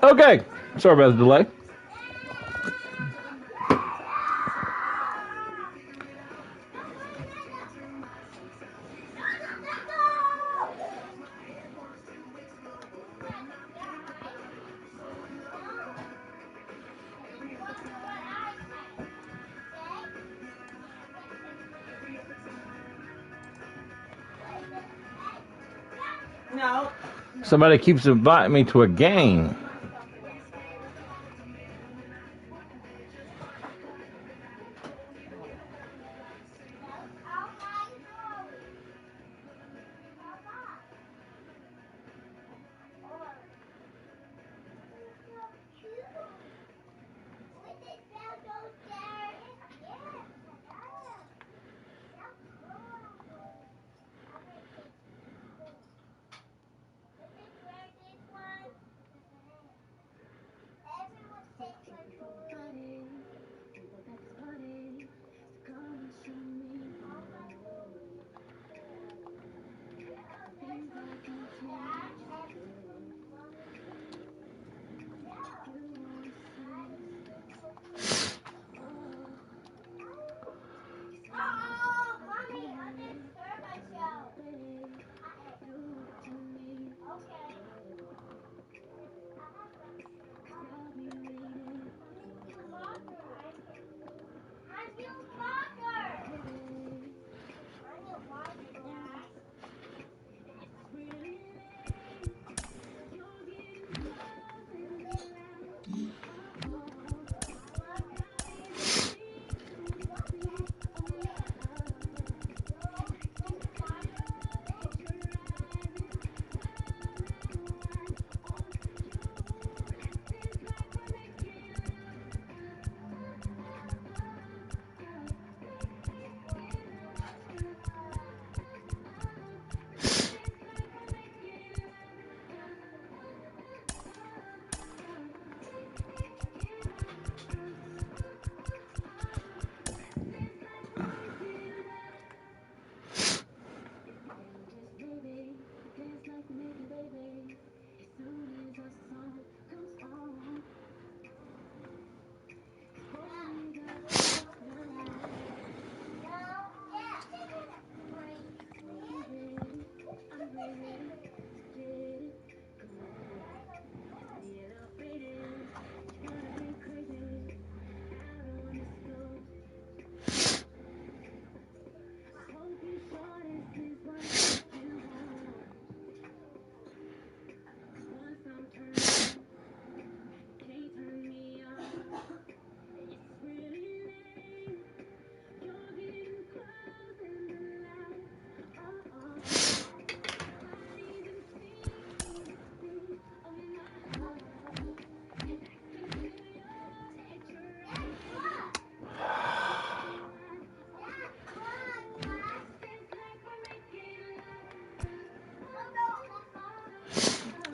Okay, sorry about the delay. No. Somebody keeps inviting me to a game.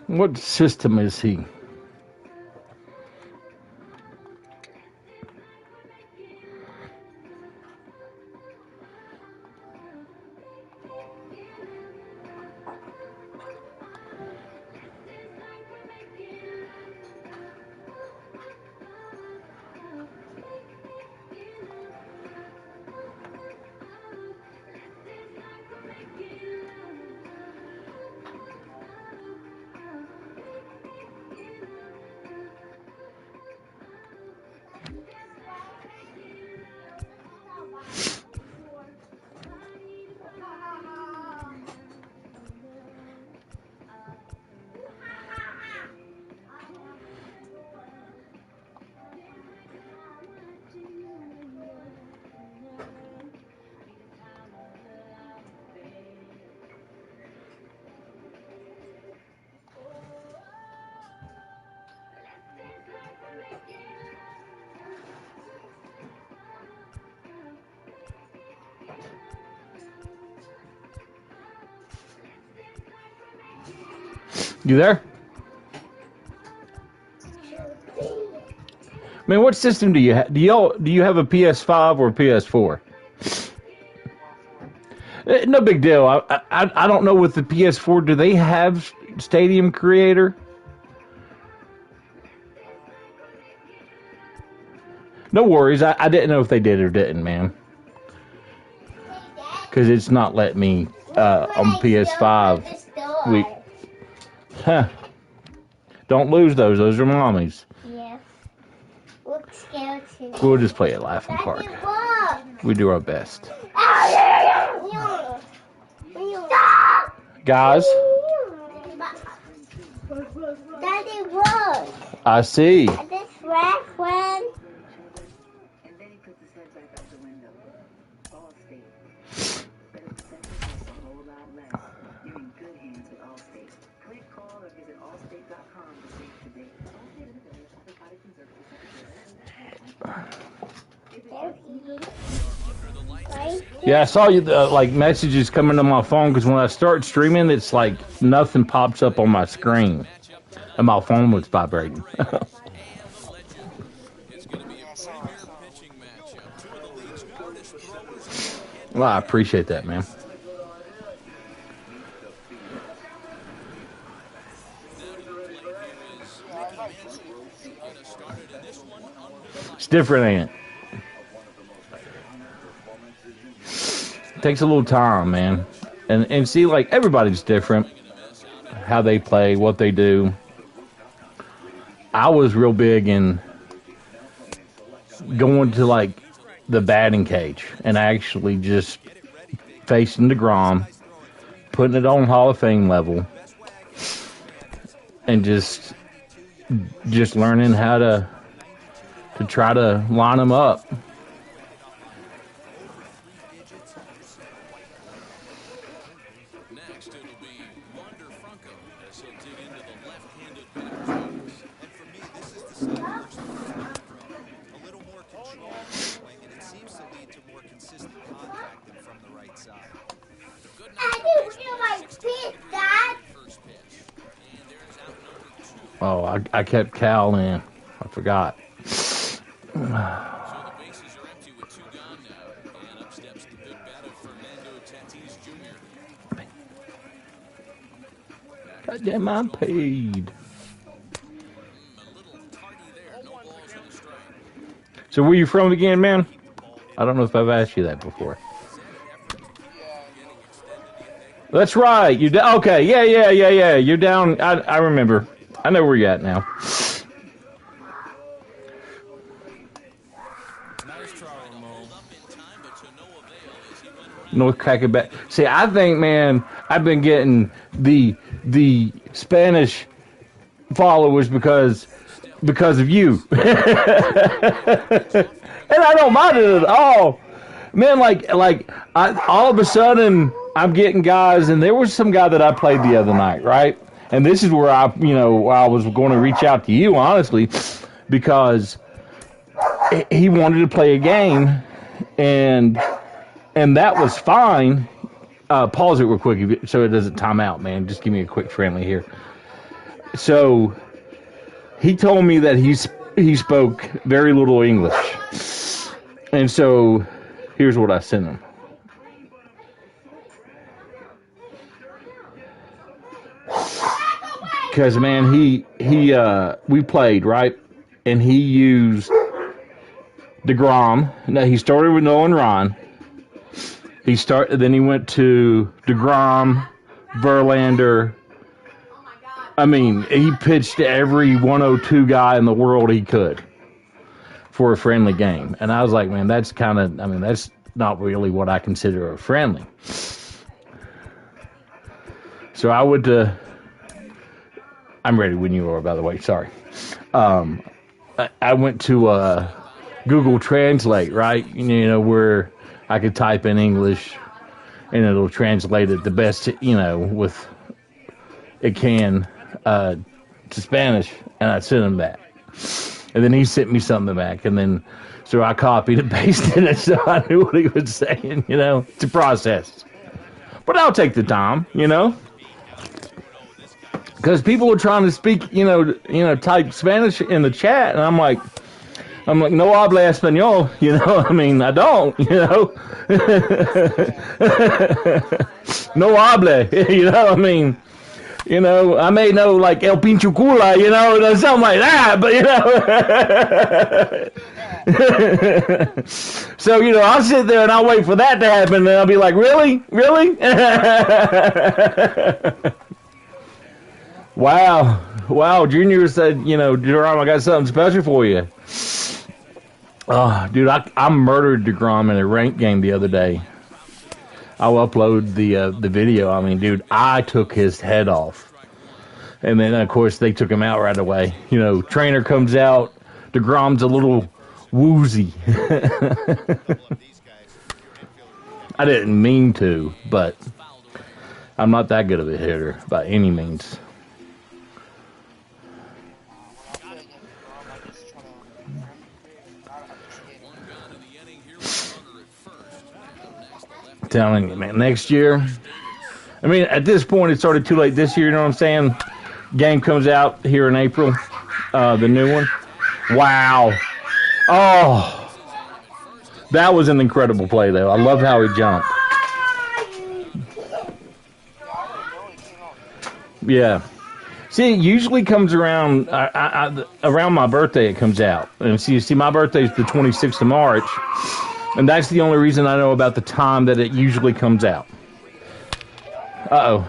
What system is he? You there? Man, what system do you have? Do you have a PS5 or a PS4? No big deal. I don't know with the PS4. Do they have Stadium Creator? No worries. I didn't know if they did or didn't, man. Because it's not letting me on PS5. Don't lose those. Those are mommies. Yeah. Look, skeleton. We'll just play at Laughing Park. We do our best. Guys. Daddy, look. I see. This red one. And then he puts his head back out the window. Allstate. But it's a whole lot less. You're in good hands with Allstate. Click, call, or visit allstate.com to save today. Allstate and affiliates offer products and services. Yeah, I saw you like messages coming to my phone because when I start streaming, it's like nothing pops up on my screen, and my phone was vibrating. Well, I appreciate that, man. It's different, ain't it? Takes a little time, man. And see, like, everybody's different. How they play, what they do. I was real big in going to, like, the batting cage and actually just facing DeGrom, putting it on Hall of Fame level, and just learning how to try to line them up. Oh, I kept Cal in. I forgot. So the bases are empty with 2 gone now, and up steps the big bat of Fernando Tatis Jr. Goddamn, I'm paid. A little tardy there, no balls and a strike. So where you from again, man? I don't know if I've asked you that before. That's right. You okay? Yeah. You're down. I remember. I know where you're at now. North Cracker. See, I think, man, I've been getting the Spanish followers because of you, and I don't mind it at all, man. All of a sudden I'm getting guys, and there was some guy that I played the other night, right? And this is where I was going to reach out to you, honestly, because he wanted to play a game, and that was fine. Pause it real quick so it doesn't time out, man. Just give me a quick friendly here. So he told me that he spoke very little English, and so here's what I sent him. Because, man, we played, right? And he used DeGrom. Now, he started with Nolan Ryan. Then he went to DeGrom, Verlander. I mean, he pitched to every 102 guy in the world he could for a friendly game. And I was like, man, that's not really what I consider a friendly. So I would... I'm ready when you are, by the way. Sorry. I went to Google Translate, right? Where I could type in English and it'll translate it the best, with it can to Spanish, and I sent him that. And then he sent me something back, and then so I copied and pasted it so I knew what he was saying, It's a process. But I'll take the time, Because people are trying to speak, type Spanish in the chat, and I'm like, no habla español, I don't, no habla, You know, I may know like El Pincho Cula, you know, or something like that, but you know. So, you know, I'll sit there and I'll wait for that to happen, and I'll be like, really? Really? Wow. Wow, Junior said, you know, DeGrom, I got something special for you. Oh, dude, I murdered DeGrom in a ranked game the other day. I'll upload the video. I mean, dude, I took his head off. And then, of course, they took him out right away. You know, trainer comes out. DeGrom's a little woozy. I didn't mean to, but I'm not that good of a hitter by any means. Telling you, man, next year. I mean, at this point, it started too late this year. You know what I'm saying? Game comes out here in April, the new one. Wow. Oh, that was an incredible play, though. I love how he jumped. Yeah. See, it usually comes around around my birthday. It comes out, and see, my birthday is the 26th of March. And that's the only reason I know about the time that it usually comes out. Uh-oh.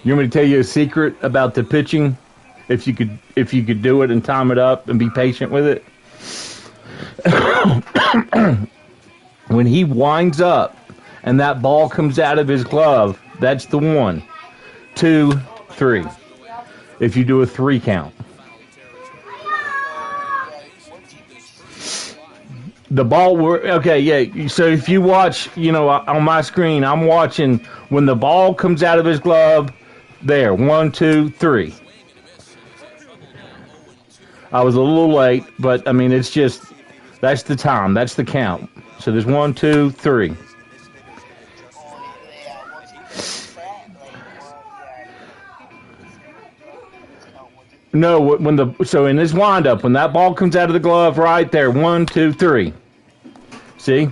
You want me to tell you a secret about the pitching? If you could do it and time it up and be patient with it. When he winds up and that ball comes out of his glove, that's the 1, 2, 3. If you do a 3 count. The ball, okay, yeah. So if you watch, you know, on my screen, I'm watching when the ball comes out of his glove. There, 1, 2, 3. I was a little late, but I mean, it's just that's the time, that's the count. So there's 1, 2, 3. No, so in this windup, when that ball comes out of the glove, right there, 1, 2, 3. See?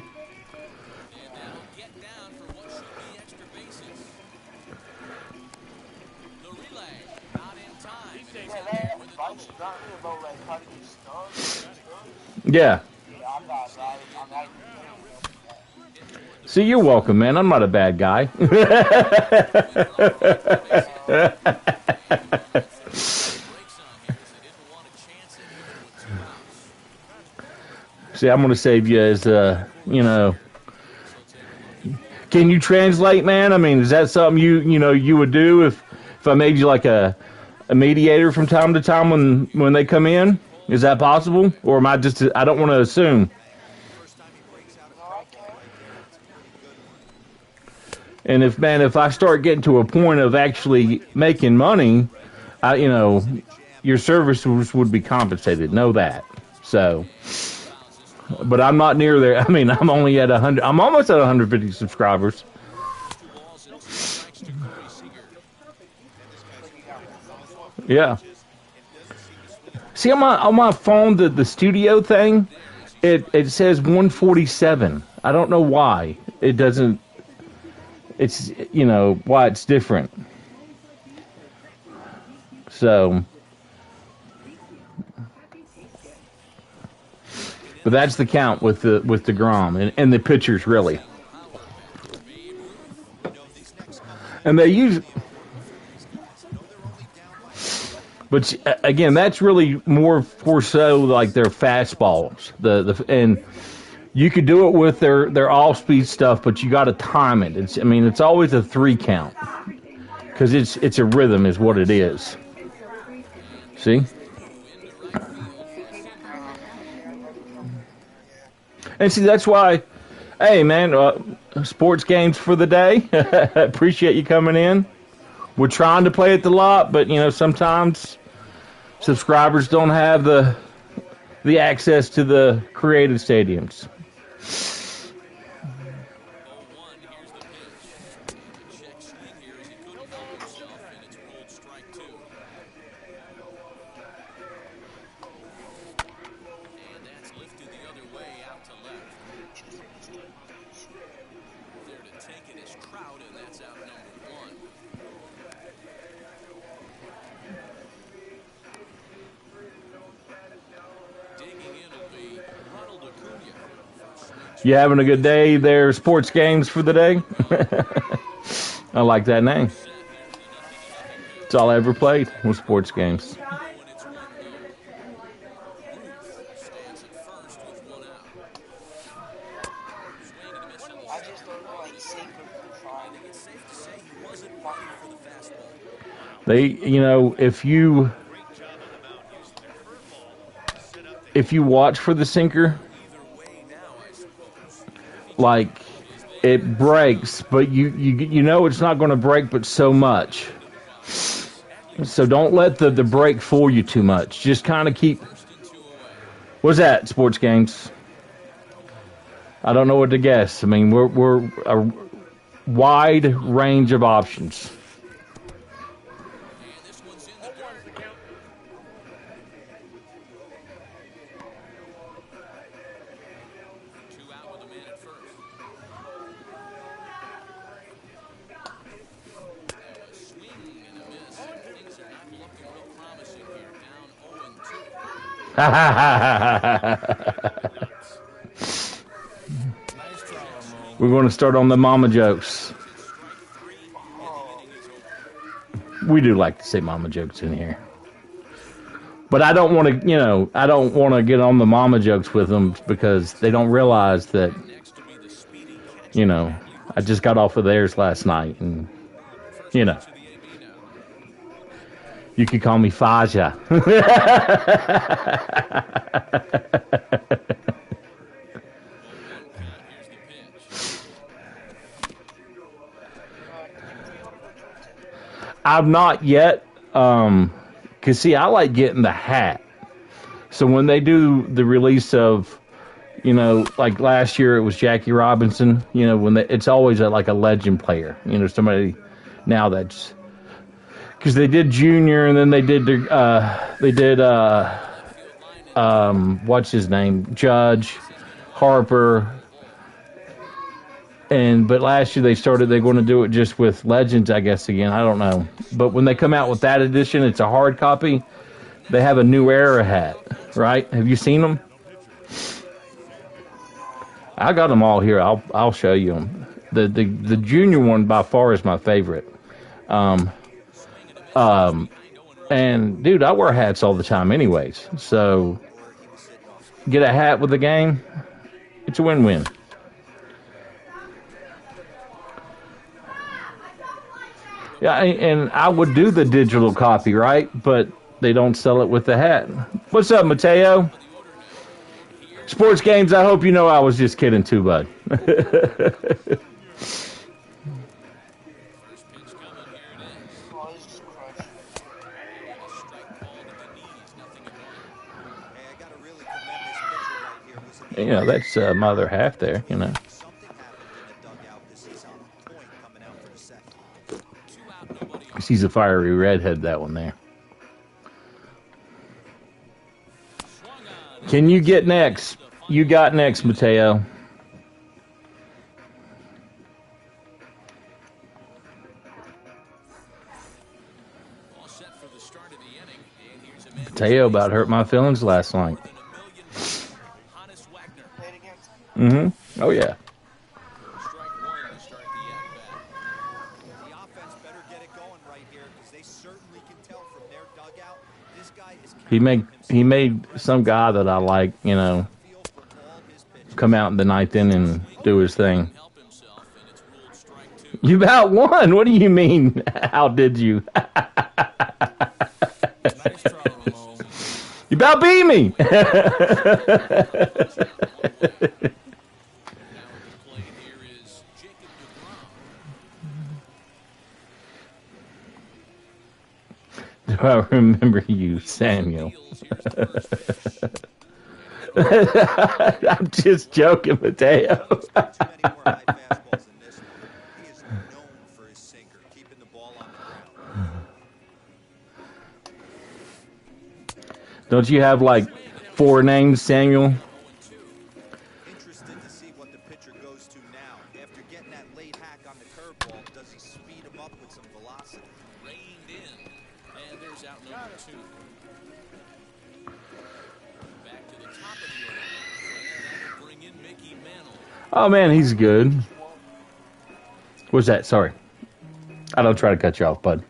Yeah. See, you're welcome, man. I'm not a bad guy. See, I'm going to save you as, you know. Can you translate, man? I mean, is that something you would do if I made you like a mediator from time to time when they come in? Is that possible? Or am I just, I don't want to assume. And if I start getting to a point of actually making money, your services would be compensated. Know that. So, but I'm not near there. I mean, I'm only at 100. I'm almost at 150 subscribers. Yeah. See, on my phone, the studio thing, it says 147. I don't know why it doesn't. It's why it's different. So, but that's the count with the Grom and the pitchers really. And they use. But again, that's really more for so like their fastballs. And you could do it with their off-speed stuff, but you got to time it. It's always a 3 count because it's a rhythm, is what it is. See? And see, that's why. Hey, man, sports games for the day. Appreciate you coming in. We're trying to play at the lot, but sometimes subscribers don't have the access to the creative stadiums. You having a good day there, Sports Games for the day? I like that name. It's all I ever played was Sports Games. Stands at first with one out. Swing and a miss on the I just don't know, like, safer I think it's safe to say he wasn't ready for the fastball. If you watch for the sinker, Either way now, I suppose. like it breaks, but you know it's not going to break, but so much. So don't let the break fool you too much. Just kind of keep. What's that? Sports Games. I don't know what to guess. I mean, we're a wide range of options. And this one's in the dirt. Two out with a man at first. A swing and a miss. Things are not looking real promising here. Down 0-2. We're going to start on the mama jokes. We do like to say mama jokes in here. But I don't want to, I don't want to get on the mama jokes with them because they don't realize that, I just got off of theirs last night and, you could call me Faja. I've not yet, because see, I like getting the hat. So when they do the release of, like last year it was Jackie Robinson, it's always like a legend player, somebody now that's, because they did Junior and then they did what's his name, Judge, Harper. But last year they're going to do it just with Legends, I guess, again. I don't know. But when they come out with that edition, it's a hard copy. They have a New Era hat, right? Have you seen them? I got them all here. I'll show you them. The Junior one by far is my favorite. And dude, I wear hats all the time, anyways. So get a hat with the game. It's a win-win. Yeah, and I would do the digital copy, right? But they don't sell it with the hat. What's up, Mateo? Sports Games, I hope you know I was just kidding too, bud. That's my other half there, She's a fiery redhead, that one there. Can you get next? You got next, Mateo. Mateo about hurt my feelings last night. Mm-hmm. Oh, yeah. He made some guy that I like, come out in the ninth inning and do his thing. You about won. What do you mean? How did you? You about beat me. Do I remember you, Samuel? I'm just joking, Mateo. Don't you have like 4 names, Samuel? Interested to see what the pitcher goes to now. After getting that late hack on the curveball, does he speed him up with some velocity? Reined in, and there's out number 2. Back to the top of the order, and that'll bring in Mickey Mantle. Oh man, he's good. What's that? Sorry, I don't try to cut you off, bud.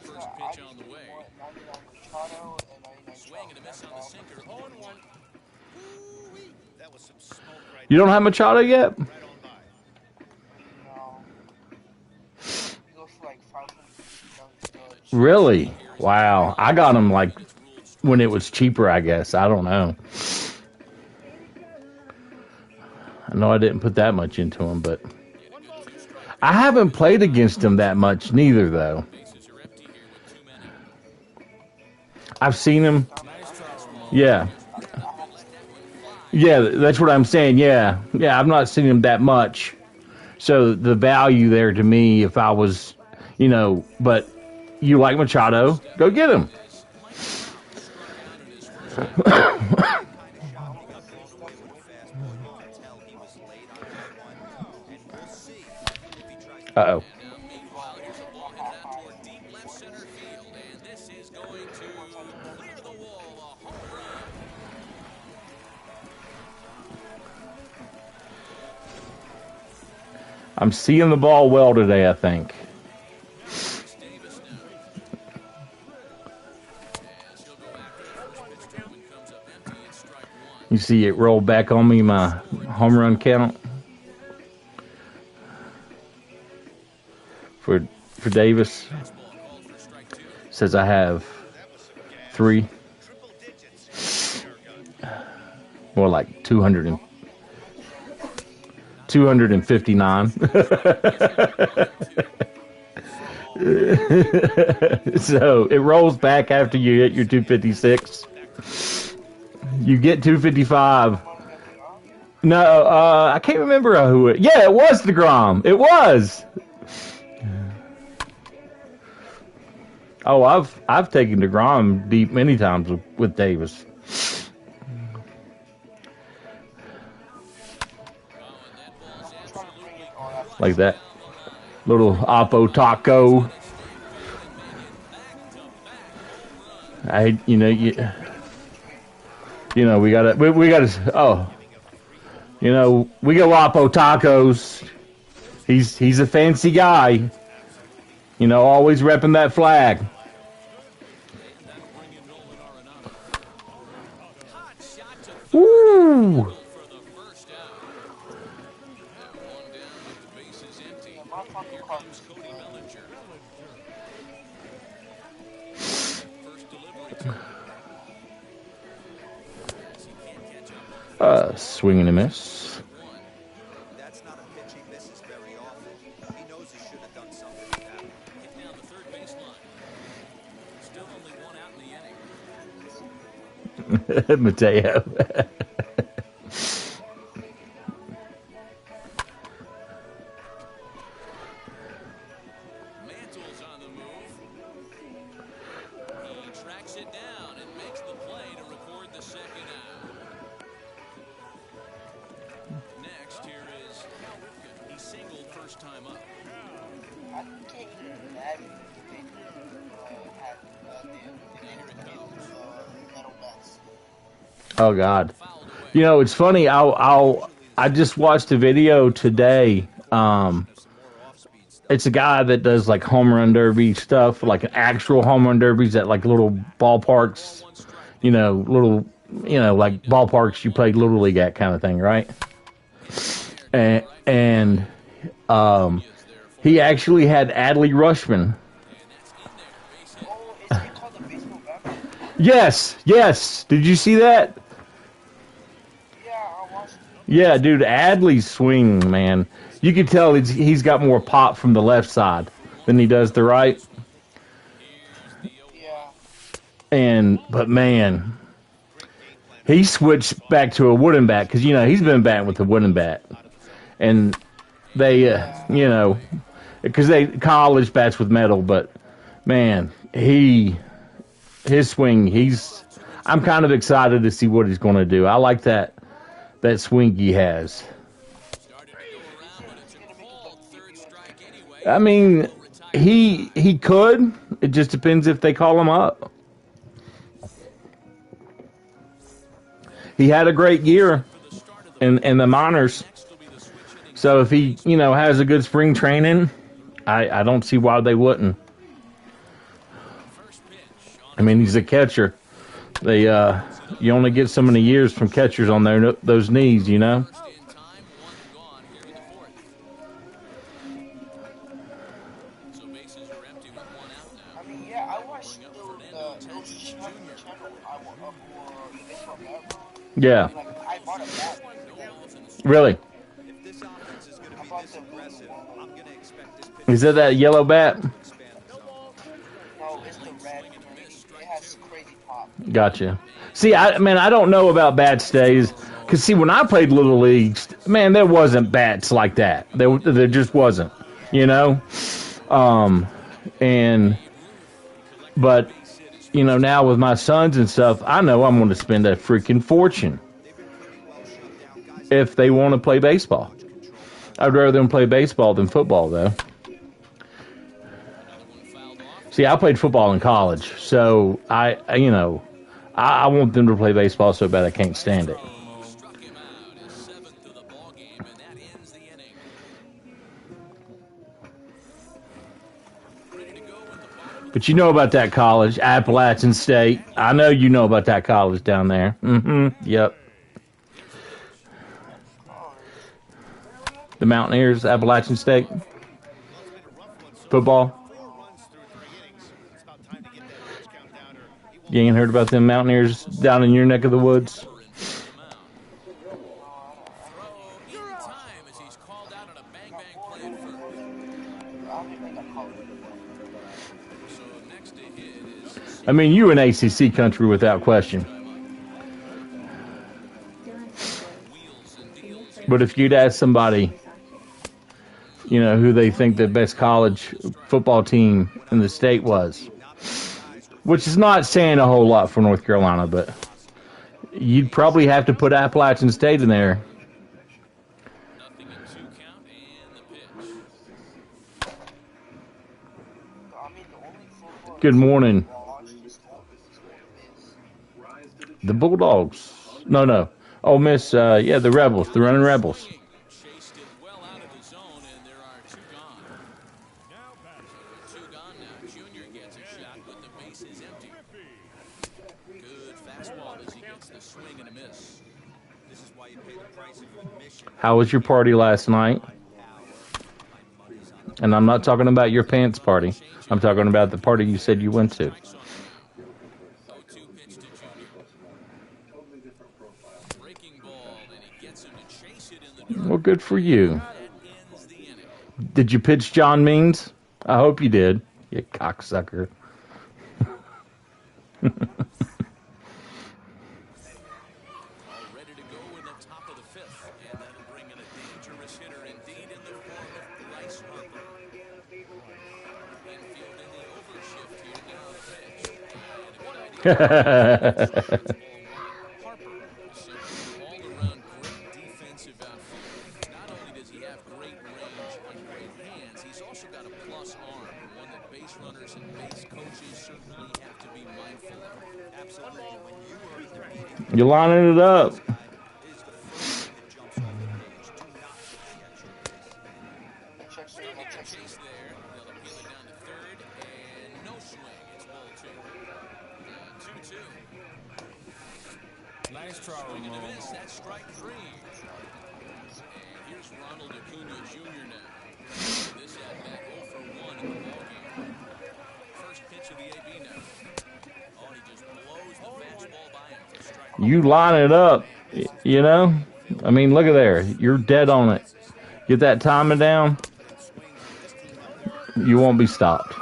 First pitch on the way. Swing and a miss on the sinker. 0-1. That was some smoke right You don't have Machado yet? right on by. Really? Wow. I got him like when it was cheaper, I guess. I don't know. I know I didn't put that much into him, but I haven't played against him that much neither, though. Bases are empty here with 2 men out. I've seen him. Yeah. Yeah, that's what I'm saying. Yeah. Yeah, I've not seen him that much. So the value there to me, if I was, but you like Machado, go get him. Uh-oh. Meanwhile, here's a ball headed out toward deep left center field, and this is going to clear the wall. A home run. I'm seeing the ball well today, I think. It's Davis now. As he'll go after the first pitch to him and comes up empty. It's strike one. You see it roll back on me, my home run count for Davis. Fastball called for strike two. Says I have 3. More like 259. So it rolls back after you hit your 256. You get 255. No, I can't remember who it. Yeah, it was DeGrom. It was. Oh, I've taken DeGrom deep many times with Davis. Like that little Oppo taco. We gotta. We go Oppo tacos. He's a fancy guy. Always repping that flag. Woo! For the first out. One down with the bases empty. Here comes Cody Bellinger. First delivery to him. As he can't catch up. Swing and a miss. That's not a pitch he misses very often. He knows he should have done something with that. Hit down the third baseline. Still only one out in the inning. Mateo. Mantle's on the move. He tracks it down and makes the play to record the second out. Next, here is Cal Ripken. He singled first time up. Oh God. It's funny. I just watched a video today. It's a guy that does like home run derby stuff, like actual home run derbies at like little ballparks. Like ballparks you play Little League at kind of thing, right? And he actually had Adley Rushman. Yes. Did you see that? Yeah, dude, Adley's swing, man. You can tell he's got more pop from the left side than he does the right. But man, he switched back to a wooden bat because he's been batting with a wooden bat, and they because they college bats with metal. But man, his swing, I'm kind of excited to see what he's going to do. I like that swing he has. I mean, he could. It just depends if they call him up. He had a great year. in the minors. So if he, has a good spring training, I don't see why they wouldn't. I mean, he's a catcher. They you only get so many years from catchers on those knees, I mean, yeah, I watched the LG channel. Yeah. Like, I bought a bat. Really? If this offense is going to be this aggressive, I'm going to expect this pitch Is that yellow bat? to expand the zone. No, it's the red. It has crazy pop. Gotcha. See, I don't know about bat stays. Because, see, when I played Little Leagues, man, there wasn't bats like that. There just wasn't, But, now with my sons and stuff, I know I'm going to spend a freaking fortune if they want to play baseball. I'd rather them play baseball than football, though. See, I played football in college, so I want them to play baseball so bad I can't stand it. But you know about that college, Appalachian State. I know you know about that college down there. Yep. The Mountaineers, Appalachian State. Football. You ain't heard about them Mountaineers down in your neck of the woods? I mean, you in ACC country without question. But if you'd ask somebody, who they think the best college football team in the state was, which is not saying a whole lot for North Carolina, but you'd probably have to put Appalachian State in there. Good morning. The Bulldogs. No. Ole Miss, the Rebels, the running Rebels. How was your party last night? And I'm not talking about your pants party. I'm talking about the party you said you went to. Well, good for you. Did you pitch John Means? I hope you did, you cocksucker. You're lining it up. Nice try, Ramon. That's strike three. And here's Ronald Acuna Jr. now. This at bat 0 for 1 in the ballgame. First pitch of the AB now. Oh, he just blows the fastball by him for strike. You line it up, I mean, look at there. You're dead on it. Get that timing down. You won't be stopped.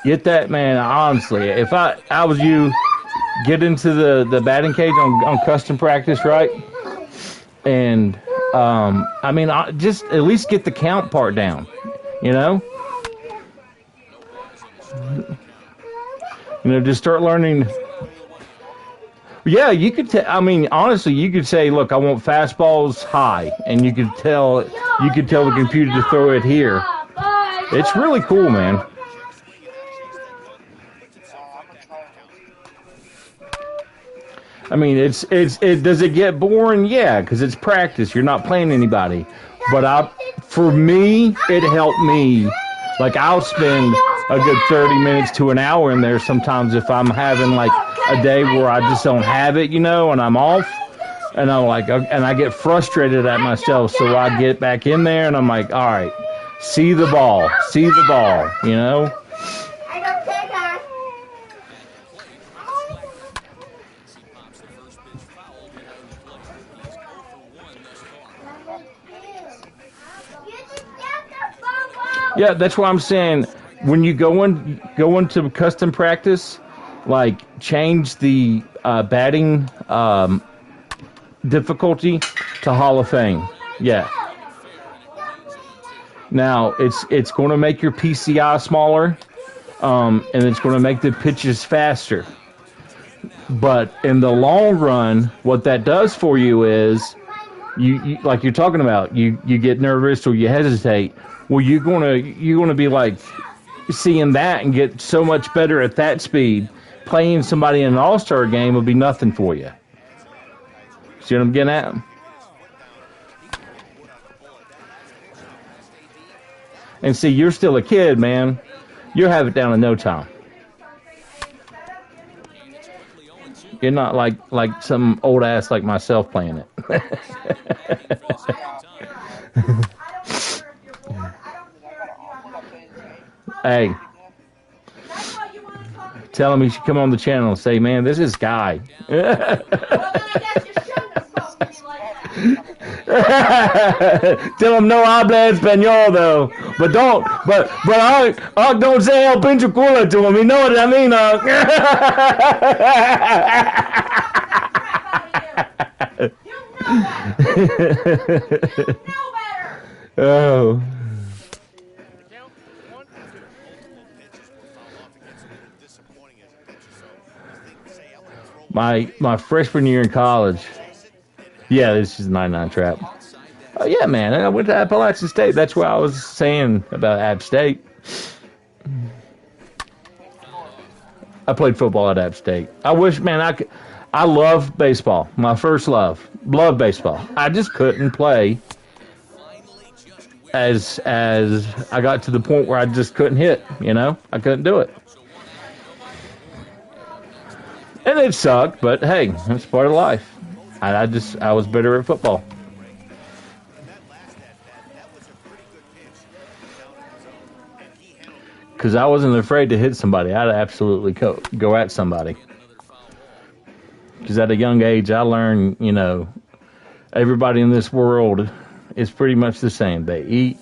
Get that, man, honestly. If I was you, get into the batting cage on custom practice, right? And, just at least get the count part down, just start learning. Yeah, you could honestly, you could say, look, I want fastballs high, and you could tell the computer to throw it here. It's really cool, man. I mean, does it get boring? Yeah, because it's practice. You're not playing anybody. But for me, it helped me. Like, I'll spend a good 30 minutes to an hour in there sometimes if I'm having, like, a day where I just don't have it, and I'm off. And I'm like, and I get frustrated at myself. So I get back in there and I'm like, all right, see the ball, Yeah, that's what I'm saying. When you go into custom practice, like, change the batting difficulty to Hall of Fame. Yeah. Now it's going to make your PCI smaller, and it's going to make the pitches faster. But in the long run, what that does for you is, you like you're talking about, you get nervous or you hesitate. Well, you're gonna be like seeing that and get so much better at that speed. Playing somebody in an all-star game will be nothing for you. See what I'm getting at? And see, you're still a kid, man. You'll have it down in no time. You're not like some old ass like myself playing it. Hey, tell him he should come on the channel and say, man, this is Guy. Tell him no habla español though, but don't say el pincho culo to him. You know what I mean? Oh. My freshman year in college. Yeah, this is 99 trap. Oh, yeah, man. I went to Appalachian State. That's what I was saying about App State. I played football at App State. I wish, man, I love baseball. My first love. Love baseball. I just couldn't play as I got to the point where I just couldn't hit, I couldn't do it. And it sucked, but hey, that's part of life. I was better at football. Because I wasn't afraid to hit somebody. I'd absolutely go at somebody. Because at a young age, I learned, everybody in this world is pretty much the same. They eat,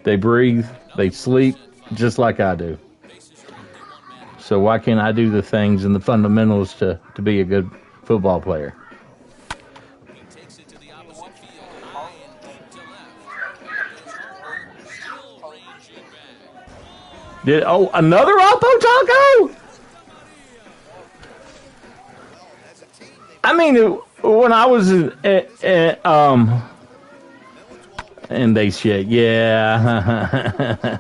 they breathe, they sleep, just like I do. So why can't I do the things and the fundamentals to be a good football player? Another Oppo Taco? I mean, when I was and they shit, yeah.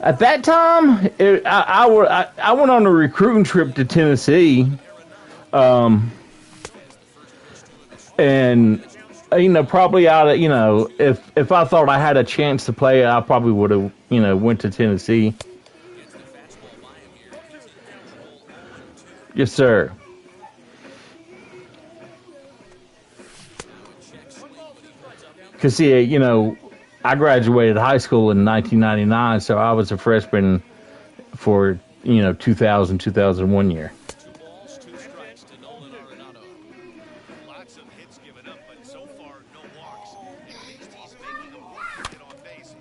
At that time, I went on a recruiting trip to Tennessee, and probably out of if I thought I had a chance to play, I probably would have went to Tennessee. Yes, sir. Because see, I graduated high school in 1999, so I was a freshman for 2000, 2001 year.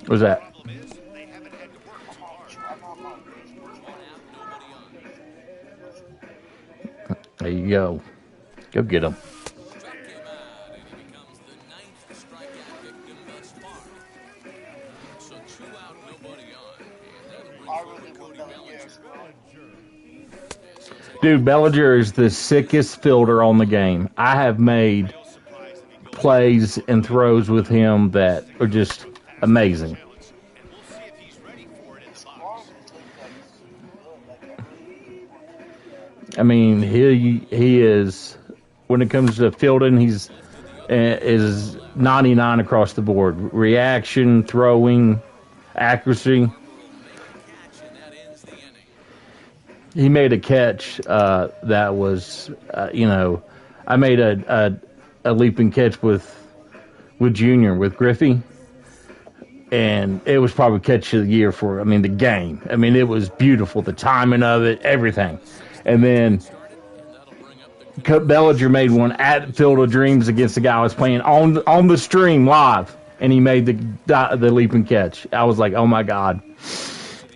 What was that? There you go. Go get him. Dude, Bellinger is the sickest fielder on the game. I have made plays and throws with him that are just amazing. I mean, he is, when it comes to fielding, he's is 99 across the board. Reaction, throwing, accuracy. He made a catch that was, I made a leaping catch with Junior, with Griffey, and it was probably catch of the year for, the game. It was beautiful, the timing of it, everything. And then Bellinger made one at Field of Dreams against the guy I was playing on the stream live, and he made the leaping catch. I was like, oh my God,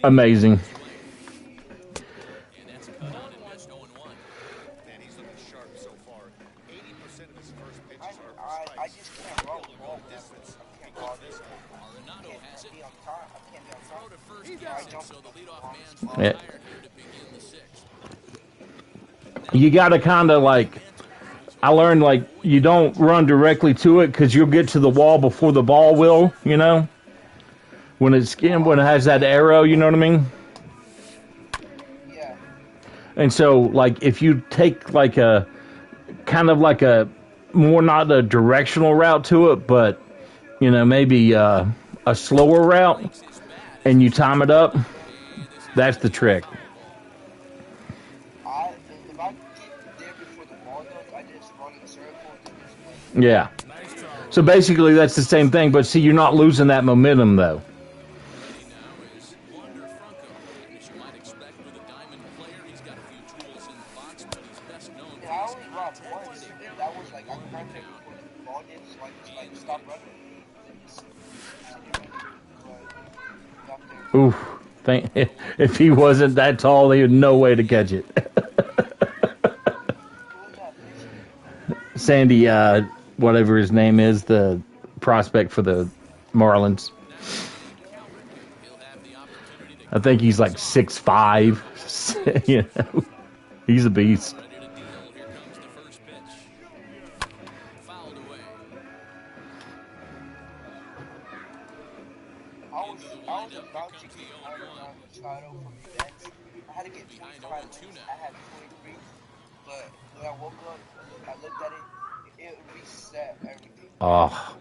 amazing. Yeah. You got to kind of I learned you don't run directly to it because you'll get to the wall before the ball will, when it has that arrow, you know what I mean? Yeah. And so if you take a kind of a more, not a directional route to it, but maybe a slower route, and you time it up, that's the trick. If I get there before the ball does, I just run in a circle. Yeah. So basically, that's the same thing, but see, you're not losing that momentum, though. Yeah, I only dropped once. That was I grabbed it before the ball did, so I just stop running. Oof. If he wasn't that tall, he had no way to catch it. Sandy, whatever his name is, the prospect for the Marlins. I think he's 6'5". He's a beast. I was about to get Machado from the Mets. I had to get 25. I had 23, but when I woke up, I looked at it. It reset everything. Oh.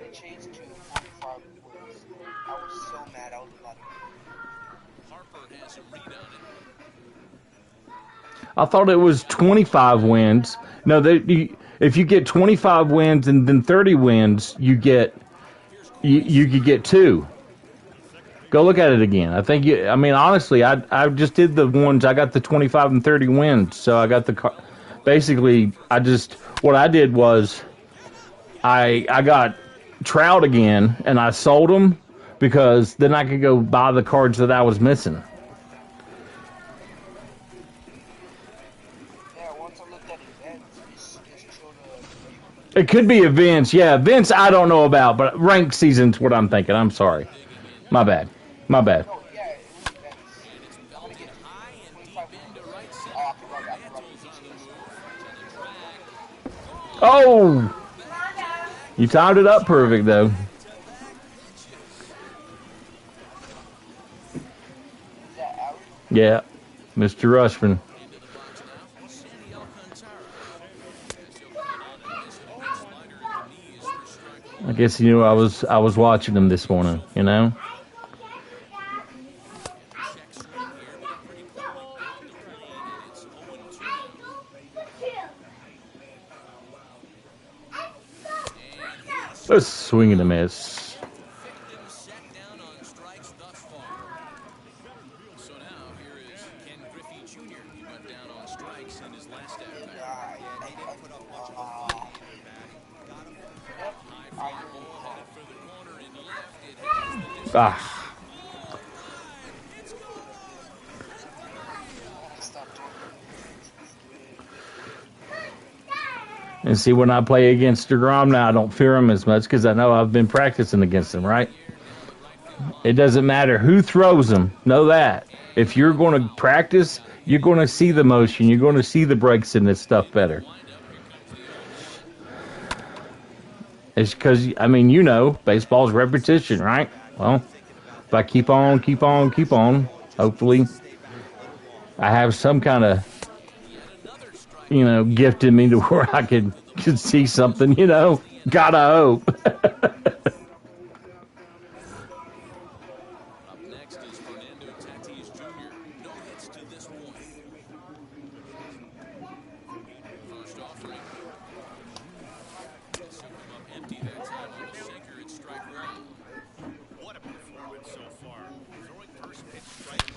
It changed to 45 points. I was so mad. I was about to. Harper has a read on it. I thought it was 25 wins. No, if you get 25 wins and then 30 wins, you could get 2. Go look at it again. I think honestly, I just did the ones. I got the 25 and 30 wins. So I got basically, what I did was I got Trout again, and I sold them because then I could go buy the cards that I was missing. It could be events, yeah. Events I don't know about, but ranked season's what I'm thinking. I'm sorry. My bad. Oh! You timed it up perfect, though. Yeah, Mr. Rushman. I guess you knew I was watching him this morning, Let's swing and a miss. So now here is Ken Griffey Jr. He went down on strikes in his last at bat. They didn't put up much of a fight here, man. Got him. High fly ball headed for the corner and left. It has the distance. And see, when I play against DeGrom now, I don't fear him as much because I know I've been practicing against him, right? It doesn't matter who throws him. Know that. If you're going to practice, you're going to see the motion. You're going to see the breaks in this stuff better. It's because, baseball's repetition, right? Well, if I keep on, hopefully I have some kind of, gift in me to where I could see something, Gotta hope. Up next is Fernando Tatis Jr. No hits to this point. First offering. He'll soup him up empty that time on the sinker. It's strike one. What a performance so far. Throwing first pitch strike.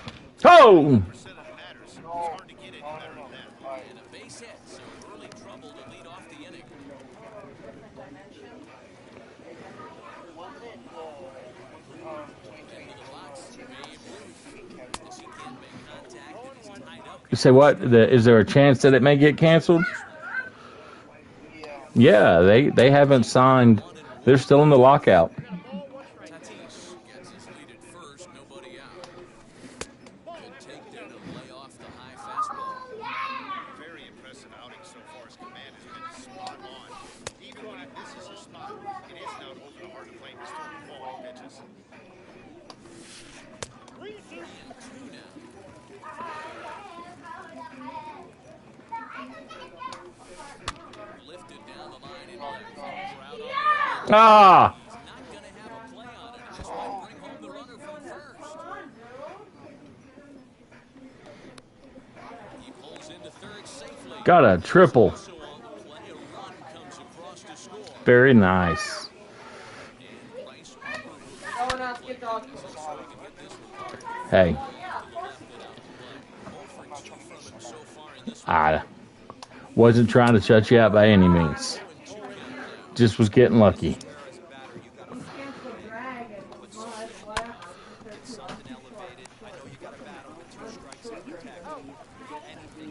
Oh! Percent of the matters. It's hard to get any better than that. And a base hit, so early trouble to lead off the inning. Into the box, Babe Ruth. As he can't make contact and he's tied up. You say what? Is there a chance that it may get canceled? Yeah, they haven't signed. They're still in the lockout. Tatis gets his lead at first, nobody out. Good take there to lay off the high fastball. Very impressive outing so far. His command has been spot on. Even when he misses his spot, it isn't out over the heart of the plate. He's throwing quality pitches. 3-2 now. Lifted down the line in left. Crowd on. Ah! He's not going to have a play on it. Just might bring home the runner from first. He pulls into third safely. Got a triple. Also on the play, a run comes across to score. Very nice. And Bryce Harper will Going out, get dog. so he can hit this one hard. Hey, To the left without the play. 0 for 2 from him so far in this one. I wasn't trying to shut you out by any means. Just was getting lucky.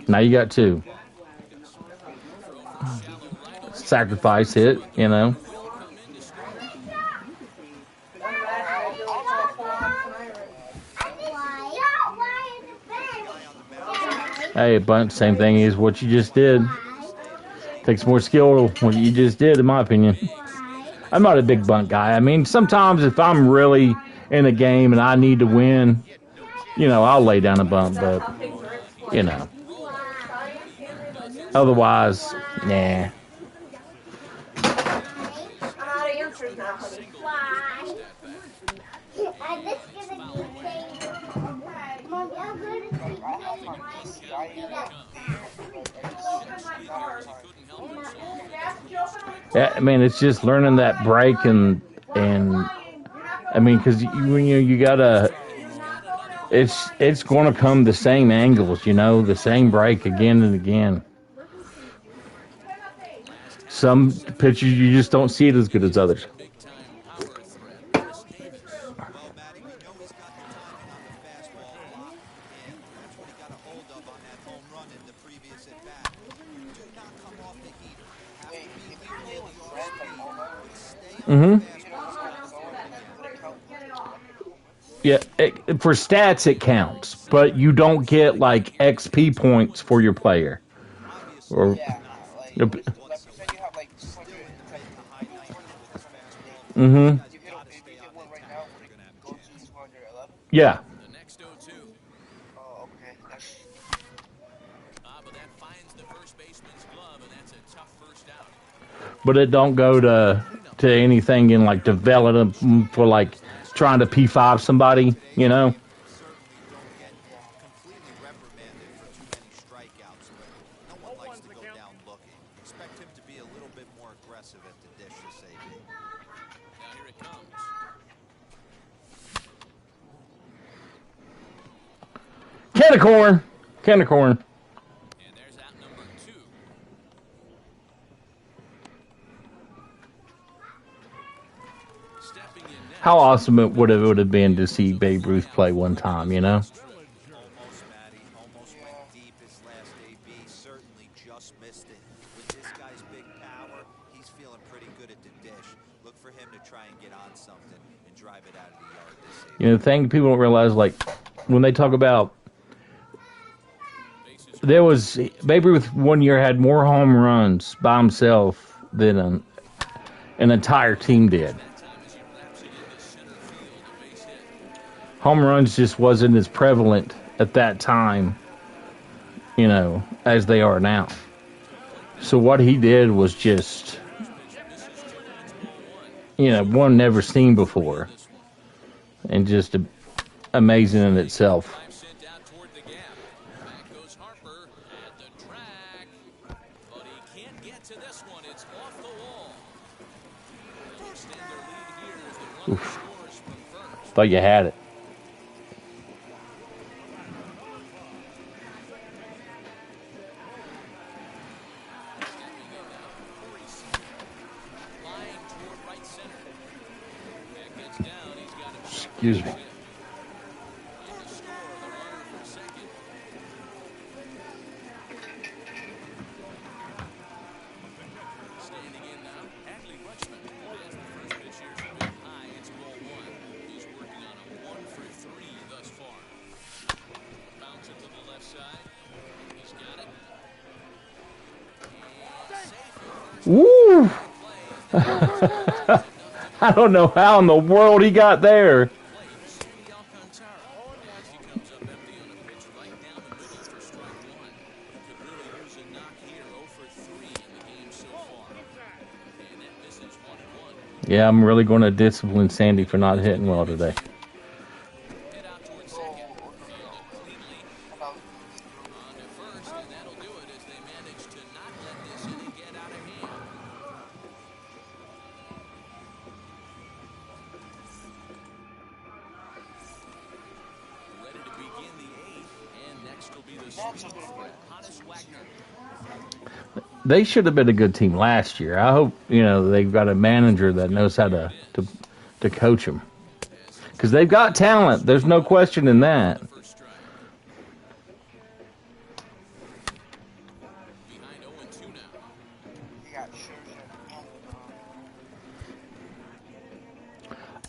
Now you got two. Sacrifice hit, Hey, bunt, same thing as what you just did. Takes more skill what you just did, in my opinion. I'm not a big bunt guy. I mean, sometimes if I'm really in a game and I need to win, I'll lay down a bunt, but, otherwise, nah. I'm out of answers now, honey. Why? I'm just gonna keep saying, Mom, I'm gonna keep Yeah, I mean, it's just learning that break and I mean, because you gotta, it's going to come the same angles, the same break again and again. Some pitches you just don't see it as good as others. Well, Matty, we know he's got the timing on the fastball locked in. That's what he got a hold of on that home run in the previous at-bat. Do not come off the heater. Have to be equal in the off-speed, but stay on the fastball. Yeah, for stats it counts, but you don't get like XP points for your player. Or Yeah, Yep. like, say you have like 200 with his fastball. mm-hmm. You hit one right now, would it go to 211? Yeah. The next 0-2. Oh, okay. That's But that finds the first baseman's glove, and that's a tough first out. But it don't go to anything in like development for like trying to P5 somebody, Certainly don't get completely reprimanded for too many strikeouts, but no one likes to go down looking. Expect him to be a little bit more aggressive at the dish this AB. Now here it comes. Can of corn. And there's out number 2. Stepping in next. How awesome it would have been to see Babe Ruth play one time, Almost, Matty. Almost went deep his last AB. Certainly just missed it. With this guy's big power, he's feeling pretty good at the dish. Look for him to try and get on something and drive it out of the yard this AB. The thing people don't realize, like when they talk about, there was Babe Ruth one year had more home runs by himself than an entire team did. Home runs just wasn't as prevalent at that time as they are now. So what he did was just, one never seen before, and just amazing in itself. Sent out toward the gap. Back goes Harper at the track, but he can't get to this one. It's off the wall. They'll extend their lead here as the runner scores from first. Thought you had it. Flying toward right center. That gets down. He's got him. Excuse me. In to score, the runner for second. Standing in now, Hadley Rutschman. As the first pitch here is a bit high, it's ball one. He's working on a 1 for 3 thus far. Bounce it to the left side. He's got it. And safe at first. Woo! I don't know how in the world he got there. Yeah, I'm really going to discipline Sandy for not hitting well today. They should have been a good team last year. I hope, they've got a manager that knows how to coach them. Because they've got talent. There's no question in that.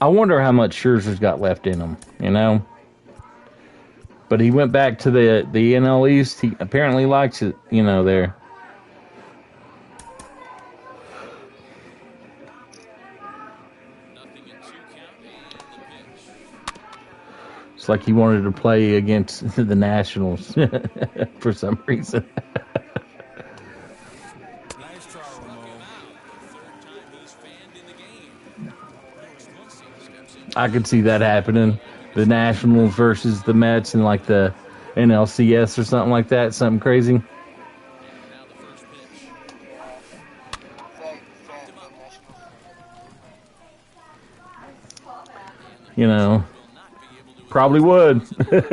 I wonder how much Scherzer's got left in him, But he went back to the NL East. He apparently likes it, there. It's like he wanted to play against the Nationals for some reason. I could see that happening. The Nationals versus the Mets in like the NLCS or something like that. Something crazy. Probably would. Next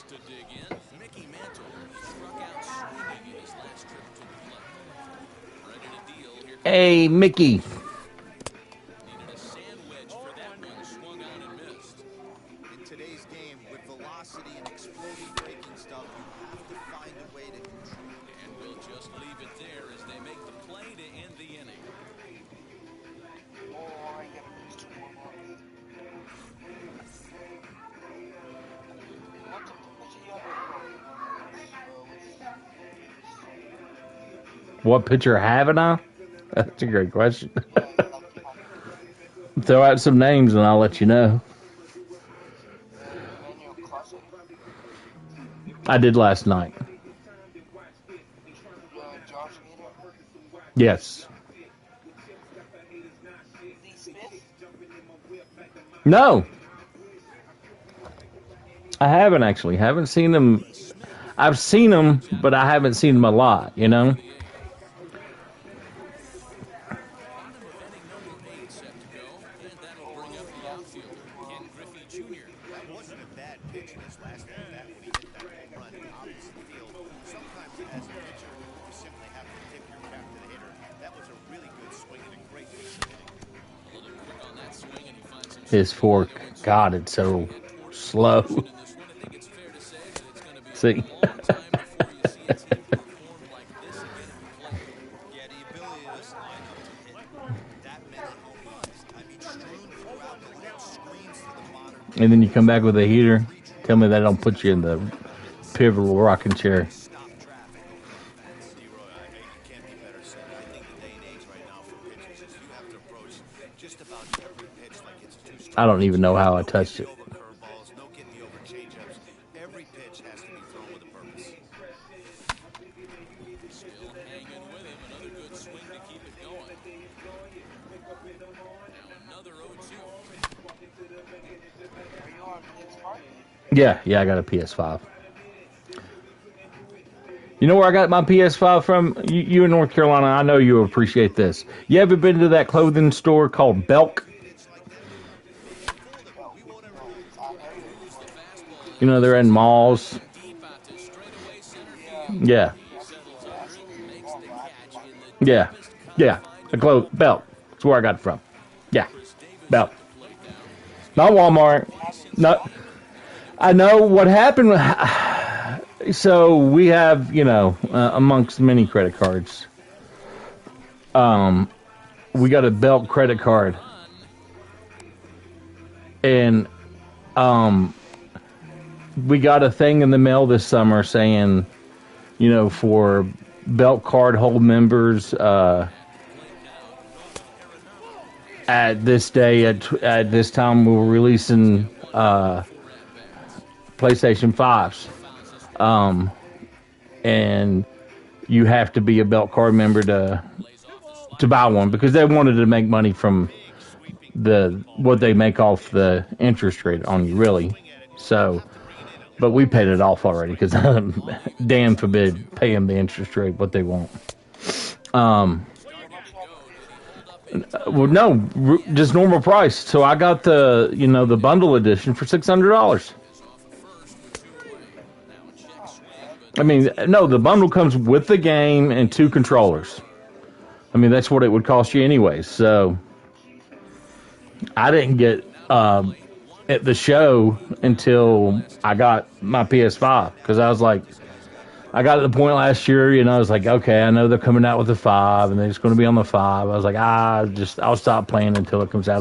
to dig in, Mickey Mantle struck out swinging in his last trip to the plate. Ready to deal here. Hey, Mickey. Needed a sand wedge for that one. Swung on and missed. In today's game, with velocity and exploding breaking stuff, you have to find a way to control it. And we'll just leave it there as they make the play to end the inning. What pitcher haven't I? That's a great question. Throw out some names and I'll let you know. I did last night. Yes. No. I haven't actually. Haven't seen him. I've seen him, but I haven't seen him a lot, His fork, God, it's so slow. See? And then you come back with a heater. Tell me that don't put you in the pivotal rocking chair. I don't even know how I touched it. Yeah, I got a PS5. You know where I got my PS5 from? You in North Carolina, I know you appreciate this. You ever been to that clothing store called Belk? You know, they're in malls. Yeah. Yeah. Yeah. Belk. That's where I got it from. Yeah. Belk. Not Walmart. Not. I know what happened. So we have, amongst many credit cards, we got a Belk credit card, and we got a thing in the mail this summer saying, for Belk card hold members, at this day, at this time, we were releasing PlayStation 5s. And you have to be a Belk card member to buy one, because they wanted to make money from what they make off the interest rate on you, really. So, but we paid it off already, because damn forbid pay them the interest rate what they want. Well, no, just normal price. So I got the bundle edition for $600. I mean, no, the bundle comes with the game and 2 controllers. I mean, that's what it would cost you anyways. So I didn't get at the show until I got my PS5, because I was like, I got to the point last year, I was like, okay, I know they're coming out with the 5 and they're just going to be on the 5. I was like, I'll stop playing until it comes out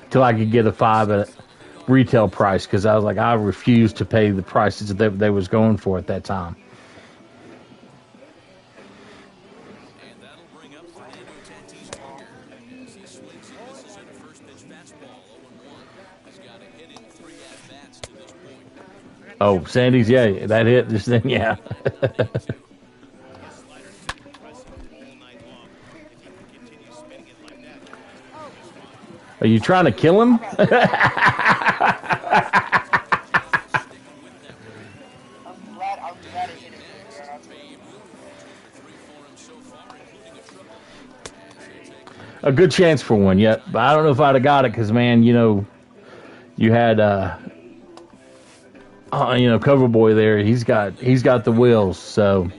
till I could get a 5 at retail price, because I was like, I refused to pay the prices that they was going for at that time. Oh, Sandy's, yeah, that hit just then, yeah. Are you trying to kill him? A good chance for one, yeah. But I don't know if I'd have got it, because, man, you had, Coverboy there. He's got the wheels, so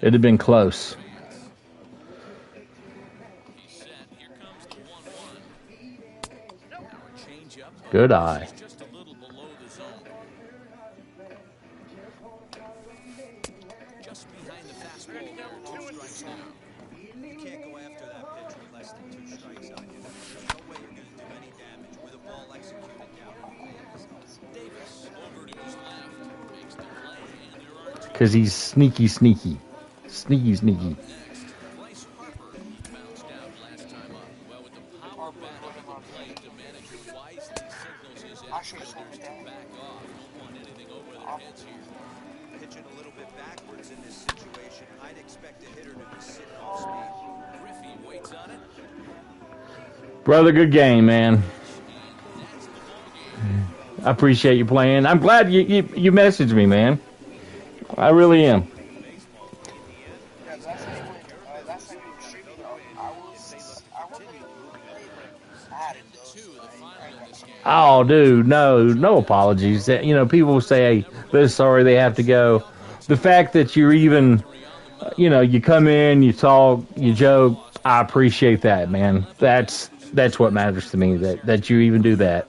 it'd have been close. Good eye. Because he's sneaky. Pitching a little bit backwards in this situation, I'd expect a hitter to be sitting off speed. Griffey waits on it. Brother, good game, man. I appreciate you playing. I'm glad you messaged me, man. I really am. Oh, dude, no apologies. People say, hey, they're sorry they have to go. The fact that you're even, you come in, you talk, you joke, I appreciate that, man. That's what matters to me, that you even do that.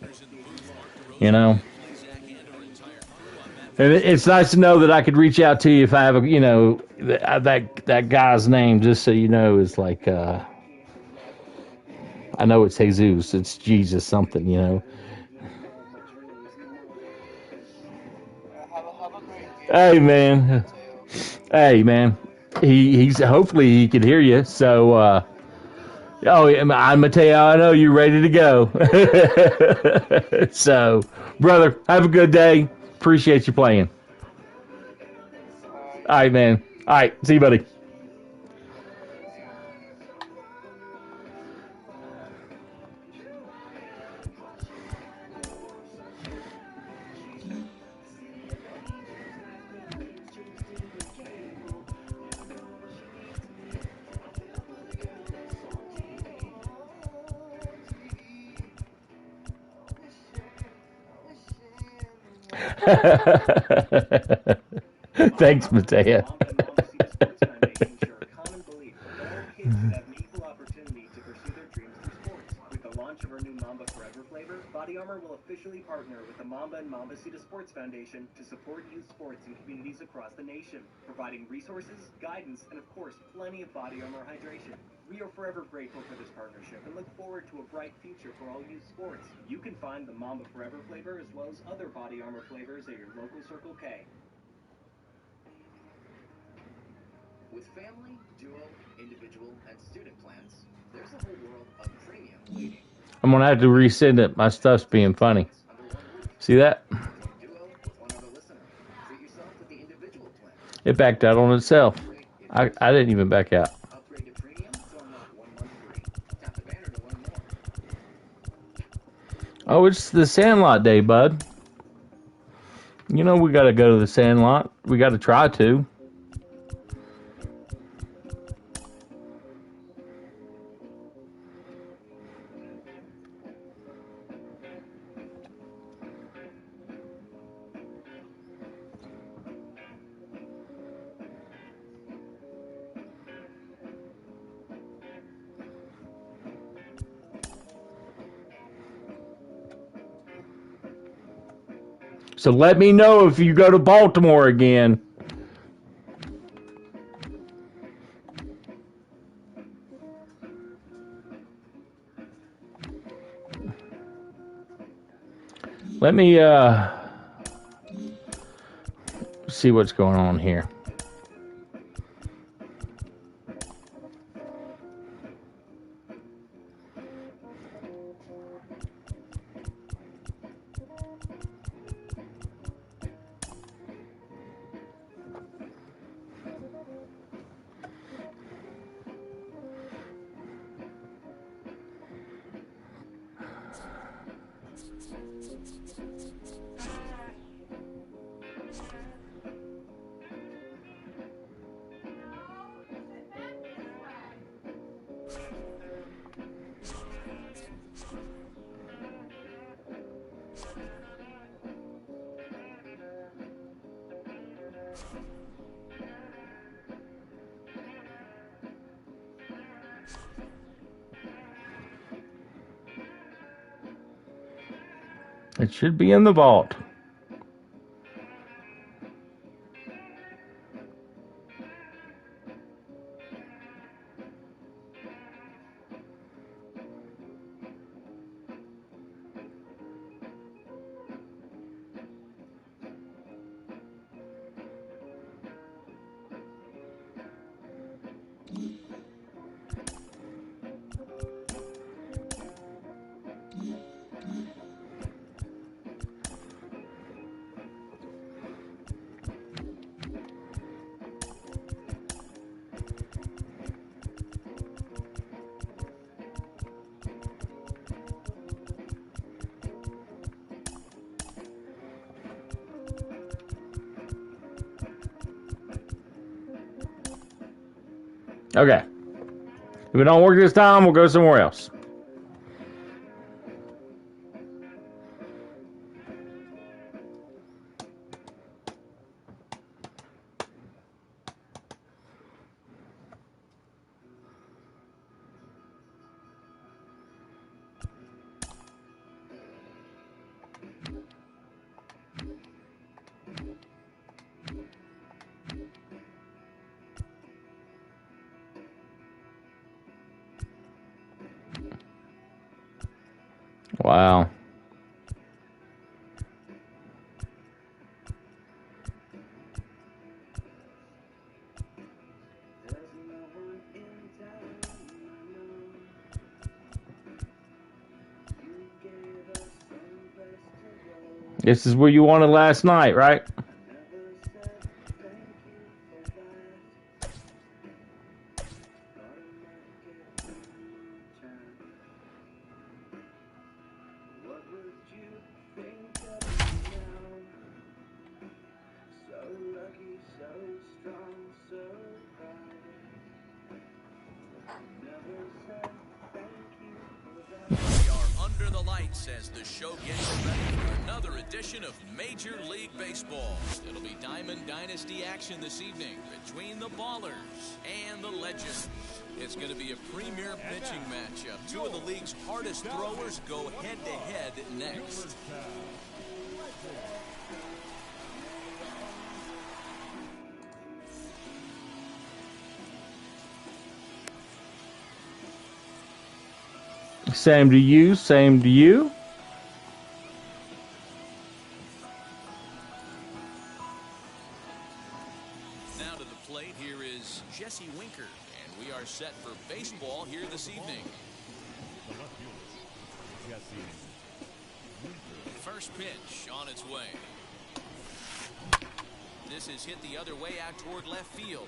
And it's nice to know that I could reach out to you if I have that guy's name, just so you know, is like, I know it's Jesus, it's Jesus something, Hey, man. He's hopefully he could hear you. So, I'm Mateo. I know you're ready to go. So, brother, have a good day. Appreciate you playing. All right, man. All right, see you, buddy. Thanks, Matea. Mamba and Mamba Cedar Sports Foundation share a common belief that all kids should have an equal opportunity to pursue their dreams through sports. With the launch of our new Mamba Forever flavor, Body Armor will officially partner with the Mamba and Mamba Cedar Sports Foundation to support youth sports in communities across the nation, providing resources, guidance, and of course, plenty of Body Armor hydration. We are forever grateful for this partnership and look forward to a bright future for all youth sports. You can find the Mamba Forever flavor as well as other Body Armor flavors at your local Circle K. With family, duo, individual, and student plans, there's a whole world of premium waiting. I'm going to have to resend it. My stuff's being funny. Under one roof. See that? Join duo with one other listener. Treat yourself with the individual plan. It backed out on itself. I didn't even back out. Upgrade to premium to unlock 1 month free. Tap the banner to learn more. Oh, it's the Sandlot day, bud. You know we got to go to the Sandlot. We got to try to. So let me know if you go to Baltimore again. Let me see what's going on here. It should be in the vault. Okay. If it don't work this time, we'll go somewhere else. Wow. This is where you wanted last night, right? We are under the lights as the show gets ready for another edition of Major League Baseball. It'll be Diamond Dynasty action this evening between the Ballers and the Legends. It's going to be a premier pitching matchup. Two of the league's hardest throwers go head-to-head next. Same to you, same to you. Now to the plate, here is Jesse Winker, and we are set for baseball here this evening. First pitch on its way. This is hit the other way out toward left field.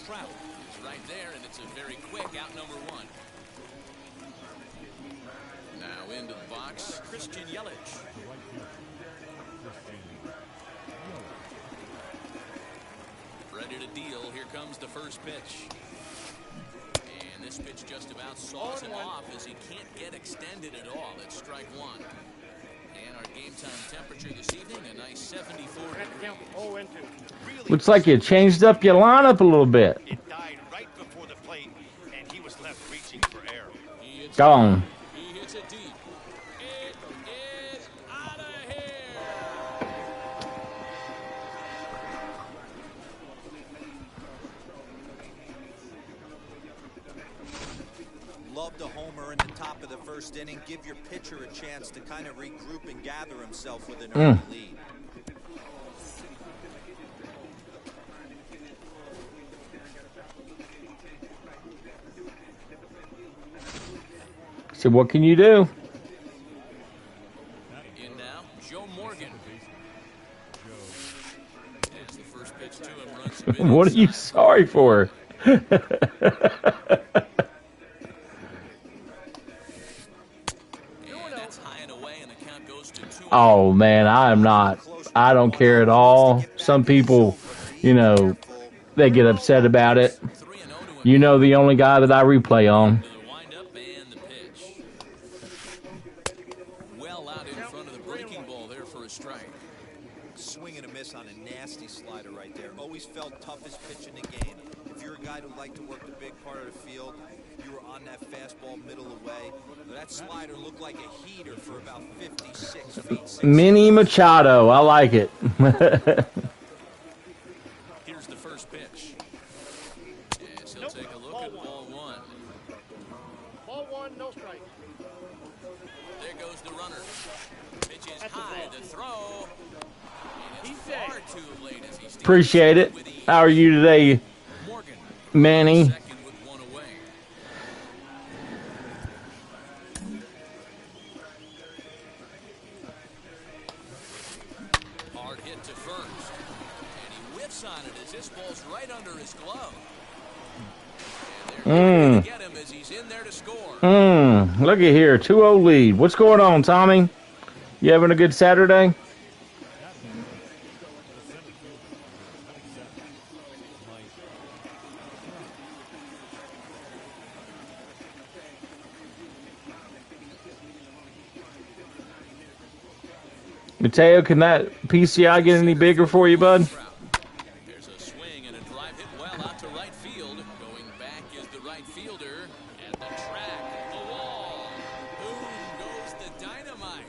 Trout is right there, and it's a very quick out number one. Now into the box, Christian Yelich. Ready to deal. Here comes the first pitch. And this pitch just about saws him off as he can't get extended at all. It's strike one. And our game time temperature this evening, a nice 74 degrees. Looks like you changed up your lineup a little bit. It died right before the plate, and he was left reaching for air. Gone. He hits it deep. It is out of here. Love the homer in the top of the first inning. Give your pitcher a chance to kind of regroup and gather himself with an early lead. So what can you do? In now, Joe Morgan. As the first pitch to him runs a bit What are you inside. sorry for? And that's high and away, and the count goes to 2. Oh man, I don't care at all. Some people, they get upset about it. 3-0 to You know the only guy that I replay on. the windup and the pitch. Well out in front of the breaking ball there for a strike. Swing and a miss on a nasty slider right there. Always felt toughest pitch in the game. If you're a guy who liked to work the big part of the field, you were on that fastball middle away. That slider looked like a heater for about 56 feet. Mini Machado, I like it. Here's the first pitch. Yes, he'll take a look at ball one. Ball one, no strike. There goes the runner. Pitch is high, the throw. And it's far too late as he steals Appreciate it. with ease. How are you today, Morgan, Manny? second with one away. Hard hit to first. And he whiffs on it as this ball's right under his glove. And they're going to get him as he's in there to score. Look at here, 2-0 lead. What's going on, Tommy? You having a good Saturday? Mateo, can that PCI get any bigger for you, bud? There's a swing and a drive hit well out to right field. Going back is the right fielder at the track, the wall. Boom goes the dynamite.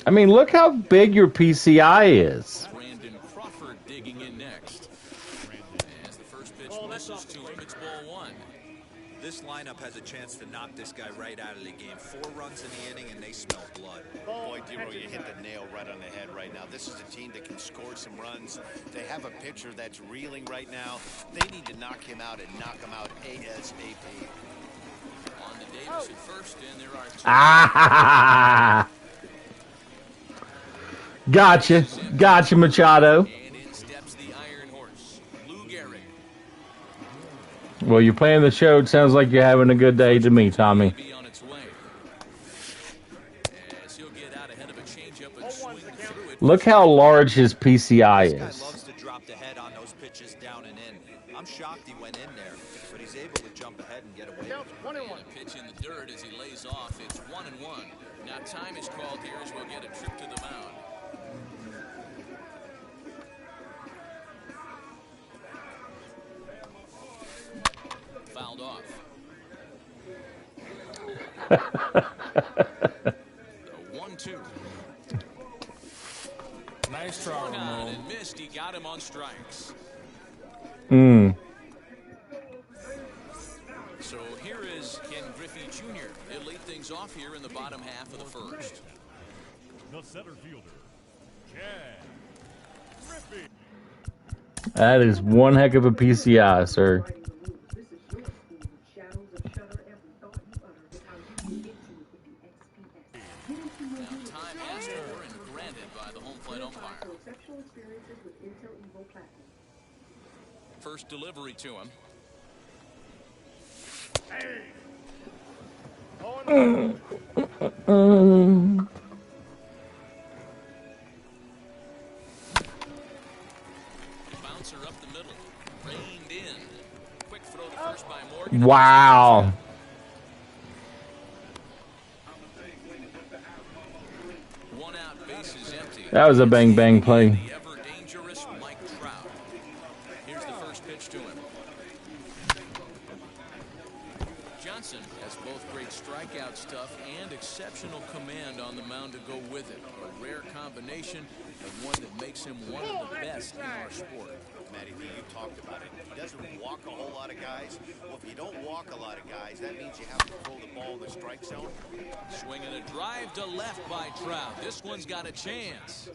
I mean, look how big your PCI is. Brandon Crawford digging in next. As the first pitch misses to him, it's ball one. This lineup has a chance to knock this guy right out of the game. 4 runs in the inning, and they smell blood. Boy, Dero, you hit the nail right on the head right now. This is a team that can score some runs. They have a pitcher that's reeling right now. They need to knock him out and knock him out ASAP. On the Davis at first, and there are two. Ah, gotcha, Machado. And in steps the Iron Horse, Lou Gehrig. Well, you're playing the show. It sounds like you're having a good day to me, Tommy. Be on its way. As he'll get out ahead of a changeup and swing through it. Look how large his PCI This guy is. loves to drop ahead on those pitches down and in. I'm shocked he went in there, but he's able to jump ahead and get away with it. And a pitch in the dirt as he lays off. It's 1-1. Now time is called here as we'll get a trip to the mound. Fouled off. 1-2. Nice try. Swung on and missed. He got him on strikes. So here is Ken Griffey Jr. He'll lead things off here in the bottom half of the first. The center fielder, Ken Griffey. That is one heck of a PCI, sir. First delivery to him. Bouncer up the middle. Reined in. Quick throw to first by Morgan. Wow. One out, bases empty. That was a bang play. The ever dangerous Mike Trout. Here's the first pitch to him. Johnson has both great strikeout stuff and exceptional command on the mound to go with it. A rare combination and one that makes him one of the best in our sport. Matty, you talked about it. He doesn't walk a whole lot of guys. Well, if you don't walk a lot of guys, that means you have to throw the ball in the strike zone. Swinging a drive to left by Trout. This one's got a chance.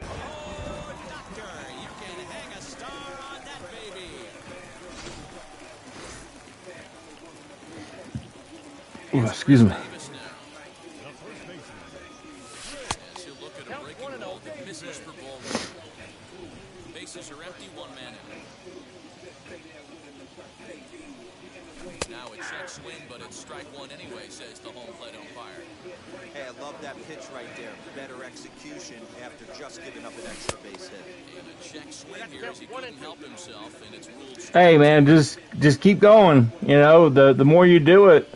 Oh, Doctor, you can hang a star on that baby. Ooh, excuse me. Davis now. As he'll look at a breaking ball that misses for ball one. Bases are empty, one man out. Now a check swing, but it's strike one anyway, says the home plate umpire. Hey, I love that pitch right there. Better execution after just giving up an extra base hit. And a check swing here as he couldn't help himself, and it's ruled strike. Hey, man, just keep going. You know, the more you do it,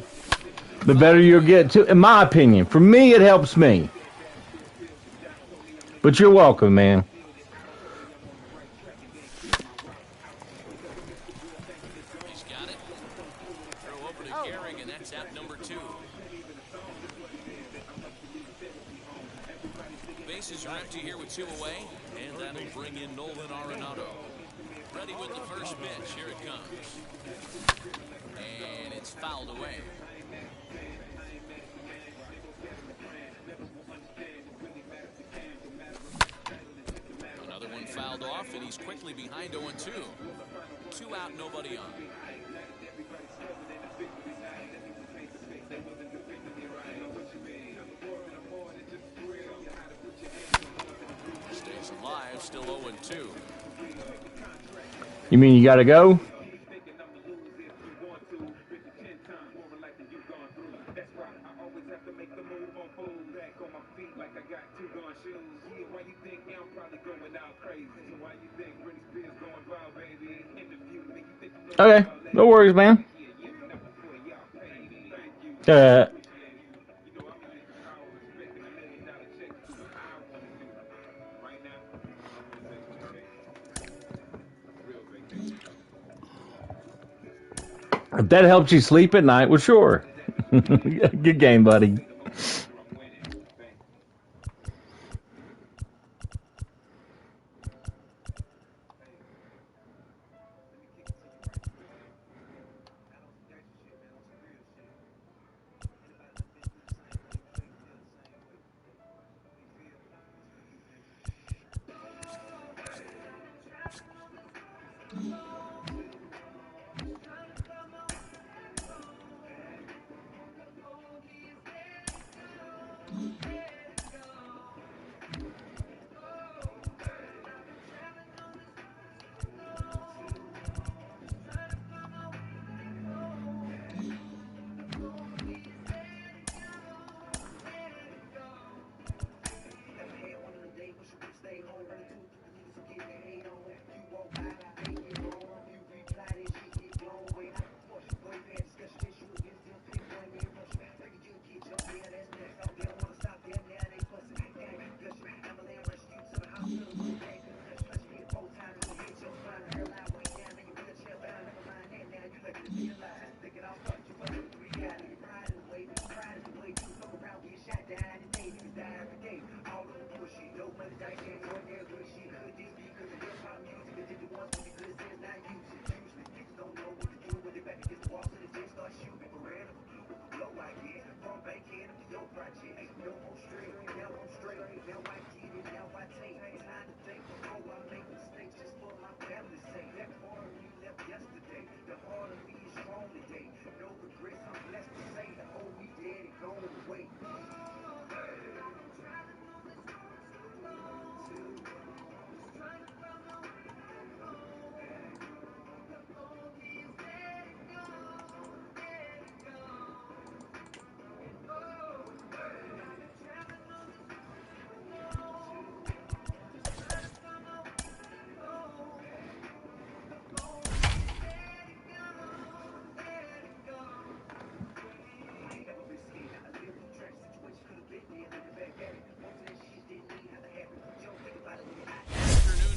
the better you'll get to. In my opinion, for me, it helps me. But you're welcome, man. He's got it. Throw over to Gehrig, and that's out number 2. Bases are empty here with 2 away, and that'll bring in Nolan Arenado. Ready with the first pitch. Here it comes. And it's fouled away. Another one fouled off, and he's quickly behind 0-2. 2 out, nobody on. Stays alive, still 0-2. You mean you got to go? Okay, no worries, man. If that helps you sleep at night, well, sure. Good game, buddy.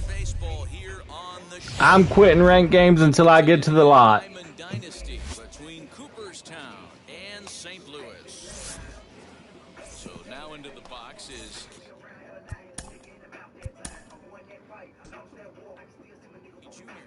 Baseball here on the show. I'm quitting ranked games until I get to the lot. Diamond Dynasty between Cooperstown and St. Louis. So now into the box is Junior.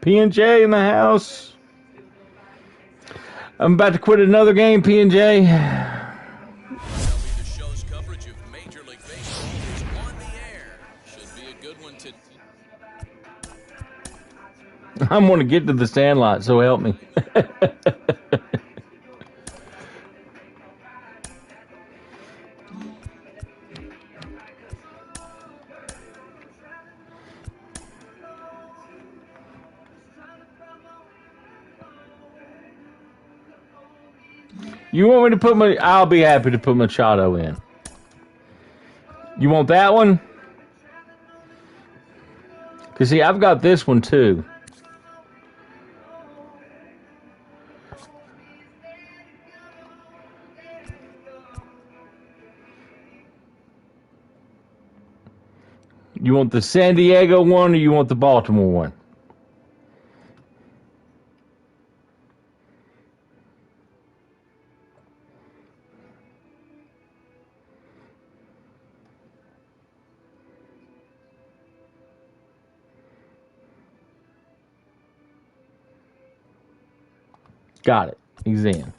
P&J in the house. I'm about to quit another game, P&J. The show's coverage of Major League Baseball is on the air. Should be a good one to. I'm going to get to the Sandlot, so help me. You want me to put my... I'll be happy to put Machado in. You want that one? Because, see, I've got this one, too. You want the San Diego one or you want the Baltimore one? Got it. He's in.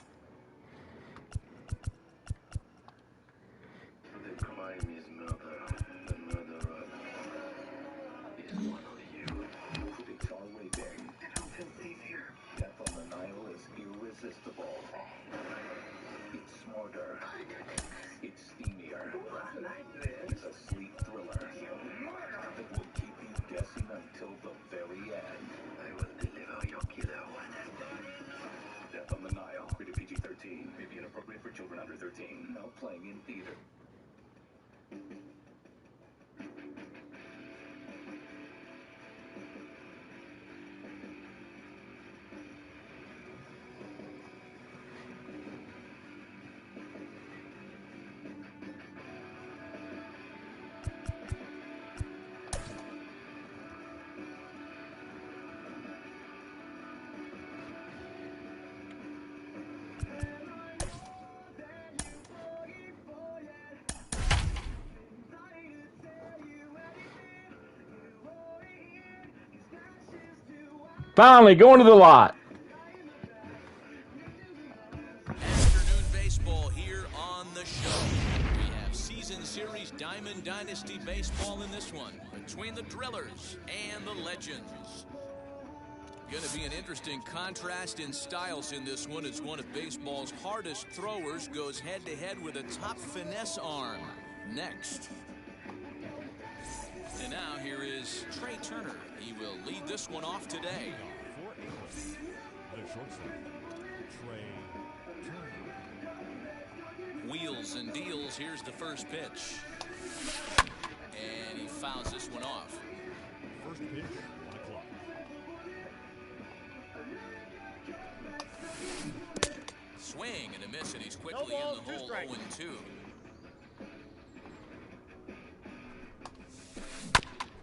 Finally, going to the lot. Afternoon baseball here on the show. We have season series Diamond Dynasty baseball in this one between the Drillers and the Legends. Going to be an interesting contrast in styles in this one as one of baseball's hardest throwers goes head-to-head with a top finesse arm. Next. And now here is Trey Turner. He will lead this one off today. The shortstop, Trey Turner. Wheels and deals. Here's the first pitch. And he fouls this one off. First pitch, 1 o'clock. Swing and a miss, and he's quickly in the hole. 0-2.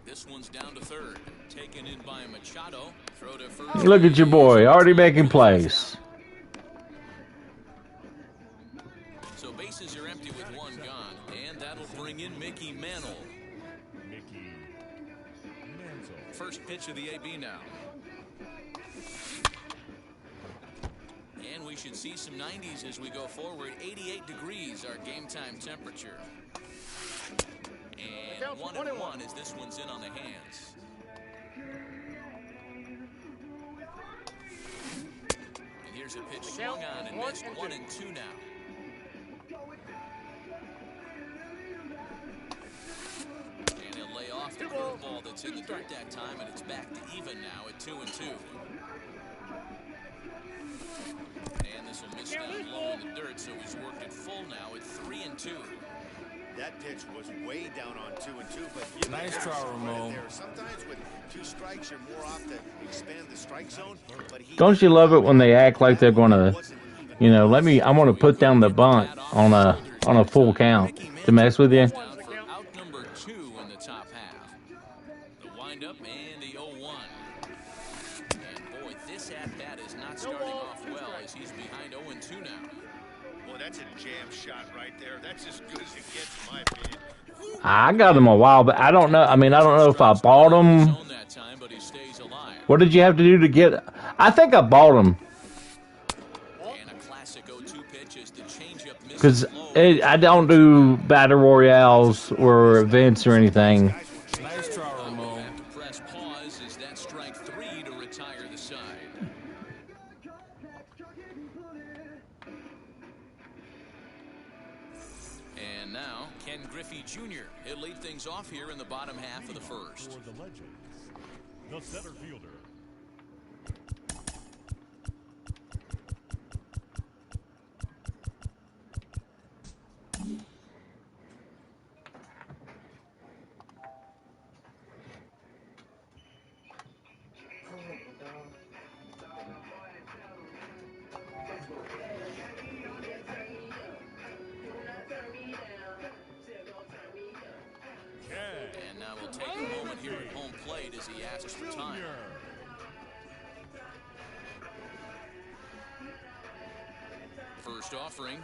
This one's down to third. Taken in by Machado. Throw to first. Look at your boy, already making plays. So bases are empty with one gone, and that'll bring in Mickey Mantle. Mickey Mantle. First pitch of the AB now. And we should see some 90s as we go forward. 88 degrees, our game time temperature. And 1-1 as this one's in on the hands. And here's a pitch swung on and missed. 1-2 now. And he'll lay off the curveball that's in the dirt that time, and it's back to even now at 2-2. And this will miss down low in the dirt, so he's worked it full now at 3-2. That pitch was way down on 2-2, but nice try, Ramon. There. Sometimes with 2 strikes, you're more off to expand the strike zone. But Don't you love it when they act like they're gonna, you know, I'm gonna put down the bunt on a full count to mess with you? Out number 2 in the top half. The windup and the 0-1. And boy, this at bat is not starting off well as he's behind 0-2 now. Well, that's a jam shot right there. That's as good as it gets, in my opinion. I got him a while, but I don't know. I mean, I don't know if I bought him. What did you have to do to get? I think I bought him. Because I don't do battle royales or events or anything. Nice try, Ramon. Have to press pause as that strike 3 to retire the side. And now, Ken Griffey Jr. He'll lead things off here in the bottom half of the first. For the Legends, the center fielder, And now we'll take a moment here at home plate as he asks for time. First offering.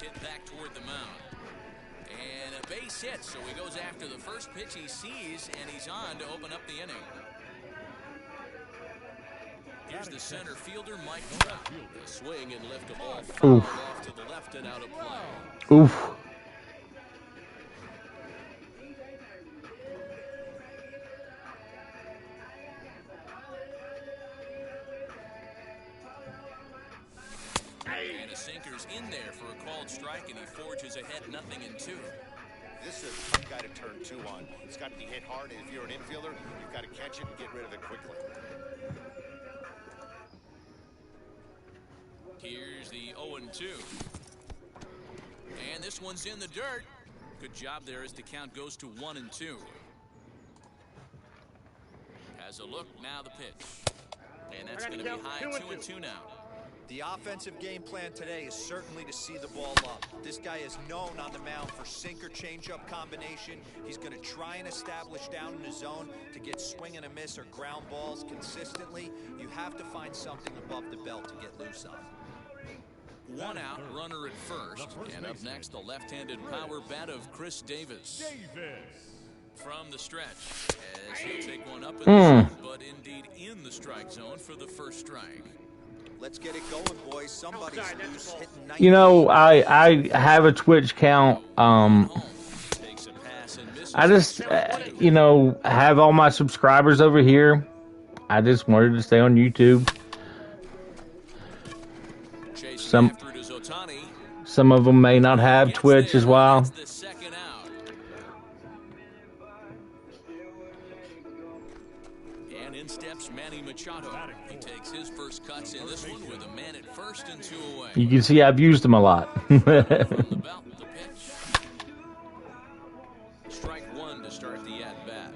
Hit back toward the mound. And a base hit, so he goes after the first pitch he sees, and he's on to open up the inning. Here's the center fielder, Mike Trout. The swing and lift of ball fouled off to the left and out of play. Oof. And a sinker's in there for a called strike, and he forges ahead 0-2. This is a tough guy to turn 2 on. It's got to be hit hard, and if you're an infielder, you've got to catch it and get rid of it quickly. Here's the 0-2. And this one's in the dirt. Good job there as the count goes to 1-2. Has a look, now the pitch. And that's going to be high 2-2 now. The offensive game plan today is certainly to see the ball up. This guy is known on the mound for sinker changeup combination. He's going to try and establish down in his zone to get swing and a miss or ground balls consistently. You have to find something above the belt to get loose on. One out, runner at first. And up next, the left-handed power bat of Chris Davis. From the stretch, as he'll take one up in the zone, but indeed in the strike zone for the first strike. Let's get it going, boys. Somebody's loose, hitting 90. You know, I have a Twitch count. I just, you know, have all my subscribers over here. I just wanted to stay on YouTube. Some of them may not have Twitch as well. And in steps Manny Machado. He takes his first cuts in this one with a man at first and 2 away. You can see I've used them a lot. Strike one to start the at-bat.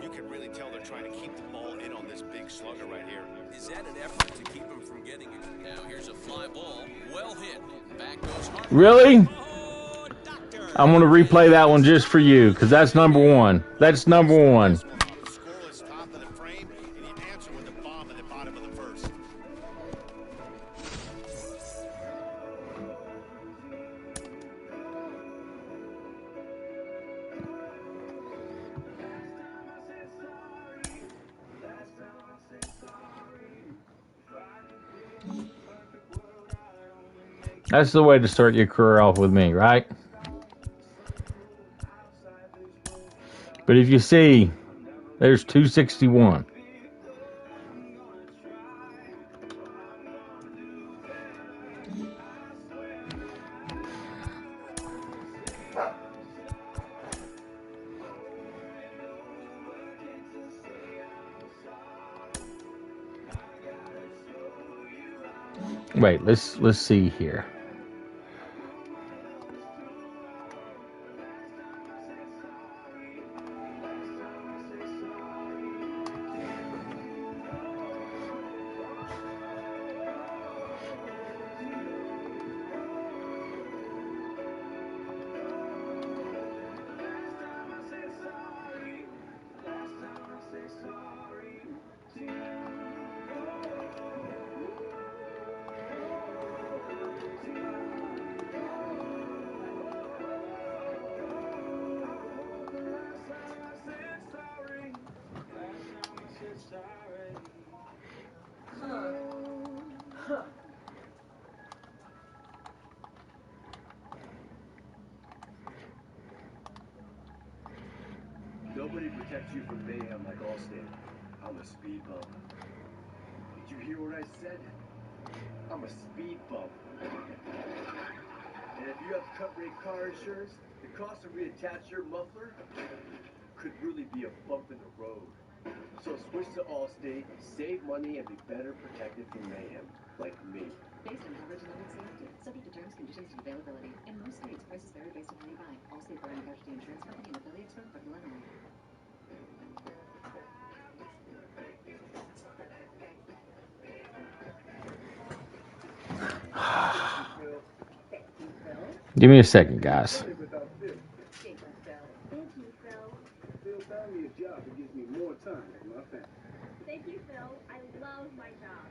You can really tell they're trying to keep the ball in on this big slugger right here. Is that an effort to keep him from getting it? Now here's a fly ball. Well hit. Back goes Harper. Really? I'm going to replay that one just for you, because that's number one. That's number one. Scoreless top of the frame, and you answer with a bomb at the bottom of the first. That's the way to start your career off with me, right? But if you see, there's 261. Wait, let's see here. Nobody protects you from mayhem like Allstate. I'm a speed bump. Did you hear what I said? I'm a speed bump. And if you have cut-rate car insurance, the cost to reattach your muffler could really be a bump in the road. So switch to Allstate, save money, and be better protected from mayhem, like me. Based on coverage level selected, subject to terms, conditions, and availability. In most states, prices vary based on who you buy. Allstate Fire and Casualty Insurance Company and affiliates from Illinois. Give me a second, guys. Thank you, Phil. Phil found me a job that gives me more time with my family. Thank you, Phil. I love my job.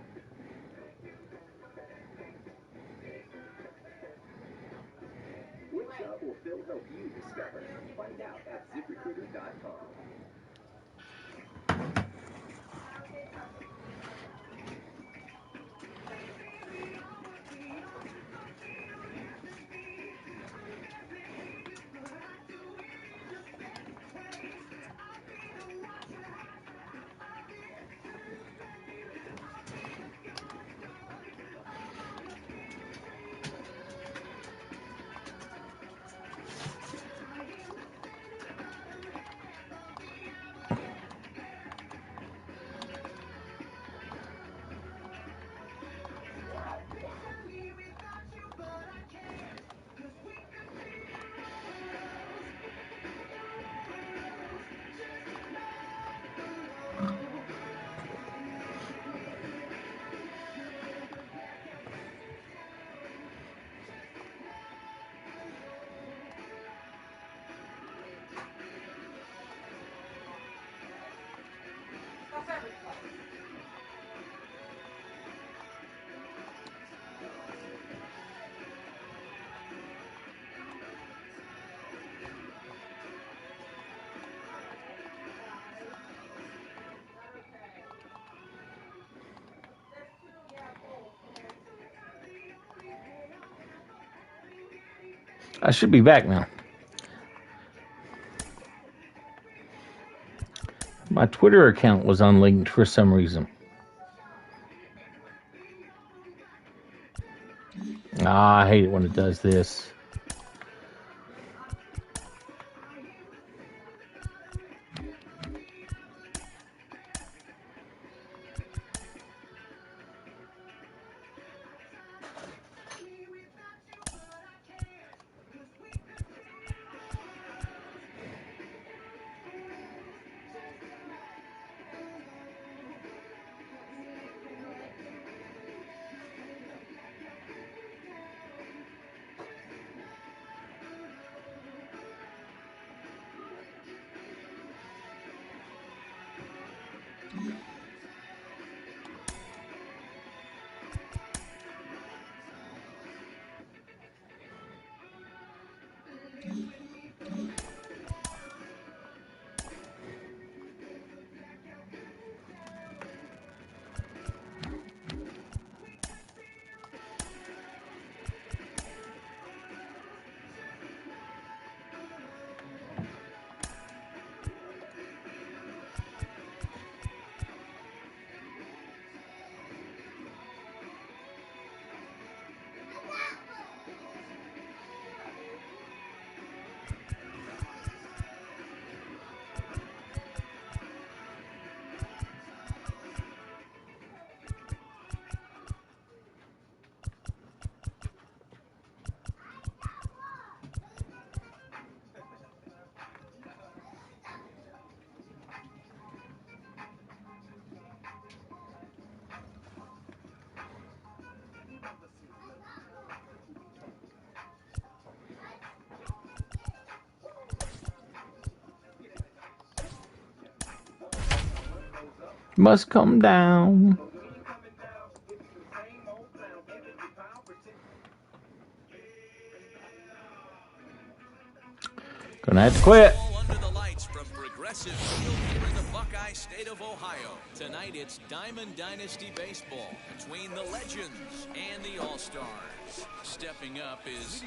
What job will Phil help you discover? Find out at ZipRecruiter.com. I should be back now. My Twitter account was unlinked for some reason. I hate it when it does this. Must come down. Gonna have to quit. Under the lights from Progressive Field here in the Buckeye State of Ohio. Tonight it's Diamond Dynasty Baseball between the Legends and the All-Stars. Stepping up is...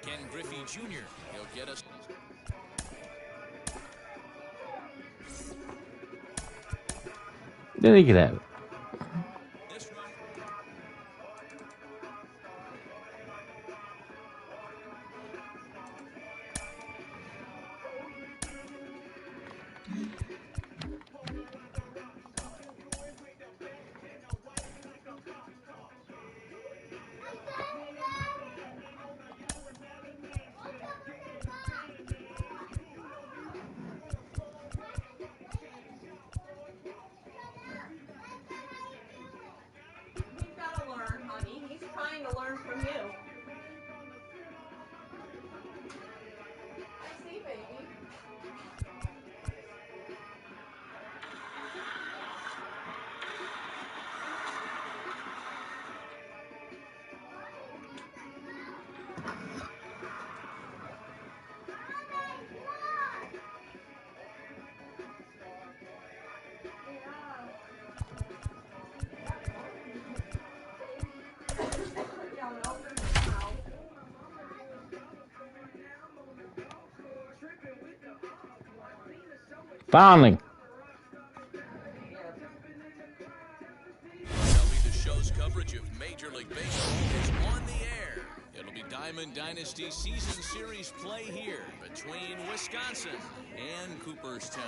Ken Griffey Jr. He'll get us. Then he can have it. Finally. MLB The Show's coverage of Major League Baseball is on the air. It'll be Diamond Dynasty Season Series play here between Wisconsin and Cooperstown.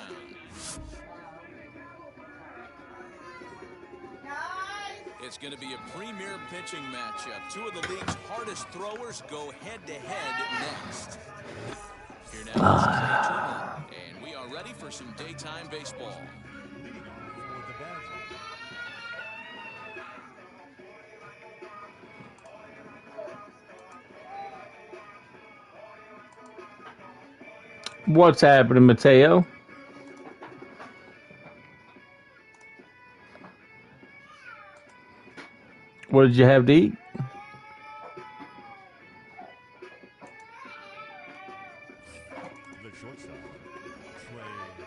It's going to be a premier pitching matchup. Two of the league's hardest throwers go head-to-head next. Here now is Trey Turner, and we are ready for some daytime baseball. What's happening, Mateo? What did you have to eat? The shortstop, Trey.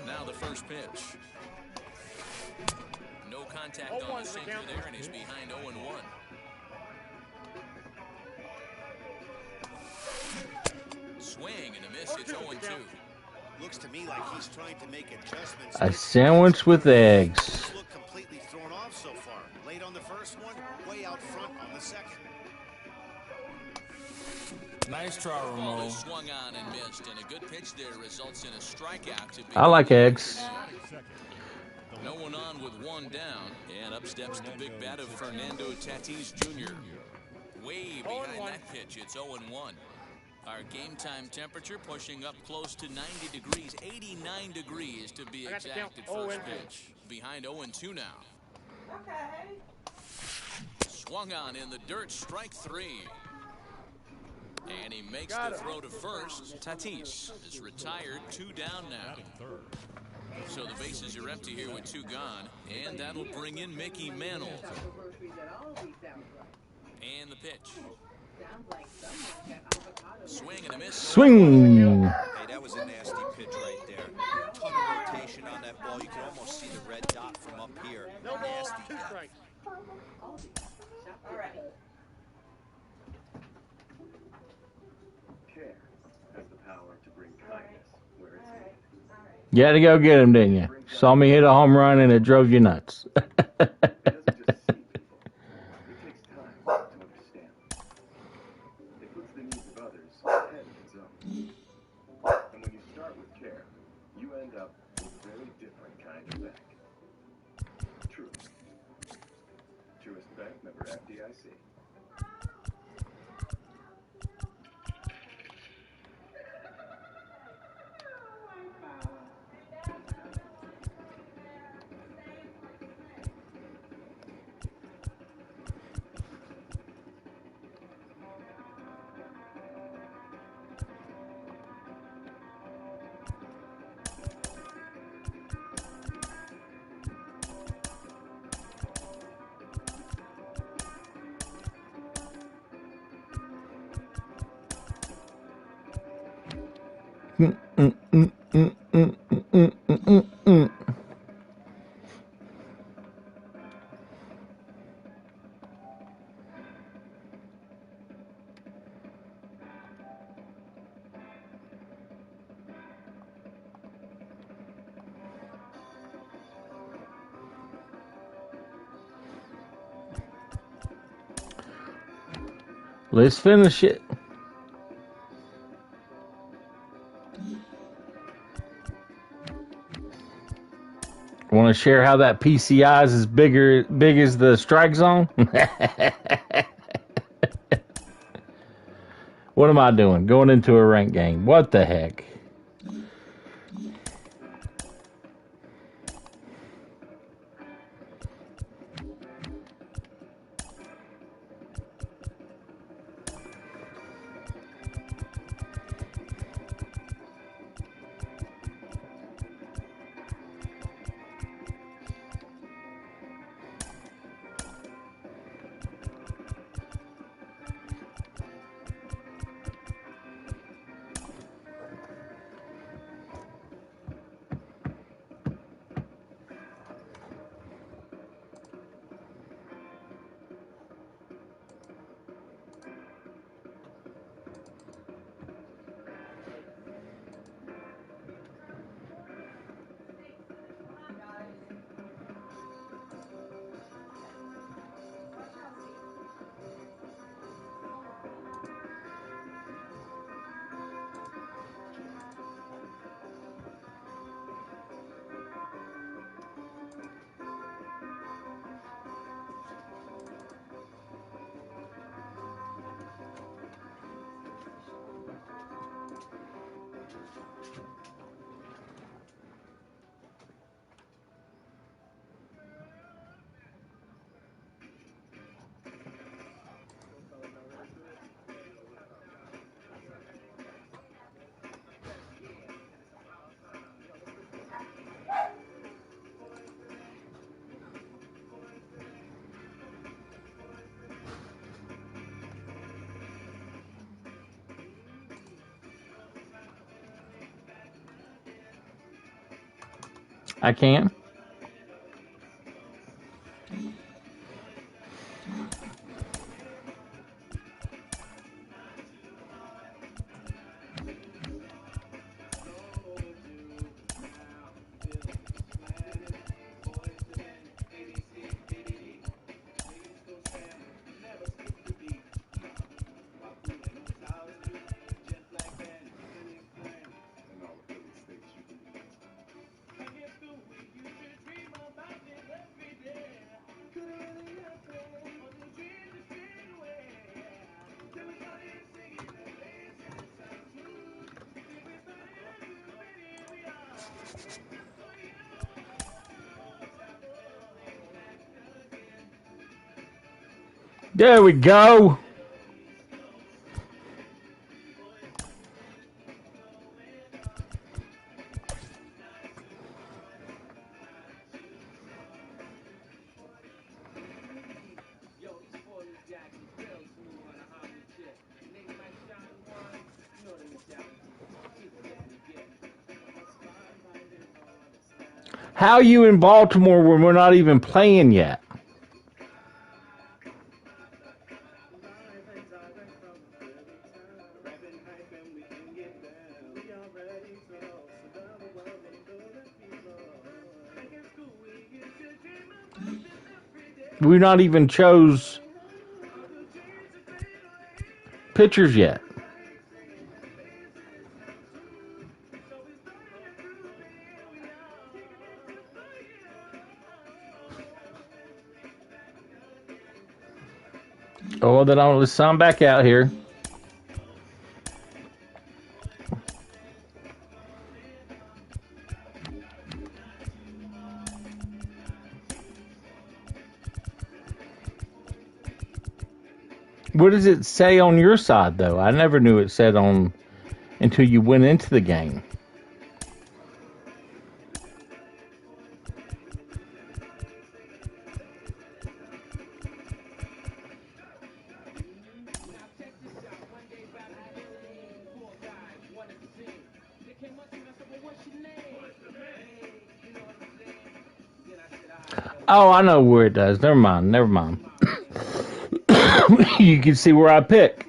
Now the first pitch. No contact on the sinker there, and he's behind 0-1. Swing and a miss. It's 0-2. Looks to me like he's trying to make adjustments. A sandwich with eggs. Look completely thrown off so far. Late on the first one, way out front on the second. Nice try, Ramon. Swung on and missed, and a good pitch there results in a strikeout. To I like eggs. No one on with one down, and up steps the big bat of Fernando Tatis Jr. Way behind that pitch, it's 0-1. Our game time temperature pushing up close to 90 degrees, 89 degrees to be exact at first pitch. Behind 0-2 now. Okay. Swung on in the dirt, strike 3. And he makes the throw to first. Tatis is retired, 2 down now. So the bases are empty here with 2 gone, and that'll bring in Mickey Mantle. And the pitch. Swing and a miss. Swing. Hey, that was a nasty pitch right there. Ton of rotation on that ball. You can almost see the red dot from up here. Nasty. Care has the power to bring kindness where it's needed. You had to go get him, didn't you? Saw me hit a home run and it drove you nuts. It doesn't just see people. It takes time to understand. It puts the needs of others ahead of its own. And when you start with care, you end up with a very different kind of bank. Truist. Truist Bank, member FDIC. Let's finish it. Want to share how that PCI is big as the strike zone? What am I doing? Going into a ranked game. What the heck? I can. There we go. How are you in Baltimore when we're not even playing yet? We not even chose pitchers yet. Oh, then let's sign back out here. What does it say on your side, though? I never knew it said on until you went into the game. Oh, I know where it does. Never mind. Never mind. You can see where I pick.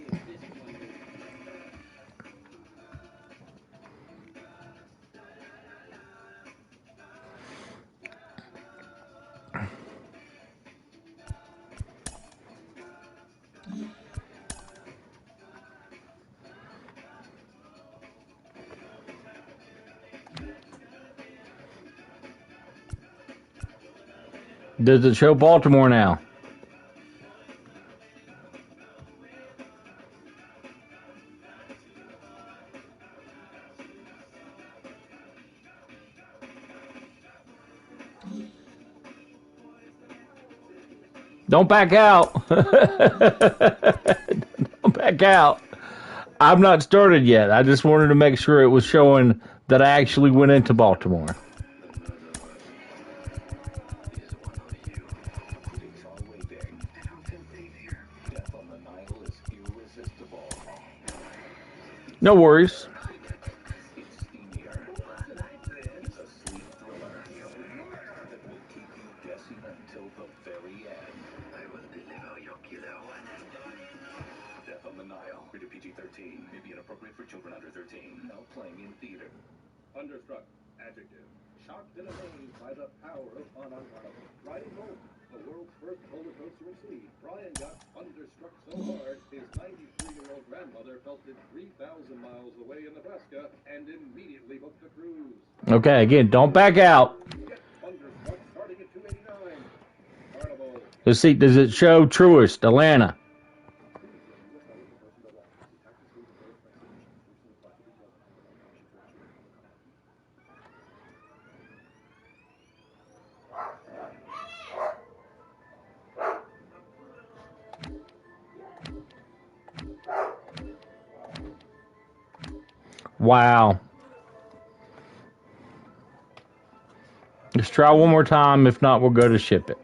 Does it show Baltimore now? Don't back out. Don't back out. I'm not started yet. I just wanted to make sure it was showing that I actually went into Baltimore. No worries. Thunderstruck, adjective. Shocked and amazed by the power of ununlockable. Riding home, the world's first roller coaster at sea, Brian got thunderstruck so hard, his 93-year-old grandmother felt it 3,000 miles away in Nebraska and immediately booked a cruise. Okay, again, don't back out. Thunderstruck starting at $289. Carnival. Let's see, does it show Truist, Atlanta? Wow. Let's try one more time. If not, we'll go to ship it.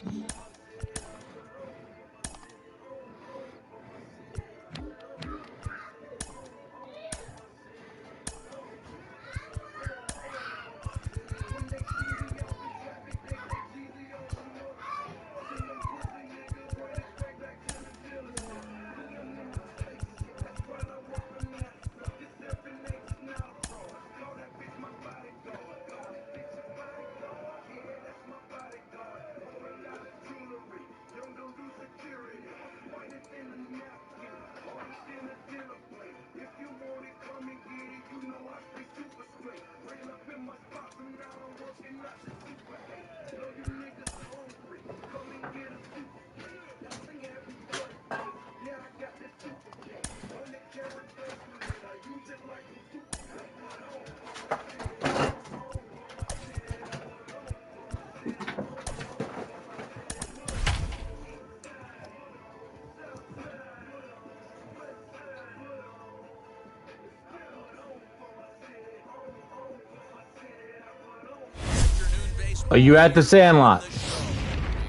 Are you at the Sandlot?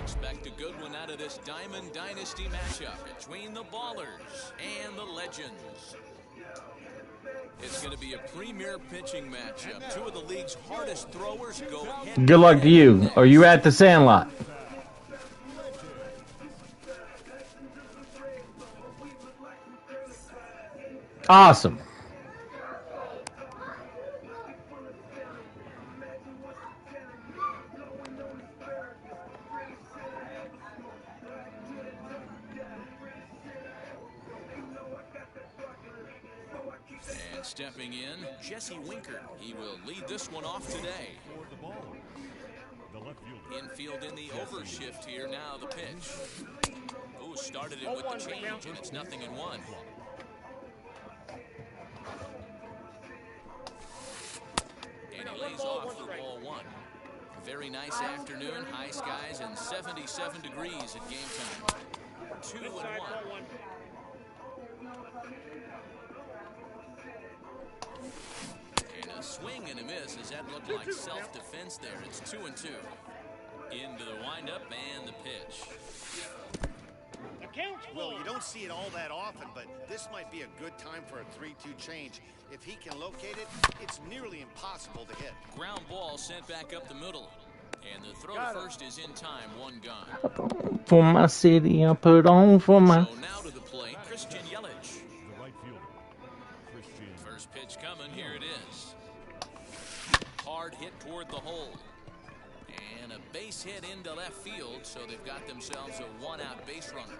Expect a good one out of this Diamond Dynasty matchup between the Ballers and the Legends. It's going to be a premier pitching matchup. Two of the league's hardest throwers go head. Good luck to you. Are you at the Sandlot? Awesome. And stepping in, Jesse Winker. He will lead this one off today. Infield in the overshift here. Now the pitch. Ooh, started it with the change, and it's 0-1. And he lays off for ball one. Very nice afternoon, high skies, and 77 degrees at game time. 2-1. And a swing and a miss. Does that look like self-defense there? It's 2-2. Into the windup and the pitch. Well, you don't see it all that often, but this might be a good time for a 3-2 change. If he can locate it, it's nearly impossible to hit. Ground ball sent back up the middle. And the throw to first is in time, one gone. For my city, I put on for my... So now to the plate, Christian Yelich. The right fielder, Christian. First pitch coming, here it is. Hard hit toward the hole. And a base hit into left field, so they've got themselves a one-out base runner.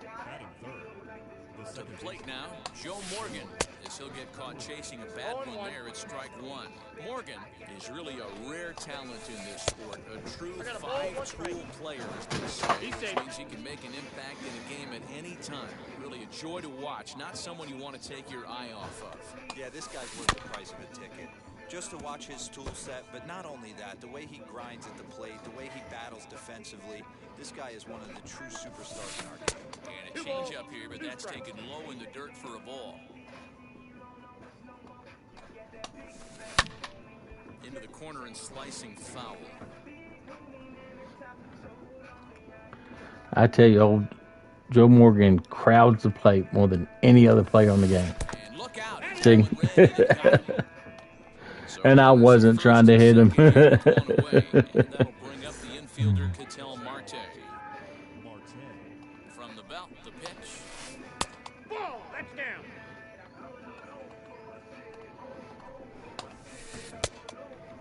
Batting third. To the plate now, Joe Morgan. As he'll get caught chasing a bad one there at strike one. Morgan is really a rare talent in this sport. A true five-tool player, as they say. Which means he can make an impact in a game at any time. Really a joy to watch. Not someone you want to take your eye off of. Yeah, this guy's worth the price of a ticket. Just to watch his tool set, but not only that, the way he grinds at the plate, the way he battles defensively, this guy is one of the true superstars in our game. And a change up here, but that's taken low in the dirt for a ball. Into the corner and slicing foul. I tell you, old Joe Morgan crowds the plate more than any other player on the game. And look out. See? And I wasn't trying to hit him. That'll bring up the infielder, Ketel Marte. From the belt, the pitch. Ball, that's down.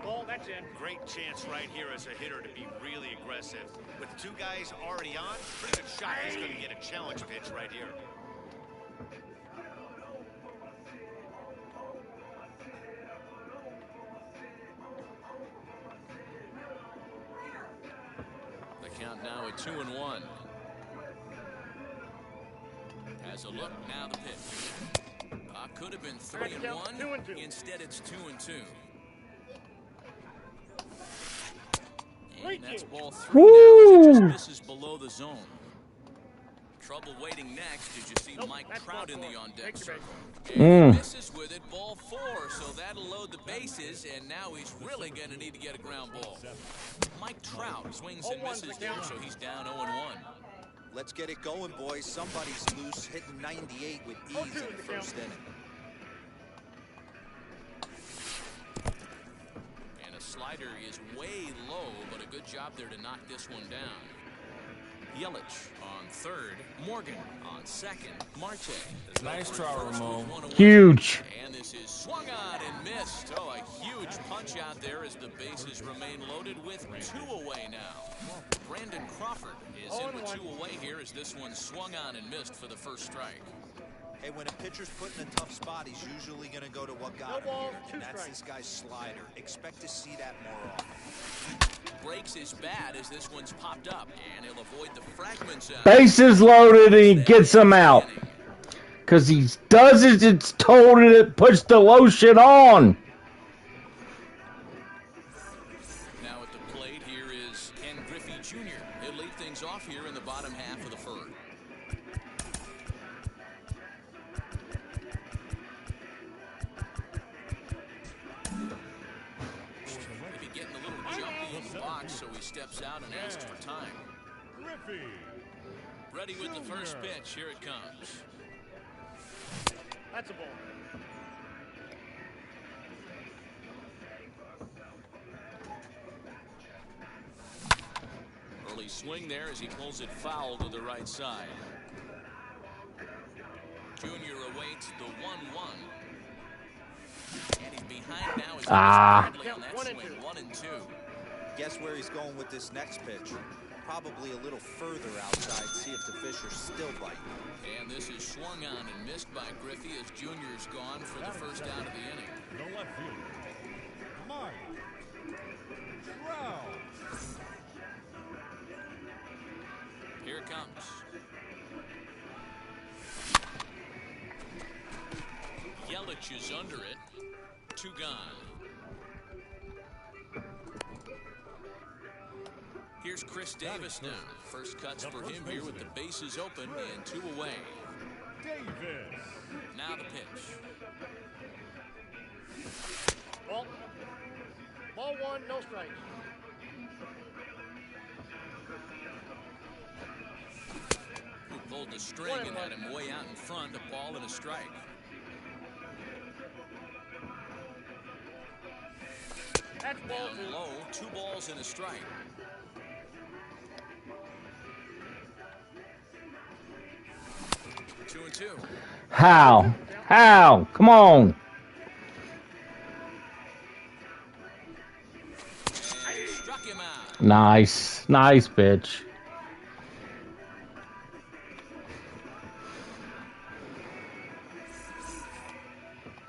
Ball, that's in. Great chance right here as a hitter to be really aggressive. With two guys already on, pretty good shot. He's going to get a challenge pitch right here. The count now at 2-1. Has a look, now the pitch. Could have been 3-1. Instead, it's 2-2. And that's ball three now as it just misses below the zone. Trouble waiting next. Did you see Mike Trout in the on-deck circle? And he misses with it, ball four, so that'll load the bases, and now he's really going to need to get a ground ball. Mike Trout swings and misses there, so he's down 0-1. Let's get it going, boys. Somebody's loose, hitting 98 with ease in the first inning. And a slider is way low, but a good job there to knock this one down. Yelich on third, Morgan on second, Marte. Nice try, Ramon. Huge. And this is swung on and missed. Oh, a huge punch out there as the bases remain loaded with two away now. Brandon Crawford is in with two away here as this one swung on and missed for the first strike. Hey, when a pitcher's put in a tough spot, he's usually going to go to what got him here, and that's this guy's slider. Expect to see that more often. Breaks is bad as this one's popped up, and he'll avoid the fragments out. Bases loaded, and he gets them out. Because he does as it's told, and it puts the lotion on. Now at the plate, here is Ken Griffey Jr. He'll lead things off here in the bottom half of the first. he steps out and asks for time. Griffey. Ready with the first pitch. Here it comes. That's a ball. Early swing there as he pulls it foul to the right side. Junior awaits the 1-1. And he's behind now as he on that swing. 1-2. Guess where he's going with this next pitch? Probably a little further outside, see if the fish are still biting. And this is swung on and missed by Griffey as Junior's gone for the first out of the inning. The left fielder, Mike Trout. Here it comes. Yelich is under it. 2 gone. Here's Chris Davis now. First cuts for him here with the bases open and 2 away. Davis. Now the pitch. Ball. Ball 1, no strikes. Who pulled the string and had him way out in front. A ball and a strike. That's ball Down 2. low, 2 balls and a strike. Two and two. How? How? Come on. And struck him out. Nice. Nice pitch.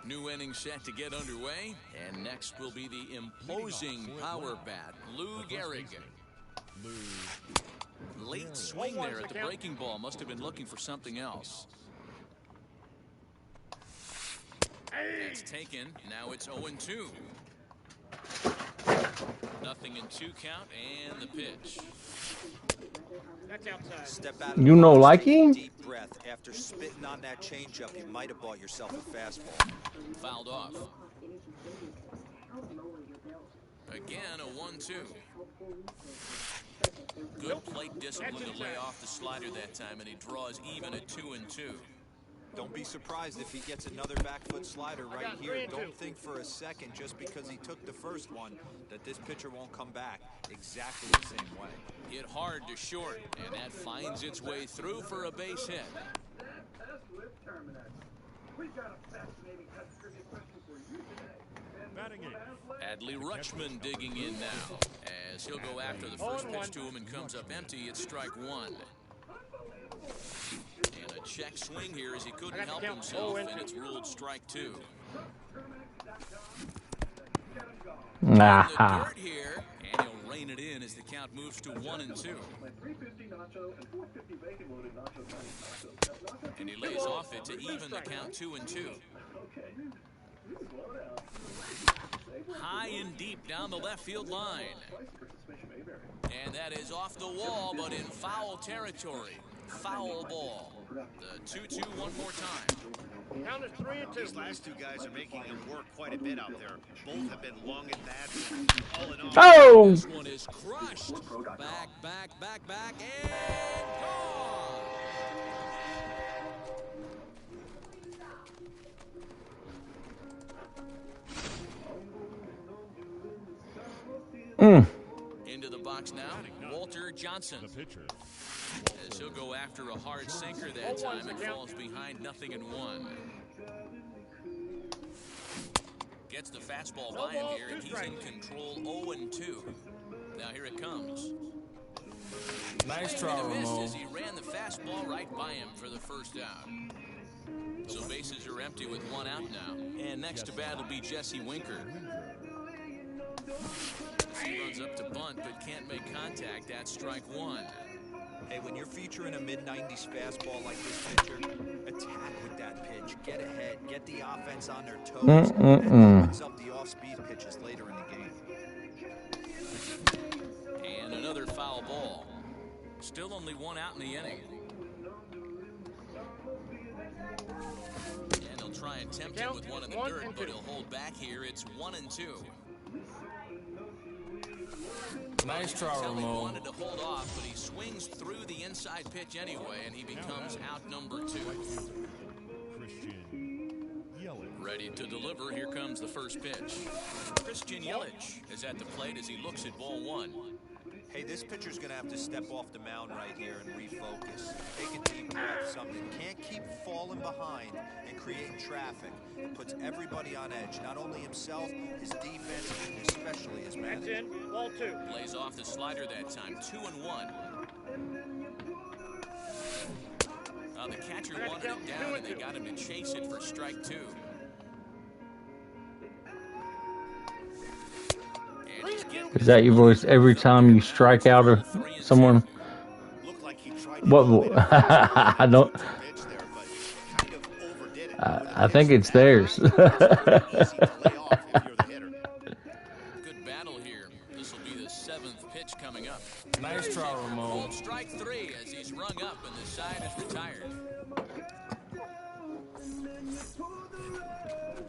New inning set to get underway, and next will be the imposing power bat, Lou Gehrig. Late swing there at the breaking ball. Must have been looking for something else. That's taken. Now it's 0-2. Nothing in 2 count, and the pitch. That's outside. Step out. You know, liking? Deep breath. After spitting on that changeup, you might have bought yourself a fastball. Fouled off. Again, a 1-2. Good plate discipline to lay off the slider that time, and he draws even at 2-2. Don't be surprised if he gets another back foot slider right here. Don't think for a second, just because he took the first one, that this pitcher won't come back exactly the same way. Hit hard to short, and that finds its way through for a base hit. Batting 8. Adley Rutschman digging in now, as he'll go after the first pitch to him and comes up empty. It's strike 1. And a check swing here as he couldn't help himself, and it's ruled strike 2. Nah. The dirt here, and he'll rein it in as the count moves to 1-2. And he lays off it to even the count 2-2. High and deep down the left field line. And that is off the wall, but in foul territory. Foul ball. The 2-2 one more time. Count is 3-2. These last 2 guys are making him work quite a bit out there. Both have been long at bats. All in all, Oh! This one is crushed. Back, and gone. Into the box now, Walter Johnson. The pitcher. As he'll go after a hard sinker that time and falls behind 0-1. Gets the fastball by him here, and he's in control 0-2. Now here it comes. Nice try, Missed Ramon. as he ran the fastball right by him for the first out. So bases are empty with 1 out now. And next to bat will be Jesse Winker. He runs up to bunt but can't make contact. That's strike 1. Hey, when you're featuring a mid-90s fastball like this pitcher, attack with that pitch. Get ahead. Get the offense on their toes. And mix up the off-speed pitches later in the game. And another foul ball. Still only 1 out in the inning. And he'll try and tempt him with 1 in the dirt, but he'll hold back here. It's 1-2. Nice try, He Ramon. wanted to hold off, but he swings through the inside pitch anyway, and he becomes out number 2. Ready to deliver. Here comes the first pitch. Christian Yelich is at the plate as he looks at ball 1. Hey, this pitcher's going to have to step off the mound right here and refocus. Take a deep breath, something. Can't keep falling behind and creating traffic. It puts everybody on edge, not only himself, his defense, and especially his That's manager. in. Ball 2. Plays off the slider that time. 2-1. The catcher wanted it down, and they got him to chase it for strike 2. Is that your voice every time you strike out or someone? What? I don't. I think it's theirs. Good battle here. This will be the 7th pitch coming up. Nice try, Ramon. Strike 3 as he's rung up and the side is retired.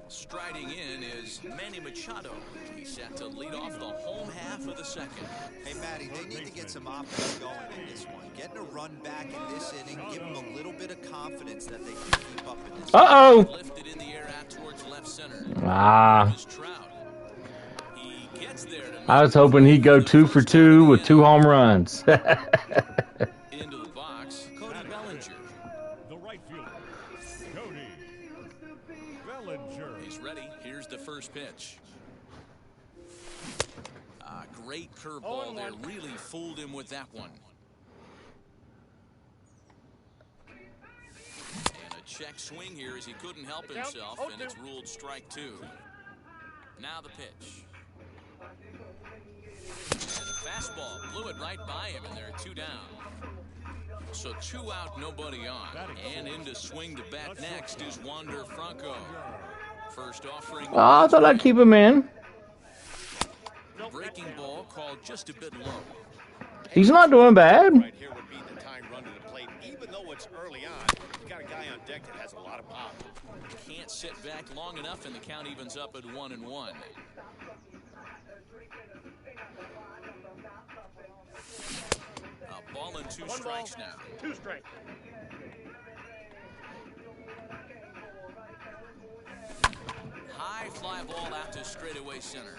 Striding in is Manny Machado. He's set to lead off the home half of the 2nd. Hey, Matty, they need to get some offense going in this one. Getting a run back in this inning, give them a little bit of confidence that they can keep up in this. Uh-oh. Lifted in the air out towards left center. Ah. He gets there to I was hoping he'd go 2 for 2 with 2 home runs. into the box. Cody Bellinger. The right fielder, Cody Bellinger. He's ready. Here's the first pitch. Great curveball there. Really fooled him with that one. And a check swing here as he couldn't help himself, and it's ruled strike 2. Now the pitch. And a fastball blew it right by him, and there are 2 down. So 2 out, nobody on. And in to swing to bat next is Wander Franco. First offering. Oh, I thought I'd keep him in. Breaking ball called just a bit low. He's not doing bad. Right here would be the time run to the plate. Even though it's early on, you got a guy on deck that has a lot of pop. Can't sit back long enough, and the count evens up at 1-1. A ball and 2 strikes now. 2 strikes. High fly ball out to straightaway center.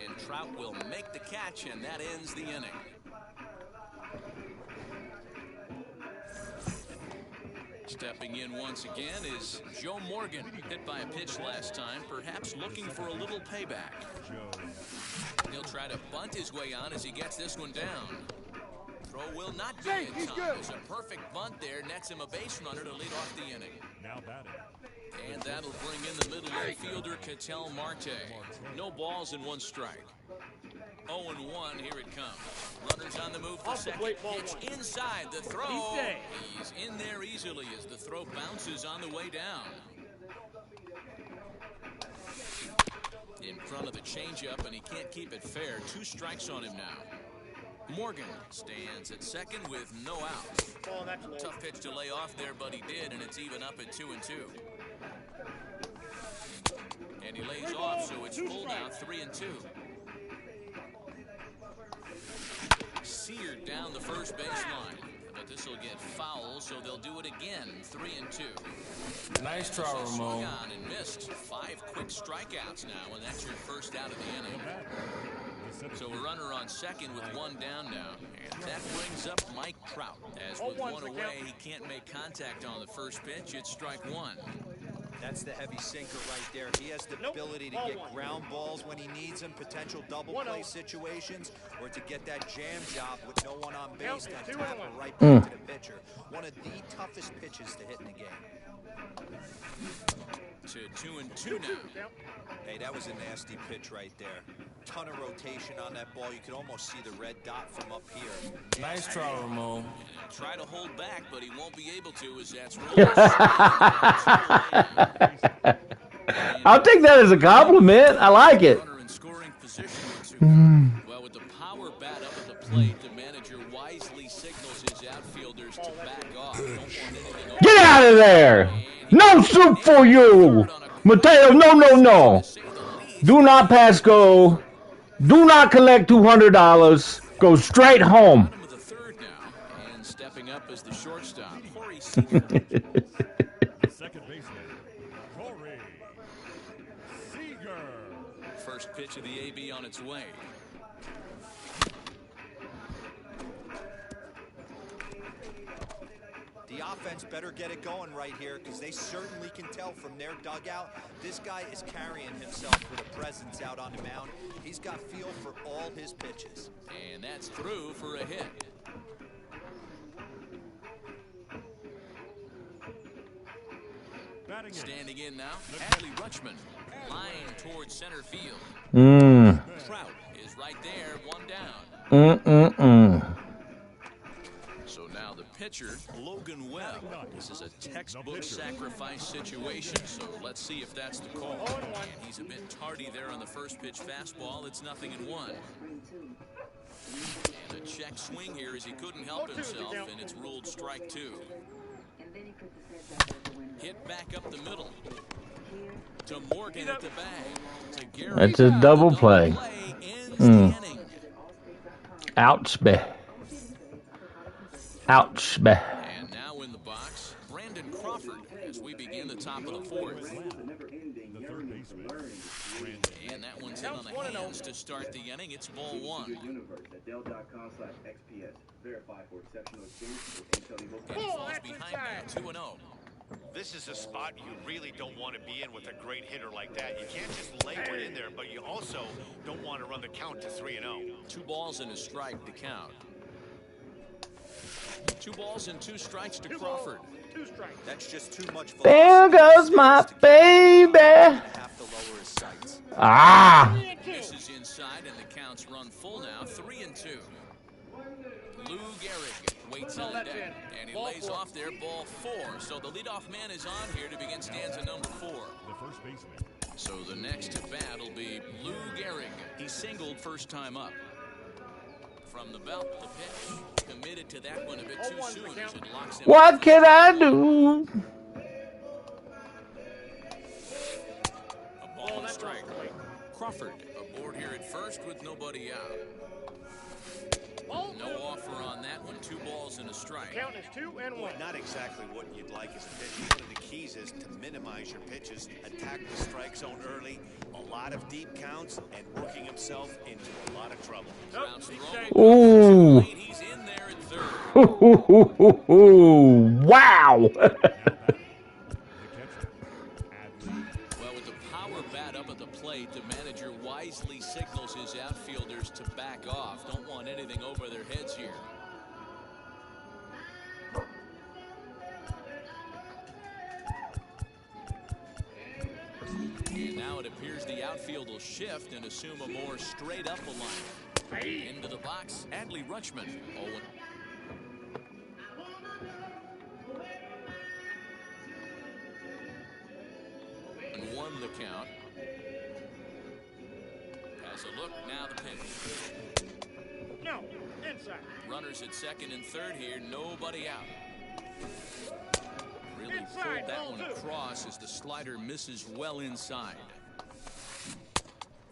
And Trout will make the catch, and that ends the inning. Stepping in once again is Joe Morgan, hit by a pitch last time, perhaps looking for a little payback. He'll try to bunt his way on as he gets this one down. Throw will not be in time. There's a perfect bunt there, nets him a base runner to lead off the inning. Now batting. And that'll bring in the middle infielder, Ketel Marte. No balls and 1 strike. 0-1, here it comes. Runners on the move for second. Pitch inside the throw. He's in there easily as the throw bounces on the way down. In front of the changeup, and he can't keep it fair. 2 strikes on him now. Morgan stands at second with no outs. Tough pitch to lay off there, but he did, and it's even up at 2-2. And he lays off, so it's full now, 3-2. Seared down the first baseline, but this will get foul, so they'll do it again, 3-2. Nice try, Ramon. Swung on and missed. 5 quick strikeouts now, and that's your first out of the inning. So a runner on second with 1 down now, and that brings up Mike Trout. As with 1 away, he can't make contact on the first pitch. It's strike 1. That's the heavy sinker right there. He has the ability to get ground balls when he needs them, potential double play situations, or to get that jam job with no one on base, that tapper right back to the pitcher. One of the toughest pitches to hit in the game. To 2-2 now. Hey, that was a nasty pitch right there. Ton of rotation on that ball. You could almost see the red dot from up here. Nice try, Ramon. Try to hold back, but he won't be able to as that's I'll take that as a compliment. I like it. Well, with the power bat up at the plate, the manager wisely signals his outfielders to back off. Get out of there! No soup for you! Mateo, no, no, no! Do not pass go. Do not collect $200. Go straight home. Bottom of the third now, and stepping up as the shortstop, Corey Seager. Second baseman, Corey Seager. First pitch of the AB on its way. The offense better get it going right here because they certainly can tell from their dugout this guy is carrying himself with a presence out on the mound. He's got feel for all his pitches. And that's through for a hit. Standing in now, Adley Rutschman. Line towards center field. Trout is right there, one down. So now the pitcher, Logan Webb. This is a textbook sacrifice situation, so let's see if that's the call. And he's a bit tardy there on the first pitch fastball. It's 0-1. And a check swing here as he couldn't help himself, and it's ruled strike 2. Hit back up the middle. To Morgan at the bag. To Gary. That's a double play. Ouch, be. Ouch, be. And now in the box, Brandon Crawford as we begin the top of the fourth. And that one's in on the hands to start the inning. It's ball 1. And he falls behind now, 2-0. This is a spot you really don't want to be in with a great hitter like that. You can't just lay one in there, but you also don't want to run the count to 3-0. 2 balls and a strike to count. 2 balls and 2 strikes to Crawford. 2 strikes. That's just too much velocity. There goes my baby. Have to lower his sights. Ah. Misses inside, and the counts run full now. 3-2. Lou Gehrig waits on deck, and he lays off there, ball 4. So the leadoff man is on here to begin stanza number 4. The first baseman. So the next at bat will be Lou Gehrig. He singled first time up. From the belt, the pitch. Committed to that one a bit too soon as it locks him. What can I do? A ball and strike. Crawford aboard here at first with nobody out. No offer on that one. 2 balls and a strike. Count is 2-1. Not exactly what you'd like as a pitcher. One of the keys is to minimize your pitches, attack the strike zone early, a lot of deep counts, and working himself into a lot of trouble. Ooh. He's in there at third. Wow. Well, with the power bat up at the plate, the manager wisely signals his outfielders to back off. Don't want anything over their heads here. And now it appears the outfield will shift and assume a more straight-up alignment. Into the box, Adley Rutschman. 0-1. And 1 the count. Has a look, now the pitch. No, inside. Runners at second and third here, nobody out. Really pulled that one across as the slider misses well inside.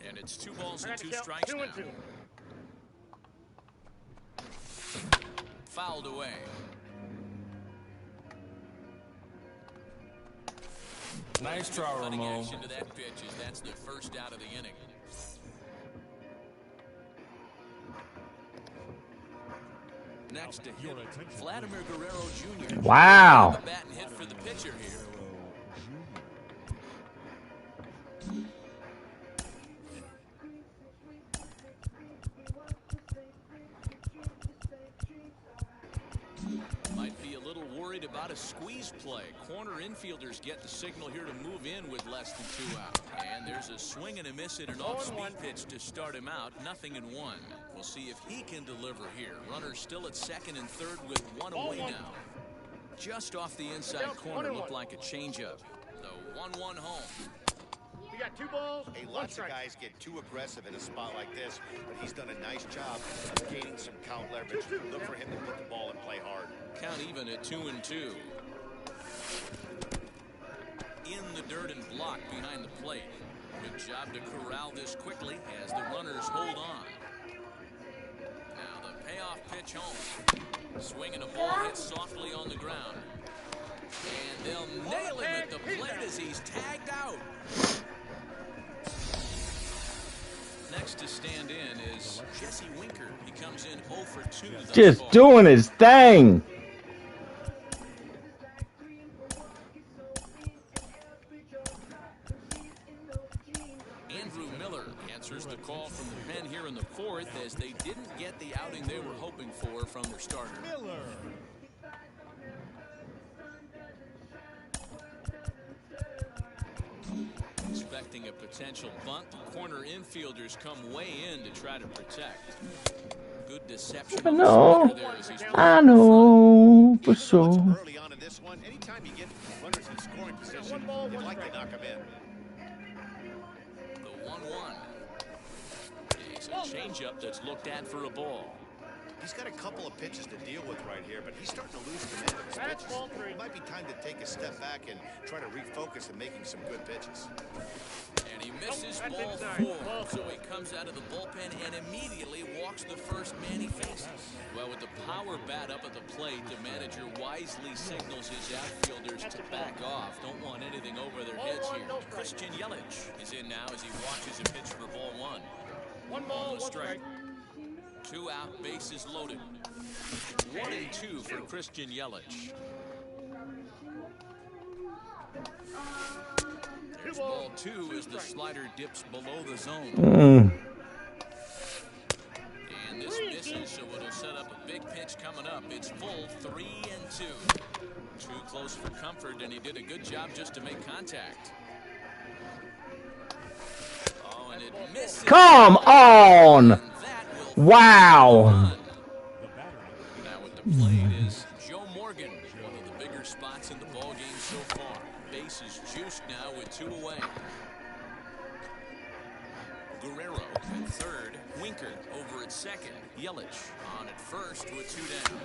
And it's 2 balls and 2 strikes now. Fouled away. Nice try, Cutting Ramon. action to that pitch as that's the first out of the inning. Next to hit, Vladimir Guerrero Jr. Wow. The bat and hit for the pitcher here. Might be a little worried about a squeeze play. Corner infielders get the signal here to move in with less than 2 out. And there's a swing and a miss at an off-speed pitch to start him out. 0-1. We'll see if he can deliver here. Runners still at second and third with 1 away now. Just off the inside corner, looked like a changeup. The 1-1 home. We got 2 balls. Hey, lots of guys get too aggressive in a spot like this, but he's done a nice job of gaining some count leverage. Look for him to put the ball and play hard. Count even at 2-2. In the dirt and blocked behind the plate. Good job to corral this quickly as the runners hold on. Now the payoff pitch home. Swinging a ball hit softly on the ground. And they'll nail him at the plate as he's tagged out. Next to stand in is Jesse Winker. He comes in 0 for 2 thus Just far. doing his thing. Andrew Miller answers the call from the pen here in the 4th as they didn't get the outing they were hoping for from their starter. Miller. Expecting a potential bunt, the corner infielders come way in to try to protect. Good deception. I know for sure. Early on in this one, anytime you get runners in scoring position, you'd like to knock them in. The 1-1. It's a changeup that's looked at for a ball. He's got a couple of pitches to deal with right here, but he's starting to lose command of his pitches. It might be time to take a step back and try to refocus on making some good pitches. And he misses ball 4, so he comes out of the bullpen and immediately walks the first man he faces. Well, with the power bat up at the plate, the manager wisely signals his outfielders to back off. Don't want anything over their heads here. Christian Yelich is in now as he watches a pitch for ball 1. 1 ball, 1 strike. 2 out, bases loaded. 1-2 for Christian Yelich. There's ball 2 as the slider dips below the zone. And this misses, so it'll set up a big pitch coming up. It's full 3-2. Too close for comfort, and he did a good job just to make contact. Oh, and it misses. Come on! Wow. Now with the plate is Joe Morgan, one of the bigger spots in the ball game so far. Base is juiced now with 2 away. Guerrero at third. Winker over at second. Yelich on at first with 2 down.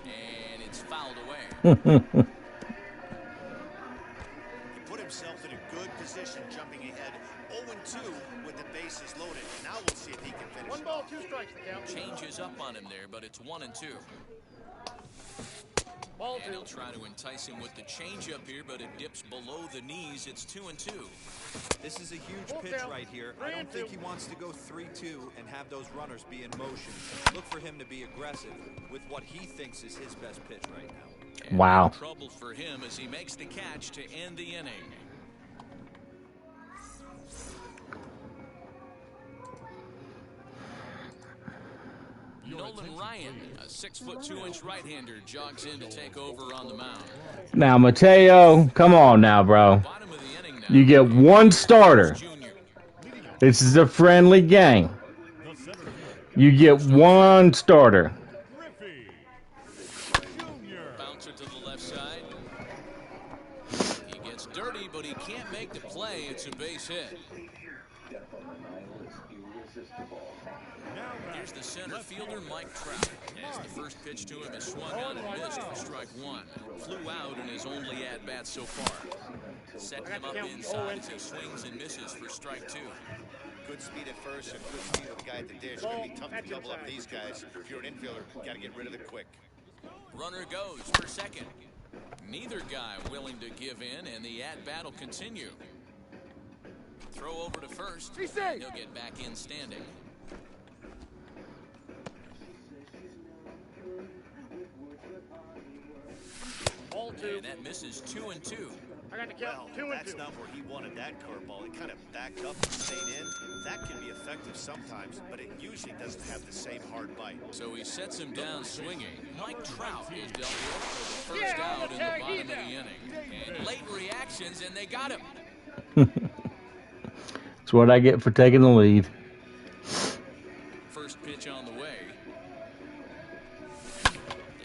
And it's fouled away. He put himself in a good position jumping ahead 0-2 with the bases loaded. Now we'll see if he can finish. 1 ball, 2 strikes the count. Changes up on him there, but it's 1-2. Ball And he'll try to entice him with the changeup here, but it dips below the knees. It's 2-2. This is a huge pitch right here. I don't think he wants to go 3-2 and have those runners be in motion. Look for him to be aggressive with what he thinks is his best pitch right now. And wow. Trouble for him as he makes the catch to end the inning. Nolan Ryan, a 6'2" right-hander, jogs in to take over on the mound. Now, Mateo, come on now, bro. Bottom of the inning now. You get 1 starter. This is a friendly game. You get 1 starter. Bouncer to the left side. He gets dirty, but he can't make the play. It's a base hit. Here's the center fielder, Mike Trout. As the first pitch to him is swung on and missed for strike 1. Flew out in his only at-bat so far. Setting him up inside as he swings and misses for strike 2. Good speed at first and good speed with the guy at the dish. It's going to be tough to double up these guys. If you're an infielder, you got to get rid of it quick. Runner goes for second. Neither guy willing to give in, and the at-bat will continue. Throw over to first, and he'll get back in standing. Ball 2. And that misses 2-2. I got the count. 2-2. That's not where he wanted that curveball. It kind of backed up and stayed in. That can be effective sometimes, but it usually doesn't have the same hard bite. So he sets him down swinging. Mike Trout is dealt with for the first out in the bottom of the inning. And late reactions, and they got him. That's what I get for taking the lead. First pitch on the way.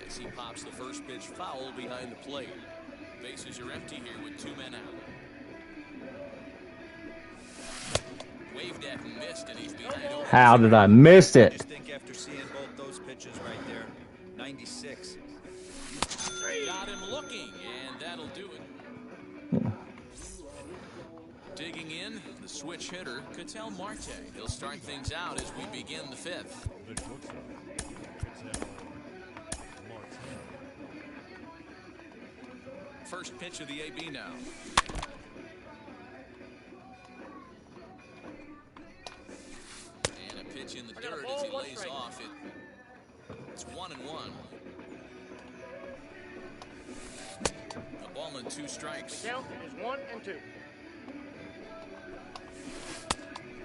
As he pops the first pitch foul behind the plate. Bases are empty here with 2 men out. Waved at and missed, and he's behind. How did I miss it? I just think after seeing both those pitches right there, 96. Got him looking, and that'll do it. Digging in, the switch hitter, Ketel Marte. He'll start things out as we begin the fifth. The shortstop, Ketel Marte. First pitch of the AB now. And a pitch in the dirt as he lays off it. It's 1-1. A ball and 2 strikes. The count is 1-2.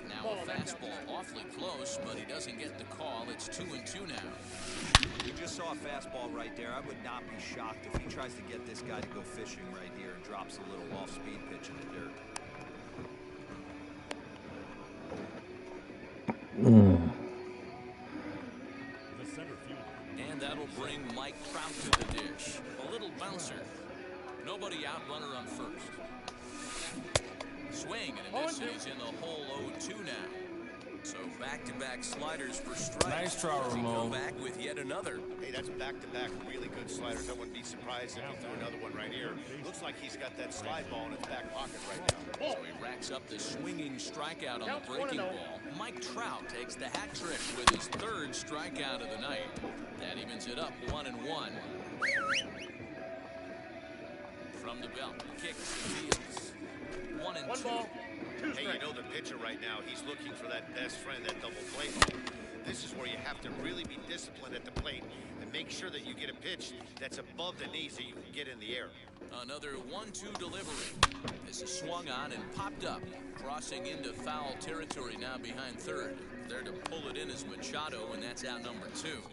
Now a fastball awfully close, but he doesn't get the call. It's 2-2 now. We just saw a fastball right there. I would not be shocked if he tries to get this guy to go fishing right here and drops a little off-speed pitch in the dirt. The center fielder. And that'll bring Mike Trout to the dish. A little bouncer. Nobody out, runner on first. Swing, and this is in the hole 0-2 now. So back-to-back sliders for strikes. Nice try, Ramon. Back with yet another. Hey, that's back-to-back really good sliders. I wouldn't be surprised if he threw another one right here. Looks like he's got that slide ball in his back pocket right now. So he racks up the swinging strikeout on the breaking ball. Mike Trout takes the hat trick with his 3rd strikeout of the night. That evens it up 1-1. From the belt, kicks and deals. 1-2. 1 ball, 2 strikes. Hey, you know the pitcher right now, he's looking for that best friend, that double play ball. This is where you have to really be disciplined at the plate and make sure that you get a pitch that's above the knees so you can get in the air. Another 1-2 delivery. This is swung on and popped up. Crossing into foul territory now behind third. There to pull it in is Machado, and that's out number 2.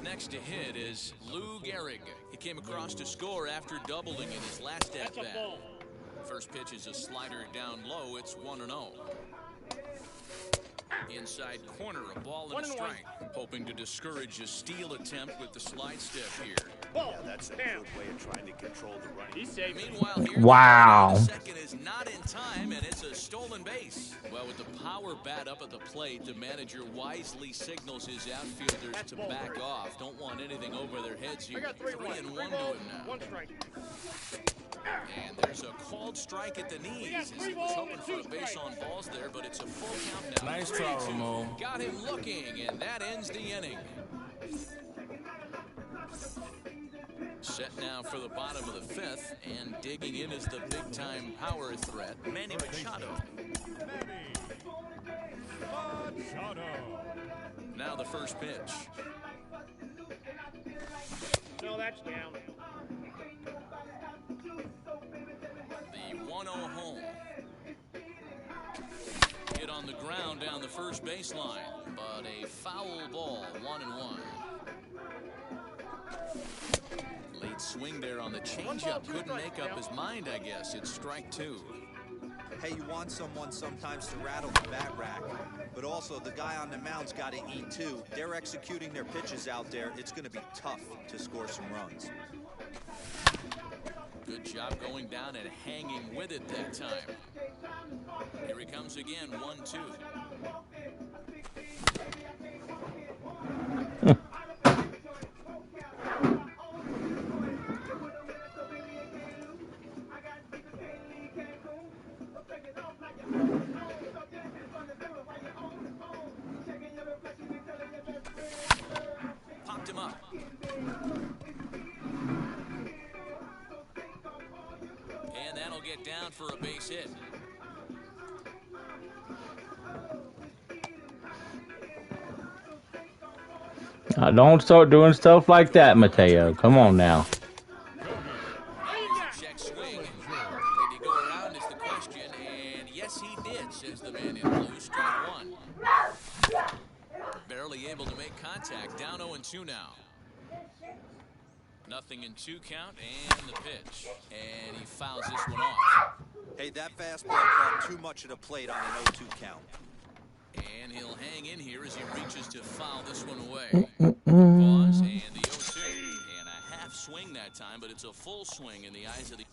Next to hit is Lou Gehrig. He came across to score after doubling in his last at-bat. First pitch is a slider down low. It's 1-0. Inside corner, a ball and a strike. Hoping to discourage a steal attempt with the slide step here. Yeah, that's a good way of trying to control the running. Meanwhile, here Wow. the second is not in time, and it's a stolen base. Well, with the power bat up at the plate, the manager wisely signals his outfielders to back off. Don't want anything over their heads here. 3-1 to him now. 1 strike. And there's a called strike at the knees. As he was hoping for a base on balls there, but it's a full count now. Nice try, 3-2. Ramon. Got him looking, and that ends the inning. Set now for the bottom of the 5th, and digging in is the big-time power threat, Manny Machado. Machado. Now the first pitch. No, that's down. The 1-0 home. Hit on the ground down the first baseline, but a foul ball, 1-1. Late swing there on the changeup. Couldn't make up his mind, I guess. It's strike 2. Hey, you want someone sometimes to rattle the bat rack, but also the guy on the mound's got to eat too. They're executing their pitches out there. It's going to be tough to score some runs. Good job going down and hanging with it that time. Here he comes again, 1-2. Popped him up. And that'll get down for a base hit. Don't start doing stuff like that, Mateo. Come on now. Check swing. Did he go around is the question, and yes he did, says the man in blue. Strike 1. Barely able to make contact. Down 0-2 now. Nothing in 2 count, and the pitch. And he fouls this one off. Hey, that fastball caught too much of the plate on an 0-2 count. And he'll hang in here as he reaches to foul this one away. Pause, and the 0-2. And a half swing that time, but it's a full swing in the eyes of the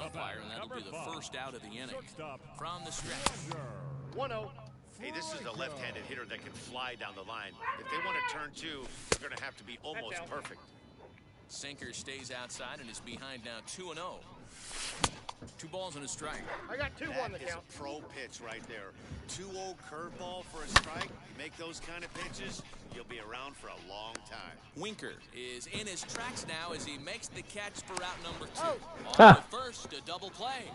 umpire, and that'll be the first out of the inning. From the stretch. 1-0. Hey, this is a left-handed hitter that can fly down the line. If they want to turn 2, they're going to have to be almost perfect. Sinker stays outside and is behind now 2-0. 2 balls and a strike. I got 2-1 That the is count. a pro pitch right there. 2-0 curveball for a strike. You make those kind of pitches, you'll be around for a long time. Winker is in his tracks now as he makes the catch for out number 2. Ha. On the first, a double play.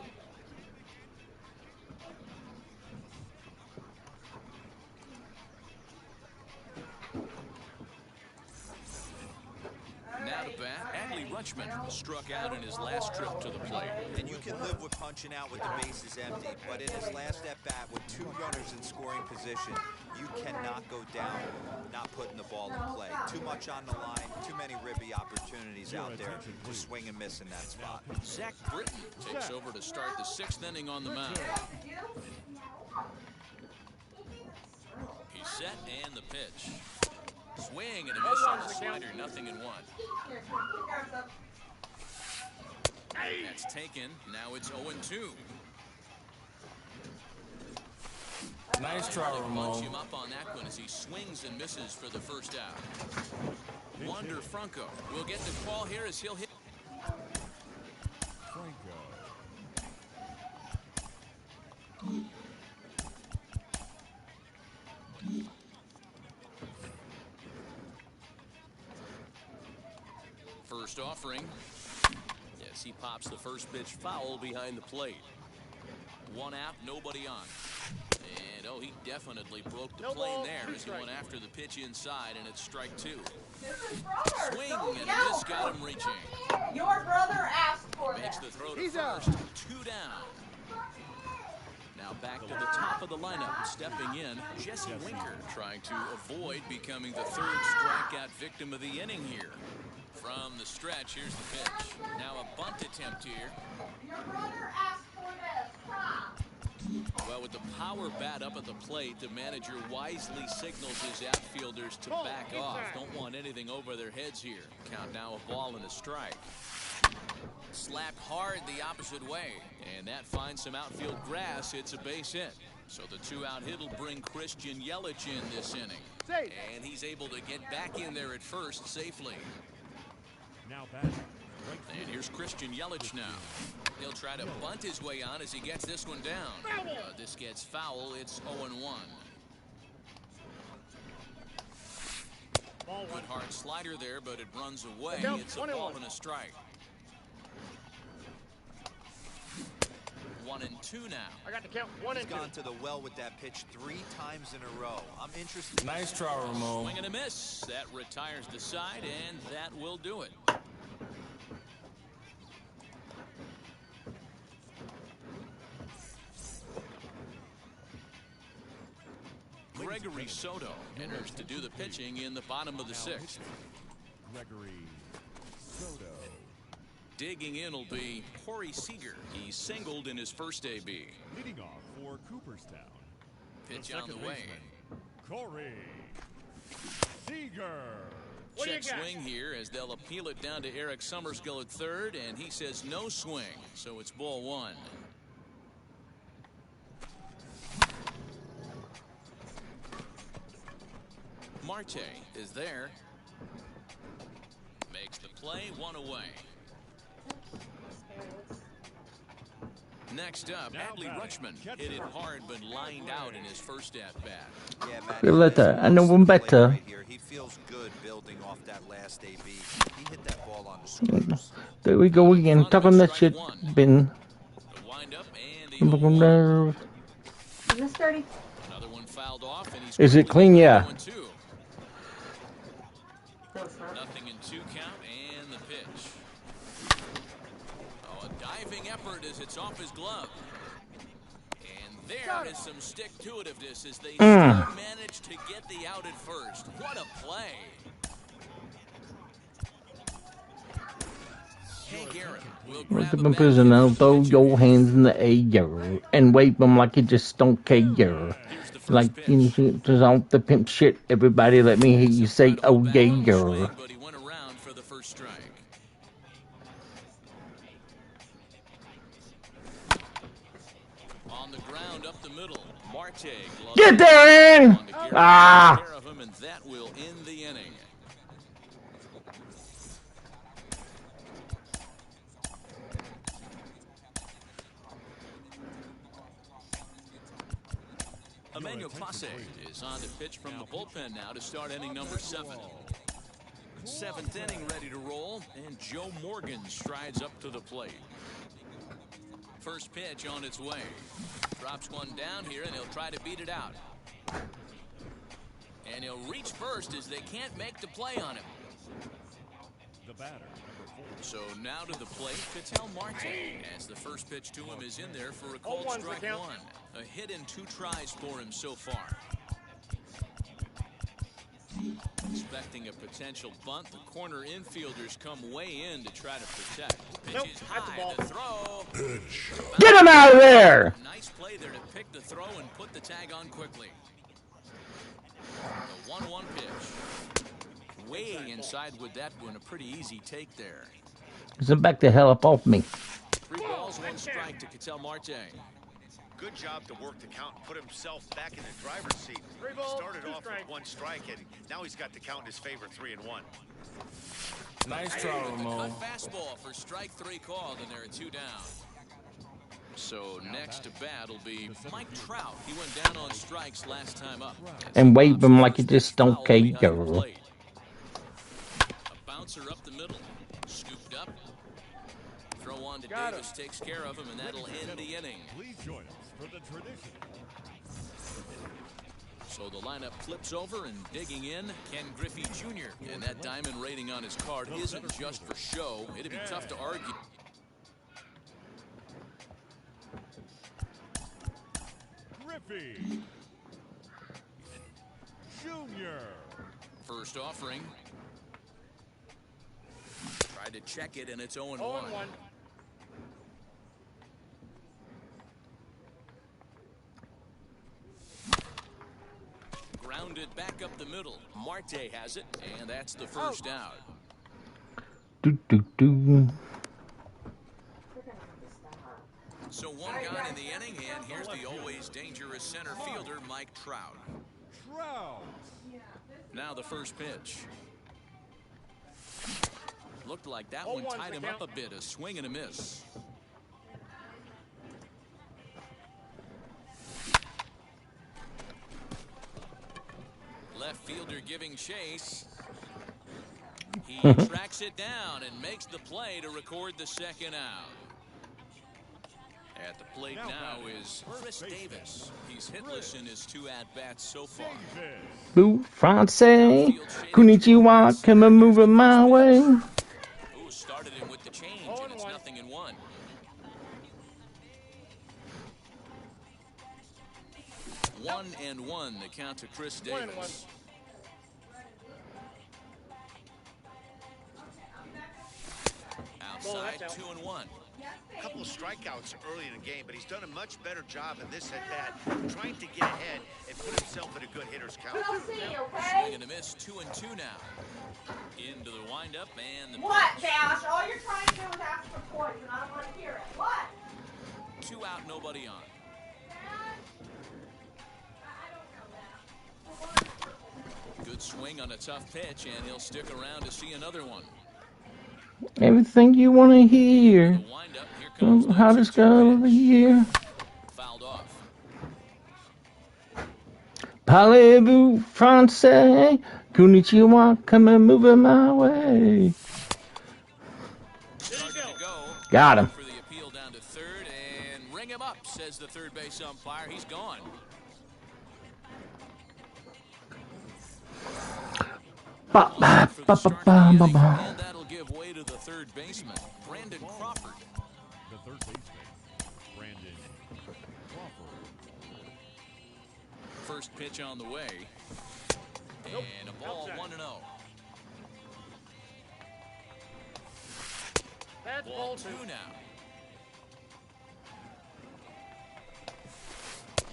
Now to bat, Adley Rutschman struck out in his last trip to the plate. And you can live with punching out with the bases empty, but in his last at-bat with 2 runners in scoring position, you cannot go down not putting the ball in play. Too much on the line, too many ribby opportunities out there to swing and miss in that spot. Zach Britton takes over to start the 6th inning on the mound. He's set and the pitch. Swing and a miss on the slider, 0-1. That's taken. Now it's 0-2. Nice try, Bunch Ramon. him up on that one as he swings and misses for the first out. Wander Franco will get the call here as he'll hit. Franco. First offering. Yes, he pops the first pitch foul behind the plate. 1 out, nobody on. And oh, he definitely broke the plane there as he went after the pitch inside, and it's strike 2. Swing and a miss got him reaching. Your brother asked for Makes that. the throw to first. 2 down. Now back to the top of the lineup, stepping in, Jesse Winker, trying to avoid becoming the 3rd strikeout victim of the inning here. From the stretch, here's the pitch. Now a bunt attempt here. Your brother asked for this. Stop. Well, with the power bat up at the plate, the manager wisely signals his outfielders to back off. Don't want anything over their heads here. Count now a ball and a strike. Slapped hard the opposite way, and that finds some outfield grass. It's a base hit. So the 2-out hit will bring Christian Yelich in this inning. And he's able to get back in there at first safely. Now batting. And here's Christian Yelich now. He'll try to bunt his way on as he gets this one down. This gets foul. It's 0-1. Good hard slider there, but it runs away. It's a ball and a strike. 1-2 now. I got to count 1 He's and 2. gone to the well with that pitch 3 times in a row. I'm interested. Nice try, Ramon. Swing and a miss. That retires the side, and that will do it. Gregory Soto enters to do the pitching in the bottom of the 6th. Gregory Soto. Digging in will be Corey Seager. He singled in his first AB. Leading off for Cooperstown. Pitch the on the second way. baseman, Corey Seager. Check swing here as they'll appeal it down to Eric Summerskill at 3rd, and he says no swing, so it's ball 1. Marte is there. Makes the play, 1 away. Next up, Adley Rutschman hit it hard but lined out in his first at-bat. Yeah, Matt, Feel better. I know one better. right here. He feels good building off that last AB. He hit that ball on the score. There we go again. Talk on that shit, Ben. The windup and the 0-1. Is this dirty? Another one fouled off, and he's Is it clean? Yeah. 1-2. Nothing in 2 count, and the pitch. Oh, a diving effort as it's off his glove. And there is some stick-to-itiveness as they still manage to get the out at first. What a play. Hank Aaron will grab a Prisoner, throw your hands in the air and wave them like you just don't care. Like you just off the pimp shit. Everybody, let me hear you say, "Oh yeah, girl." But he went around for the first strike. On the ground up the middle, Marte. Get there, in! Ah! Care of him, and that will end the inning. Antonio Clase is on to pitch from the bullpen now to start inning number 7. 7th inning ready to roll, and Joe Morgan strides up to the plate. First pitch on its way. Drops one down here, and he'll try to beat it out. And he'll reach first as they can't make the play on him. The batter, number 4. So now to the plate, Ketel Marte, as the first pitch to him is in there for a called strike 1. A hit in 2 tries for him so far. Expecting a potential bunt, the corner infielders come way in to try to protect. Pitch is high, the throw. Get him out of there! Nice play there to pick the throw and put the tag on quickly. The 1-1 pitch. Way inside with that one, a pretty easy take there. Send back the hell up off me. 3 balls, 1 strike to Ketel Marte. Good job to work the count and put himself back in the driver's seat. Started off with 1 strike, and now he's got the count in his favor, 3-1. Nice try, Ramon. Cut fastball for strike 3 called, and there are 2 down. So next to bat will be Mike Trout. He went down on strikes last time up. And wave him like you just don't care. A bouncer up the middle. Scooped up. Throw on to Davis takes care of him, and that'll end the inning. Please join us for the tradition. So the lineup flips over, and digging in, Ken Griffey Jr. And that diamond rating on his card isn't just for show. It'd be tough to argue. Griffey Jr. First offering. Tried to check it, and it's 0-1. Grounded back up the middle. Marte has it, and that's the first out. So 1 gone in the inning, and here's the always dangerous center fielder, Mike Trout. Now the first pitch. Looked like that one tied him up a bit, a swing and a miss. Left fielder giving chase. He tracks it down and makes the play to record the second out. At the plate now is Chris Davis. He's hitless in his 2 at-bats so far. Boo, France, konnichiwa, come and move it my way. Ooh, started him with the change, and it's 0-1. One and one, the count to Chris Davis. Outside, 2-1. A couple of strikeouts early in the game, but he's done a much better job in this at-bat, trying to get ahead and put himself in a good hitter's count. Swing and a miss, 2-2 now. Into the windup and the What, Dash? All you're trying to do is ask for points, and I don't want to hear it. What? 2 out, nobody on. Good swing on a tough pitch, and he'll stick around to see another one. Everything you want to hear. Hottest girl of the year. Fouled off. Parlez-vous français? Konnichiwa, come and move it my way. Got him. For the appeal down to third, and ring him up, says the third base umpire. He's gone. And that'll give way to the third baseman, Brandon Crawford. The third baseman, Brandon Crawford. First pitch on the way. And a ball 1-0. Ball 2 now.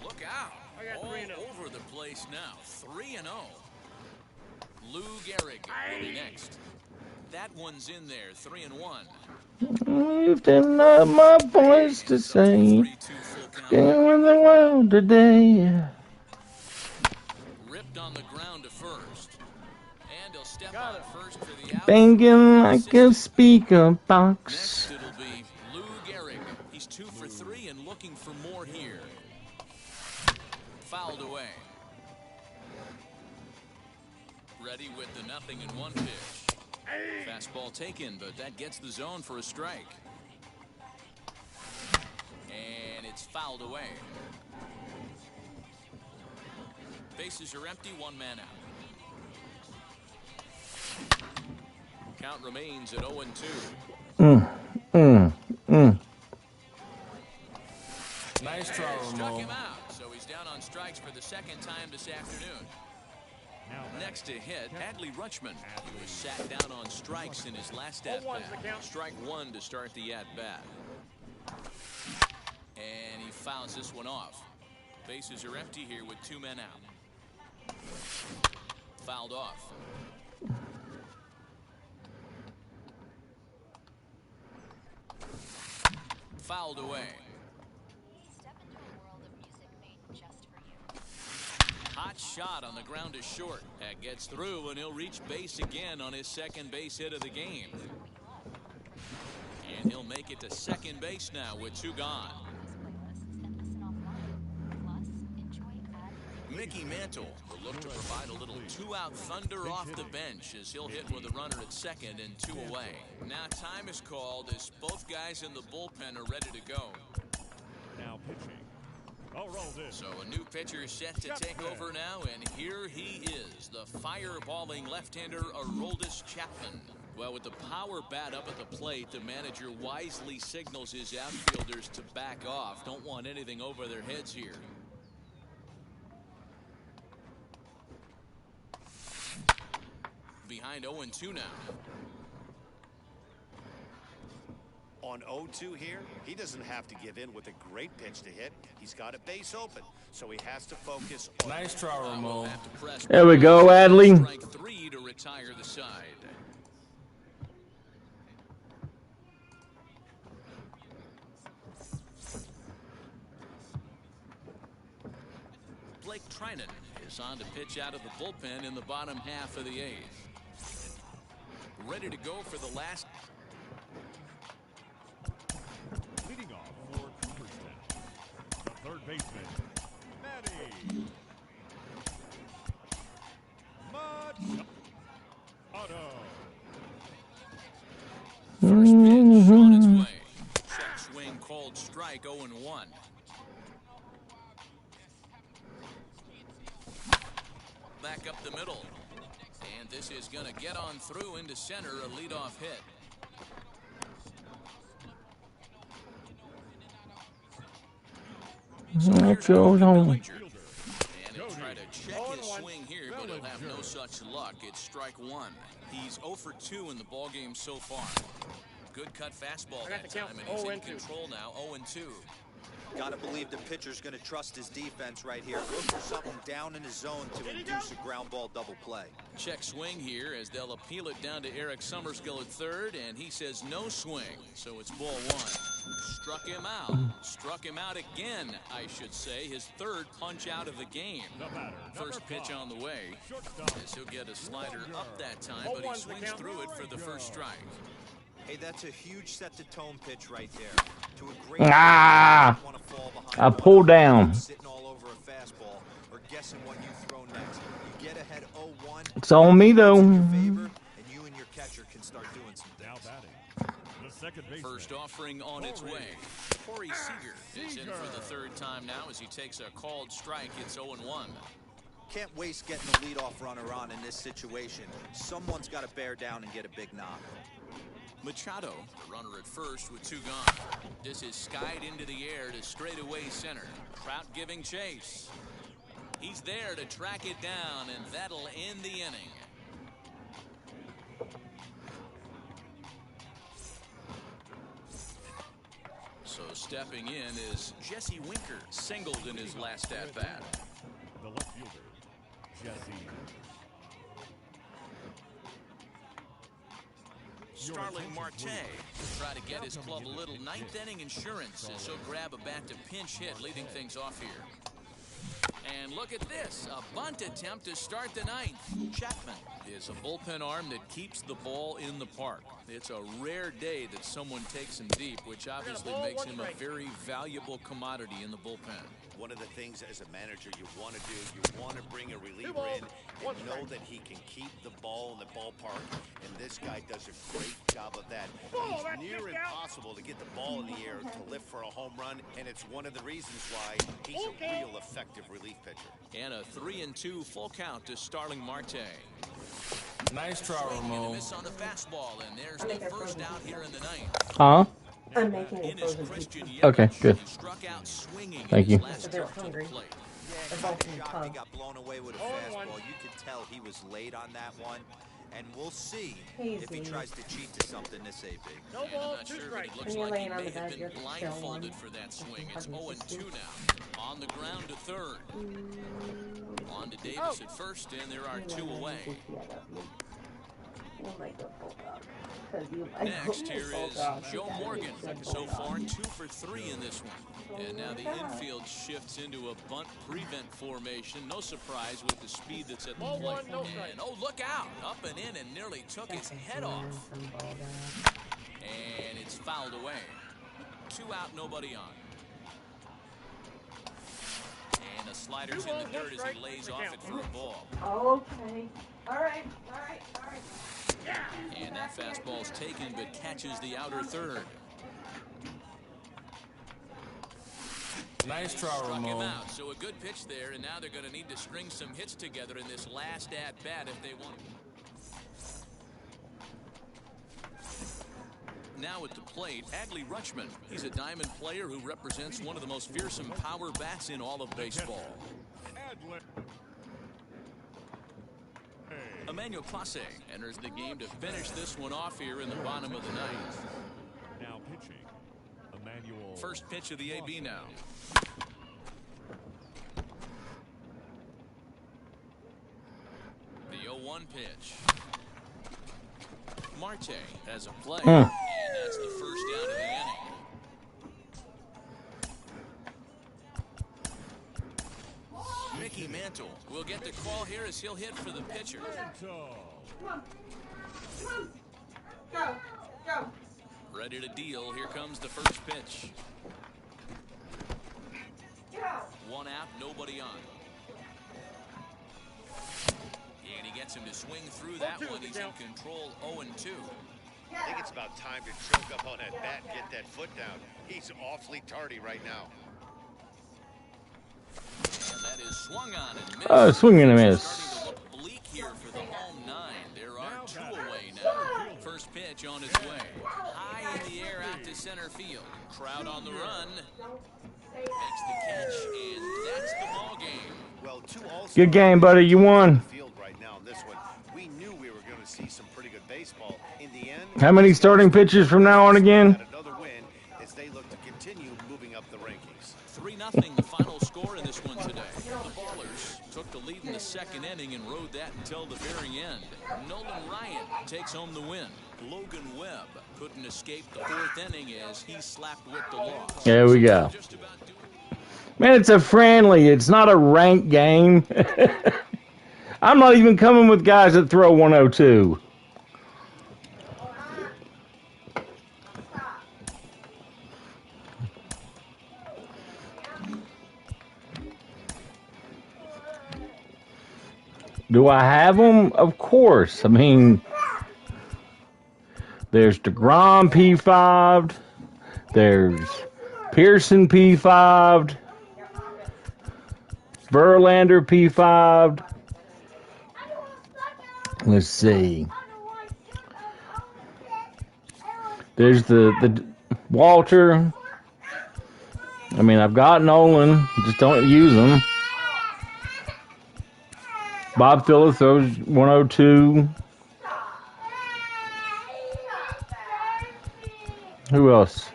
Look out. All over the place now. 3-0. Lou Gehrig will be next. That one's in there, 3-1. You've done love my voice to say, going with the world today. Ripped on the ground to first. And he'll step on first for the out. Banging like a speaker box. Next it'll be Lou Gehrig. He's 2 for 3 and looking for more here. fouled away. Ready with the 0-1 pitch. Fastball taken, but that gets the zone for a strike. And it's fouled away. Bases are empty, 1 man out. Count remains at 0-2. Nice try, Struck Ramon. him out, so he's down on strikes for the 2nd time this afternoon. Next to hit, Adley Rutschman, who was sat down on strikes in his last at-bat. Strike 1 to start the at-bat. And he fouls this one off. Bases are empty here with 2 men out. Fouled off. Fouled away. Hot shot on the ground to short. That gets through, and he'll reach base again on his 2nd base hit of the game. And he'll make it to 2nd base now with 2 gone. Mickey Mantle will look to provide a little 2-out thunder off the bench as he'll hit with a runner at 2nd and 2 away. Now time is called as both guys in the bullpen are ready to go. Now pitching. So a new pitcher is set to take over now, and here he is, the fireballing left-hander Aroldis Chapman. Well, with the power bat up at the plate, the manager wisely signals his outfielders to back off. Don't want anything over their heads here. Behind 0-2 now. On 0-2 here, he doesn't have to give in with a great pitch to hit. He's got a base open, so he has to focus on... Nice try, Ramon. There we go, Adley. Strike 3 to retire the side. Blake Trinan is on to pitch out of the bullpen in the bottom half of the 8th. Ready to go for the last... Leading off for Cooperstown, the 3rd baseman, Manny Machado. First pitch on its way. Check swing called strike 0-1. Back up the middle. And this is going to get on through into center, a leadoff hit. Let's go home. And he'll try to check his swing here, but he'll have no such luck. It's strike 1. He's 0 for 2 in the ballgame so far. Good cut fastball that time, and he's in control now, 0-2. Gotta believe the pitcher's gonna trust his defense right here. Look for something down in his zone to induce a ground ball double play. Check swing here as they'll appeal it down to Eric Summerskill at 3rd, and he says no swing, so it's ball 1. Struck him out. Struck him out again, I should say. His 3rd punch out of the game. First pitch on the way. As he'll get a slider up that time, but he swings through it for the first strike. Hey, that's a huge set-to-tone pitch right there. To a great I pulled down. sitting all over a fastball or guessing what you throw next. You get ahead 0-1. It's on me, though. And you and your catcher can start doing some things. Now batting, the 2nd baseman. First offering on its way. Corey Seager is in for the 3rd time now as he takes a called strike. It's 0-1. Can't waste getting the leadoff runner on in this situation. Someone's got to bear down and get a big knock. Machado, the runner at 1st with 2 gone. This is skied into the air to straightaway center. Trout giving chase. He's there to track it down, and that'll end the inning. So stepping in is Jesse Winker, singled in his last at-bat. The left fielder, Jesse. Starling Marte will try to get his club a little 9th inning insurance as he'll grab a bat to pinch hit, leading things off here. And look at this, a bunt attempt to start the 9th. Chapman is a bullpen arm that keeps the ball in the park. It's a rare day that someone takes him deep, which obviously makes him a very valuable commodity in the bullpen. One of the things as a manager you want to do, you want to bring a reliever in and know that he can keep the ball in the ballpark, and this guy does a great job of that. He's near impossible to get the ball in the air to lift for a home run, and it's one of the reasons why he's a real effective relief pitcher. And a 3-2 full count to Starling Marte. Nice try, Swing and a Ramon. miss on the fastball, and there's the first out here in the ninth. Huh? I'm making In it is frozen Christian pizza. Okay, Yelich, good. who struck out swinging Thank in you. his last But they're trip to the hungry. plate. They're Yeah, both in the he pub. got blown away with a fastball. You could tell he was late on that one. And we'll see if he Hazy. tries to cheat to something this AB. No And I'm ball, not 2 sure, but strikes. it looks When you're like he laying on may the have bed, you been have to chill blindfolded one. for that swing. That's It's fucking 0-2 stupid. now. On the ground to third. On to Davis at first, and there are 2 away. Next, here is Joe Morgan. So far, 2 for 3 in this one. And now the infield shifts into a bunt prevent formation. No surprise with the speed that's at the Ball plate. 1, no strike. And oh, look out! Up and in and nearly took his head off. And it's fouled away. 2 out, nobody on. And the slider's in the dirt as he lays off it for a ball. Okay. All right. And that fastball's taken but catches the outer third. Nice try, Struck him Ramon. out, so a good pitch there, and now they're going to need to string some hits together in this last at-bat if they want. Now at the plate, Adley Rutschman. He's a diamond player who represents one of the most fearsome power bats in all of baseball. Emmanuel Clase enters the game to finish this one off here in the bottom of the ninth. Now pitching, Emmanuel. First pitch of the AB now. The 0-1 pitch. Marte has a play, and that's the first out of the inning. Mickey Mantle will get the call here as he'll hit for the pitcher. Go. Ready to deal. Here comes the first pitch. 1 out, nobody on. And he gets him to swing through that one. He's in control, 0-2. I think it's about time to choke up on that bat and get that foot down. He's awfully tardy right now. And that is swung on and missed. Swing and a miss. Starting to look bleak here for the home 9. There are 2 away now. First pitch on its way. High in the air out to center field. Crowd on the run. Makes the catch, and that's the ball game. Well, 2 all-stars. Good game, buddy. You won. Field right now in this one. We knew we were going to see some pretty good baseball. In the end, How many starting pitchers from now on again? got another win as they look to continue moving up the rankings. 3-0 the final score in this one today. The Ballers took the lead in the second inning and rode that until the very end. Nolan Ryan takes home the win. Logan Webb couldn't escape the 4th inning as he slapped with the loss. There we go. Man, it's a friendly. It's not a ranked game. I'm not even coming with guys that throw 102. Do I have them? Of course. I mean, there's DeGrom P5'd. There's Pearson P5'd. Verlander P5'd. Let's see. There's the Walter. I mean, I've got Nolan. Just don't use them. Bob Phillips throws 102. Who else?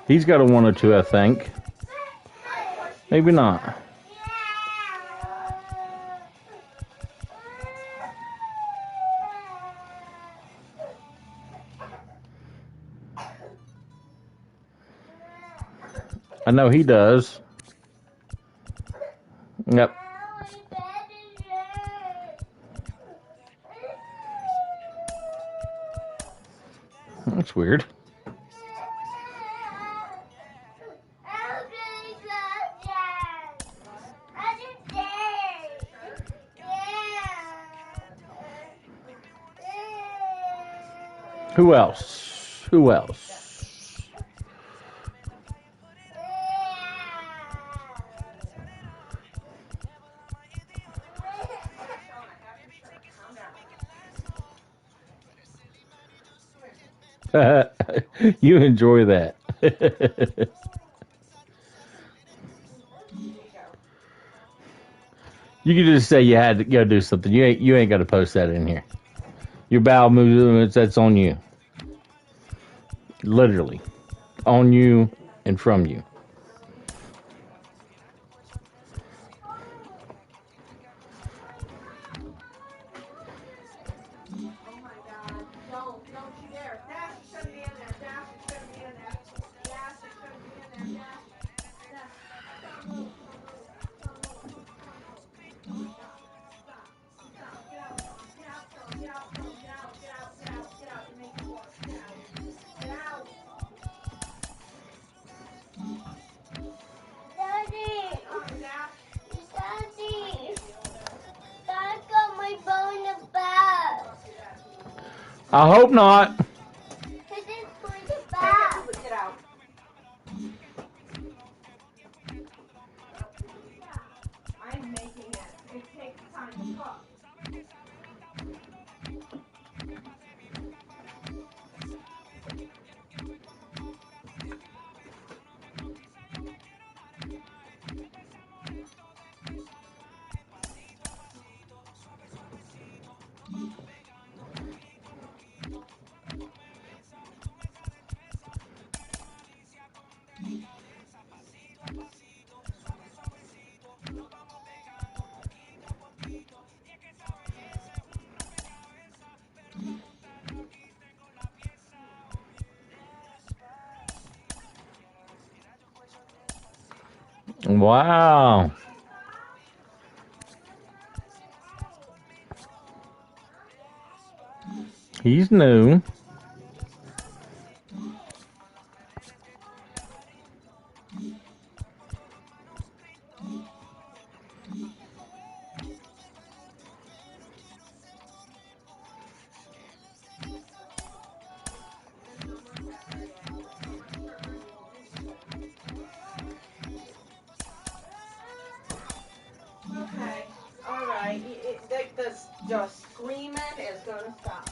He's got a 102, I think. Maybe not. I know he does. Yep. That's weird. Who else? Who else? You enjoy that. You could just say you had to go do something. You ain't got to post that in here. Your bowel movements, that's on you. Literally. On you and from you. Oh my God. Don't you dare. Dash, it shouldn't be in there. Dash, it shouldn't be in there. Dash, it shouldn't be in there. Dash. Dash. Don't move. Don't move. Don't move. Don't move. Oh my God. Stop. Stop. Get out, Sean. Get out, Sean. Get out, Sean. Get out. Get out. Get out. Get out. You're making it worse. Get out. Get out. Daddy. Dash. Daddy. Dad got my bone in the back. I hope not. He didn't put the Take back. it. Get out. I'm making it. It takes time to cook. Wow. He's new. Okay. All right. The screaming is gonna stop.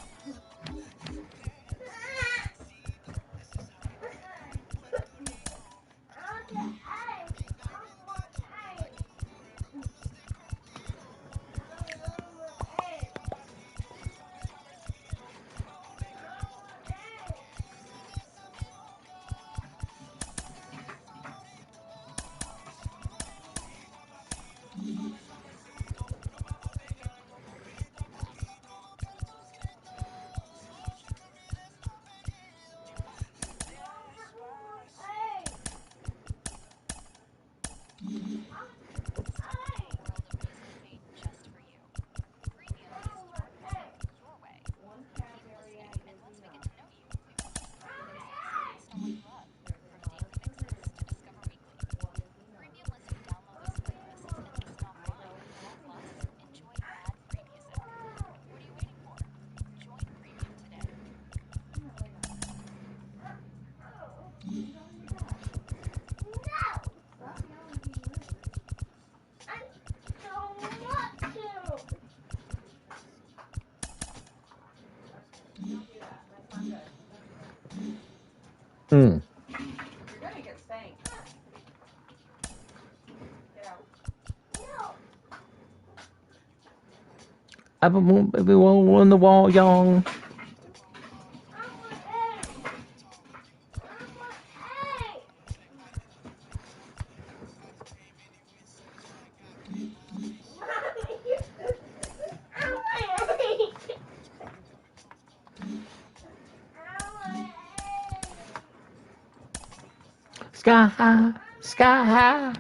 Hmm. You're gonna get spanked. Get out. I won't be on the wall, y'all. Sky high, sky high.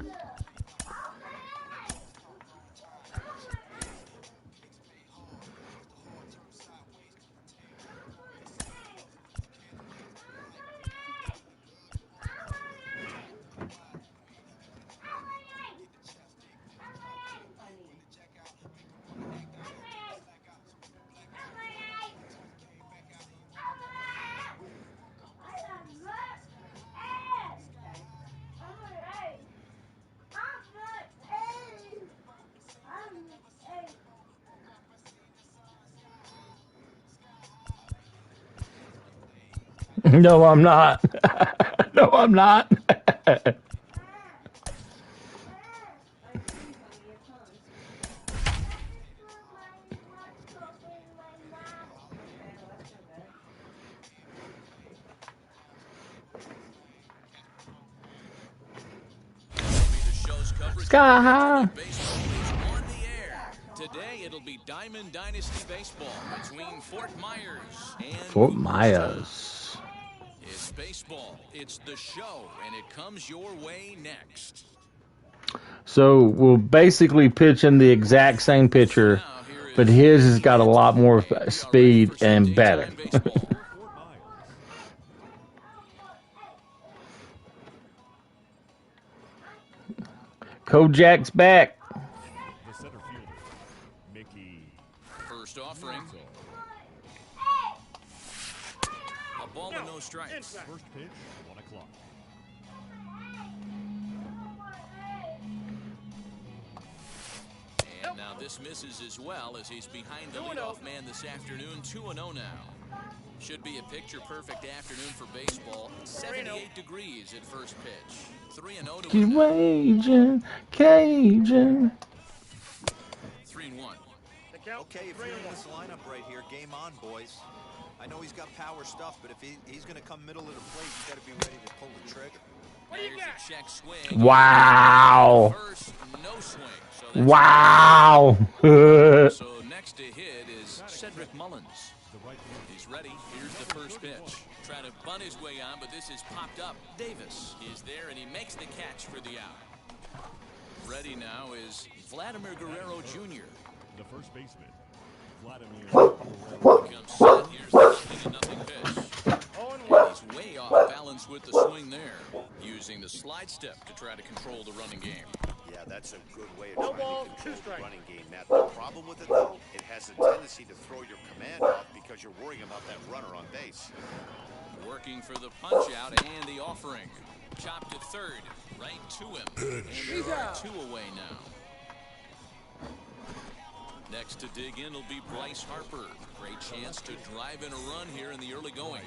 No, I'm not. No, I'm not. Sky high. Today it'll be Diamond Dynasty Baseball between Fort Myers and Fort Cooperstown. Myers. It's baseball, it's the show, and it comes your way next. So we'll basically pitch in the exact same pitcher, but his has got a lot more speed and better. Kojak's back. The center fielder, Mickey. First offering. A ball and no strikes. First pitch, 1 o'clock. And now this misses as well as he's behind the leadoff man this afternoon. 2-0 now. Should be a picture-perfect afternoon for baseball. 78 degrees at first pitch. 3-0 to Keep raging, Cajun. 3-1. Okay, if you're in this lineup right here, game on, boys. I know he's got power stuff, but if he's going to come middle of the plate, he's got to be ready to pull the trigger. There's a check swing. Wow. First, no swing. So that's Wow. So next to hit is Cedric Mullins. He's ready. Here's the first pitch. Trying to bunt his way on, but this is popped up. Davis is there, and he makes the catch for the out. Ready now is Vladimir Guerrero Jr. The first baseman, Vladimir. Comes set. Here's the 3-0 pitch. And he's way off balance with the swing there, using the slide step to try to control the running game. Yeah, that's a good way of trying to control the running game, Matt. The problem with it, though, it has a tendency to throw your command off because you're worrying about that runner on base. Working for the punch out and the offering. Chopped to third, right to him. And there are 2 away now. Next to dig in will be Bryce Harper. Great chance to drive in a run here in the early going.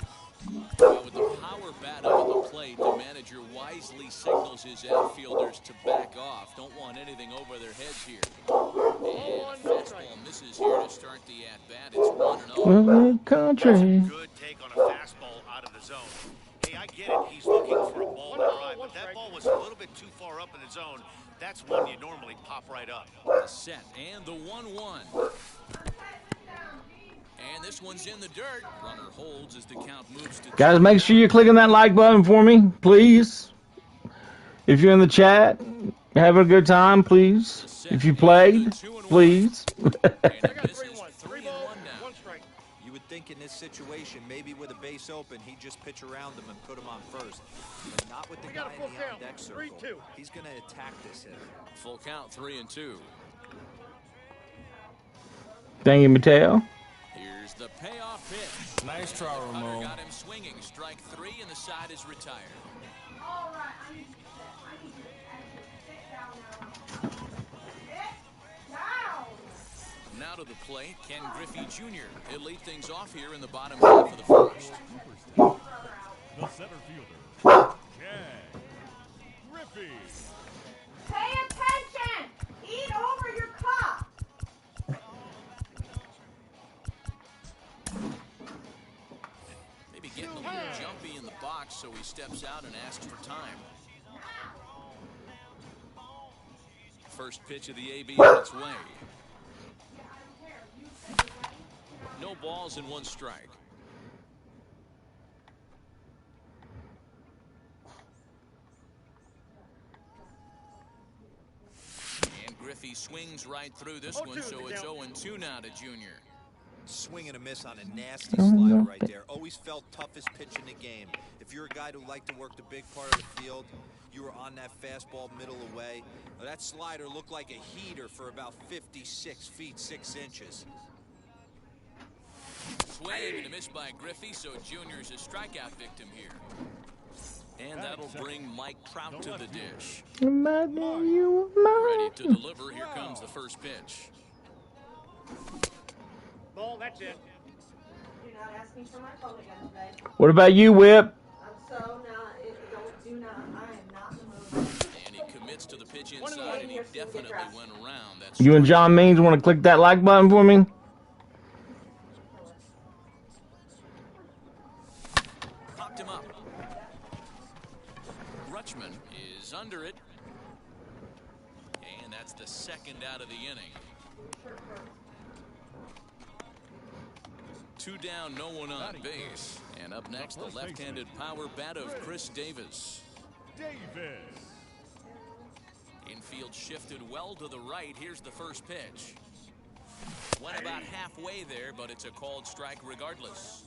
But with the power bat up at the plate, the manager wisely signals his outfielders to back off. Don't want anything over their heads here. And fastball misses here to start the at-bat. It's 1-0. Country. That's a good take on a fastball out of the zone. Hey, I get it. He's looking for a ball to drive, but that ball was a little bit too far up in the zone. That's one you normally pop right up. The set and the 1-1. And this one's in the dirt. Runner holds as the count moves to... Guys, make sure you're clicking that like button for me, please. If you're in the chat, having a good time, please. If you played, please. You would think in this situation, maybe with a base open, he'd just pitch around him and put him on first. But not with the guy in the on-deck circle. He's going to attack this hitter. Full count, 3-2. Thank you, Mateo. Here's the payoff pitch. Nice try, Ramon. Got him swinging. Strike 3, and the side is retired. All right, I need to sit down now. Sit down. Now to the plate, Ken Griffey Jr. He'll lead things off here in the bottom half of the first. The center fielder, Ken Griffey. Pay attention. Eat over your cup. Maybe getting a little jumpy in the box, so he steps out and asks for time. First pitch of the AB on its way. No balls and 1 strike. And Griffey swings right through this one, so it's 0-2 now to Junior. Swing and a miss on a nasty slider right there. Always felt toughest pitch in the game. If you're a guy who liked to work the big part of the field, you were on that fastball middle away. That slider looked like a heater for about 56 feet 6 inches. Swing and a miss by Griffey, so Junior's a strikeout victim here. And that'll bring Mike Trout to the dish. Ready to deliver. Here comes the first pitch. Ball, that's it. not ask me for my phone again today. What about you, Whip? I'm so not. Do not. I am not in the mood. And he commits to the pitch inside, and he definitely went around. That's You and John Means want to click that like button for me? Popped him up. Rutschman is under it. And that's the second out of the inning. 2 down, no one on base. And up next, the left-handed power bat of Chris Davis. Infield shifted well to the right. Here's the first pitch. Went about halfway there, but it's a called strike regardless.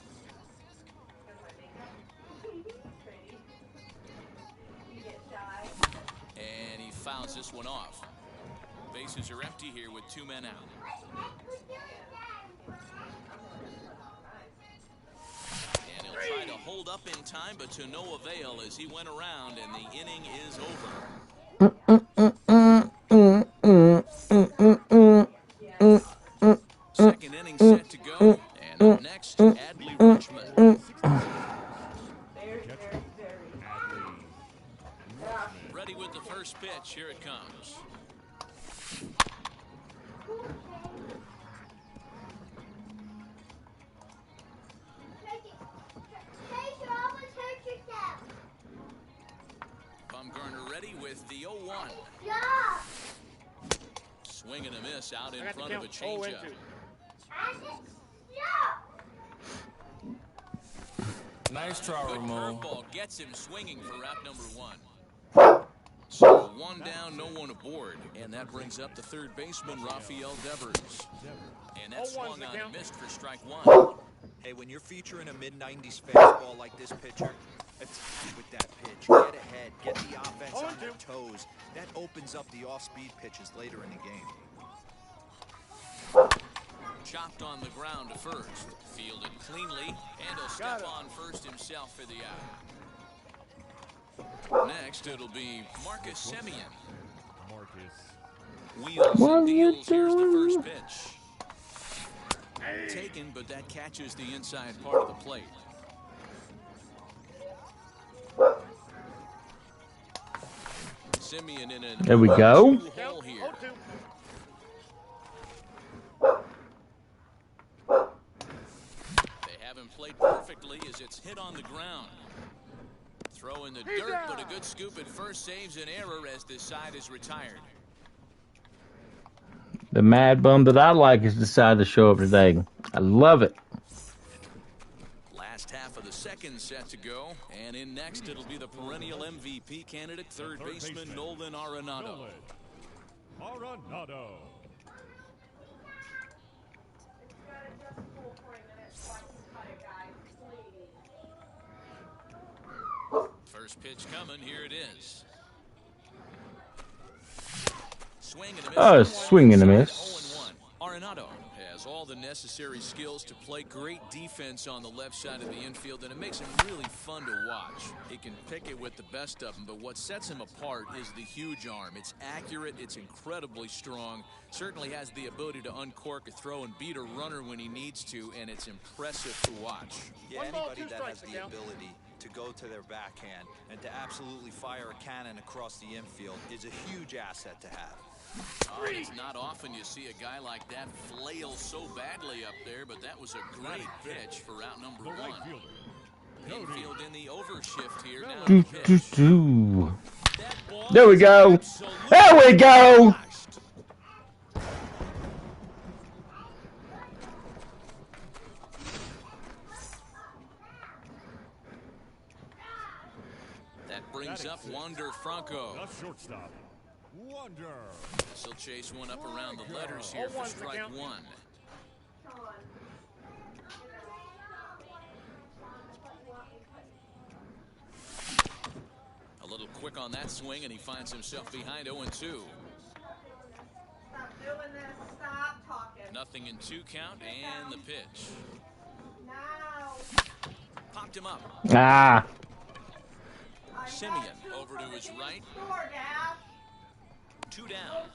And he fouls this one off. Bases are empty here with 2 men out. And he'll try to hold up in time, but to no avail as he went around, and the inning is over. Second inning set to go. And up next, Adley Rutschman. Ready with the first pitch. Here it comes. Bumgarner ready with the 0-1. Swing and a miss out in front of a changeup. Nice try, Ramon. Curveball gets him swinging for out number 1. So 1 down, no one aboard, and that brings up the third baseman Rafael Devers. And that swung on and missed for strike 1. Hey, when you're featuring a mid-90s fastball like this pitcher, attack with that pitch. Get ahead, get the offense on their toes. That opens up the off-speed pitches later in the game. Chopped on the ground to first. Fielded cleanly, and he'll step on first himself for the out. Next, it'll be Marcus Semien. Wheels and deals. Here's the first pitch. Taken, but that catches the inside part of the plate. Semien in a there we go. hole here. They haven't played perfectly as it's hit on the ground. Throw in the dirt, but a good scoop at first saves an error as this side is retired. The mad bum that I like has decided to show up today. I love it. Last half of the second set to go, and in next it'll be the perennial MVP candidate, third baseman Nolan Arenado. First pitch coming, here it is. Swing and a miss. Oh, swing and a miss. 0-1. Arenado has all the necessary skills to play great defense on the left side of the infield, and it makes him really fun to watch. He can pick it with the best of them, but what sets him apart is the huge arm. It's accurate, it's incredibly strong, certainly has the ability to uncork a throw and beat a runner when he needs to, and it's impressive to watch. Yeah, anybody that has the ability to go to their backhand and to absolutely fire a cannon across the infield is a huge asset to have. Oh, it's not often you see a guy like that flail so badly up there, but that was a great pitch for out number 1. Infield in the overshift here. Now the pitch. There we go. There we go. That brings up Wander Franco. Shortstop. Wonder. This will chase one up around the letters here for strike 1. A little quick on that swing, and he finds himself behind 0-2. Stop doing this. Stop talking. Nothing in 2 count, and the pitch. Now. Popped him up. Ah. Semien over to his right. 2 down.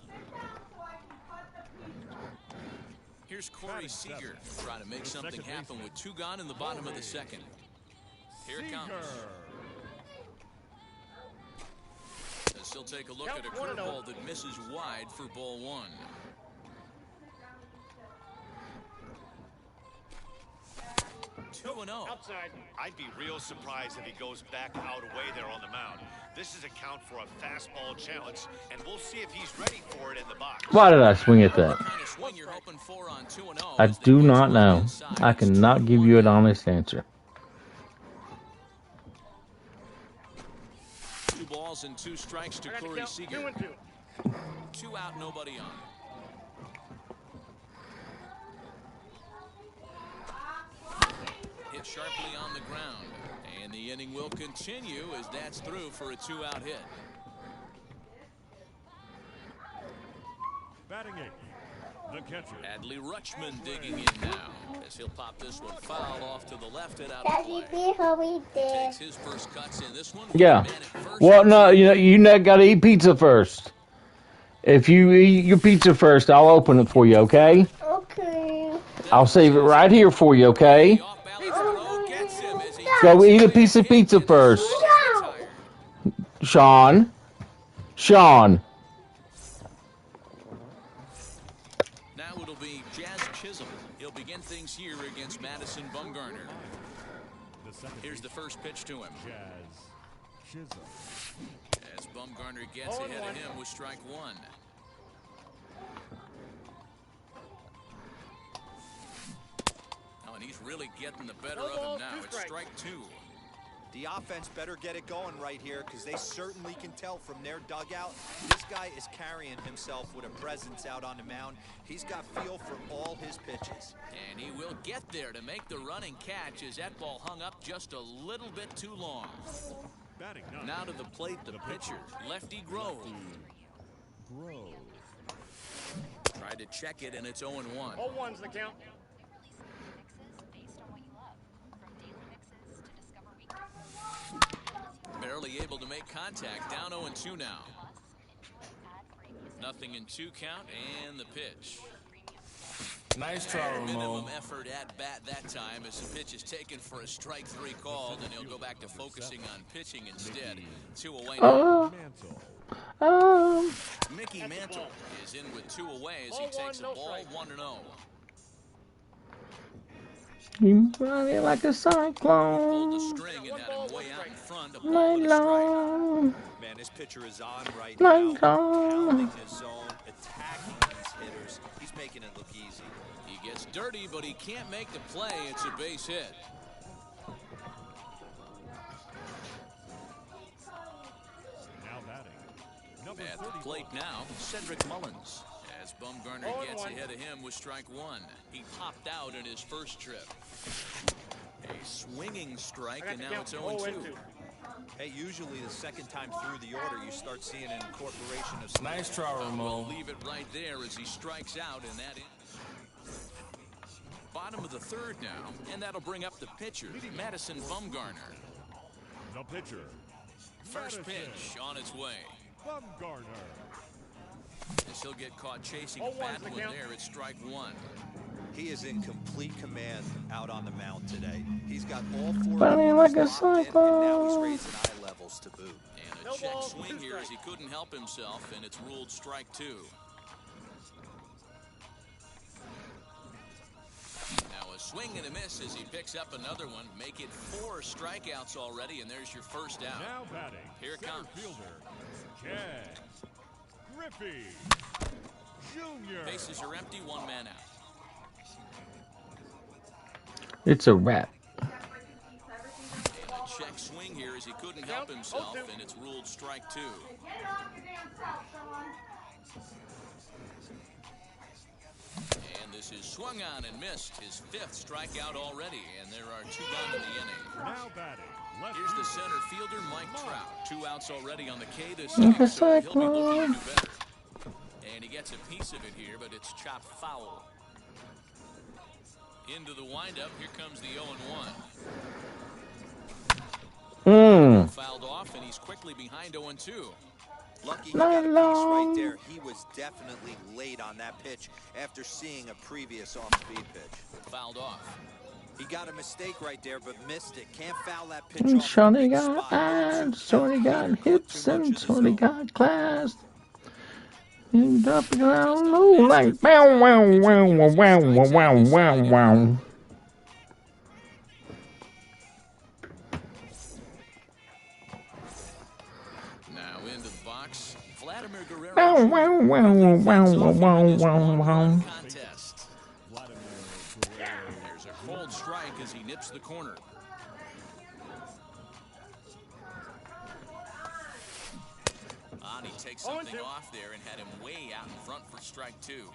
Here's Corey Seager trying to make something happen with 2 gone in the bottom of the second. Here it comes. As he'll take a look at a curveball that misses wide for ball 1. 2-0. Outside. I'd be real surprised if he goes back out away there on the mound. This is a count for a fastball challenge, and we'll see if he's ready for it in the box. Why did I swing at that? I do not know. I cannot give you an honest answer. 2 balls and 2 strikes to Corey Seager. 2 and 2. 2 out, nobody on. Hit sharply on the ground, and the inning will continue as that's through for a 2-out hit. Batting 8th, the catcher. Adley Rutschman digging in now as he'll pop this one foul off to the left and out of play. Takes his first cuts in this one. Yeah. Well, no, you got to eat pizza first. If you eat your pizza first, I'll open it for you, okay? Okay. I'll save it right here for you, okay? Go eat a piece of pizza first. Sean. Sean. Now it'll be Jazz Chisholm. He'll begin things here against Madison Bumgarner. Here's the first pitch to him. Jazz Chisholm. As Bumgarner gets ahead of him with strike 1. And he's really getting the better of him now. It's strike 2. The offense better get it going right here because they certainly can tell from their dugout. This guy is carrying himself with a presence out on the mound. He's got feel for all his pitches. And he will get there to make the running catch as that ball hung up just a little bit too long. Now to the plate, the pitcher, Lefty Grove. Tried to check it, and it's 0-1. 0-1's the count. Barely able to make contact. Down 0-2 now. 0-2 count, and the pitch. Nice try, Minimum Ramon. effort at bat that time as the pitch is taken for a strike 3 called, and he'll go back to focusing on pitching instead. 2 away now. Mickey Mantle is in with 2 away as he takes a ball 1-0. You run it like a cyclone. Pulled the string and had him way out in front. A ball and a strike. Man, this pitcher is on right now. Pounding his zone, attacking these hitters. He's making it look easy. He gets dirty, but he can't make the play. It's a base hit. Now batting. At the plate now, Cedric Mullins. As Bumgarner gets ahead of him with strike 1. He popped out in his first trip. A swinging strike, and now it's 0-2. Hey, usually the second time through the order, you start seeing an incorporation of... Nice try, Ramon. We'll leave it right there as he strikes out, and that is... Bottom of the 3rd now, and that'll bring up the pitcher, Madison Bumgarner. The pitcher. First pitch on its way. Bumgarner. As he'll get caught chasing a bad one there at strike 1. He is in complete command out on the mound today. He's got all 4 Running like a locked in, and now he's cyclone. raising eye levels to boot. And a check swing here as he couldn't help himself, and it's ruled strike 2. Now a swing and a miss as he picks up another one. Make it 4 strikeouts already, and there's your first out. Now batting. Here it comes. Fielder. Chad Griffey Jr. Bases are empty, 1 man out. It's a wrap. And a check swing here as he couldn't help himself, and it's ruled strike 2. And this is swung on and missed, his 5th strikeout already, and there are 2 gone in the inning. Now batting. Here's the center fielder, Mike Trout. 2 outs already on the K this inning, so he'll be looking to do better. And he gets a piece of it here, but it's chopped foul. Into the windup, here comes the 0-1. Fouled off, and he's quickly behind 0-2. Lucky he Not got a piece right long. there. He was definitely late on that pitch after seeing a previous off-speed pitch. Fouled off. He got a mistake right there, but missed it. Can't foul that pitch off in a Shorty big got spot. 0-2 ass, count. Shorty The got hitter put hips, too much and in the Shorty zone. got class. And up and down low like wow, wow, wow, wow, wow, wow, wow, wow. Now into the box. Vladimir Guerrero Wow, Jr. wow, wow, leading wow, things wow, off here in this wow, one-run wow. contest. There's a cold strike as he nips the corner. Ani takes something off there and had him way out in front for strike two.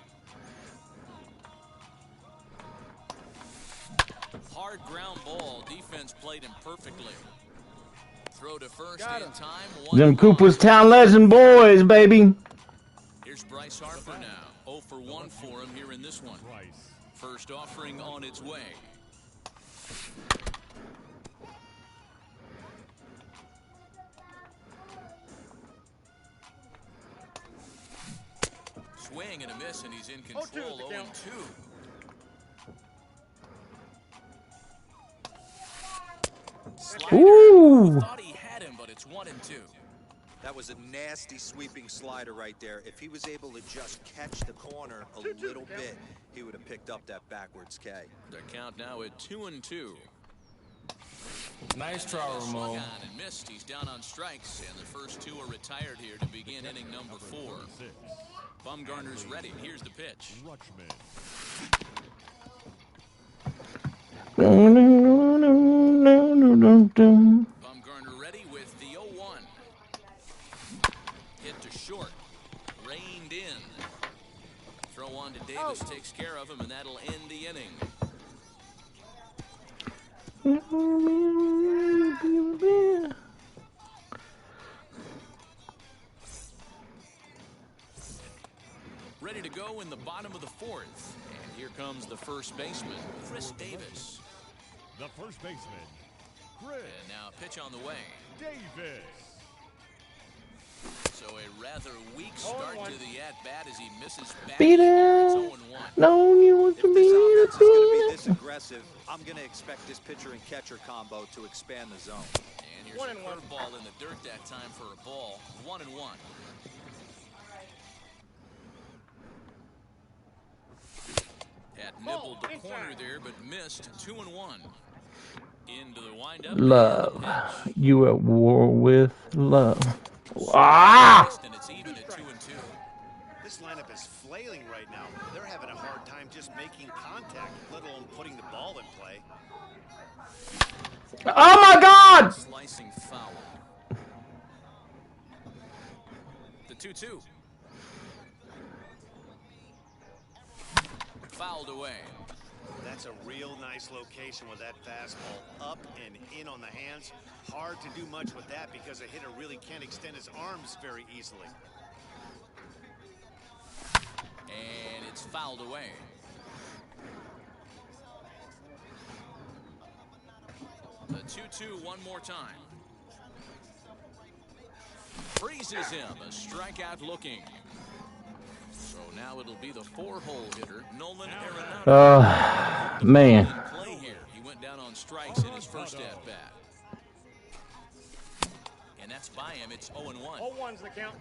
Hard ground ball. Defense played him perfectly. Throw to first in time. Them Cooperstown Legend boys, baby. Here's Bryce Harper now. 0 for 1 for him here in this one. First offering on its way. Swing and a miss, and he's in control. 0-2. Ooh. Thought he had him, but it's 1-2. That was a nasty sweeping slider right there. If he was able to just catch the corner a little bit, he would have picked up that backwards K. The count now at 2-2. Nice try, Swung Ramon. on and missed. He's down on strikes, and the first two are retired here to begin inning number 4. Bumgarner's ready. Here's the pitch. Bumgarner ready with the 0-1. Hit to short. Reined in. Throw on to Davis takes care of him, and that'll end the inning. Ready to go in the bottom of the 4th. And here comes the first baseman, Chris Davis. The first baseman, Chris And now a pitch on the way. Davis. So a rather weak start to the at-bat as he misses back. Beat It's it. 0-1. No, you want If to this beat offense is going to be it. this aggressive, I'm going to expect this pitcher and catcher combo to expand the zone. And here's a curveball in the dirt that time for a ball. 1-1. Had nibbled the corner there, but missed. 2-1. Into the windup. Love. You at war with love. Ah! And it's even at 2-2. This lineup is flailing right now. They're having a hard time just making contact, let alone putting the ball in play. Oh my God! Slicing foul. The 2-2. Fouled away. That's a real nice location with that fastball up and in on the hands. Hard to do much with that because a hitter really can't extend his arms very easily. And it's fouled away. The 2-2 one more time. Freezes him. A strikeout looking. So now it'll be the 4-hole hitter, Nolan Arenado. Man. Play here. He went down on strikes in his first at-bat. And that's by him. It's 0-1. 0-1's the count.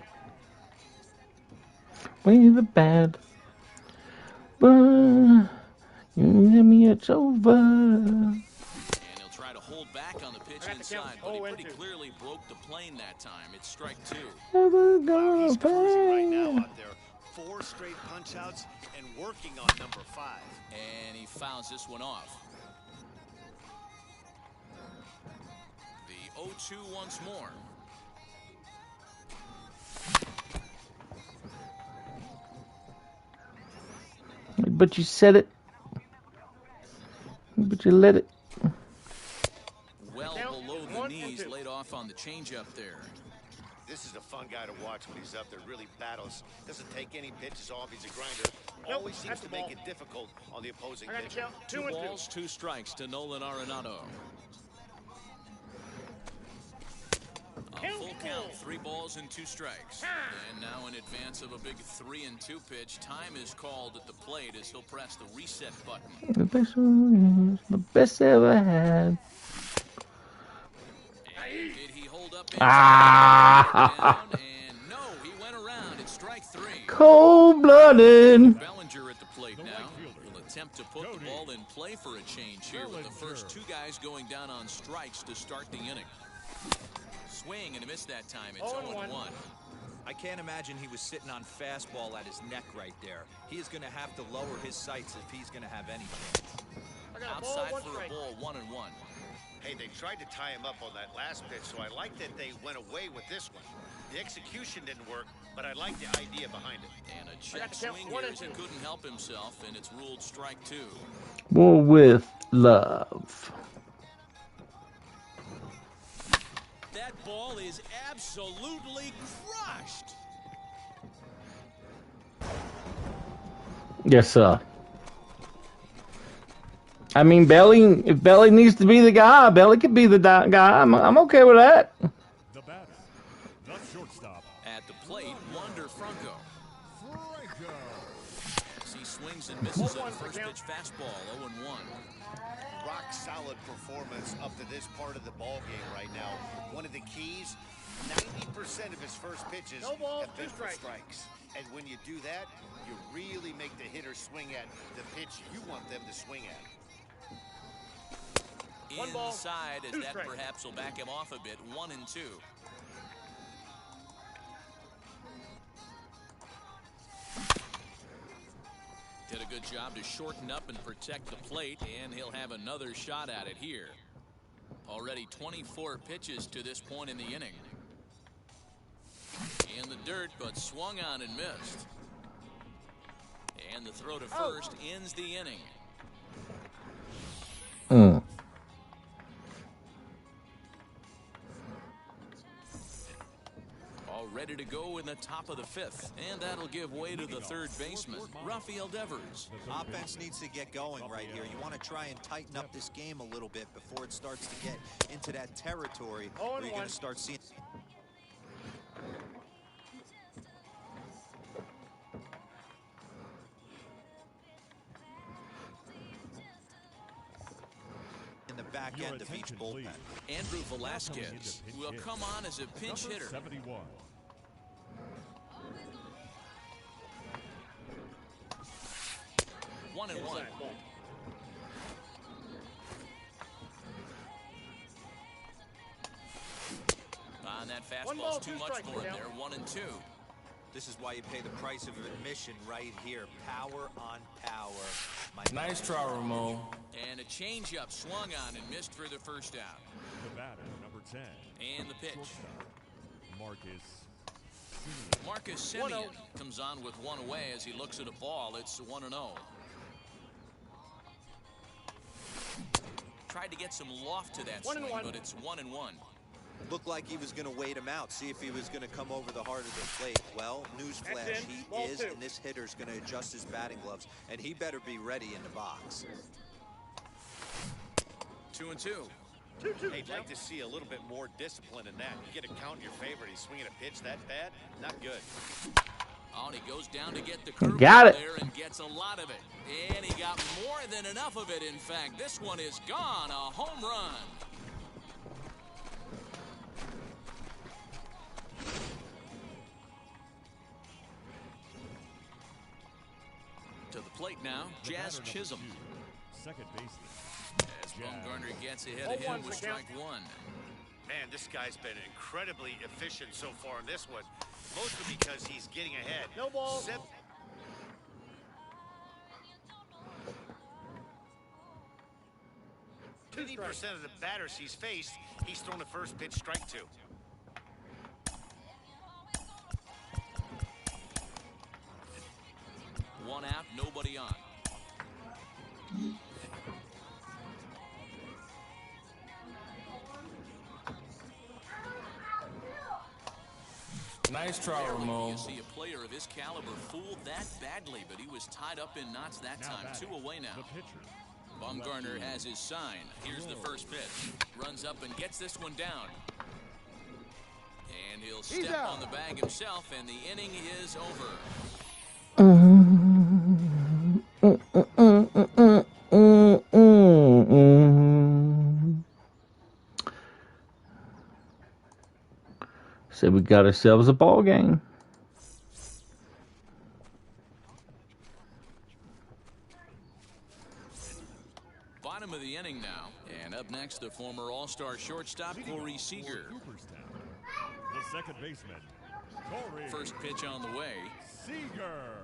We the bad. But you hear me, it's over. And he'll try to hold back on the pitch inside, but he pretty clearly broke the plane that time. It's strike 2. Wow, he's cruising right now out there. 4 straight punch-outs and working on number 5. And he fouls this one off. The 0-2 once more. But you said it. But you let it. Well below the knees, laid off on the changeup there. This is a fun guy to watch when he's up there. Really battles. Doesn't take any pitches off. He's a grinder. Always seems to make it difficult on the opposing pitcher. 2 balls, 2 strikes to Nolan Arenado. A full count, 3 balls and 2 strikes. And now in advance of a big 3-2 pitch, time is called at the plate as he'll press the reset button. The best I ever had. And did he hold up in Ah! down? And no, he went around. It's strike 3. Cold-blooded. Bellinger at the plate now. He'll attempt to put the ball in play for a change here with the first 2 guys going down on strikes to start the inning. Swing and a miss that time. It's 0-1. I can't imagine he was sitting on fastball at his neck right there. He is going to have to lower his sights if he's going to have any chance. Outside for a ball, 1-1. Hey, they tried to tie him up on that last pitch, so I like that they went away with this one. The execution didn't work, but I like the idea behind it. And a check swing here as he couldn't help himself, and it's ruled strike 2. More with love. That ball is absolutely crushed. Yes, sir. I mean, if Belly needs to be the guy, Belly could be the guy. I'm okay with that. The batter, the shortstop. At the plate, Wander Franco. As he swings and misses on first pitch fastball, 0-1. Rock solid performance up to this part of the ball game right now. One of the keys, 90% of his first pitches have been for strikes. And when you do that, you really make the hitter swing at the pitch you want them to swing at. Inside, as that perhaps will back him off a bit, 1-2. Did a good job to shorten up and protect the plate, and he'll have another shot at it here. Already 24 pitches to this point in the inning. In the dirt, but swung on and missed. And the throw to first ends the inning. All ready to go in the top of the 5th, and that'll give way to the third baseman, Rafael Devers. Offense needs to get going right here. You want to try and tighten up this game a little bit before it starts to get into that territory where you're going to start seeing. In the back end of each bullpen. Andrew Velasquez will come on as a pinch hitter. 71. One and one. On that fastball's too much for him there. 1-2. This is why you pay the price of admission right here. Power on power. Nice try, Ramon. And a changeup swung on and missed for the first out. The batter, number 10. And the pitch. Marcus Semien comes on with one away as he looks at a ball. It's 1-0. Tried to get some loft to that swing, but it's 1-1. Looked like he was going to wait him out, see if he was going to come over the heart of the plate. Well, newsflash, he is, and this hitter's going to adjust his batting gloves, and he better be ready in the box. 2-2. Hey, I'd like to see a little bit more discipline in that. You get a count in your favor, he's swinging a pitch that bad, not good. Oh, and he goes down to get the curve there and gets a lot of it. And he got more than enough of it, in fact. This one is gone, a home run. To the plate now, Jazz Chisholm. Second baseman. As Bumgarner gets ahead of him with strike 1. Man, this guy's been incredibly efficient so far in this one, mostly because he's getting ahead. No ball. 50% of the batters he's faced, he's thrown the first pitch, strike 2. One out, nobody on. Nice try, Ramon. You see a player of his caliber fooled that badly, but he was tied up in knots that time. 2 away now. Bumgarner has his sign. Here's the first pitch. Runs up and gets this one down. And he'll step on the bag himself, and the inning is over. So we got ourselves a ball game. Bottom of the inning now. And up next, the former All-Star shortstop, Corey Seager. The second baseman, Corey. First pitch on the way. Seager.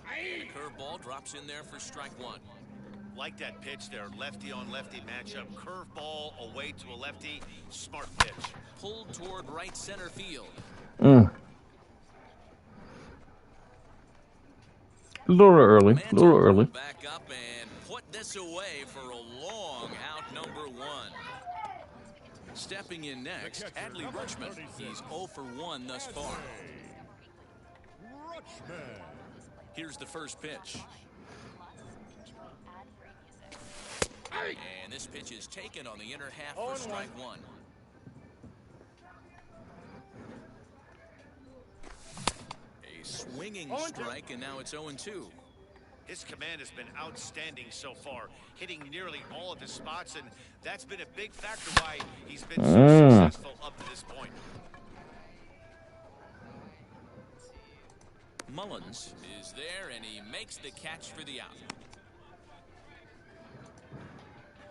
And a curveball drops in there for strike one. Like that pitch there, lefty on lefty matchup. Curveball away to a lefty. Smart pitch. Pulled toward right center field. A little early. A little early. Back up and put this away for a long out, number one. Stepping in next, Adley Rutschman. He's 0 for 1 thus far. Rutschman. Here's the first pitch. And this pitch is taken on the inner half for strike one. A swinging strike, and now it's 0-2. His command has been outstanding so far, hitting nearly all of his spots, and that's been a big factor why he's been so successful up to this point. Mullins is there, and he makes the catch for the out.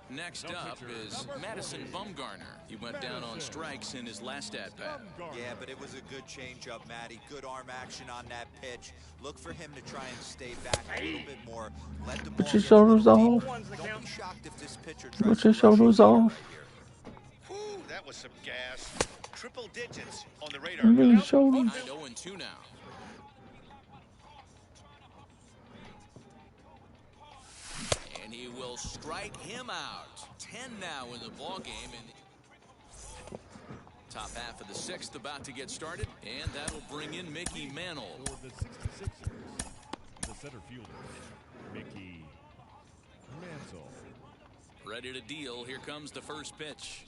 Next up is Madison Bumgarner. He went down on strikes in his last at-bat. Yeah, but it was a good changeup, Matty. Good arm action on that pitch. Look for him to try and stay back a little bit more. Let the ball Put your shoulders off. Don't be shocked if this pitcher tries Put your shoulders off. Whew, that was some gas. Triple digits on the radar. Put your shoulders. 0-2 now. And he will strike him out. 10 now in the ball game. And top half of the sixth about to get started, and that'll bring in Mickey Mantle. For the 66ers, the center fielder, Mickey Mantle. Ready to deal. Here comes the first pitch.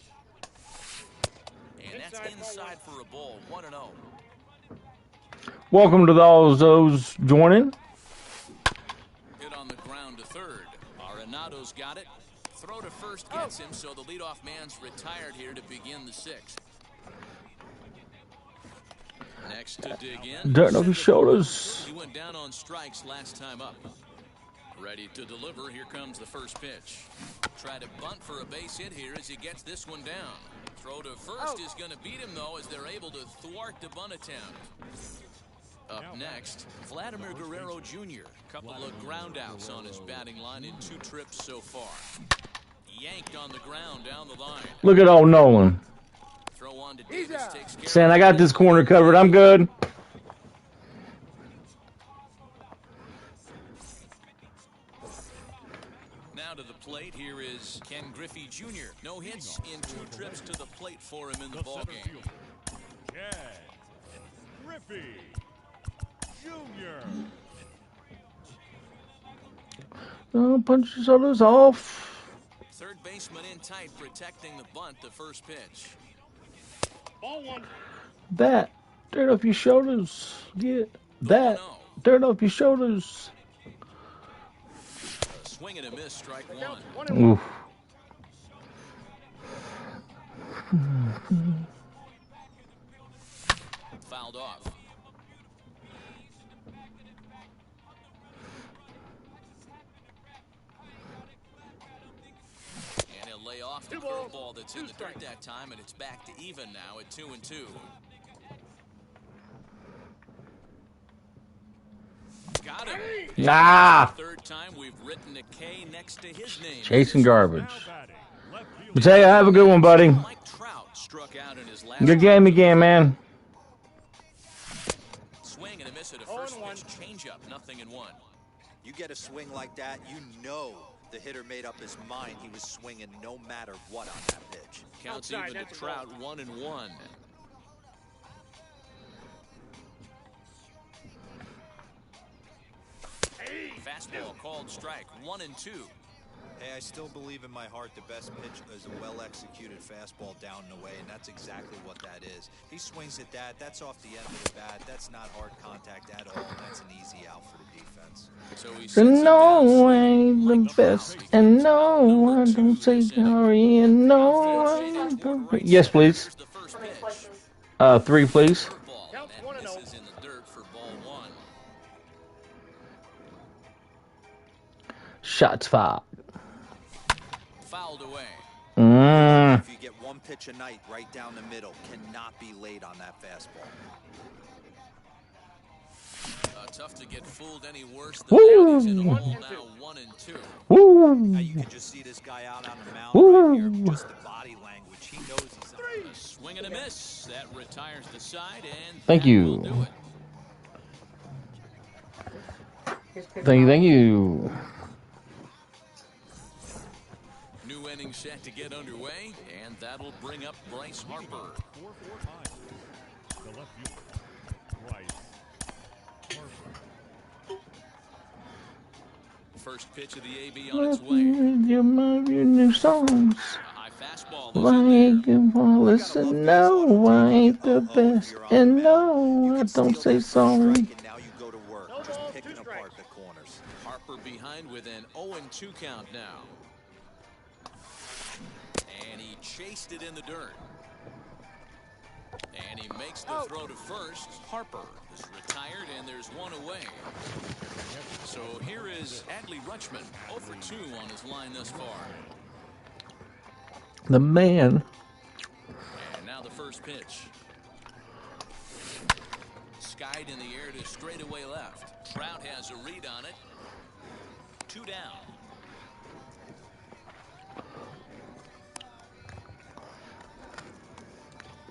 And that's inside for a ball. 1-0. Welcome to those joining. Hit on the ground to third. Arenado's got it. Throw to first gets him, so the leadoff man's retired here to begin the sixth. Next to dig in. Dirt off his shoulders. He went down on strikes last time up. Ready to deliver. Here comes the first pitch. Try to bunt for a base hit here as he gets this one down. Throw to first is going to beat him, though, as they're able to thwart the bunt attempt. Up next, Vladimir Guerrero Jr. Couple of ground outs on his batting line in 2 trips so far. Yanked on the ground down the line. Look at old Nolan. Throw on to Davis, takes care Saying, I got this corner covered. I'm good. Now to the plate, here is Ken Griffey Jr. No hits in 2 trips to the plate for him in the ballgame. Ken Griffey Jr. Oh, punch your shoulders off. Third baseman in tight, protecting the bunt, the first pitch. Ball one. That. Dirt off your shoulders. Get that. Dirt off your shoulders. Swing and a miss, strike one. Oof. Fouled off. And he'll lay off the curveball that's in the dirt that time, and it's back to even now at 2-2. Got him. Ah. Third time we've written a K next to his name. Chasing garbage. But tell you, have a good one, buddy. Mike Trout struck out in his last Good game again, man. swing and a miss at a first pitch changeup, 0-1. You get a swing like that, you know the hitter made up his mind he was swinging no matter what on that pitch. Counts even to Trout, 1-1. Fastball called strike, 1-2. Hey, I still believe in my heart the best pitch is a well-executed fastball down and away, and that's exactly what that is. He swings at that. That's off the end of the bat. That's not hard contact at all, and that's an easy out for the defense. So he So sets it down no, I swinging. ain't the Mike best, Trout and becomes out no, number I 2 don't say this inning. sorry, and no, Outfield I shaded ain't toward the... right Yes, center. please. Here's the first How many pitch. places? 3, please. Curveball, Counts and 1-0. that misses in the dirt for ball 1. Shots fired. Fouled away. If you get one pitch a night right down the middle, cannot be late on that fastball. Tough to get fooled any worse than that. He's in a hole now, 1-2. Woo! Now you can just see this guy out on the mound right here. Just the body language. He knows he's on. A swing and a miss. That retires the side, and Thank that you. will do it. Thank you. New inning set to get underway, and that'll bring up Bryce Harper. 4-4 time. The left fielder, Bryce Harper. First pitch of the AB on its way. Your new songs. A high fastball Well, I ain't gonna listen, no, I ain't the best, and no, I don't say sorry. And now you go to work, just picking apart the corners. Harper behind with an 0-2 count now. And he chased it in the dirt. And he makes the throw to first. Harper is retired, and there's one away. So here is Adley Rutschman, 0 for 2 on his line thus far. The man. And now the first pitch. Skied in the air to straightaway left. Trout has a read on it. 2 down.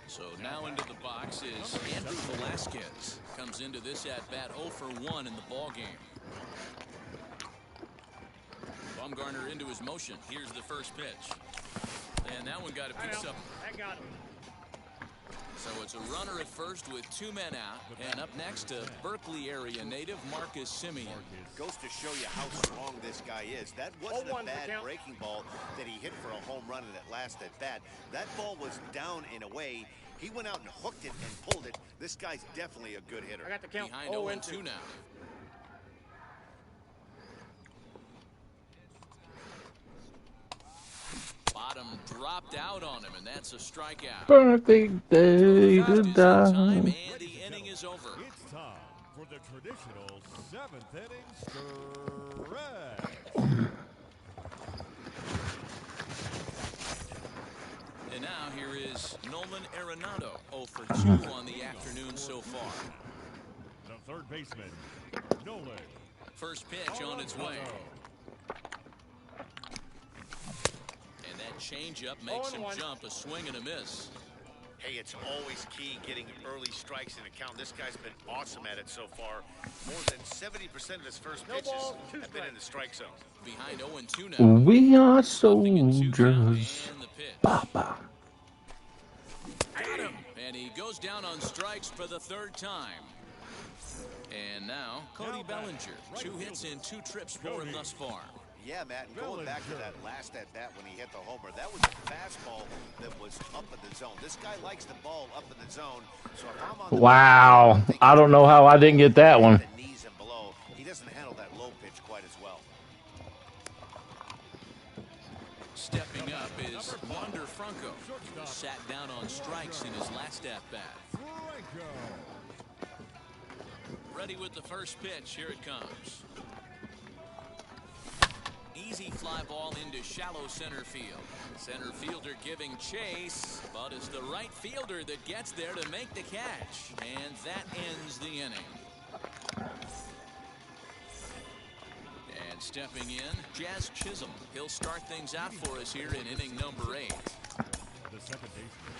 So now into the box is Andrew Velasquez. Comes into this at-bat 0 for 1 in the ballgame. Bumgarner into his motion. Here's the first pitch. And that one got a piece up. I got him. So it's a runner at first with 2 men out. And up next, a Berkeley area native, Marcus Simeon. Goes to show you how strong this guy is. That wasn't a bad breaking ball that he hit for a home run in that last at bat. That ball was down in a way. He went out and hooked it and pulled it. This guy's definitely a good hitter. I got the count. Behind 0-2 now. Bottom dropped out on him, and that's a strikeout. Perfect day to die. And the inning is over. It's time for the traditional 7th inning stretch. And now here is Nolan Arenado, 0 for 2 on the afternoon so far. The third baseman, Nolan. First pitch on its way. And that changeup makes him jump, a swing and a miss. Hey, it's always key getting early strikes in a count. This guy's been awesome at it so far. More than 70% of his first pitches have been in the strike zone. Behind 0-2 now. We are soldiers. Papa. Got him. And he goes down on strikes for the 3rd time. And now, Cody Bellinger. 2 hits in 2 trips for him thus far. Yeah, Matt, and going back to that last at-bat when he hit the homer, that was a fastball that was up in the zone. This guy likes the ball up in the zone. So if I'm on the Wow. I don't know how I didn't get that one. the knees and below, he doesn't handle that low pitch quite as well. Stepping up is Wander Franco. He was sat down on strikes in his last at-bat. Ready with the first pitch. Here it comes. Easy fly ball into shallow center field. Center fielder giving chase, but it's the right fielder that gets there to make the catch. And that ends the inning. And stepping in, Jazz Chisholm. He'll start things out for us here in inning number 8. The second baseman,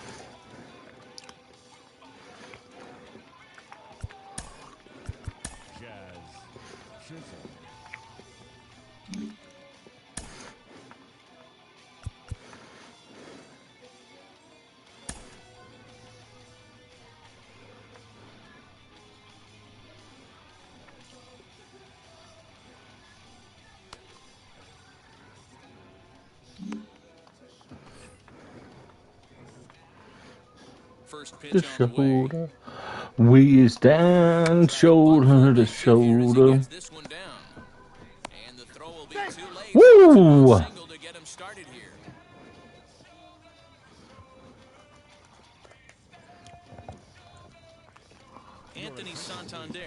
Jazz Chisholm. First The pitch on the way. shoulder. We stand shoulder to shoulder. This one down. And the throw will be too late. Woo! Single to get him started here. Anthony Santander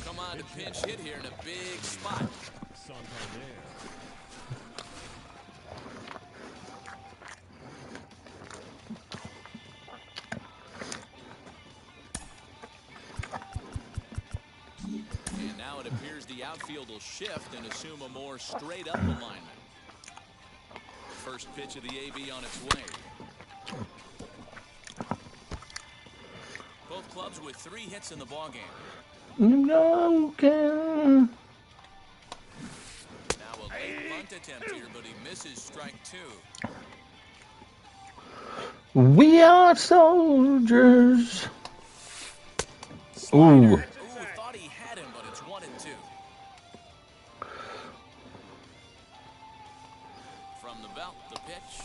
come on to pinch hit here in a big spot. Santander. And now it appears the outfield will shift and assume a more straight up alignment. First pitch of the AB on its way. Both clubs with 3 hits in the ballgame. No can. Now a late bunt attempt here, but he misses strike 2. We are soldiers. Ooh. Thought he had him, but it's 1-2. From the belt, the pitch.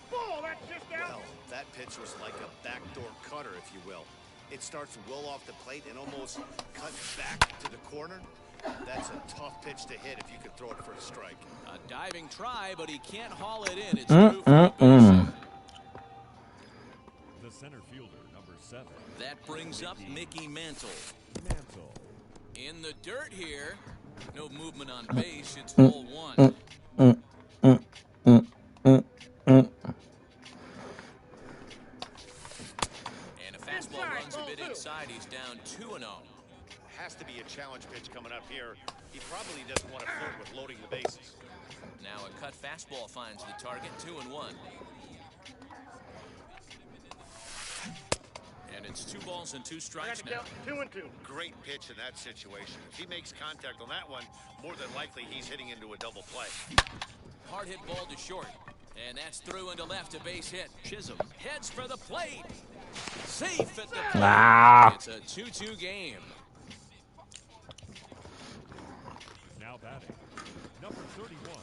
Ball, that's just out. Well, that pitch was like a backdoor cutter, if you will. It starts well off the plate and almost cuts back to the corner. That's a tough pitch to hit if you could throw it for a strike. A diving try, but he can't haul it in. It's through for a base hit. The center fielder, number 7. That brings up Mickey Mantle. Mantle. In the dirt here. No movement on base. It's all 1. And a fastball runs a bit inside. He's down 2-0. Has to be a challenge pitch coming up here. He probably doesn't want to flirt with loading the bases. Now a cut fastball finds the target. 2-1. And it's 2 balls and 2 strikes now. 2-2. Great pitch in that situation. If he makes contact on that one, more than likely he's hitting into a double play. Hard hit ball to short. And that's through into left, a base hit. Chisholm heads for the plate. Safe at the plate. Ah. It's a 2-2 game. Now batting, number 31.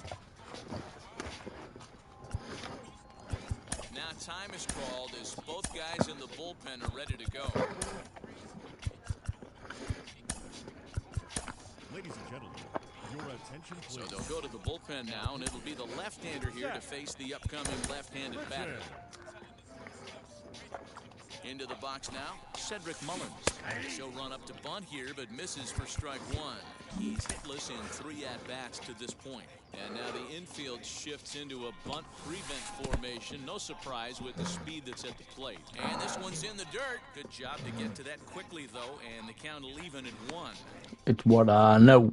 Now time is called as both guys in the bullpen are ready to go. Ladies and gentlemen, your attention please. So they'll go to the bullpen now, and it'll be the left-hander here to face the upcoming left-handed batter. Into the box now, Cedric Mullins. She'll run up to bunt here, but misses for strike 1. He's hitless in 3 at-bats to this point. And now the infield shifts into a bunt prevent formation. No surprise with the speed that's at the plate. And this one's in the dirt. Good job to get to that quickly, though, and the count will even at 1. It's what I know.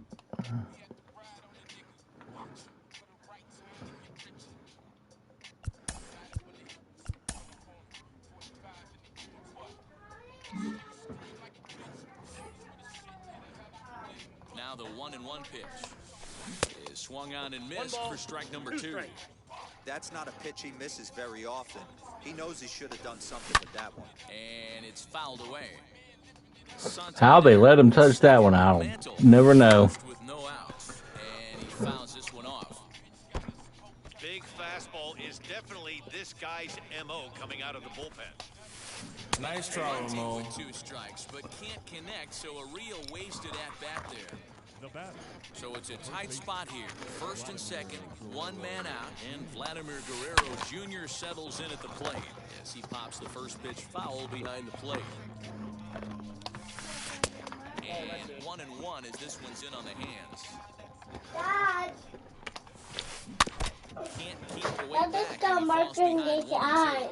Now the 1-1 pitch is swung on and missed for strike number 2. That's not a pitch he misses very often. He knows he should have done something with that one. And it's fouled away. How they let him touch that one, I'll never know. With no outs, and he fouls this one off. Big fastball is definitely this guy's MO coming out of the bullpen. Nice try, Ramon. With 2 strikes, but can't connect, so a real wasted at-bat there. The batter. So it's a tight spot here. First and second, 1 man out, and Vladimir Guerrero Jr. settles in at the plate as he pops the first pitch foul behind the plate. And 1-1 as this one's in on the hands. Dad, Can't keep the weight let us back, go and he falls marking behind his 1-2. eye.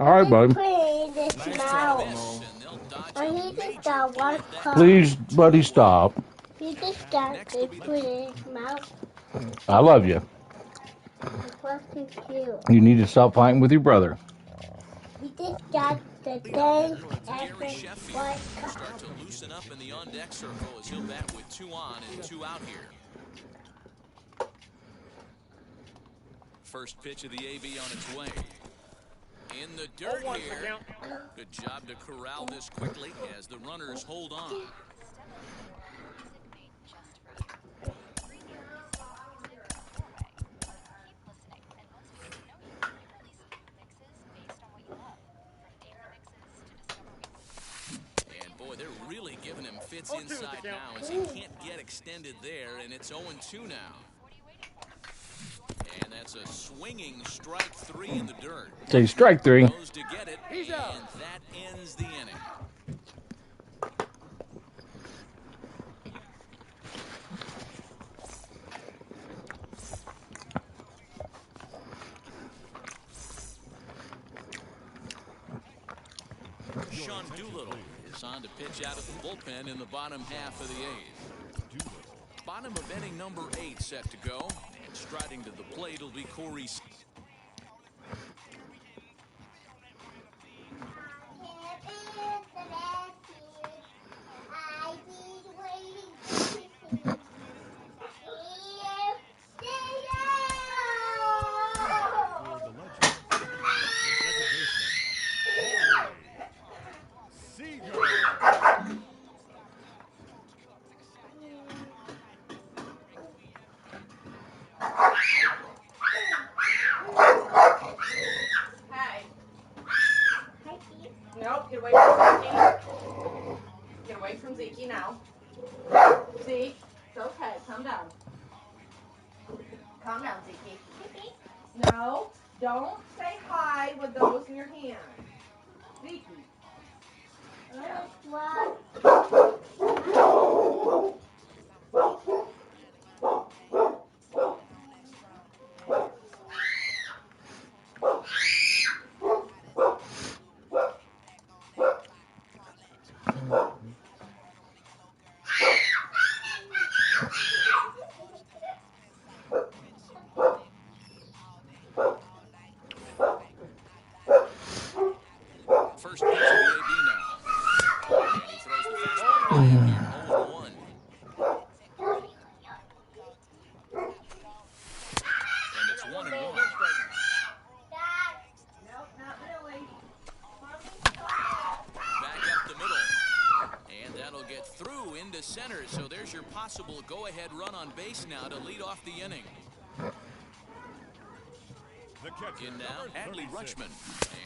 All right, bud. Clean this Nice try, mouth. Ramon. And they'll dodge I a need to major stop bullet one that cup. Please, buddy, stop. You just got to put in his mouth. I love you. It's fucking cute. You need to stop fighting with your brother. You just got the day Gary after Sheffield one will cup. start to loosen up in the on-deck circle as he'll bat with 2 on and 2 out here. First pitch of the AB on its way. In the dirt here. Good job to corral this quickly as the runners hold on. fits inside now as he can't get extended there, and it's 0-2 now. And that's a swinging strike 3 in the dirt. Say strike 3. Goes to get it, and that ends the inning. Sean Doolittle is on to pitch out of the bullpen in the bottom half of the 8th. Bottom of inning number 8 set to go. And striding to the plate will be Corey. Nope, get away from Zeke. Get away from Zeke now. Zeke, it's okay. Calm down. Calm down, Zeke. No, don't say hi with those in your hand. Zeke. First pitch of the AB now. And he throws the fastball in here, 0-1. And it's 1-1. Nope, not really. Back up the middle. And that'll get through into center. So there's your possible go-ahead run on base now to lead off the inning. In now, Adley Rutschman.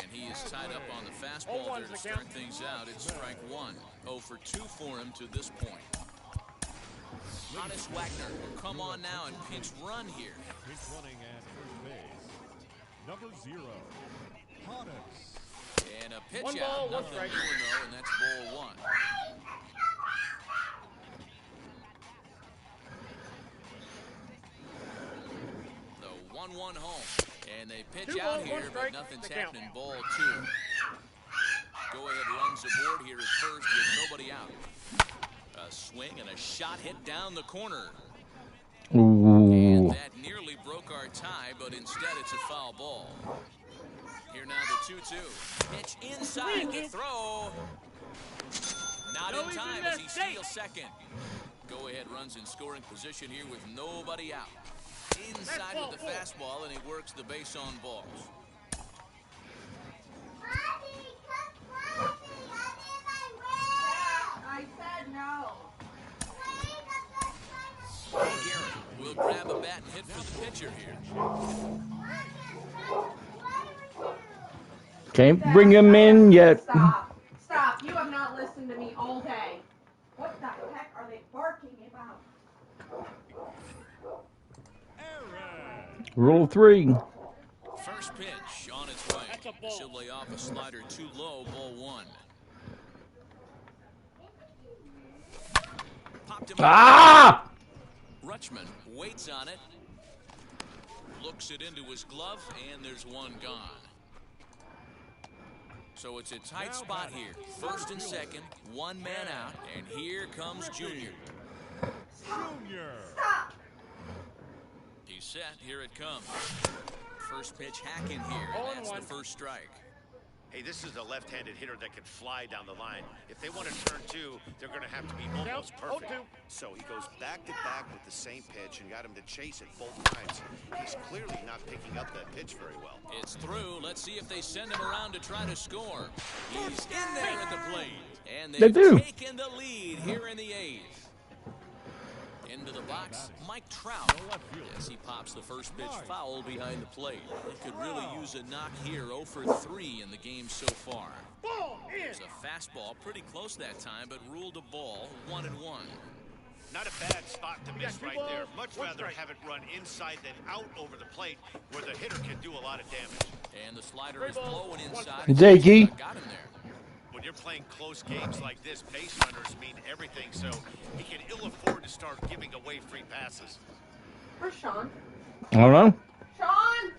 And he is tied up on the fastball there to start things out. It's strike 1. 0 for 2 for him to this point. Honest Wagner will come on now and pinch run here. Pinch running at first base. Number 0, Honest. And a pitch out. Nothing doing though, and that's ball 1. The 1-1 home. And they pitch out here, but nothing's happening. Ball 2. Go-ahead runs aboard here at first with nobody out. A swing and a shot hit down the corner. Ooh. And that nearly broke our tie, but instead it's a foul ball. Here now the 2-2. Pitch inside the throw. Not in time as he steals second. Go-ahead runs in scoring position here with nobody out. Inside with the fastball, and he works the base on balls. I said no. Garrett will grab a bat and hit for the pitcher here. Can't bring him in yet. Stop. Stop. You have not listened to me all day. What the heck are they barking about? Rule 3. First pitch on its way. She'll lay off a slider too low, ball 1. Popped him Ah! Rutschman waits on it. Looks it into his glove, and there's one gone. So it's a tight spot here. First and second, one man out, and here comes Junior. Stop. He's set. Here it comes. First pitch hack in here, and that's the first strike. Hey, this is a left-handed hitter that can fly down the line. If they want to turn 2, they're going to have to be almost perfect. So he goes back-to-back with the same pitch and got him to chase it both times. He's clearly not picking up that pitch very well. It's through. Let's see if they send him around to try to score. He's in there at the plate. And they've taken the lead here in the 8th. Into the box, Mike Trout. Yes, he pops the first pitch foul behind the plate. He could really use a knock here. 0 for 3 in the game so far. There's a fastball pretty close that time, but ruled a ball. 1-1. Not a bad spot to miss right there. Much rather have it run inside than out over the plate where the hitter can do a lot of damage. And the slider is blowing inside. Jakey. Got him there. When you're playing close games like this, base runners mean everything, so he can ill afford to start giving away free passes. Where's Sean? I don't know. Sean!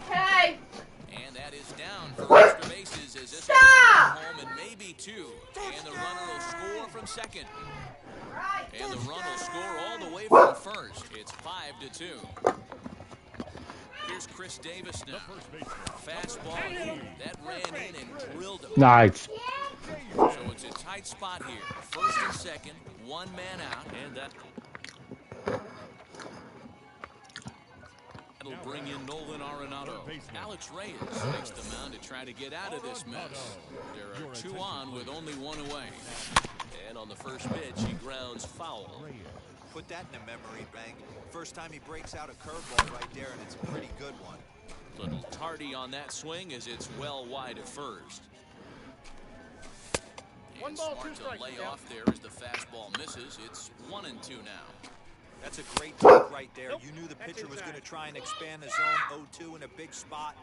Hey! And that is down for extra bases as this one is home and maybe 2. And the runner will score from second. And the run will score all the way from first. It's 5-2. Here's Chris Davis now. Fastball that ran in and drilled him. Nice. So it's a tight spot here. First and second, 1 man out, and that'll bring in Nolan Arenado. Alex Reyes takes the mound to try to get out of this mess. There are 2 on with only 1 away. And on the first pitch, he grounds foul. Put that in a memory bank. First time he breaks out a curveball right there, and it's a pretty good one. Little tardy on that swing as it's well wide at first. And smart to lay off there as the fastball misses. It's 1-2 now. That's a great take right there. You knew the pitcher was going to try and expand the zone. 0-2 in a big spot,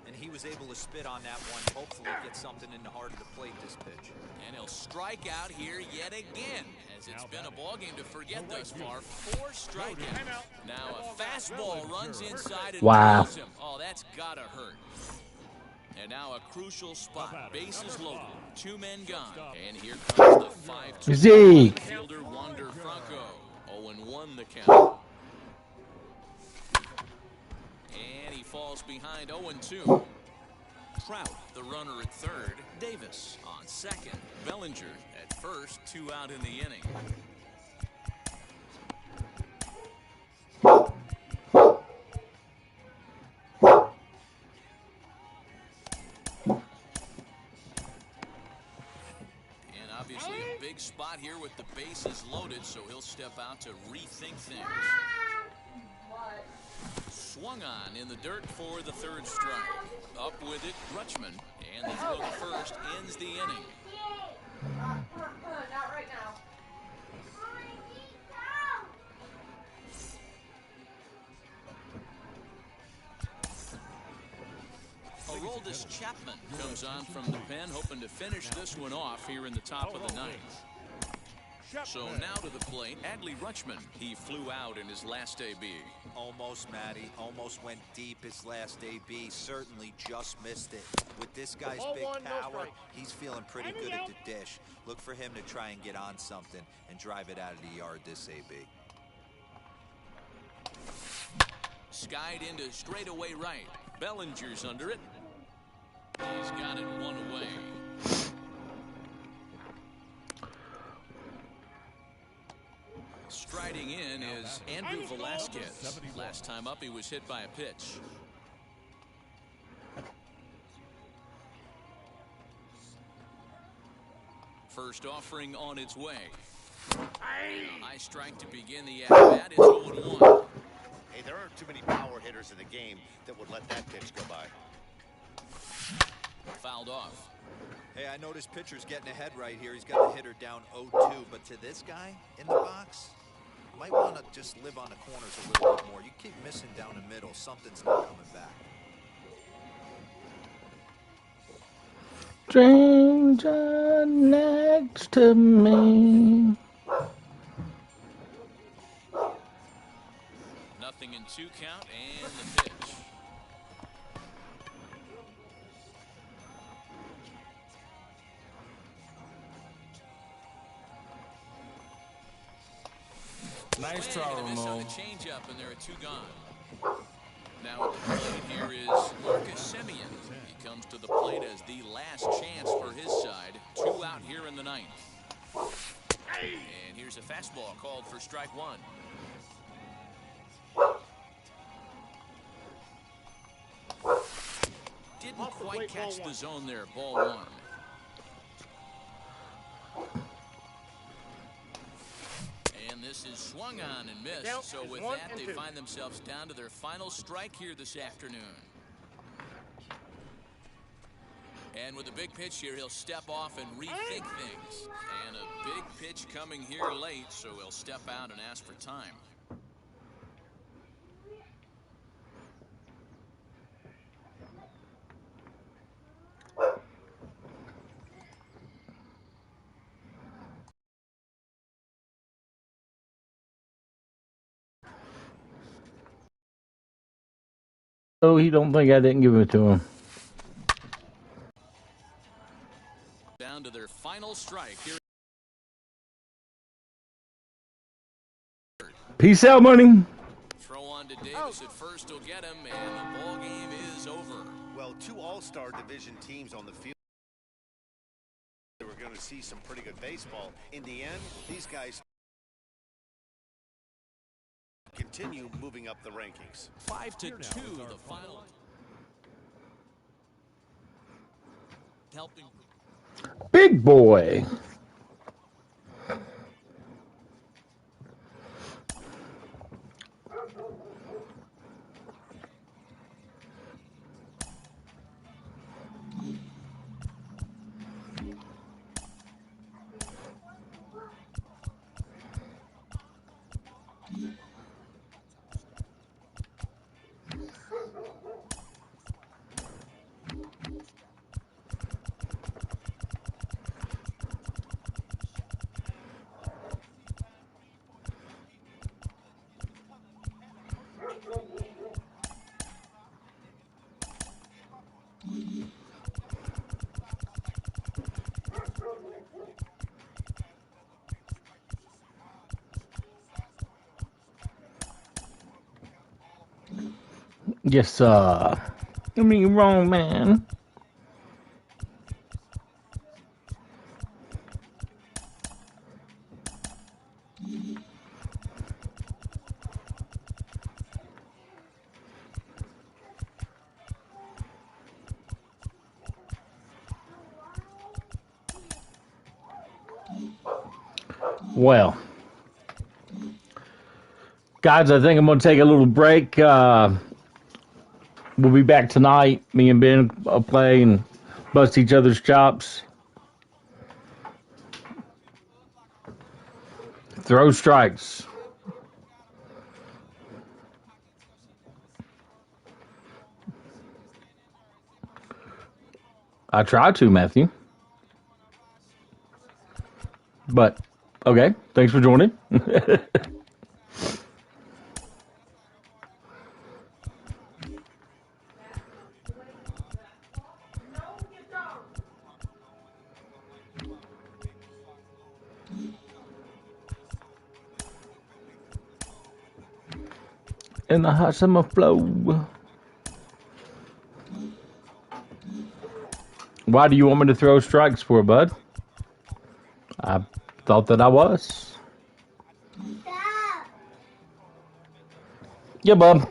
and he was able to spit on that one. Hopefully get something in the heart of the plate this pitch. And he'll strike out here yet again, as it's been a ball game to forget thus far. 4 strikeouts. Now a fastball runs inside and kills him. Oh, that's gotta hurt. And now a crucial spot. Bases loaded. 2 men gone. And here comes the 5-2 Zeke. fielder Wander Franco. 0-1 the count. And he falls behind 0-2. Trout, the runner at third. Davis on second. Bellinger at first. 2 out in the inning. And obviously a big spot here with the bases loaded, so he'll step out to rethink things. What? Swung on in the dirt for the 3rd strike. Up with it, Rutschman. And the throw to first ends the inning. Not right now. Aroldis Chapman comes on from the pen, hoping to finish this one off here in the top of the 9th. So now to the plate, Adley Rutschman. He flew out in his last AB. Almost, Matty. Almost went deep his last AB. Certainly just missed it. With this guy's big power, he's feeling pretty good at the dish. Look for him to try and get on something and drive it out of the yard this AB. Skied into straightaway right. Bellinger's under it. He's got it 1 away. Striding in is Andrew Velasquez. Last time up, he was hit by a pitch. First offering on its way. A high strike to begin the at-bat. It's 0-1. Hey, there aren't too many power hitters in the game that would let that pitch go by. Fouled off. Hey, I noticed pitcher's getting ahead right here. He's got the hitter down 0-2, but to this guy in the box, might want to just live on the corners a little bit more. You keep missing down the middle, something's not coming back. Stranger next to me. Nothing in 2 count and the pitch. Nice try, Ramon. Change up, and there are 2 gone. Now at the plate here is Marcus Semien. He comes to the plate as the last chance for his side. 2 out here in the 9th. And here's a fastball called for strike 1. Didn't quite catch the zone there. Ball 1. swung on and missed. So with that, they find themselves down to their final strike here this afternoon. And with a big pitch here, he'll step off and rethink things. And a big pitch coming here late, so he'll step out and ask for time. Oh, he don't think I didn't give it to him. Down to their final strike here. Peace out, money. Throw on to Davis at first will get him, and the ball game is over. Well, 2 all-star division teams on the field. We're going to see some pretty good baseball. In the end, these guys continue moving up the rankings. 5-2, the final. Helping. Big boy. Yes, sir. I mean, you're wrong, man. Well, guys, I think I'm going to take a little break. We'll be back tonight. Me and Ben will play and bust each other's chops. Throw strikes. I tried to, Matthew. But, okay. Thanks for joining. In the hot summer flow. Why do you want me to throw strikes for, bud? I thought that I was. Yeah, bub.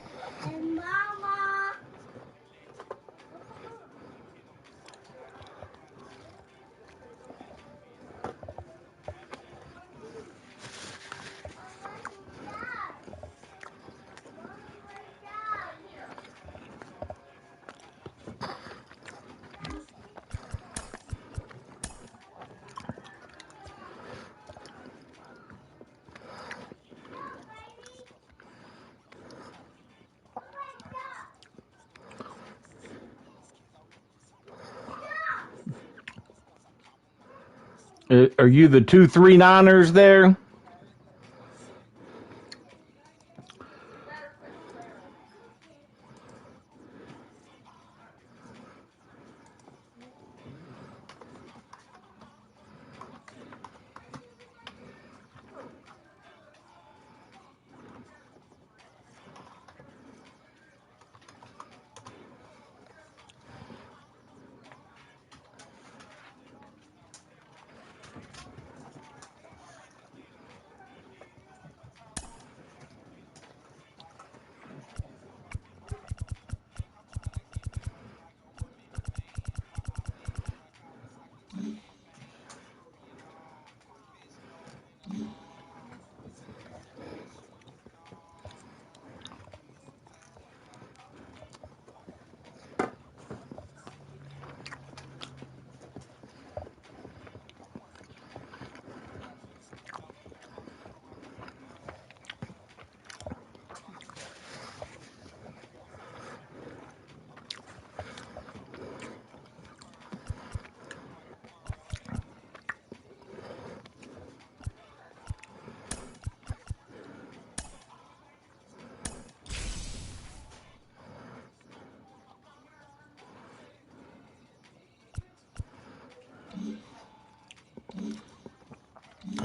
Are you the 239ers there?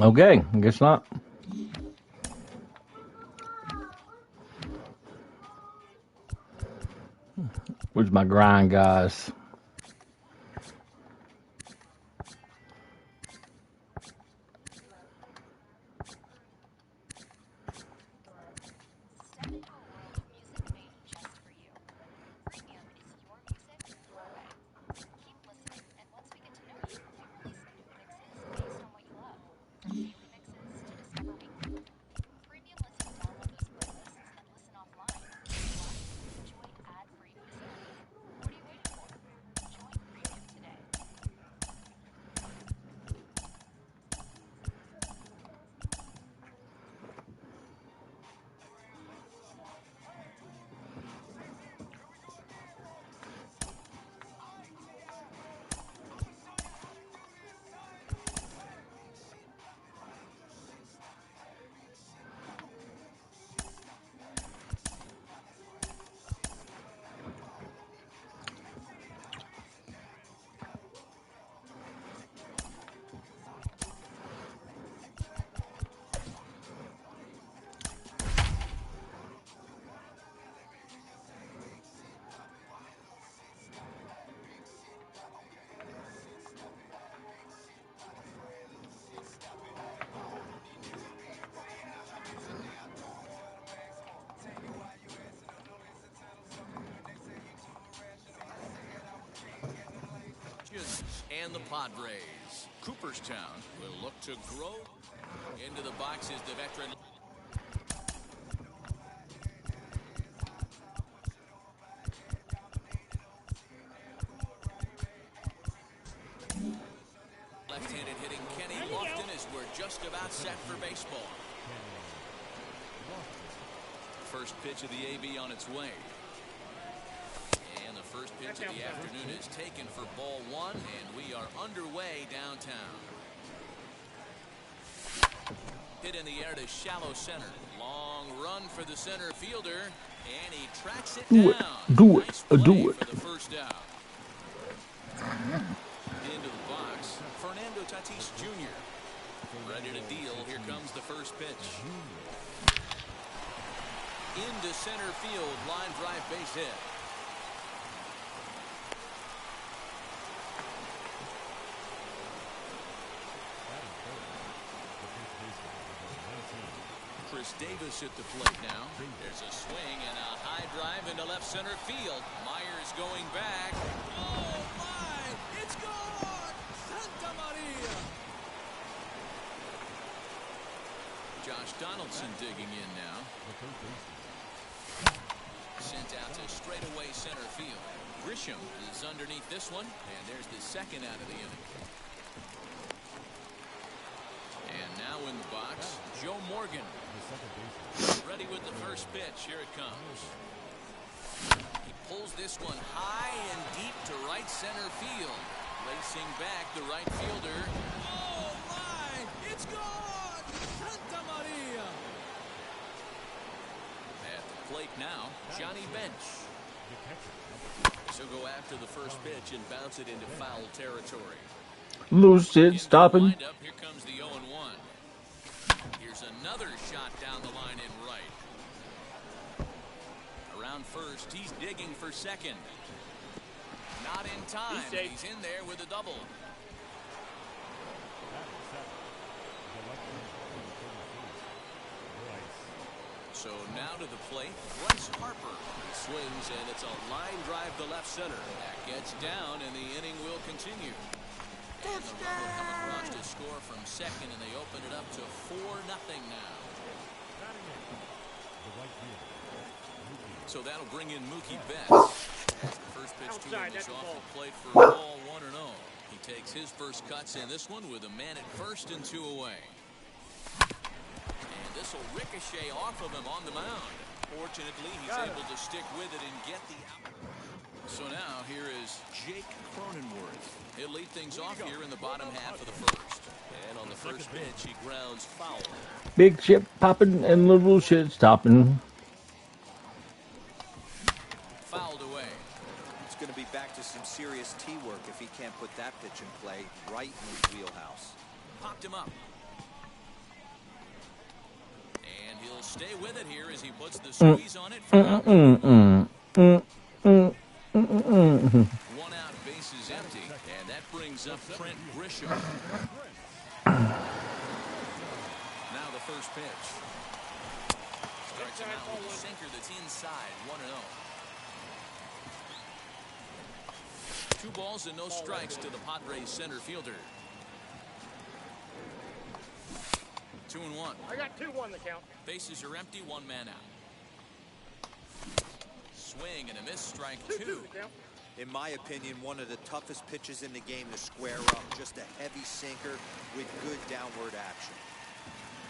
Okay, I guess not. Where's my grind, guys? And the Padres. Cooperstown will look to grow. Into the box is the veteran. Left-handed hitting Kenny Lofton as we're just about set for baseball. First pitch of the AB on its way. And the first pitch of the afternoon is taken for ball one, and we are underway downtown. Hit in the air to shallow center. Long run for the center fielder, and he tracks it down. Do it. Nice play Do it. for the first out. Into the box, Fernando Tatis Jr. Ready to deal. Here comes the first pitch. Into center field, line drive base hit. Chris Davis at the plate now. There's a swing and a high drive into left center field. Myers going back. Oh my! It's gone! Santa Maria! Josh Donaldson digging in now. Sent out to straightaway center field. Grisham is underneath this one, and there's the second out of the inning. And now in the box, Joe Morgan. Ready with the first pitch. Here it comes. He pulls this one high and deep to right center field. Racing back the right fielder. Oh my! It's gone! Santa Maria! At the plate now, Johnny Bench. So go after the first pitch and bounce it into foul territory. Loose it, stopping. Here comes the 0-1. Here's another shot down the line in right. Around first, he's digging for second. Not in time. He's in there with a double. So now to the plate, Bryce Harper. He swings, and it's a line drive to left center. That gets down, and the inning will continue. And the runner coming across to score from second, and they open it up to 4-0 now. So that'll bring in Mookie Betts. As the first pitch to him is off the plate for a ball 1-0. He takes his first cuts in this one with a man at first and 2 away. And this will ricochet off of him on the mound. Fortunately, he's able to stick with it and get the out. So now here is Jake Cronenworth. He'll lead things off here in the bottom half of the first. And on the first pitch, he grounds foul. Big shit popping and little shit stopping. Fouled away. It's going to be back to some serious tee work if he can't put that pitch in play right in his wheelhouse. Popped him up. stay with it here as he puts the squeeze on it. One out, bases empty, and that brings up Trent Grisham. Now the first pitch. Strikes him out with a sinker that's inside, 1-0. 2 balls and no strikes to the Padres center fielder. 2-1. I got 2-1 the count. Bases are empty, 1 man out. Swing and a miss, strike 2. In my opinion, one of the toughest pitches in the game to square up. Just a heavy sinker with good downward action.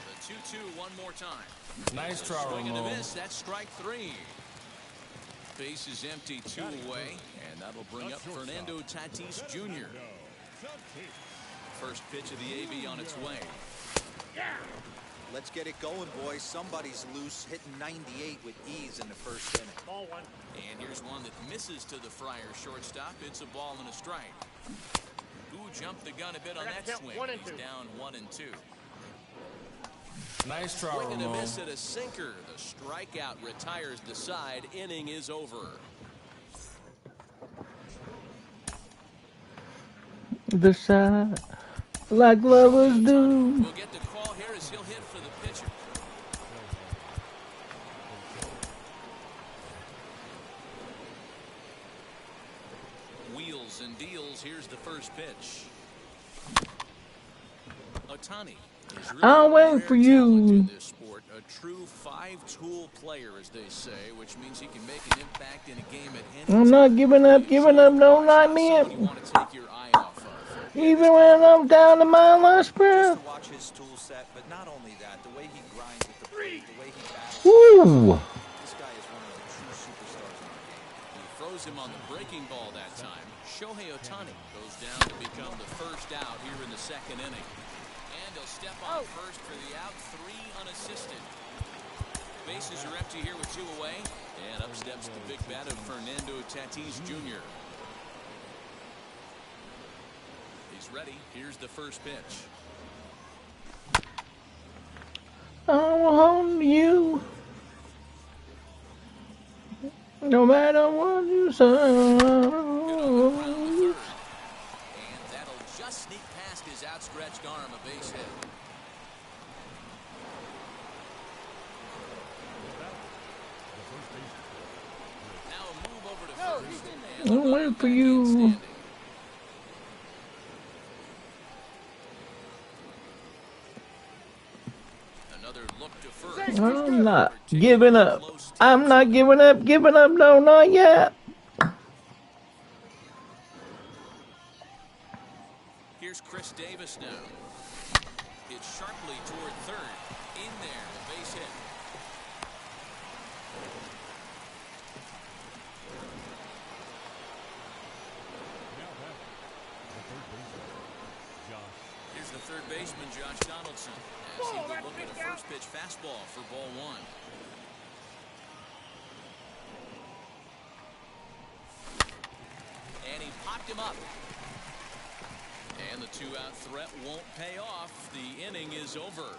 The 2-2 one more time. Nice try, Swing and a Ramon. miss, that's strike 3. Base is empty, 2 away, and that'll bring up Fernando Tatis Jr. First pitch of the AB on its way. Let's get it going, boys. Somebody's loose, hitting 98 with ease in the first inning. Ball 1. And here's one that misses to the Friars shortstop. It's a ball and a strike. Who jumped the gun a bit on that swing? He's down 1-2. Nice try, Swing and a Ramon. miss at a sinker. The strikeout retires the side. Inning is over. The side, like lovers do. We'll get the call here as he'll hit for the pitcher. Wheels and deals. Here's the first pitch. Ohtani is really I'll wait for you. in this sport. A true 5-tool player, as they say, which means he can make an impact in a game at any I'm not giving up, don't knock me up. you want to take your eye off of. Even when I'm down to my last Just breath. to watch his tool set, but not only that, the way he grinds with the plate, the way he battles. Woo! This guy is one of the true superstars in the game. He throws him on the breaking ball that time. Shohei Ohtani goes down to become the first out here in the second inning. And he'll step on first for the out, 3 unassisted. Bases are empty here with 2 away. And up steps the big bat of Fernando Tatis Jr. He's ready. Here's the first pitch. I'll hold you. No matter what you say. And that'll just sneak past his outstretched arm, a base hit. Now a move over to first. And I'll wait for you. another look to first. I'm not giving up. I'm not giving up, no, not yet. Here's Chris Davis now. Hits sharply toward third. In there, a base hit. Here's the third baseman, Josh Donaldson, as he will look at a first pitch fastball for ball 1. And he popped him up. And the 2-out threat won't pay off. The inning is over.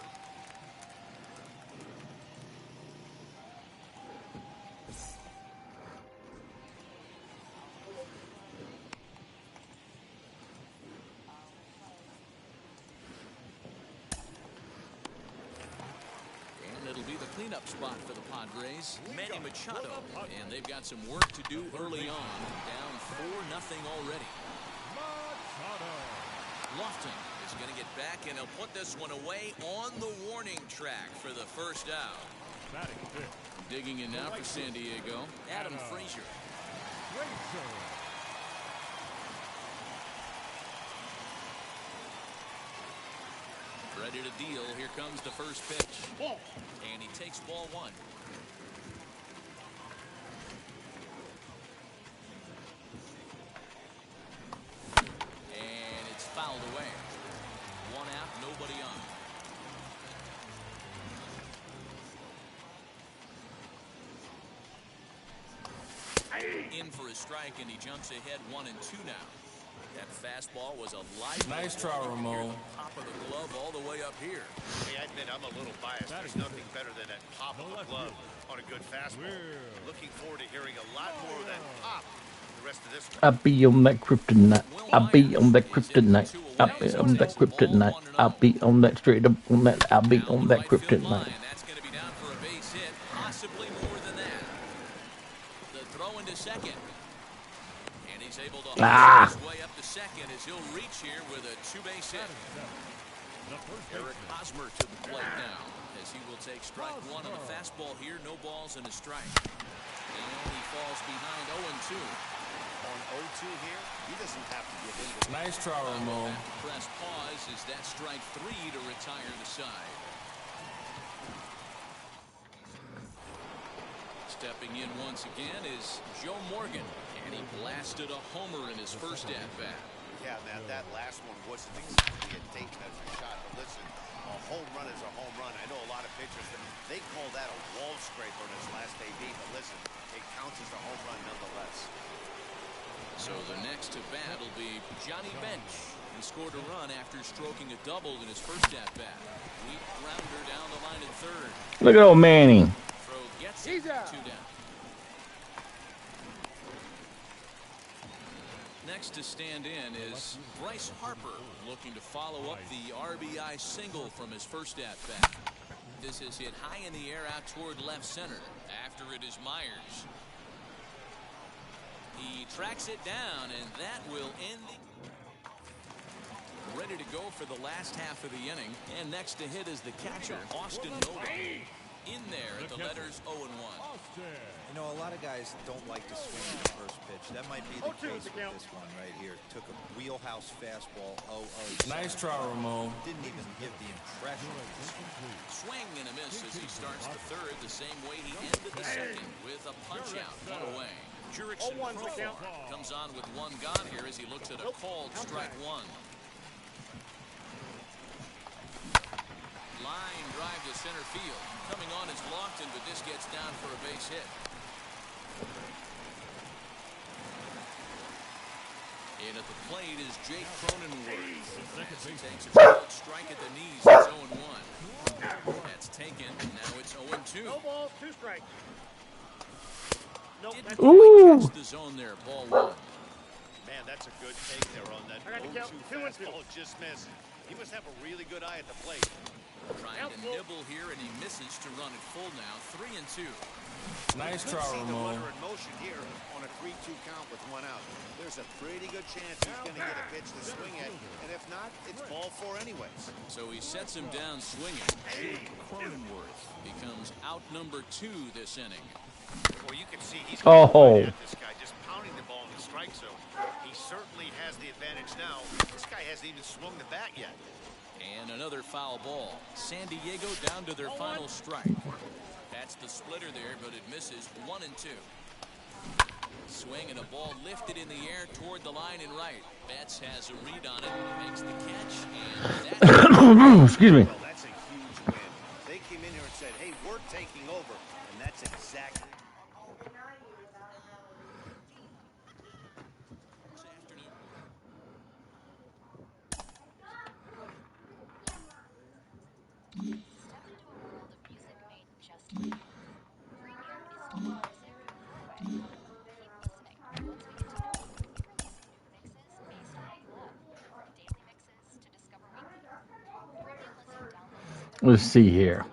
And it'll be the cleanup spot for the Padres. Manny Machado. And they've got some work to do early on. Down 4-0 already. Lofton is going to get back, and he'll put this one away on the warning track for the first out. Digging in now for San Diego, Adam Frazier. Ready to deal. Here comes the first pitch. And he takes ball 1. And it's fouled away. 1 out, nobody on. In for a strike, and he jumps ahead 1-2 now. That fastball was a live. Nice try, Ramon. Top of the glove all the way up here. Hey, I admit I'm a little biased. There's nothing better than that pop of the glove on a good fastball. Looking forward to hearing a lot more of that pop the rest of this one. I'll be on that kryptonite. I'll be on that kryptonite. I'll be on that kryptonite. I'll be on that straight up on that. I'll be on that kryptonite. That's going to be down for a base hit, possibly more than that. The throw into second. And he's able to hold his way up to second as he'll reach here with a two-base hit. Eric Hosmer to the plate now as he will take strike one on the fastball here. No balls and a strike. And he falls behind 0-2. On 0-2 here, he doesn't have to give in. Nice try, Ramon. Press pause is that strike three to retire the side. Stepping in once again is Joe Morgan, and he blasted a homer in his first at-bat. Yeah, man, that last one wasn't exactly a tape measure shot, but listen, a home run is a home run. I know a lot of pitchers, they call that a wall scraper in his last AB, but listen, it counts as a home run nonetheless. So the next to bat will be Johnny Bench. He scored a run after stroking a double in his first at-bat. Weak grounder down the line at third. Look at old Manny. Throw gets it, 2 down. Next to stand in is Bryce Harper, looking to follow up the RBI single from his first at-bat. This is hit high in the air out toward left center. After it is Myers. He tracks it down, and that will end the... Ready to go for the last half of the inning. And next to hit is the catcher, Austin Noble. In there at the letters 0-1. You know, a lot of guys don't like to swing at the first pitch. That might be the case with this one right here. Took a wheelhouse fastball, 0-0. Nice try, Ramon. Didn't even give the impression. Swing and a miss as he starts the third the same way he ended the second with a punch out, 1 away. Jurickson comes on with 1 gone here as he looks at a called strike 1. Line drive to center field. Coming on is Lofton, but this gets down for a base hit. In at the plate is Jake Cronenworth. As he takes a cold strike at the knees. It's 0-1. That's taken. Now it's 0-2. No balls, 2 strikes. Didn't quite catch the zone there. Ball 1. Man, that's a good take there on that 0-2 fastball. Just missed. He must have a really good eye at the plate. Trying to nibble here, and he misses to run it full now. 3-2. Nice try, See the Ramon. runner in motion here on a 3-2 count with 1 out. There's a pretty good chance he's going to get a pitch to swing at, and if not, it's ball 4 anyways. So he sets him down swinging. Cronenworth becomes out number 2 this inning. Well, you can see he's Oh. at this guy just pounding the ball in the strike zone. He certainly has the advantage now. This guy hasn't even swung the bat yet. And another foul ball. San Diego down to their final strike. That's the splitter there, but it misses. 1-2. Swing and a ball lifted in the air toward the line and right. Betts has a read on it, makes the catch, and that's Excuse me. Well, that's a huge win. They came in here and said, hey, we're taking over. And that's exactly. Let's see here.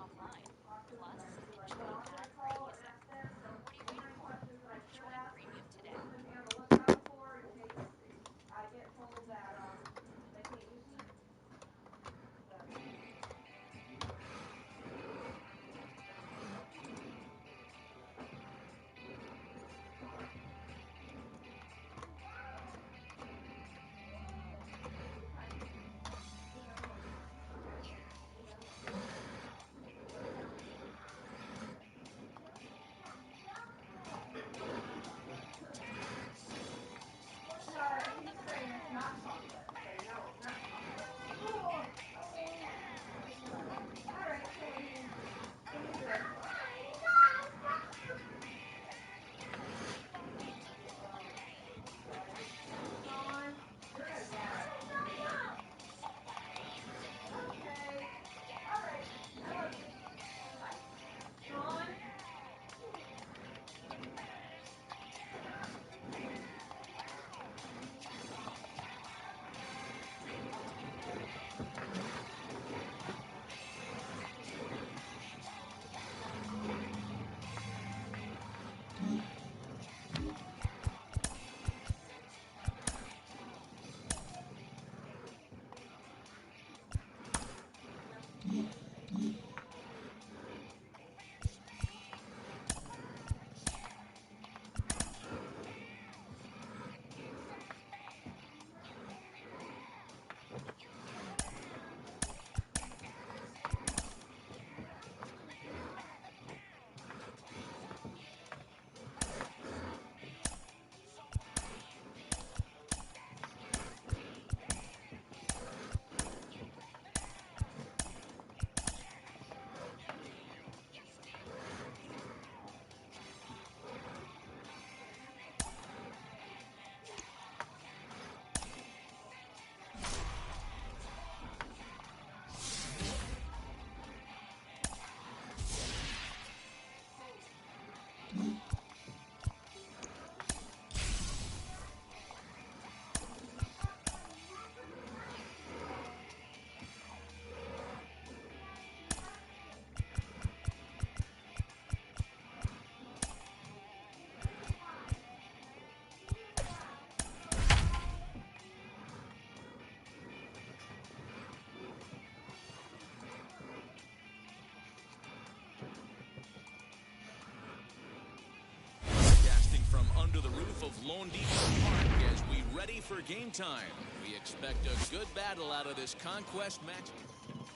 turf of Lone Depot Park as we ready for game time. We expect a good battle out of this conquest match.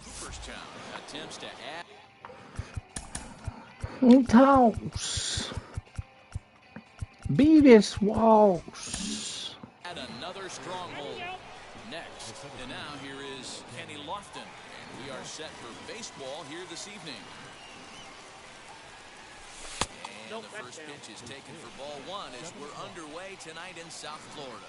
Cooperstown attempts to add. Toss. Beavis walks. At another stronghold. Next, and now here is Kenny Lofton, and we are set for baseball here this evening. And the first pitch is taken for ball one as we're underway tonight in South Florida.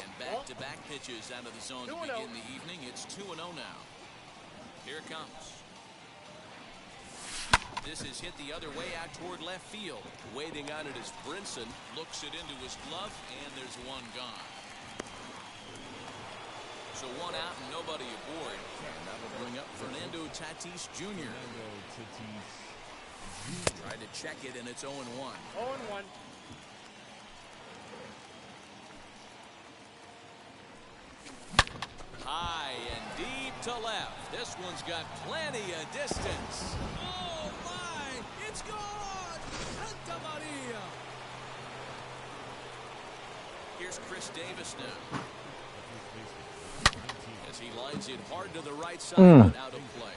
And back-to-back pitches out of the zone to begin the evening. It's 2-0 now. Here it comes. This is hit the other way out toward left field. Waiting on it is Brinson. Looks it into his glove, and there's one gone. So one out and nobody aboard. And that will bring up Fernando Tatis Jr. Tried to check it, and it's 0-1. 0-1. High and deep to left. This one's got plenty of distance. Oh, my. It's gone. Santa Maria. Here's Chris Davis now. As he lines it hard to the right side, but out of play.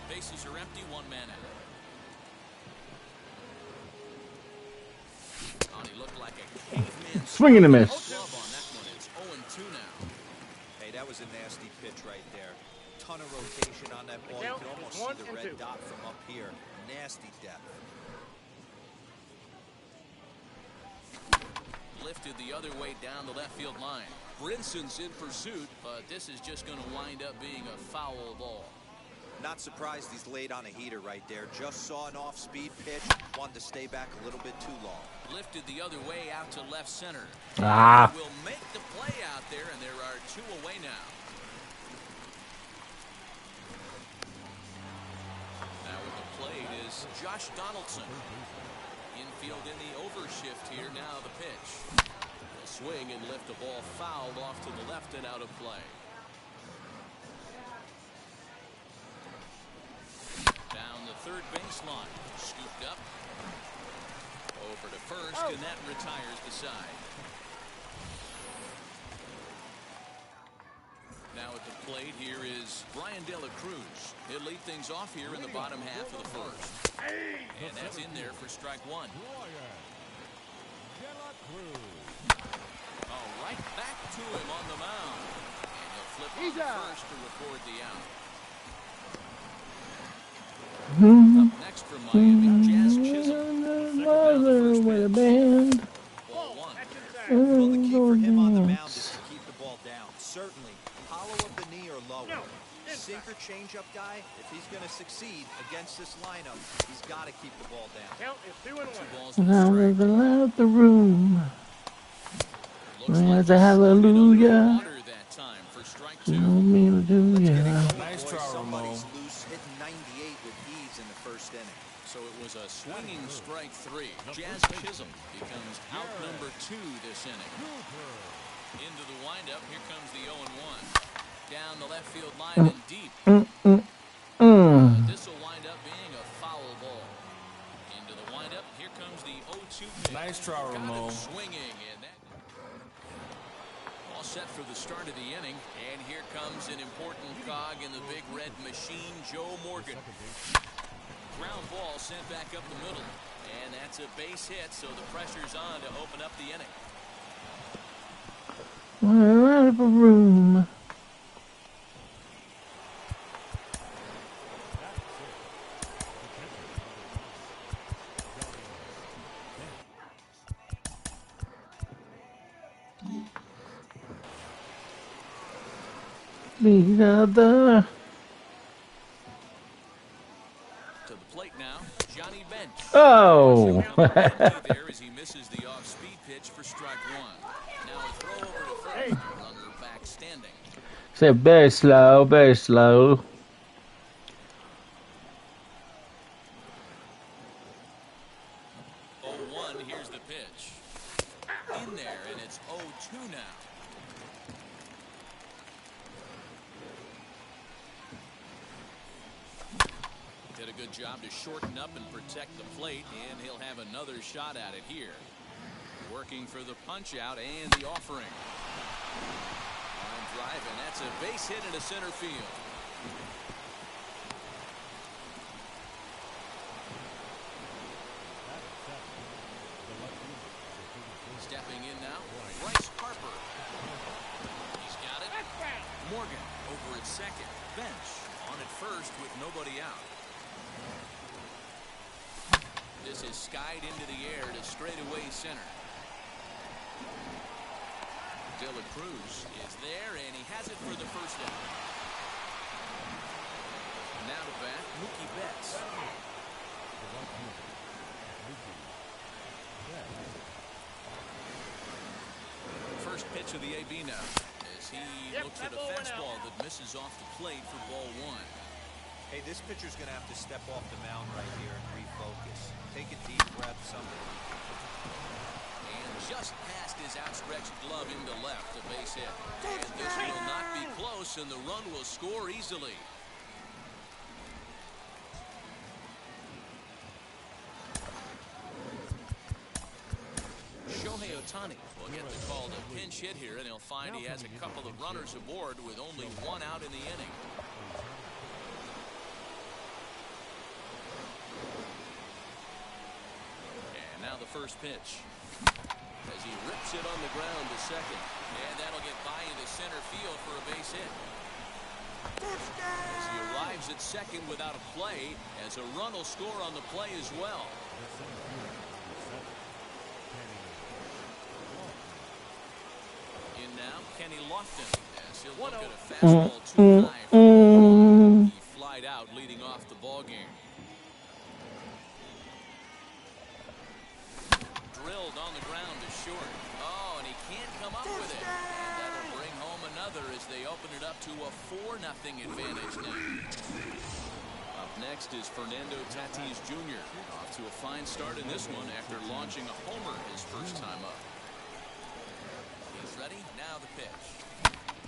Bases are empty, one man out. Oh, he looked like a caveman. Swing and a miss. Glove on that one. It's 0-2 now. Hey, that was a nasty pitch right there. Ton of rotation on that ball. You can almost see the red dot from up here. Nasty depth. Lifted the other way down the left field line. Brinson's in pursuit, but this is just going to wind up being a foul ball. Not surprised he's laid on a heater right there. Just saw an off-speed pitch. Wanted to stay back a little bit too long. Lifted the other way out to left center. Ah. Will make the play out there, and there are two away now. Now with the plate is Josh Donaldson. Infield in the overshift here. Now the pitch. He'll swing and lift the ball fouled off to the left and out of play. Down the third baseline. Scooped up. Over to first, and that retires the side. Now at the plate here is Brian De La Cruz. He'll lead things off here in the bottom half of the first. And that's in there for strike one. Oh, right back to him on the mound. And he'll flip on the first to record the out. Up next from Miami, Jazz Chisholm. With a band. Ball one. Well, the key for him on the mound is to keep the ball down. Certainly, hollow of the knee or lower. Sinker changeup guy, if he's going to succeed against this lineup, he's got to keep the ball down. Count is 2-1. Now we've allowed the room. There's a hallelujah. Nice try, Somebody's loose, hit 98 with ease in the first inning. So it was a swinging strike three. Jazz Chisholm becomes out number 2 this inning. Into the windup, here comes the 0-1. Down the left field line and deep. This will wind up being a foul ball. Into the windup, here comes the 0-2 pitch. Nice try, Ramon. Swinging, and that all set for the start of the inning. And here comes an important cog in the big red machine, Joe Morgan. Ground ball sent back up the middle. And that's a base hit, so the pressure's on to open up the inning. We're out of a room. The other. To the plate now, Johnny Bench. Oh. There as he misses the off-speed pitch for strike one. Now a throw over to first. Runner back standing. Say very slow, very slow. Here's the pitch. In there, and it's 0-2 now. To did a good job to shorten up and protect the plate, and he'll have another shot at it here. Working for the punch out and the offering. Line drive, and that's a base hit into center field. Stepping in now, Bryce Harper. He's got it. Morgan over at second. Bench on at first with nobody out. This is skied into the air to straightaway center. De La Cruz is there, and he has it for the first out. Now to bat, Mookie Betts. First pitch of the AB now, as he looks at a fastball that misses off the plate for ball one. Hey, this pitcher's going to have to step off the mound right here and refocus. Take a deep breath, something. And just past his outstretched glove into left, a base hit. And this will not be close, and the run will score easily. Shohei Ohtani will get the call to pinch hit here, and he'll find he has a couple of runners aboard with only one out in the inning. And now the first pitch. As he rips it on the ground to second. And that'll get by into center field for a base hit. As he arrives at second without a play, as a run will score on the play as well. In now, Kenny Lofton, as he'll look at a fastball too high for the He flied out, leading off the ball game. Drilled on the ground to short. Oh, and he can't come up with it. And that'll bring home another as they open it up to a 4-0 advantage now. Up next is Fernando Tatis Jr. Off to a fine start in this one after launching a homer his first time up. He's ready. Now the pitch.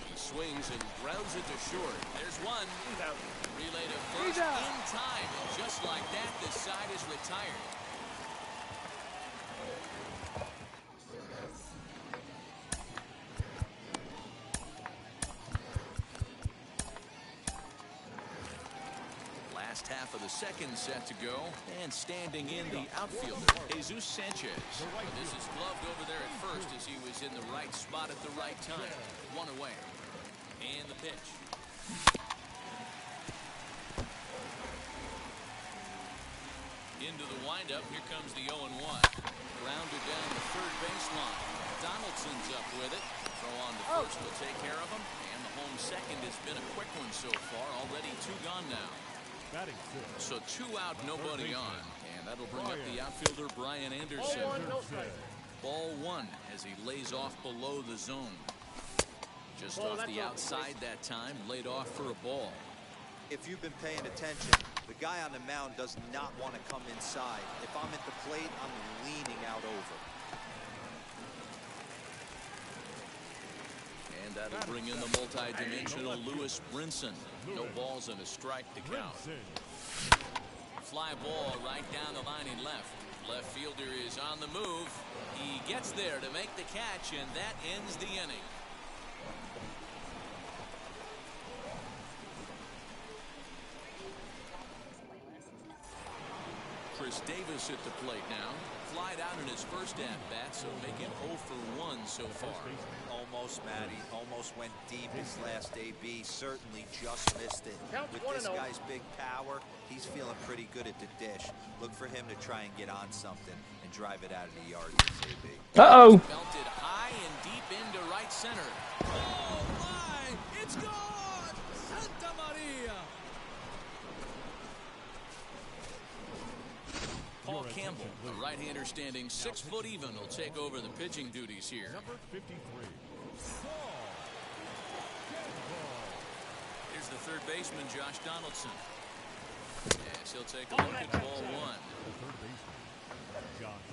He swings and grounds it to short. There's one. Relay to first in time. And just like that, this side is retired. Last half of the second set to go, and standing in the outfielder, Jesus Sanchez. This is gloved over there at first as he was in the right spot at the right time. One away. And the pitch. Into the windup, here comes the 0-1. Grounded down the third baseline. Donaldson's up with it. Throw on to first will take care of him. And the home second has been a quick one so far. Already 2 gone now. So 2 out, nobody on. And that'll bring up the outfielder, Brian Anderson. Ball 1 as he lays off below the zone. Just off the outside that time, laid off for a ball. If you've been paying attention, the guy on the mound does not want to come inside. If I'm at the plate, I'm leaning out over. And that'll bring in the multi-dimensional Lewis Brinson. No balls and a strike to count. Fly ball right down the line in left. Left fielder is on the move. He gets there to make the catch, and that ends the inning. Chris Davis at the plate now. Flied out in his first at-bat, so making 0 for 1 so far. Almost, Matty. Almost went deep his last AB. Certainly just missed it. With this guy's big power, he's feeling pretty good at the dish. Look for him to try and get on something and drive it out of the yard with AB. Uh-oh. Belted high and deep into right center. Oh, my! It's gone! Santa Maria! Paul Campbell, the right-hander standing 6 foot even, will take over the pitching duties here. Number 53. Here's the third baseman, Josh Donaldson. Yes, he'll take a look at ball 1. The third baseman, Josh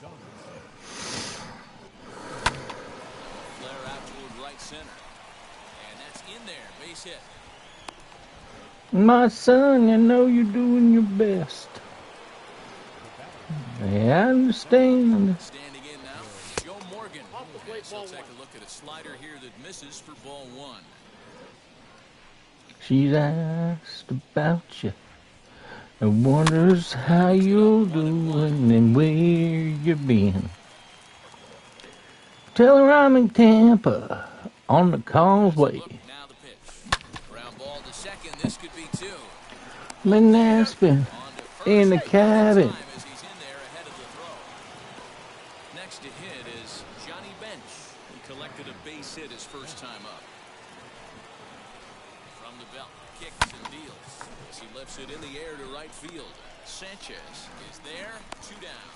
Donaldson. Flare out toward right center. And that's in there. Base hit. My son, I know you're doing your best. I understand. Standing in now, Joe Morgan. As he'll take a look at a slider here that misses for ball one. She's asked about you and wonders how you're doing and where you've been. Tell her I'm in Tampa on the causeway. Now the pitch. Ground ball to second. This could be two. Been Aspen in the cabin. As he's in there ahead of the throw. Next to hit is Johnny Bench. He collected a base hit his first time up. From the belt, kicks and deals as he lifts it in the air to right field. Sanchez is there, 2 down.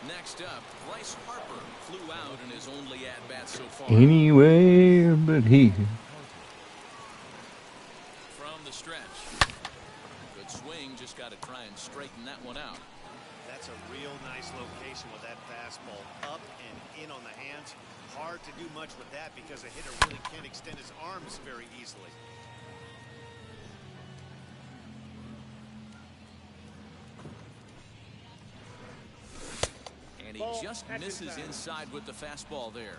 Next up, Bryce Harper flew out in his only at-bat so far. Anywhere but here. From the stretch. Good swing, just got to try and straighten that one out. That's a real nice location with that fastball up and in on the hands. Hard to do much with that because a hitter really can't extend his arms very easily. And he just misses inside with the fastball there.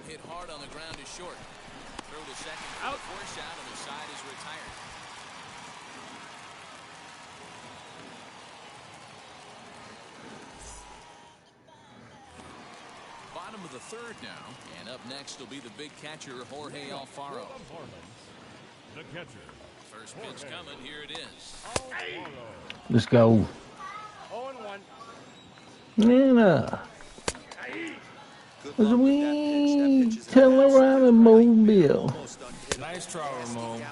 Hit hard on the ground is short. Throw to second for the force out, and the side is retired. Bottom of the third now, and up next will be the big catcher Jorge Alfaro. The catcher. First pitch coming, here it is. Let's go. 0-1. And as we tell her I'm a mobile. Nice try, Ramon.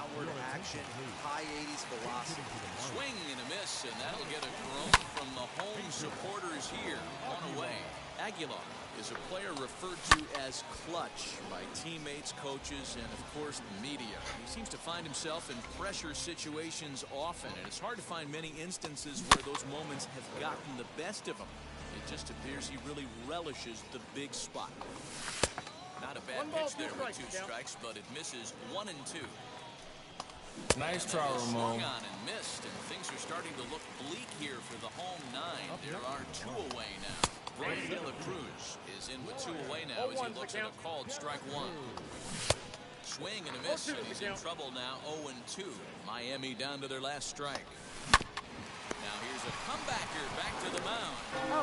Swing and a miss, and that'll get a groan from the home supporters here. One away. Aguilar is a player referred to as clutch by teammates, coaches, and of course the media. He seems to find himself in pressure situations often, and it's hard to find many instances where those moments have gotten the best of him. It just appears he really relishes the big spot. Not a bad pitch there with 2 strikes, but it misses 1 and 2. Nice try, Ramon. Swung on and missed, and things are starting to look bleak here for the home 9. There are 2 away now. Brian De La Cruz is in with 2 away now as he looks at a called strike 1. Swing and a miss, and he's in trouble now. 0-2. Miami down to their last strike. Now here's a comebacker back to the mound.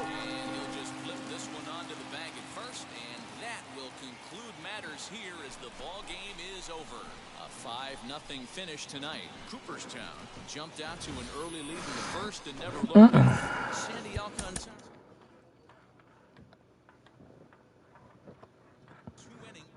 And he'll just flip this one onto the bag at first, and that will conclude matters here as the ball game is over. A 5-0 finish tonight. Cooperstown jumped out to an early lead in the first and never looked back. Sandy Alcantara. 2 innings.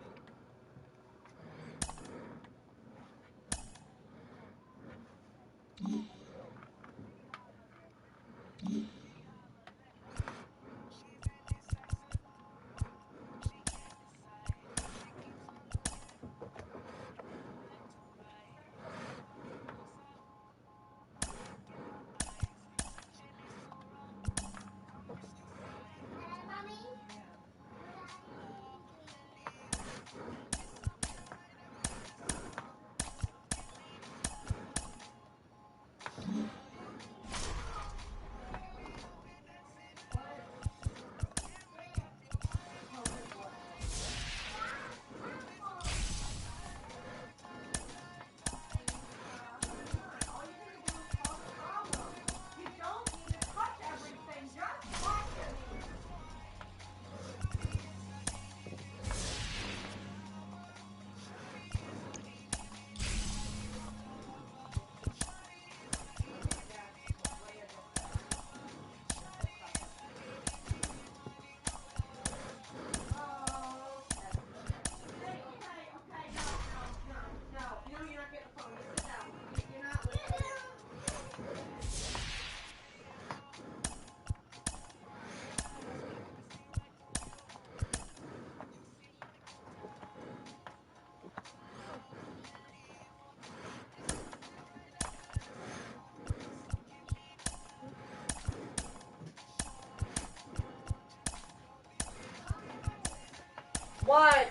What?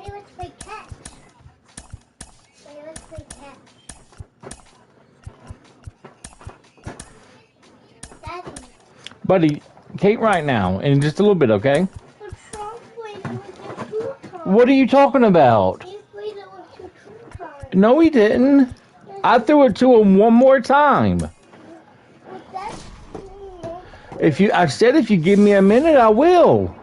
Daddy, let's play catch. Daddy, let's play catch. Daddy. Buddy, Kate, right now, in just a little bit, okay? But Trump played it with your 2 times. What are you talking about? He played it with your 2 times. No, he didn't. I threw it to him one more time. But that's I said if you give me a minute, I will.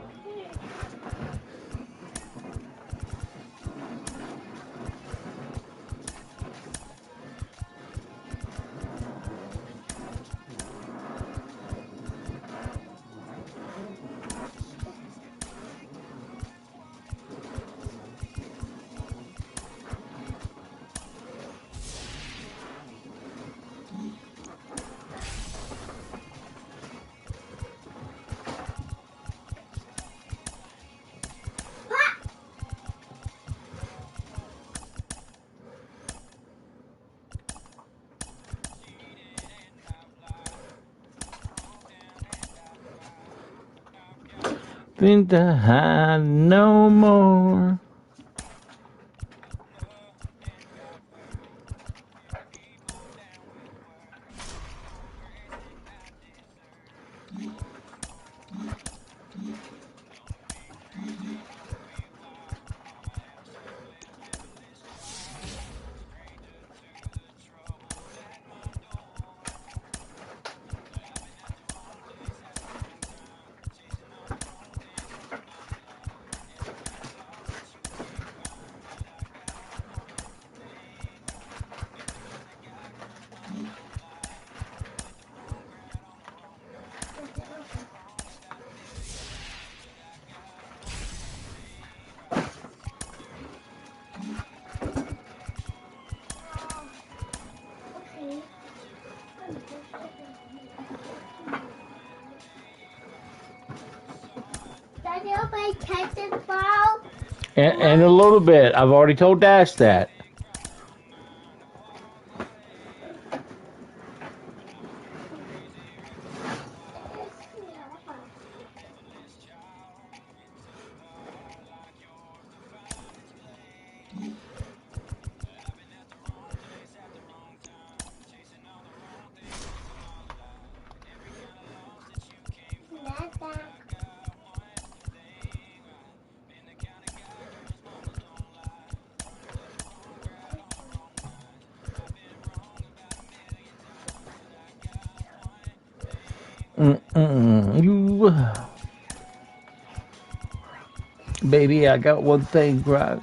Think to hide no more. Daddy, I'll play catch and ball. And a little bit. I've already told Dash that. You, baby, I got one thing right.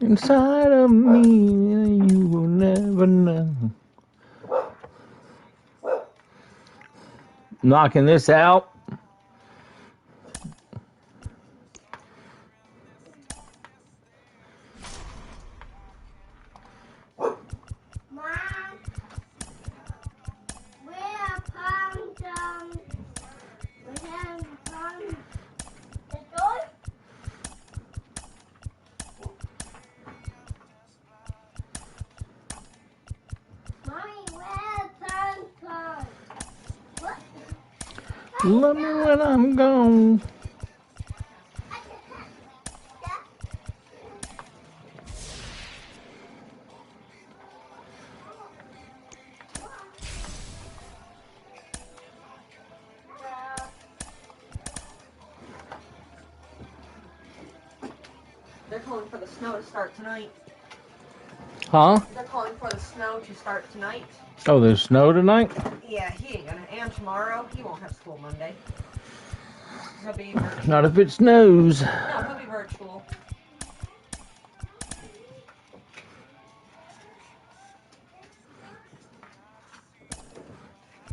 Inside of me, you will never know. Knocking this out. Love me when I'm gone. They're calling for the snow to start tonight. Huh? They're calling for the snow to start tonight. Oh, there's snow tonight? Yeah, he ain't gonna. And tomorrow, he won't have school Monday. He'll be virtual. Not if it snows. No, he'll be virtual.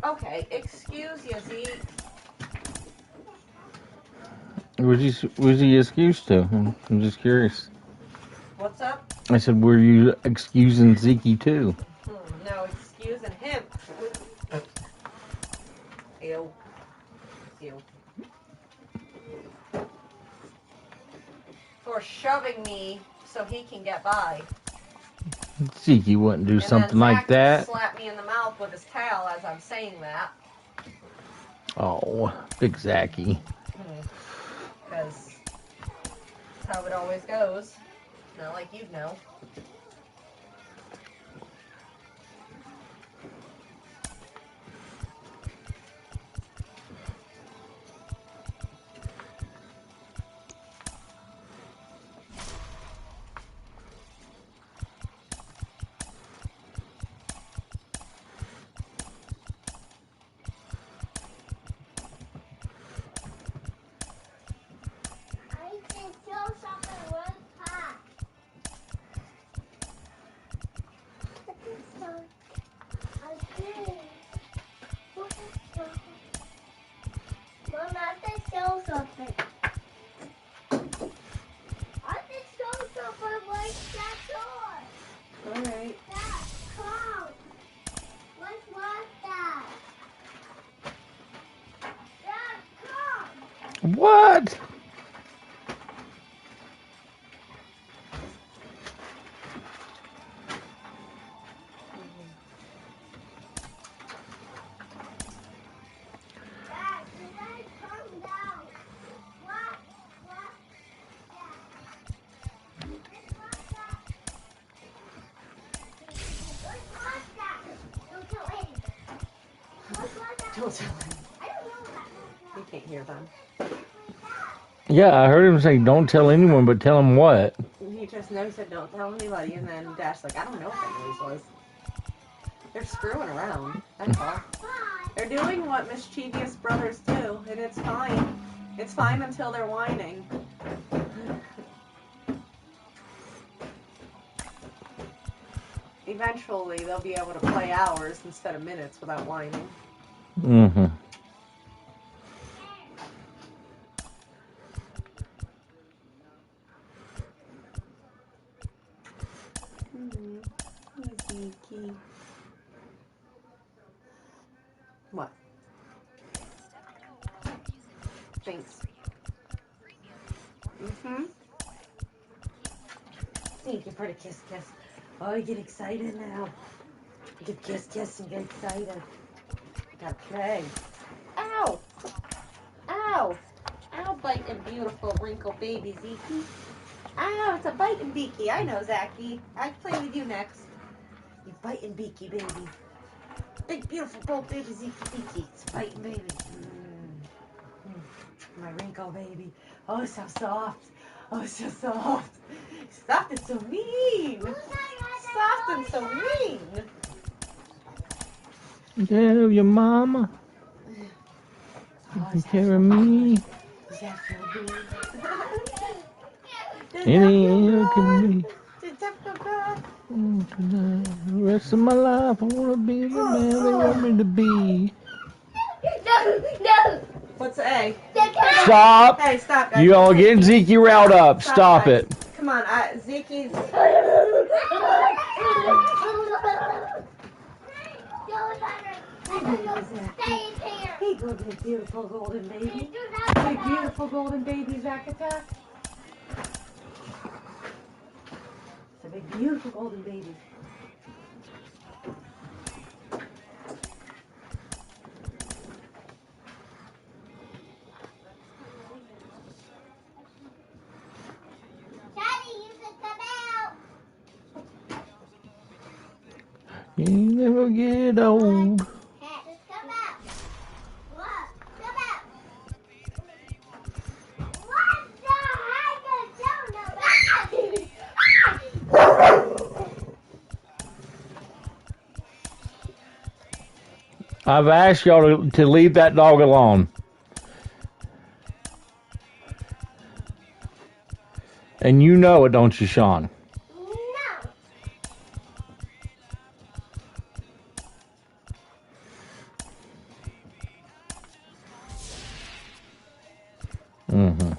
Okay, excuse you, Zeke. Was he excused to? I'm just curious. What's up? I said, were you excusing Zeke too? No, excusing him. Ew. Ew. For shoving me so he can get by. Zeke wouldn't do And something then like Zach that. just slapped me in the mouth with his towel as I'm saying that. Oh, big Zachy. Because that's how it always goes. Not like you'd know. Alright. What? Don't tell him. He can't hear them. Yeah, I heard him say, don't tell anyone, but tell him what? He just knows said don't tell anybody, and then Dash's like, I don't know what that noise was. They're screwing around. That's all. They're doing what mischievous brothers do, and it's fine. It's fine until they're whining. Eventually, they'll be able to play hours instead of minutes without whining. Mm-hmm. What? Thanks. Thank you for the kiss. Oh, you get excited now. You get kiss and get excited. Gotta play. Ow! Ow! Ow, biting beautiful wrinkle baby Zeke. Ow, it's a biting beaky. I know, Zachy. I play with you next. You biting beaky baby. Big beautiful bold baby Zeke beaky. It's a biting baby. My wrinkle baby. Oh, so soft. Oh, so soft. Soft and so mean. Soft and so mean. Tell your mama. You care of me. Does that feel good? Any can be. Does that feel good? The rest of my life, I want to be the man they want me to be. No! What's A? Stop! Hey, stop, guys. You all getting Zeke riled up. Stop guys. it. Come on, Zeke's... Hey, go big beautiful golden baby. Big beautiful golden baby, Zach attack. It's a big beautiful golden baby. You never get old. Hey, come out. What? Come out. What the heck is I've asked y'all to leave that dog alone. And you know it, don't you, Sean? No. Mm-hmm.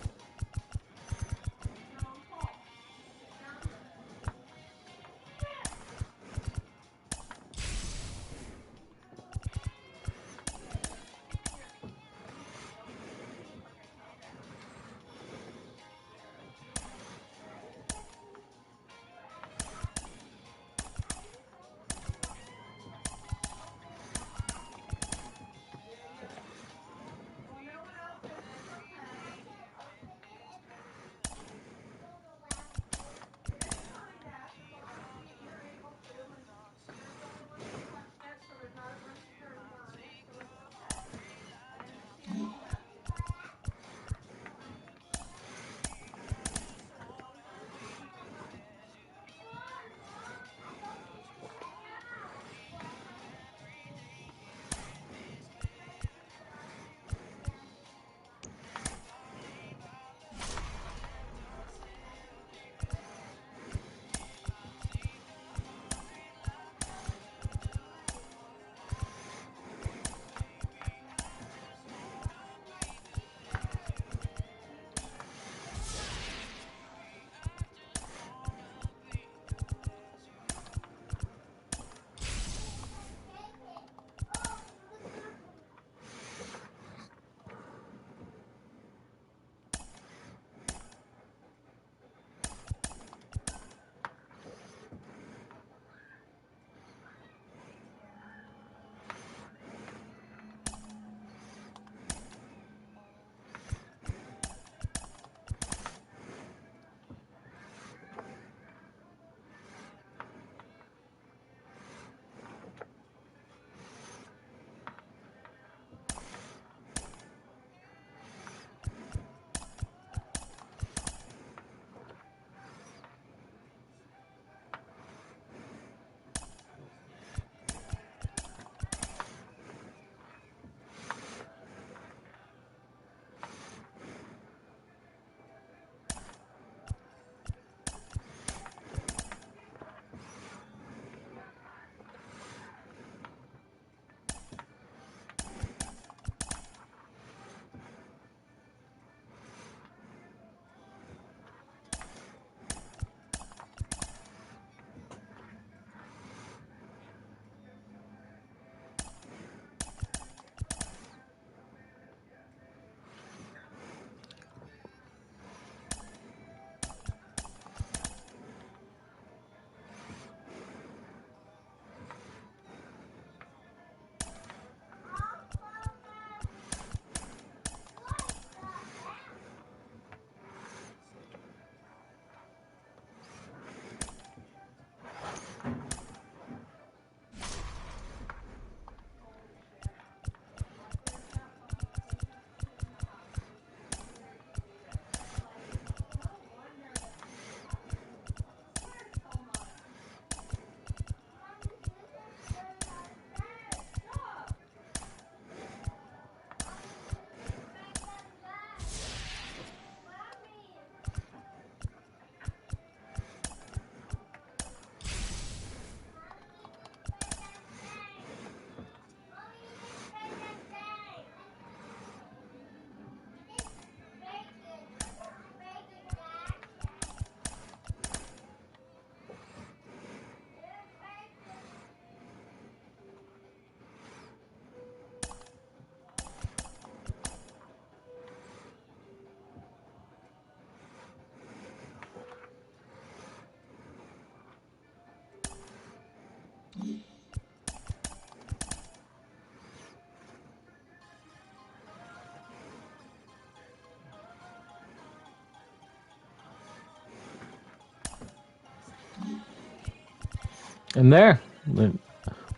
And there,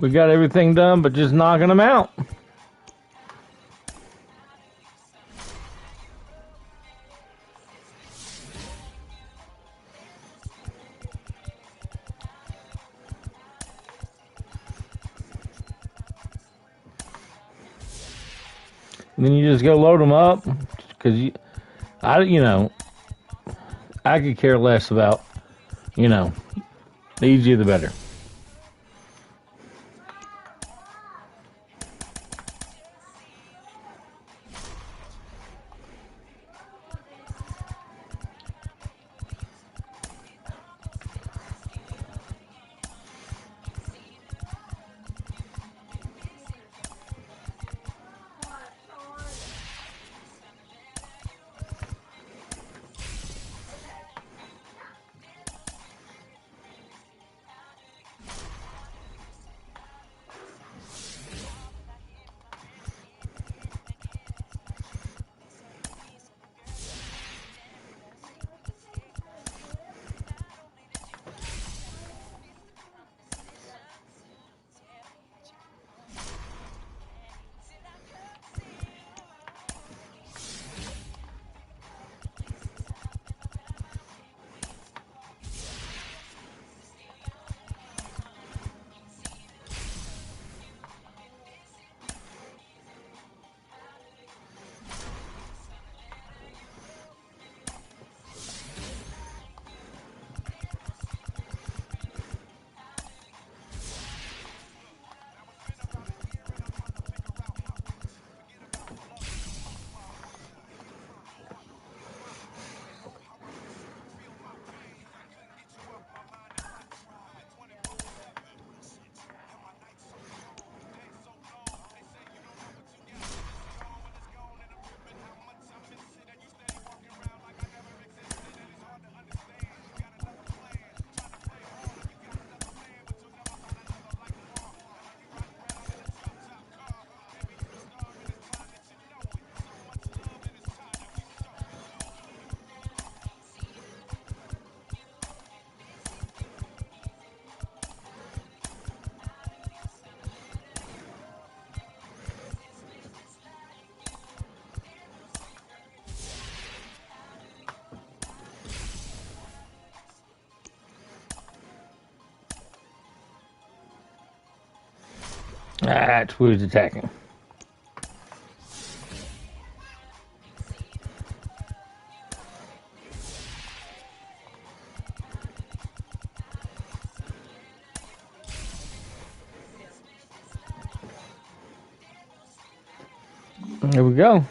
We got everything done, but just knocking them out. And then you just go load them up, because I could care less about, the easier the better. That's who's attacking. There we go.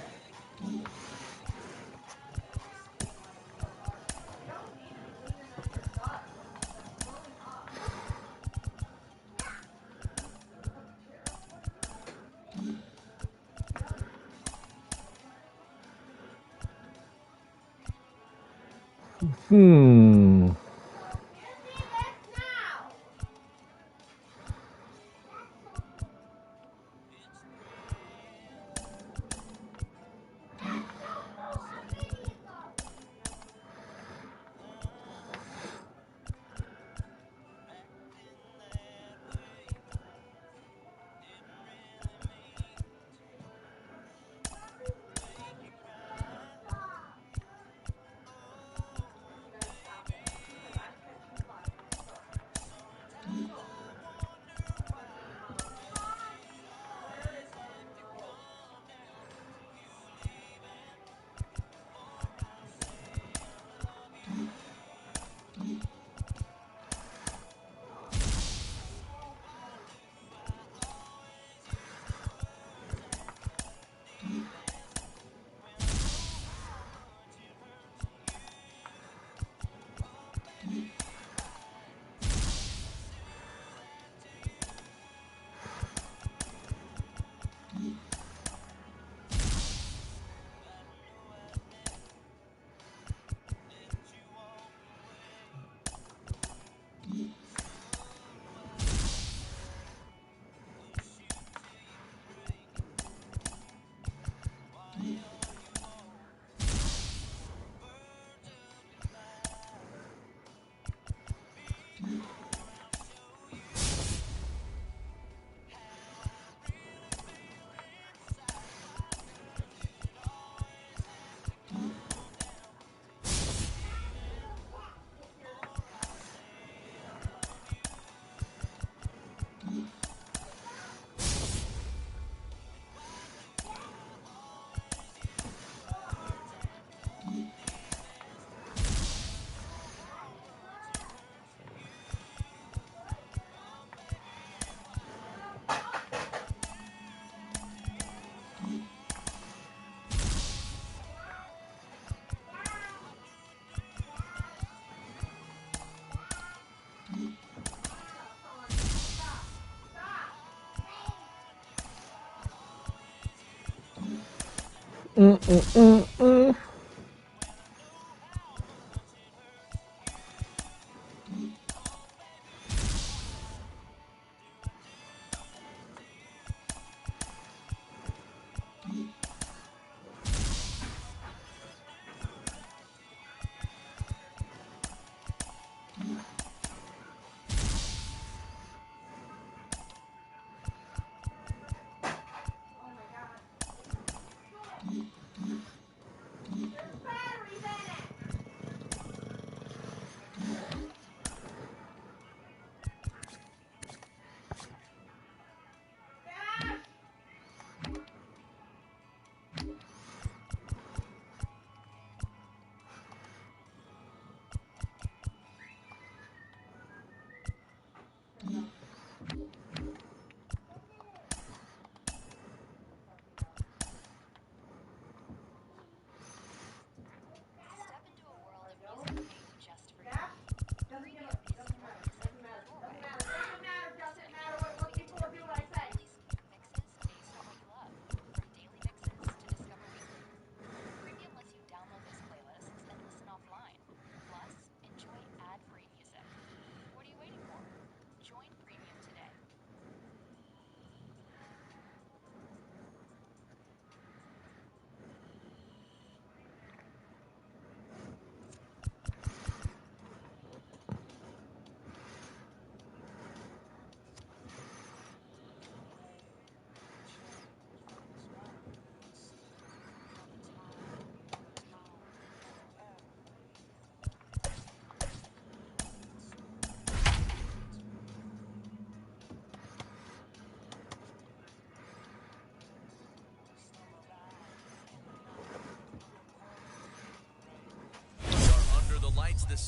Mm-mm-mm-mm.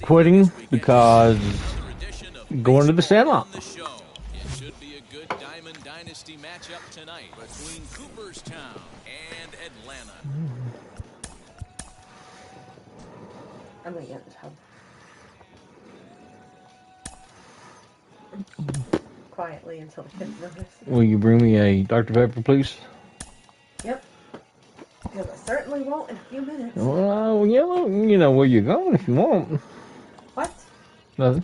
Quitting because going to the Sandlot. It should be a good Diamond Dynasty matchup tonight between Cooperstown and Atlanta. I'm gonna get in the tub. Quietly until the kids notice. Will you bring me a Dr. Pepper, please? Yep. Because I certainly won't in a few minutes. Well, yeah, you know where you're going if you want. What? Nothing.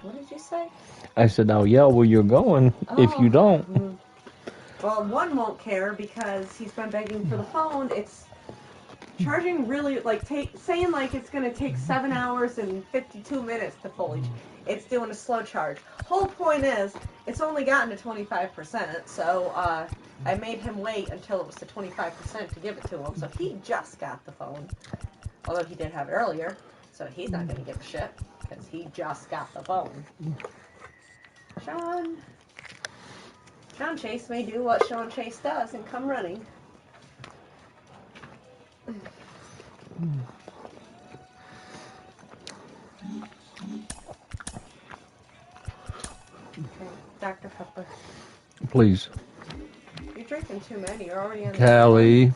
What did you say? I said I'll yell where you're going if you don't. Well, one won't care because he's been begging for the phone. It's charging really, like, saying like it's going to take 7 hours and 52 minutes to fully. It's doing a slow charge. Whole point is, it's only gotten to 25%, so I made him wait until it was to 25% to give it to him. So he just got the phone, although he did have it earlier. So he's not going to give a shit because he just got the phone. Sean Chase may do what Sean Chase does and come running. Okay, Dr. Pepper. Please. You're drinking too many. You're already on the Callie.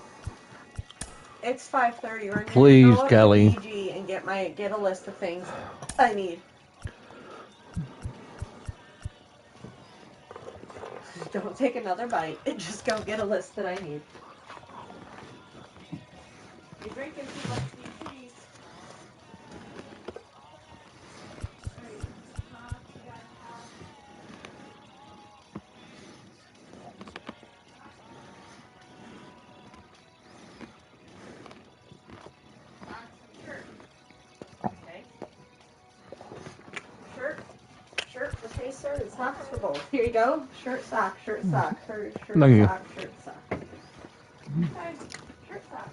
It's 5:30. We're Please, going to go Kelly. up to PG and get a list of things I need. Don't take another bite. Just go get a list that I need. You're drinking too much sweet cheese. Okay. Shirt for Chaser and socks for both. Here you go. Shirt, sock, shirt, sock, shirt, Thank you. sock, shirt, sock. Okay. Shirt, sock.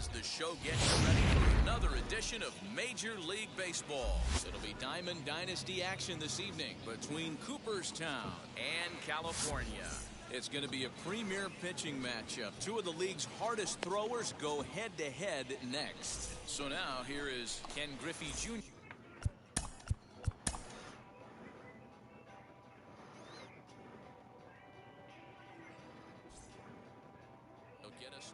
as the show gets you ready for another edition of Major League Baseball. It'll be Diamond Dynasty action this evening between Cooperstown and California. It's going to be a premier pitching matchup. Two of the league's hardest throwers go head-to-head next. So now here is Ken Griffey Jr. He'll get us.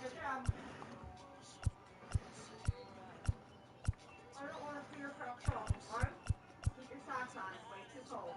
Good job. I don't want to see your cold, alright? Keep your socks on, it's way too cold.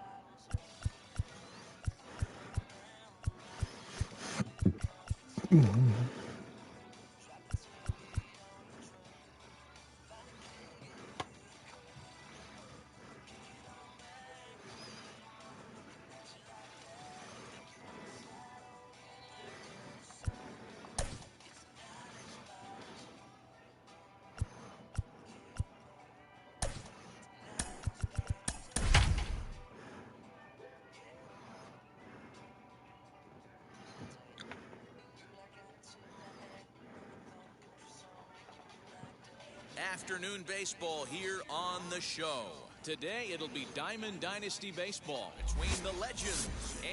Afternoon baseball here on the show. Today it'll be Diamond Dynasty baseball between the Legends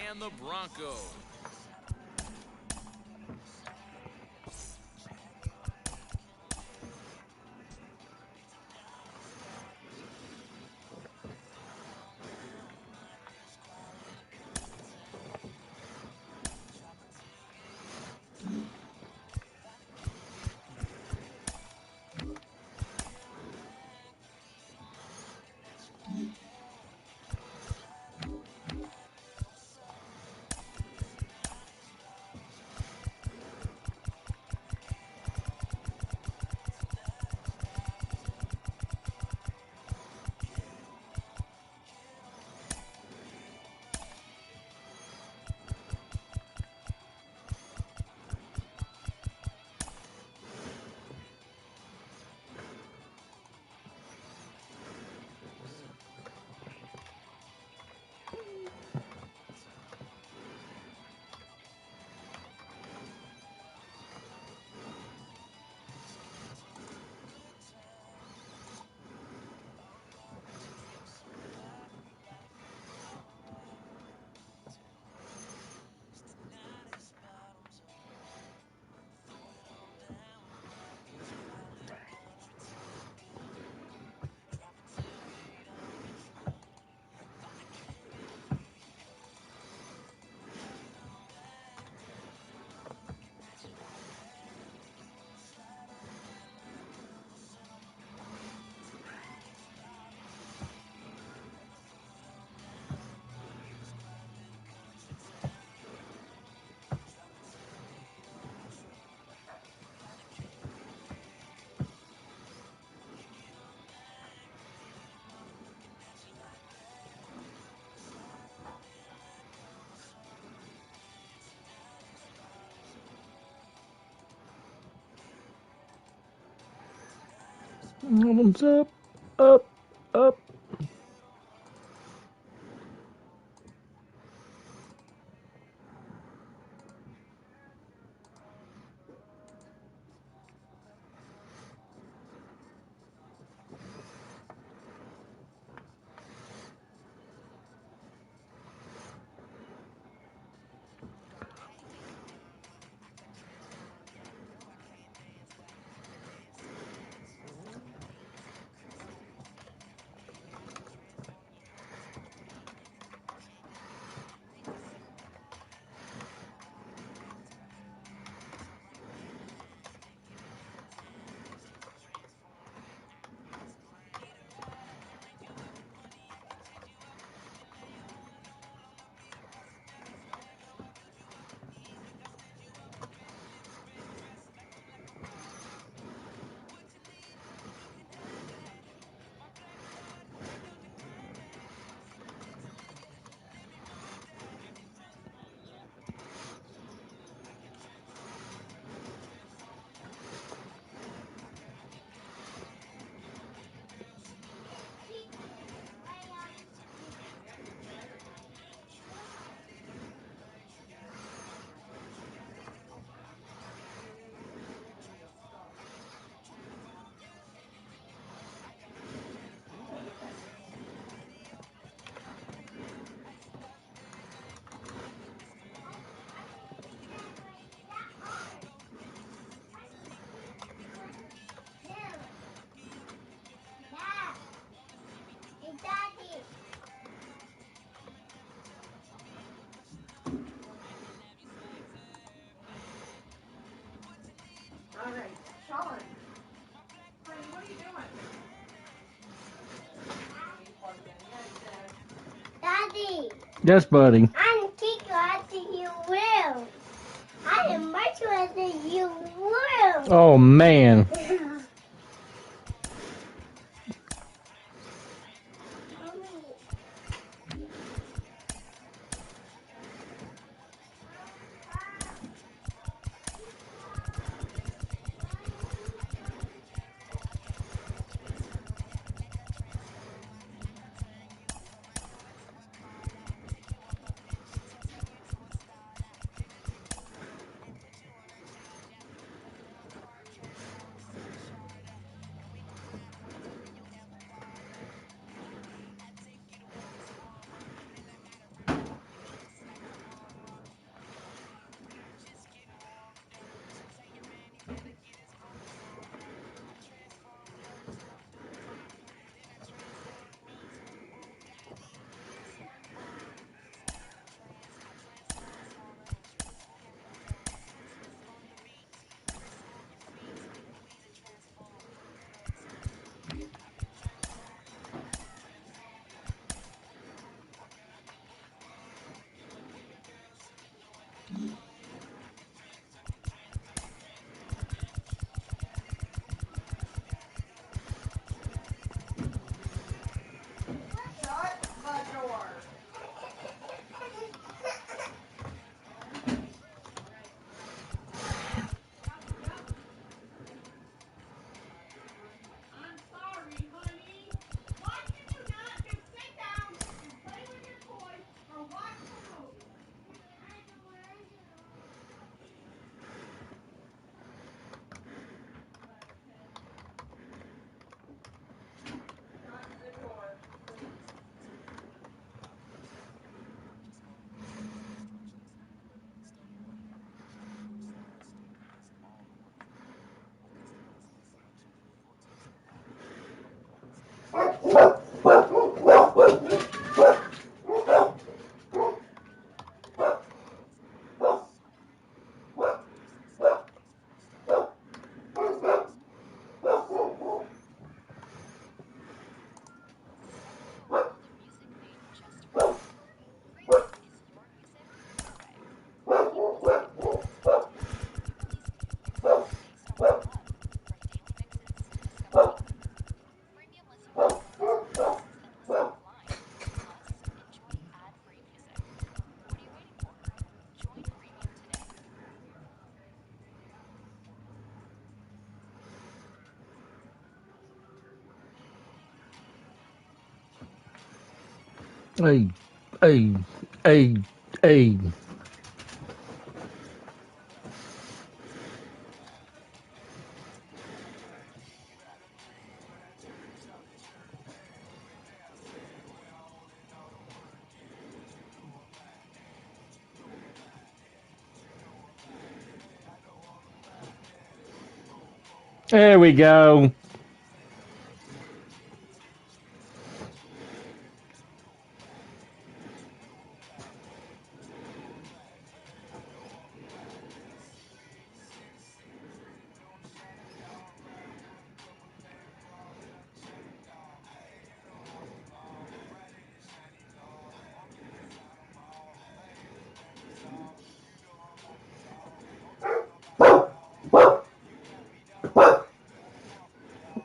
and the Broncos. Arms up, up, up. Yes, buddy. I'm glad that you will. I am much glad that you will. Oh, man. Shut the door. I'm sorry, honey. Why can you not just sit down and play with your toys or watch the movie? Shut the door, please. Hey, hey, hey, hey. There we go.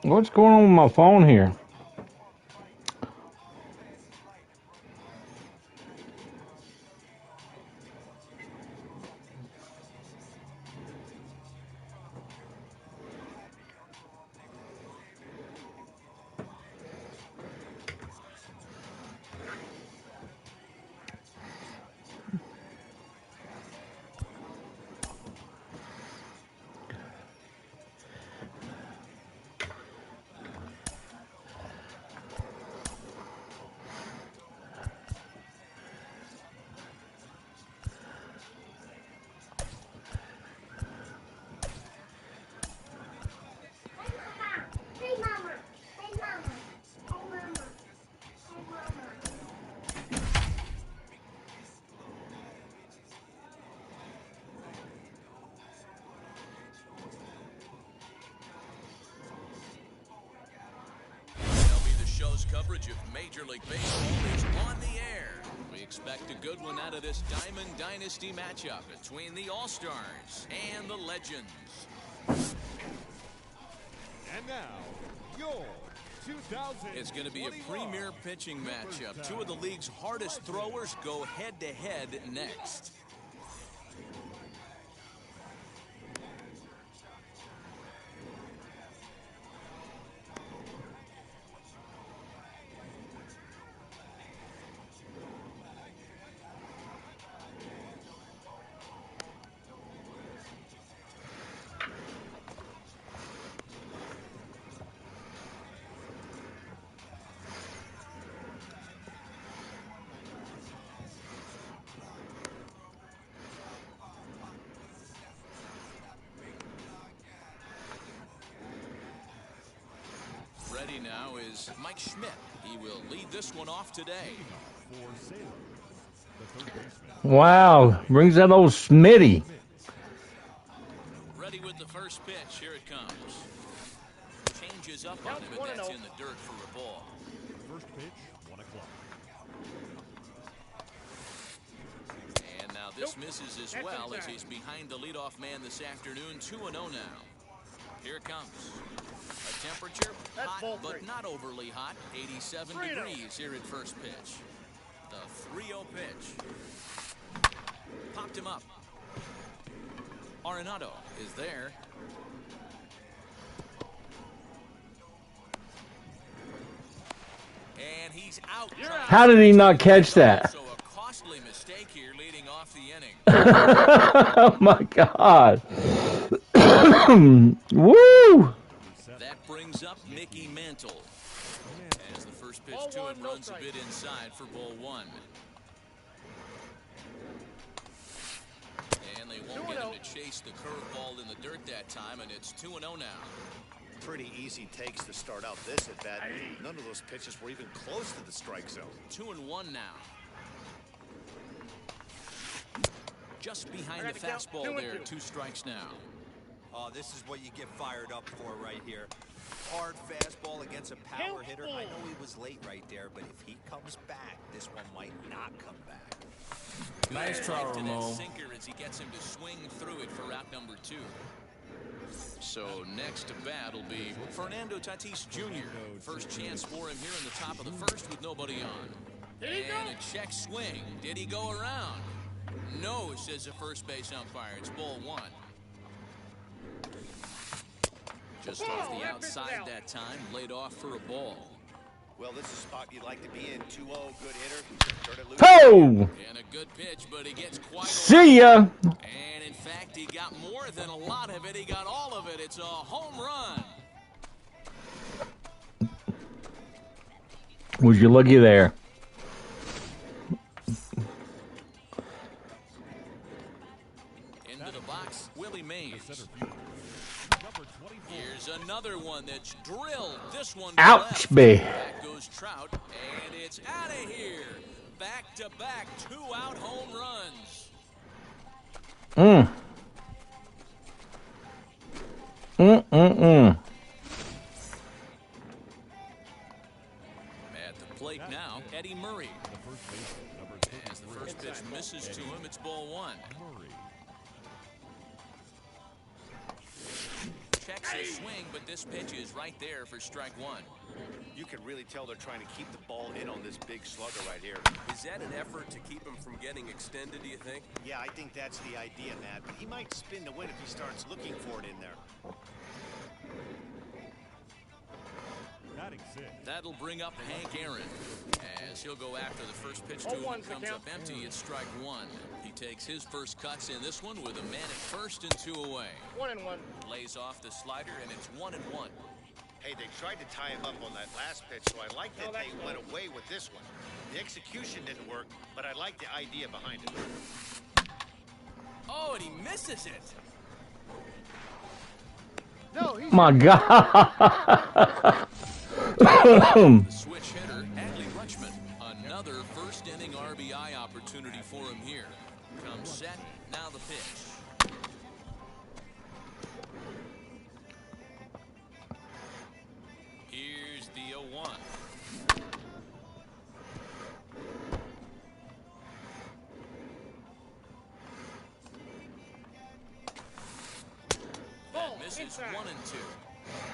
What's going on with my phone here? close coverage of Major League Baseball is on the air. We expect a good one out of this Diamond Dynasty matchup between the All-Stars and the Legends. And now, your 2000. It's going to be a premier pitching matchup. Two of the league's hardest throwers go head-to-head next. Ready now is Mike Schmidt. He will lead this one off today. Wow, brings that old Smitty. Ready with the first pitch. Here it comes. Changes up on him, and that's in the dirt for a ball. First pitch, 1 o'clock. And now this misses as well as he's behind the leadoff man this afternoon. 2-0 now. Here it comes. A temperature hot, but not overly hot. 87 degrees here at first pitch. The 3-0 pitch. Popped him up. Arenado is there. And he's out. How did he not catch that? So a costly mistake here leading off the inning. Oh my God. Woo! That brings up Mickey Mantle. As the first pitch to him runs a bit inside for ball 1. And they won't get him to chase the curveball in the dirt that time, and it's 2-0 now. Pretty easy takes to start out this at bat. None of those pitches were even close to the strike zone. 2-1 now. Just behind the fastball there. 2 strikes now. Oh, this is what you get fired up for right here. Hard fastball against a power hitter. I know he was late right there, but if he comes back, this one might not come back. Nice try, Ramo. Sinker as he gets him to swing through it for out number 2. So next to bat will be Fernando Tatis Jr. First chance for him here in the top of the first with nobody on. And a check swing. Did he go around? No, says the first base umpire. It's ball 1. Just off the outside that time, laid off for a ball. Well, this is a spot you'd like to be in. 2-0, good hitter. Turn it loose. Oh! And a good pitch, but he gets quite a See ya! And in fact, he got more than a lot of it. He got all of it. It's a home run. Was you looky there? Into the box, Willie Mays. Here's another one that's drilled. This one Ouch, bae. Back goes Trout, and it's out of here. Back-to-back 2-out home runs. At the plate now, Eddie Murray. As the first pitch misses to him, it's ball 1. Checks his swing, but this pitch is right there for strike 1. You can really tell they're trying to keep the ball in on this big slugger right here. Is that an effort to keep him from getting extended, do you think? Yeah, I think that's the idea, Matt. But he might spin the win if he starts looking for it in there. That'll bring up Hank Aaron as he'll go after the first pitch to him. Comes up empty. It's strike 1. He takes his first cuts in this one with a man at first and 2 away. 1-1. Lays off the slider, and it's 1-1. Hey, they tried to tie him up on that last pitch, so I like that they went away with this one. The execution didn't work, but I like the idea behind it. Oh, and he misses it. No, My God. The switch hitter, Adley Rutschman. Another first inning RBI opportunity for him here. Comes set, now the pitch. Here's the 0-1. Misses 1 and 2.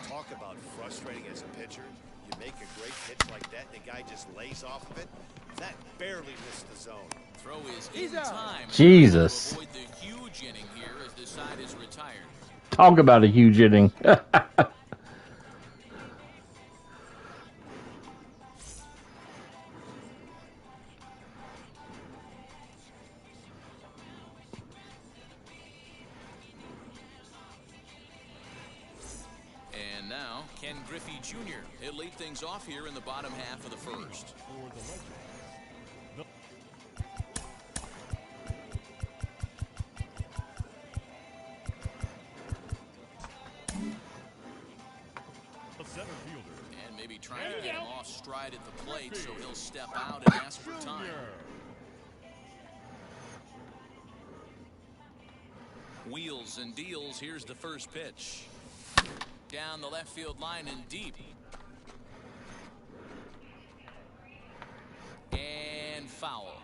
Talk about frustrating as a pitcher. You make a great pitch like that, and the guy just lays off of it. That barely missed the zone. Throw is in time. Jesus. To avoid the huge inning here as the side is retired. Talk about a huge inning. And now, Ken Griffey Jr. He'll lead things off here in the bottom half of the first. For the Legends, the center fielder. And maybe trying to get him off stride at the plate, so he'll step out and ask for time. Wheels and deals. Here's the first pitch. Down the left field line and deep. And foul.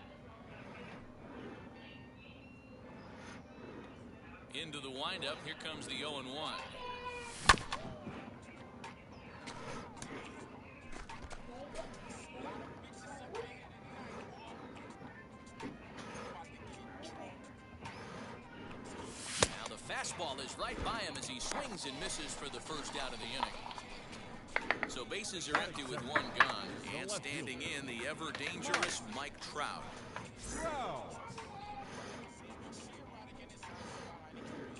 Into the windup. Here comes the 0-1. Fastball is right by him as he swings and misses for the first out of the inning. So bases are empty with one gone, and standing in the ever-dangerous Mike Trout.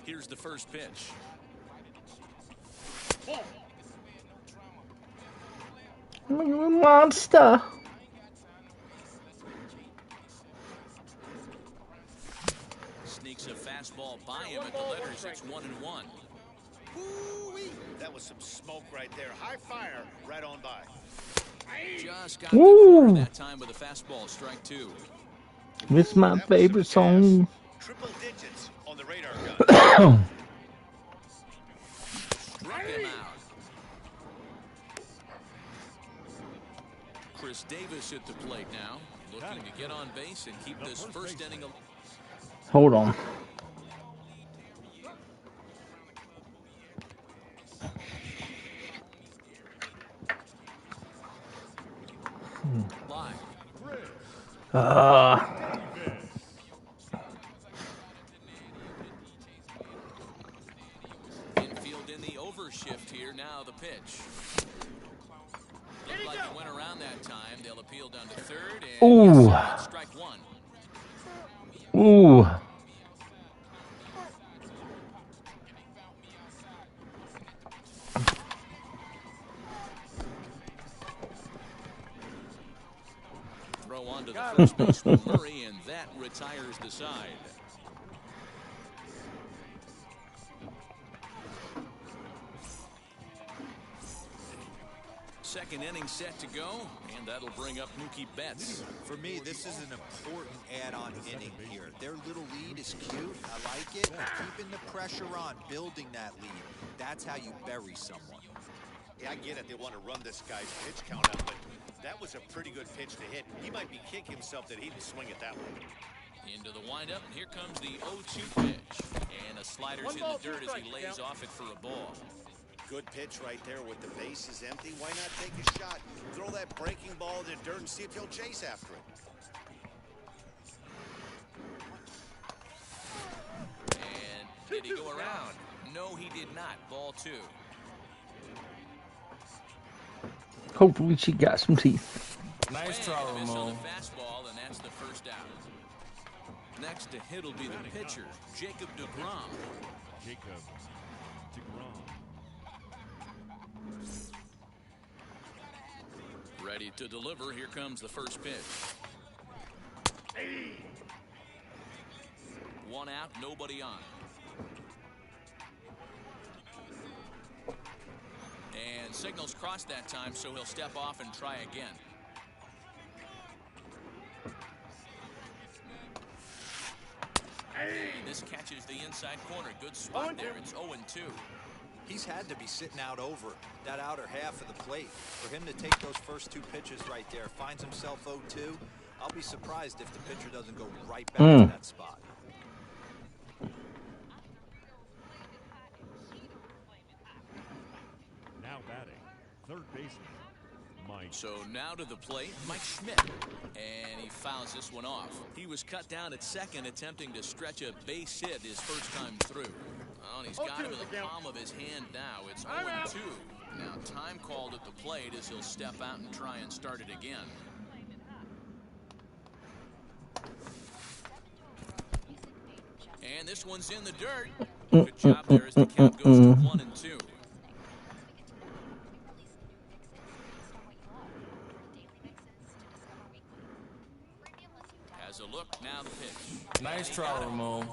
Here's the first pitch. Monster. Sneaks a fastball by him at the letters. It's 1-1. That was some smoke right there. High fire right on by. Just got the corner that time with a fastball. Strike 2. This is my favorite song. Triple digits on the radar gun. Struck him out. Chris Davis at the plate now, looking to get on base and keep this first inning alive. Hold on. Infield in the overshift here. Now the pitch. Looked like he went around that time. They'll appeal down to third. And yes, strike 1. Ooh. Throw on to the first baseman Murray, and that retires the side. Second inning set to go, and that'll bring up Mookie Betts. For me, this is an important add-on inning here. Their little lead is cute. I like it. Keeping the pressure on, building that lead. That's how you bury someone. Yeah, I get it. They want to run this guy's pitch count up, but that was a pretty good pitch to hit. He might be kicking himself that he didn't swing it that way. Into the windup, and here comes the 0-2 pitch. And a slider's in the dirt as he lays off it for a ball. Good pitch right there with the bases empty. Why not take a shot? Throw that breaking ball in the dirt and see if he'll chase after it. And did he go around? No, he did not. Ball 2. Hopefully she got some teeth. Nice try, Miss on the Ramon. fastball, and that's the first out. Next to hit will be the pitcher, Jacob deGrom. Jacob deGrom. Ready to deliver. Here comes the first pitch. One out, nobody on. And signals crossed that time, so he'll step off and try again. And this catches the inside corner. Good spot there. It's 0-2. He's had to be sitting out over that outer half of the plate. For him to take those first 2 pitches right there, finds himself 0-2. I'll be surprised if the pitcher doesn't go right back to that spot. Third baseman, Mike. So now to the plate, Mike Schmidt. And he fouls this one off. He was cut down at second, attempting to stretch a base hit his first time through. Oh, and he's got him in the palm of his hand now. It's 0-2. Now time called at the plate as he'll step out and try and start it again. And this one's in the dirt. Good job there as the count goes to 1-2. Has a look, now the pitch. Nice try, Ramon.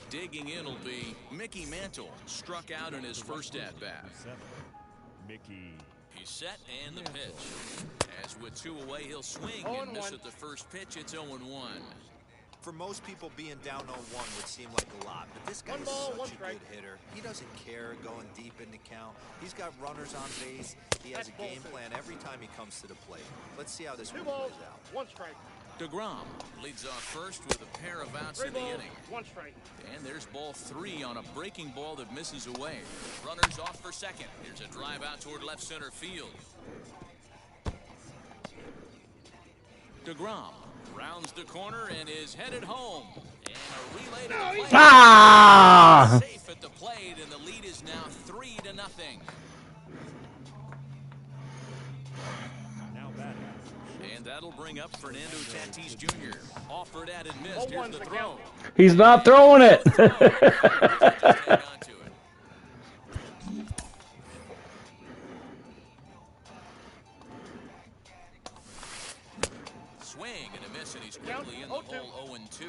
Digging in will be Mickey Mantle. Struck out in his first at-bat. Mickey. He's set and the pitch. As with 2 away, he'll swing and miss at the first pitch. It's 0-1. For most people, being down 0-1 would seem like a lot, but this guy is such a good hitter. He doesn't care going deep in the count. He's got runners on base. He has a game plan every time he comes to the plate. Let's see how this one plays out. 1 strike. DeGrom leads off first with a pair of outs in the inning. 1 strike. And there's ball 3 on a breaking ball that misses away. Runners off for second. Here's a drive out toward left center field. DeGrom rounds the corner and is headed home. And a relay to the plate. Ah! Safe at the plate, and the lead is now 3-0. Now batting. And that'll bring up Fernando Tatis Jr. Offered at and missed. Here's the throw. He's not throwing it. Swing and a miss, and he's quickly in the hole. 0-2.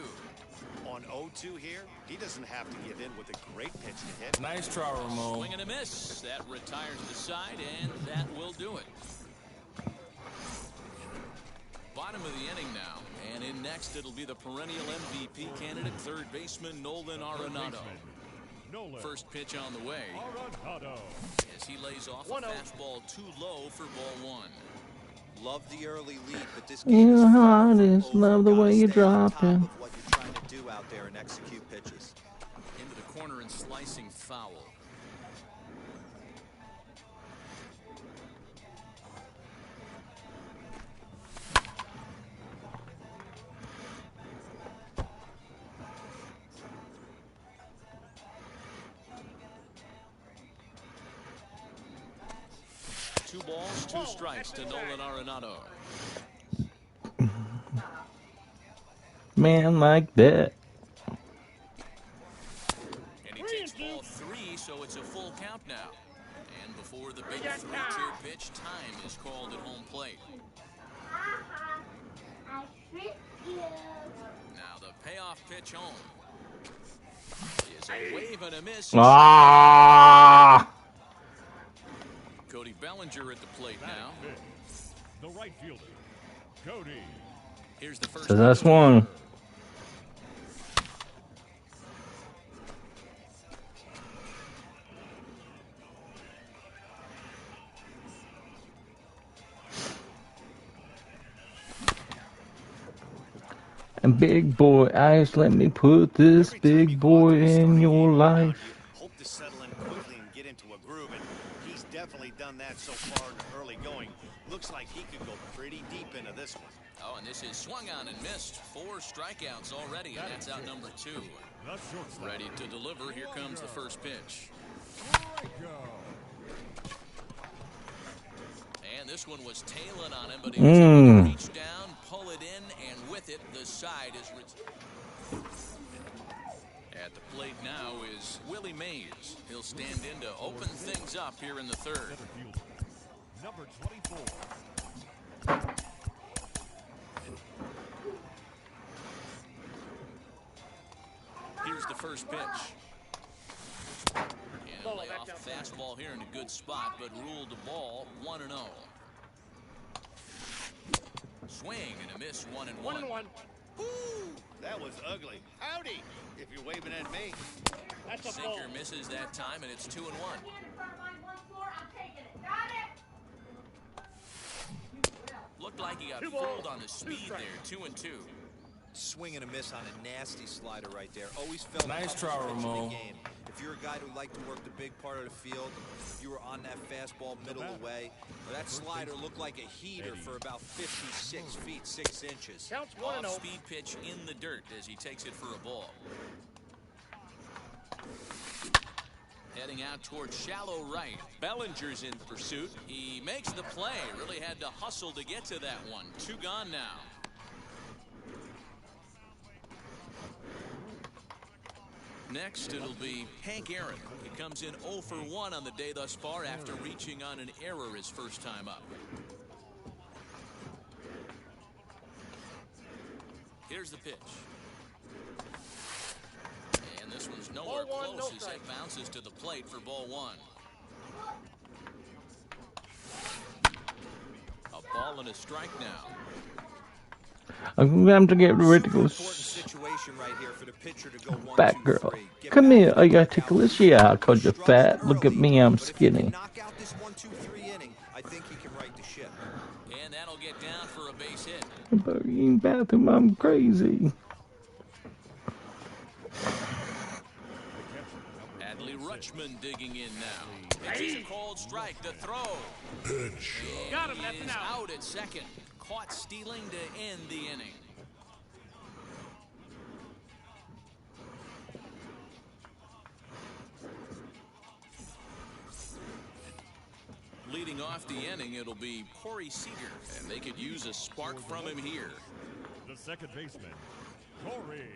On 0-2 here, he doesn't have to give in with a great pitch to hit. Nice try, Ramon. Swing and a miss. That retires the side, and that will do it. Bottom of the inning now, and in next it'll be the perennial MVP candidate, third baseman Nolan Arenado. First pitch on the way as he lays off a fastball too low for ball 1. Love the early lead, but this game is far from over. Love the way you Gotta stay on drop top him. of what you're trying to do out there and execute pitches. Into the corner and slicing foul. Two balls, 2 strikes to Nolan Arenado. Man like that. And he takes ball 3, so it's a full count now. And before the big 3-2 pitch, time is called at home plate. Now the payoff pitch home is a wave and a miss. Ah! Cody Bellinger at the plate now. The right fielder, Cody. Here's the first. So that's one. And big boy, Ice, let me put this big boy in your life. Hope to settle in quickly and get into a groove, and he's definitely done that so far in the early going. Looks like he could go pretty deep into this one. Oh, and this is swung on and missed. 4 strikeouts already, and that's out number 2. Ready to deliver. Here comes the first pitch. And this one was tailing on him, but he was able to reach down, pull it in, and with it, the side is at the plate now is Willie Mays. He'll stand in to open things up here in the third. Number 24. Here's the first pitch. And he'll lay off a fastball here in a good spot, but ruled the ball 1-0. Swing and a miss, 1-1. Woo! That was ugly. Howdy, if you're waving at me. Sinker misses that time, and it's 2-1. Looked like he got fooled on the speed there, 2-2. Swing and a miss on a nasty slider right there. Always felt nice try, in the Ramon. game. If If you're a guy who liked to work the big part of the field, you were on that fastball middle away. That slider looked like a heater for about 56 feet 6 inches. Counts 1-0. Off-speed pitch in the dirt as he takes it for a ball. Heading out towards shallow right. Bellinger's in pursuit. He makes the play. Really had to hustle to get to that one. 2 gone now. Next, it'll be Hank Aaron. He comes in 0 for 1 on the day thus far after reaching on an error his first time up. Here's the pitch. And this one's nowhere close as it bounces to the plate for ball 1. A ball and a strike now. I'm going to get ridiculous. Situation right here for the pitcher to go 1, Fat 2, girl. 3. Come here. Are you ticklish? Yeah, I called you fat. Look at me. I'm skinny. Knock out this 1, 2, 3 inning, I think he can right the ship. And that'll get down for a base hit. In bathroom, I'm crazy. Adley Rutschman digging in now. Pitches a called strike. The throw. Got him. That's an out. Out at second. Caught stealing to end the inning. Leading off the inning, it'll be Corey Seager, and they could use a spark from him here. The second baseman, Corey.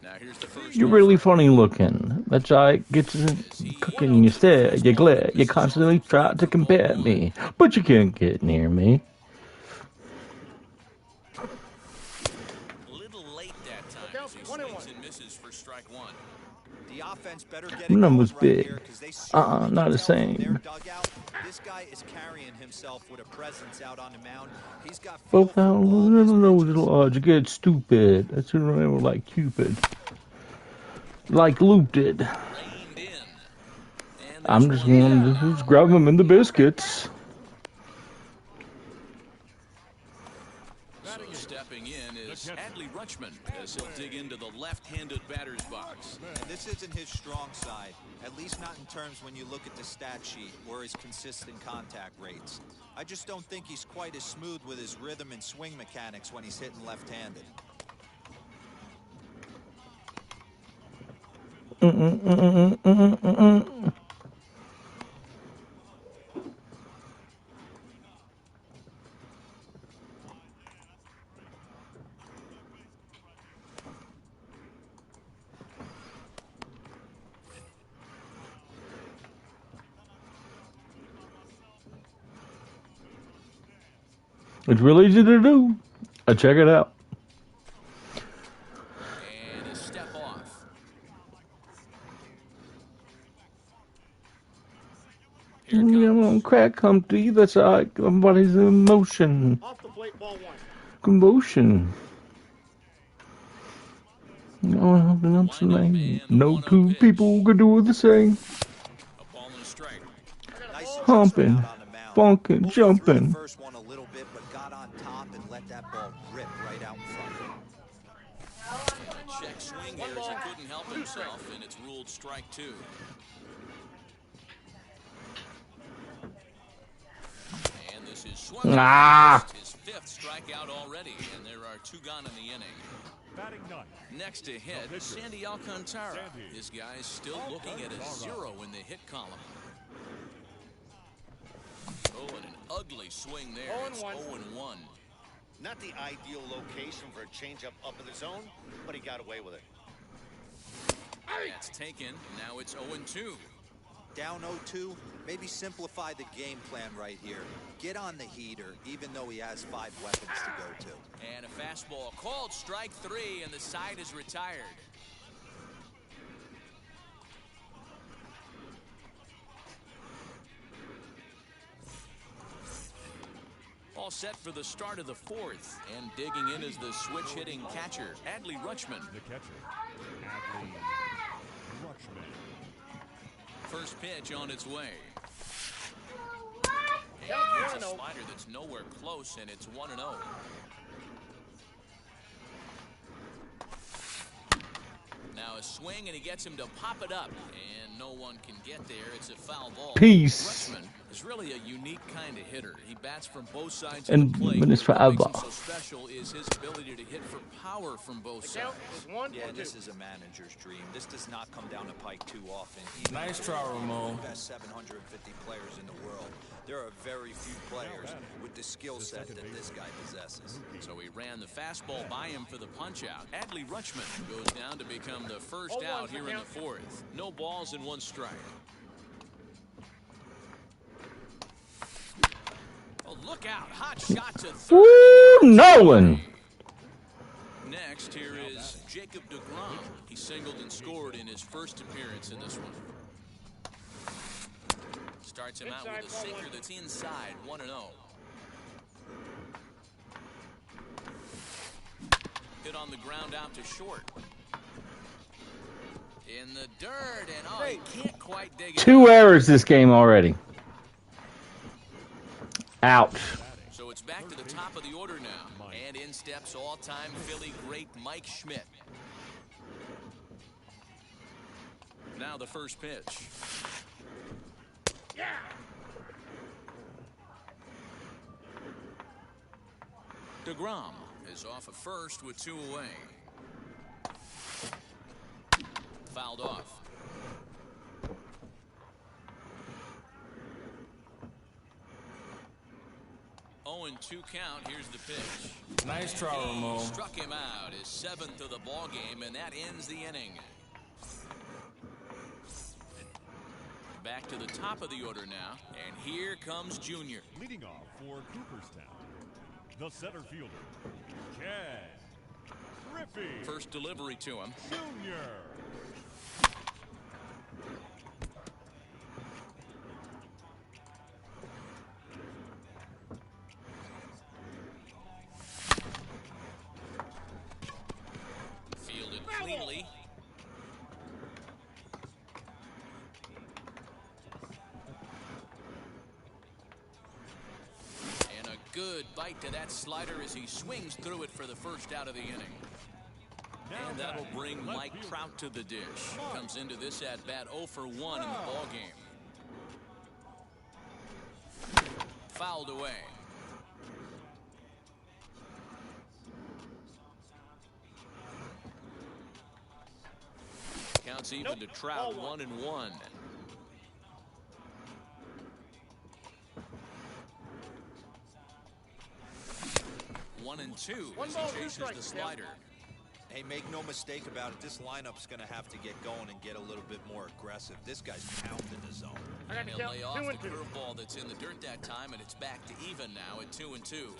Now here's the first. You're really funny looking. That's right. Get you cooking. You stare. You glare. You constantly try to compare me, but you can't get near me. A little late that time as he swings and misses for strike 1. The offense better get My numbers right big. here, 'cause they Not the same. their dugout. This guy is carrying himself with a presence out on the mound. He's got Both out little odds. You get stupid. That's what I remember, like Cupid. Like Luke did. I'm just going to just grab them in the biscuits. So stepping in is Adley Rutschman as he'll dig into the left-handed batter's box. And this isn't his strong side, at least not in terms when you look at the stat sheet or his consistent contact rates. I just don't think he's quite as smooth with his rhythm and swing mechanics when he's hitting left-handed. It's really easy to do. Check it out. And a step off. I'm on crack Humpty. That's like somebody's in motion. Off the plate, ball 1. Commotion. No two people could do the same. A ball and a strike. Humping, funkin', jumping. First one a little bit, but got on top and let that ball rip right out in front. Check swing here as he couldn't help himself, and it's ruled strike 2. And this is swung. His 5th strikeout already, and there are 2 gone in the inning. Next to hit, Sandy Alcantara. This guy's still looking at a 0 in the hit column. Oh, and an ugly swing there. It's 0-1. Not the ideal location for a changeup up in the zone, but he got away with it. That's taken. Now it's 0-2. Down 0-2, maybe simplify the game plan right here. Get on the heater, even though he has 5 weapons to go to. And a fastball called strike 3, and the side is retired. All set for the start of the 4th, and digging in is the switch-hitting catcher, Adley Rutschman. The catcher, Adley Rutschman. First pitch on its way. And it's a slider that's nowhere close, and it's 1-0. Now a swing, and he gets him to pop it up, and no one can get there. It's a foul ball. Peace. Rutschman is really a unique kind of hitter. He bats from both sides And of the plate. when it's What makes him foul. so special is his ability to hit for power from both sides. Yeah, this is a manager's dream. This does not come down the pike too often. Nice try, Ramon. The best 750 players in the world. There are very few players with the skill set that this guy possesses. So he ran the fastball by him for the punch-out. Adley Rutschman goes down to become the first out here in the fourth. No balls and 1 strike. Oh, look out. Hot shot to third. Woo, Nolan. Next, here is Jacob deGrom. He singled and scored in his first appearance in this one. Starts him out with a sinker that's inside, 1-0. Hit on the ground out to short. In the dirt, and oh, he can't quite dig it. 2 errors this game already. Ouch. So it's back to the top of the order now. And in steps all-time Philly great Mike Schmidt. Now the first pitch. Yeah. deGrom is off at first with 2 away. Fouled off. Oh, and 2 count. Here's the pitch. Nice try, Ramon. Struck him out. His 7th of the ball game, and that ends the inning. Back to the top of the order now, and here comes Junior. Leading off for Cooperstown, the center fielder, Ken Griffey. First delivery to him. Junior. Fielded cleanly. Good bite to that slider as he swings through it for the first out of the inning. And that'll bring Mike Trout to the dish. Comes into this at-bat 0 for 1 in the ball game. Fouled away. Counts even to Trout, 1-1. 1-2 as he chases the slider. Hey, make no mistake about it. This lineup's going to have to get going and get a little bit more aggressive. This guy's pounding the zone. And he'll lay off the curveball that's in the dirt that time, and it's back to even now at 2-2.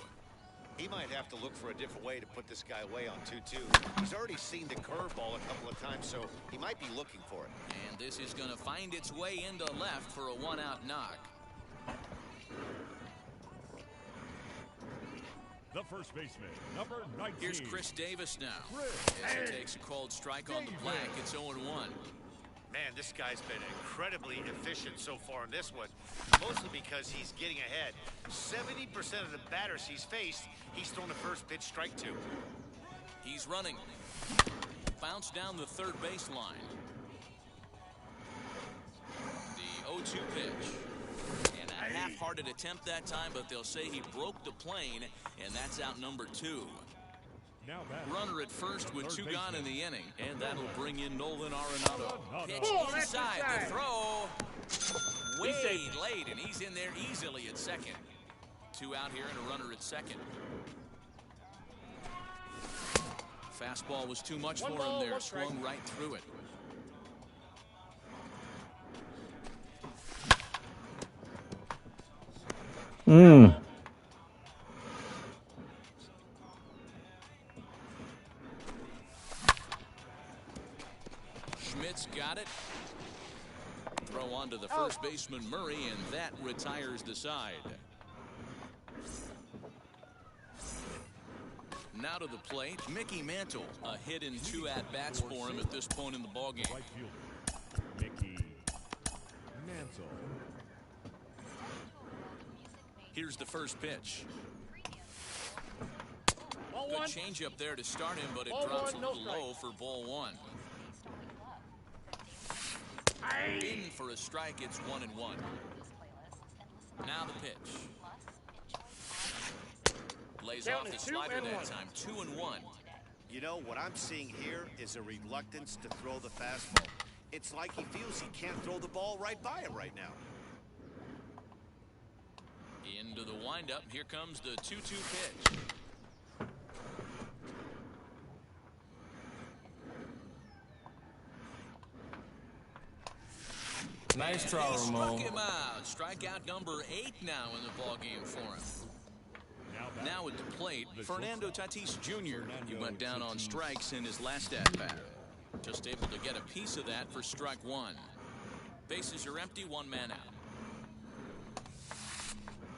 He might have to look for a different way to put this guy away on 2-2. He's already seen the curveball a couple of times, so he might be looking for it. And this is going to find its way into left for a 1-out knock. The first baseman, number 19. Here's Chris Davis now. As he takes a cold strike on the black, it's 0-1. Man, this guy's been incredibly efficient so far in this one, mostly because he's getting ahead. 70% of the batters he's faced, he's thrown the first pitch strike to. He's running. Bounce down the third baseline. The 0-2 pitch. And a half-hearted attempt that time, but they'll say he broke the plane, and that's out number 2. Runner at first with 2 gone in the inning, and that'll bring in Nolan Arenado. Pitch inside the throw. Way late, and he's in there easily at second. 2 out here and a runner at second. Fastball was too much for him there. Swung right through it. Schmidt's got it. Throw on to the first baseman Murray, and that retires the side. Now to the plate, Mickey Mantle. A hit in 2 at-bats for him at this point in the ballgame. Right fielder, Mickey Mantle. Here's the first pitch. Good changeup there to start him, but it drops a little low for ball 1. In for a strike, it's 1-1. Now the pitch. Lays off the slider that time, 2-1. You know, what I'm seeing here is a reluctance to throw the fastball. It's like he feels he can't throw the ball right by him right now. Into the windup. Here comes the 2-2 pitch. Nice try, He struck Ramon. him out. Strikeout number 8 now in the ballgame for him. Now at the plate, Fernando Tatis Jr. He went down on strikes in his last at-bat. Just able to get a piece of that for strike 1. Bases are empty, 1 man out.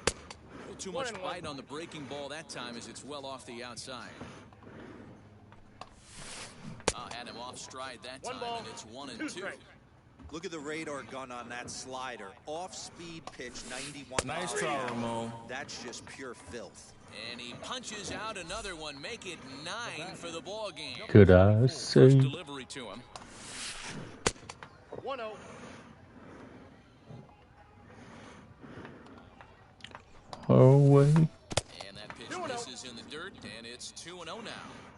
A little too much bite on the breaking ball that time as it's well off the outside. Had him off stride that time, and it's 1-2. Look at the radar gun on that slider. Off-speed pitch, 91. Nice try, Ramon. That's just pure filth. And he punches out another one, make it 9 for the ball game. Could I say? First delivery to him. 1-0. Away. And that pitch misses in the dirt, and it's 2-0 now.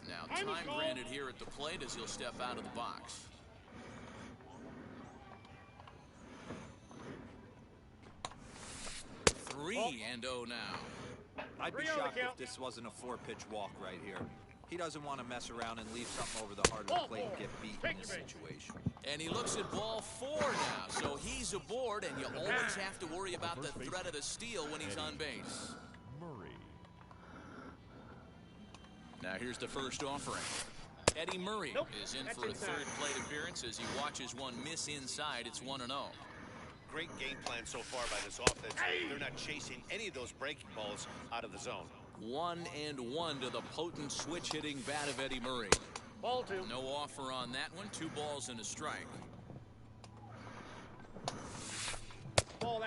Now time granted here at the plate as he'll step out of the box. Three and 0 now. I'd be shocked if this wasn't a 4-pitch walk right here. He doesn't want to mess around and leave something over the heart of the plate and get beat in this situation. And he looks at ball 4 now, so he's aboard, and you always have to worry about the threat of the steal when he's on base. Murray. Now here's the first offering. Eddie Murray is in for a third plate appearance as he watches one miss inside. It's 1-0. Great game plan so far by this offense. They're not chasing any of those breaking balls out of the zone. 1-1 to the potent switch-hitting bat of Eddie Murray. Ball 2. No offer on that one. 2 balls and a strike.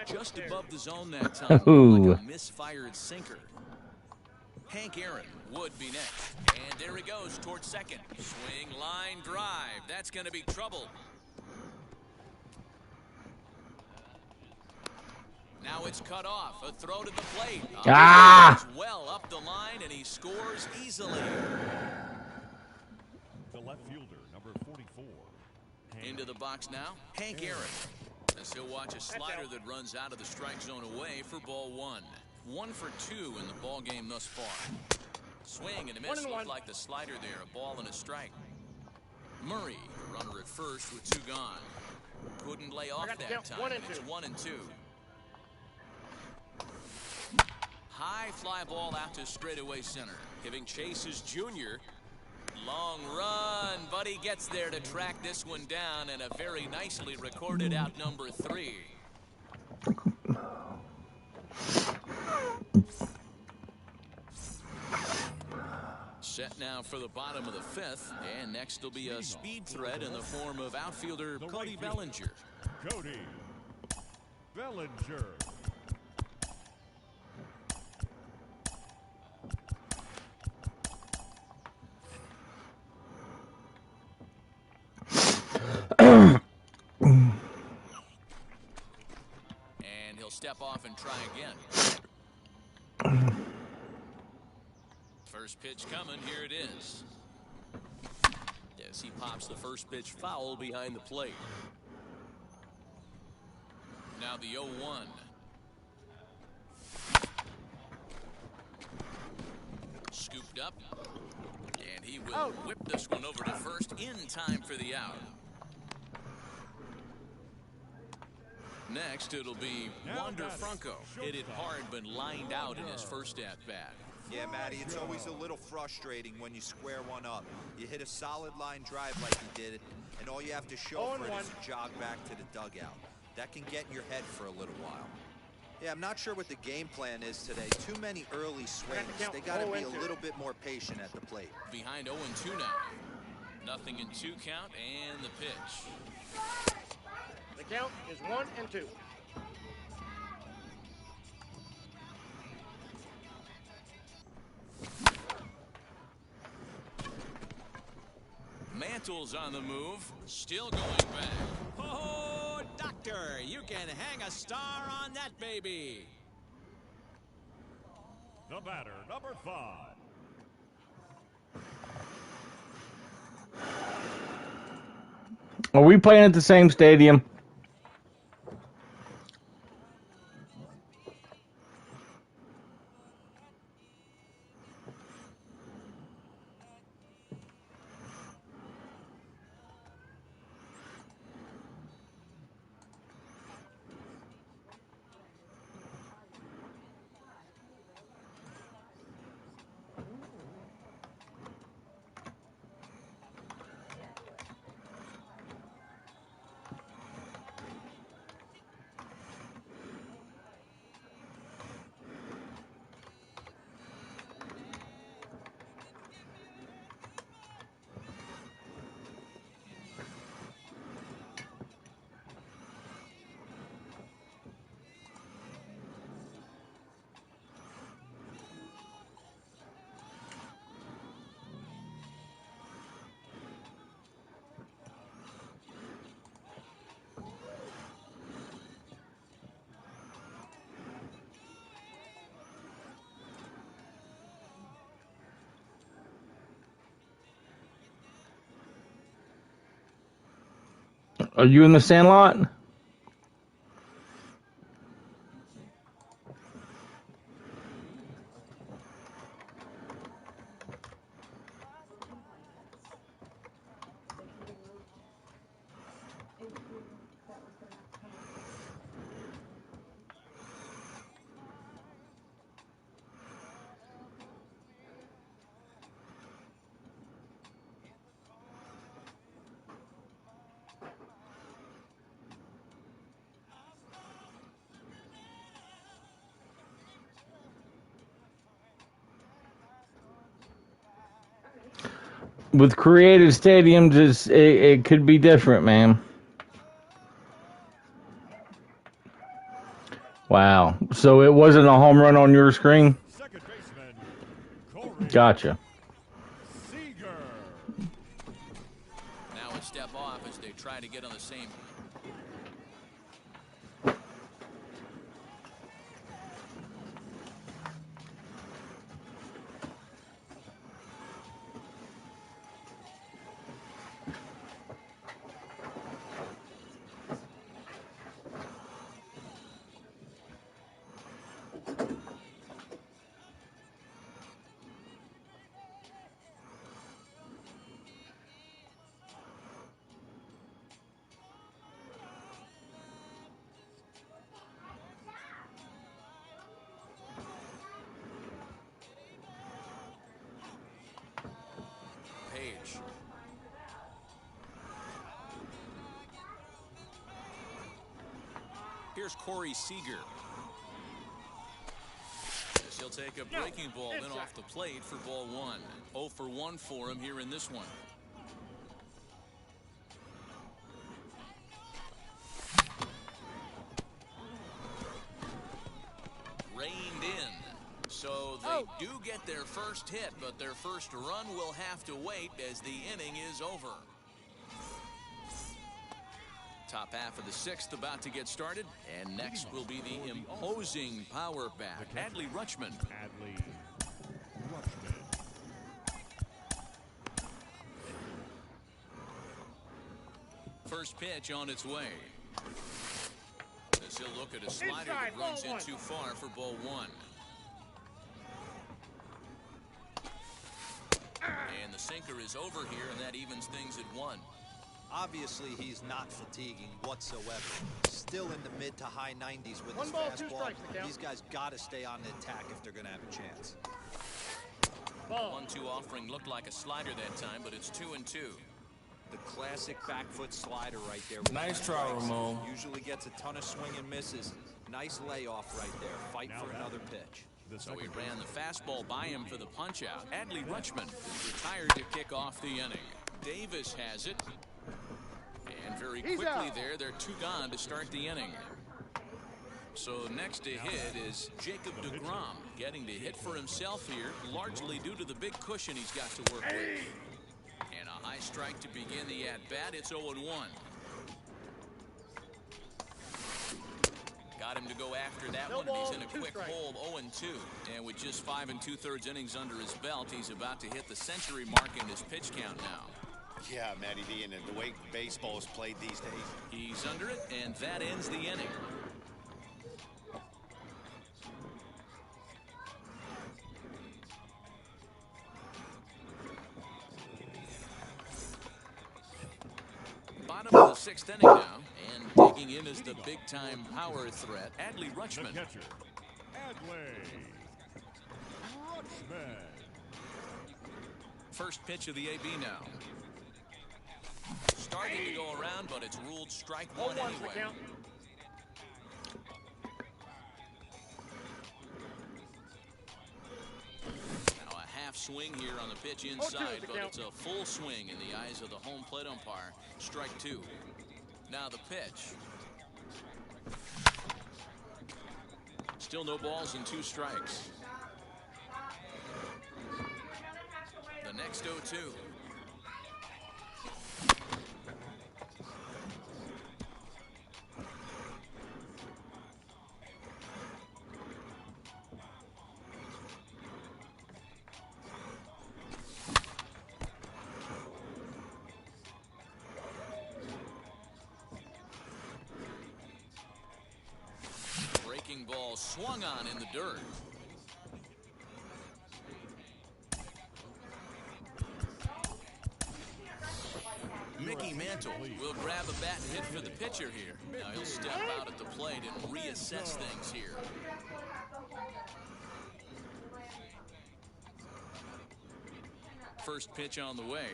Just above the zone that time. Like a misfired sinker. Hank Aaron would be next. And there he goes towards second. Swing, line, drive. That's going to be trouble. Now it's cut off. A throw to the plate. Well up the line, and he scores easily. The left fielder, number 44. Into the box now, Hank Aaron. As he'll watch a slider that runs out of the strike zone away for ball 1. 1 for 2 in the ball game thus far. Swing and a miss. Looked like the slider there. A ball and a strike. Murray, the runner at first with 2 gone. Couldn't lay off that time. It's 1-2. High fly ball out to straightaway center. Giving chase is Junior. Long run, but he gets there to track this one down, and a very nicely recorded out number 3. Set now for the bottom of the 5th, and next will be a speed threat in the form of outfielder Cody Bellinger. Cody Bellinger. And he'll step off and try again. First pitch coming, here it is. Yes, he pops the first pitch foul behind the plate. Now the 0-1. Scooped up. And he will whip this one over to first in time for the out. Next, it'll be Wander Franco. Hit it hard, but lined out in his first at-bat. Yeah, Matty, it's always a little frustrating when you square one up. You hit a solid line drive like you did, and all you have to show for it is a jog back to the dugout. That can get in your head for a little while. Yeah, I'm not sure what the game plan is today. Too many early swings. They got to be a little bit more patient at the plate. Behind 0-2 now. Nothing in 2 count, and the pitch. The count is 1-2. Mantle's on the move, still going back. Oh, Walker. You can hang a star on that baby. The batter, number 5. Are we playing at the same stadium? Are you in the Sandlot? With creative stadiums, it could be different, man. Wow. So it wasn't a home run on your screen? Second baseman, Corey Gotcha. Seager. Now a step off as they try to get on the same. Page. Here's Corey Seager. As he'll take a breaking ball then off the plate for ball 1. 0 for 1 for him here in this one. Reined in. So they do get their first hit, but their first run will have to wait as the inning is over. Top half of the 6th about to get started, and next will be the imposing power bat, Adley Rutschman. Adley Rutschman. First pitch on its way. As he'll look at a slider that runs in too far for ball 1. And the sinker is over here, and that evens things at 1. Obviously, he's not fatiguing whatsoever. Still in the mid to high 90s with his fastball. These guys got to stay on the attack if they're going to have a chance. 1-2 offering looked like a slider that time, but it's 2-2. The classic back foot slider right there. Nice try, Ramon. Usually gets a ton of swing and misses. Nice layoff right there. Fight for another pitch. So he ran the fastball by him for the punch-out. Adley Rutschman is retired to kick off the inning. Davis has it. And very quickly they're 2 gone to start the inning. So next to hit is Jacob deGrom, getting to hit for himself here, largely due to the big cushion he's got to work with. And a high strike to begin the at-bat. It's 0-1. Got him to go after that one, and he's in a quick hole, 0-2. And with just 5 2/3 innings under his belt, he's about to hit the century mark in his pitch count now. Yeah, Matty D, and the way baseball is played these days. He's under it, and that ends the inning. Bottom of the 6th inning now, and digging in is the big-time power threat, Adley Rutschman. The catcher, Adley Rutschman. First pitch of the AB now. Starting to go around, but it's ruled strike one anyway. Now a half swing here on the pitch inside, but it's a full swing in the eyes of the home plate umpire. Strike 2. Now the pitch. Still no balls and 2 strikes. The next 0-2. Breaking ball swung on in the dirt. Mickey Mantle will grab a bat and hit for the pitcher here. Now he'll step out at the plate and reassess things here. First pitch on the way.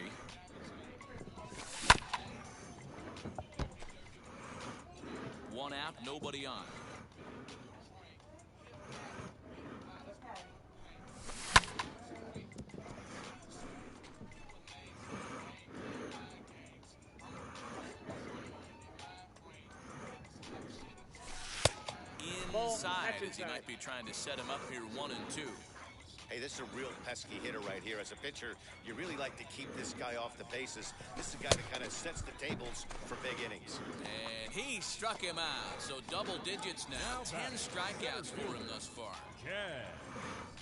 One out, nobody on. Inside, as he might be trying to set him up here, 1-2. Hey, this is a real pesky hitter right here. As a pitcher, you really like to keep this guy off the bases. This is a guy that kind of sets the tables for big innings. And he struck him out. So double digits now. 10 strikeouts for him thus far.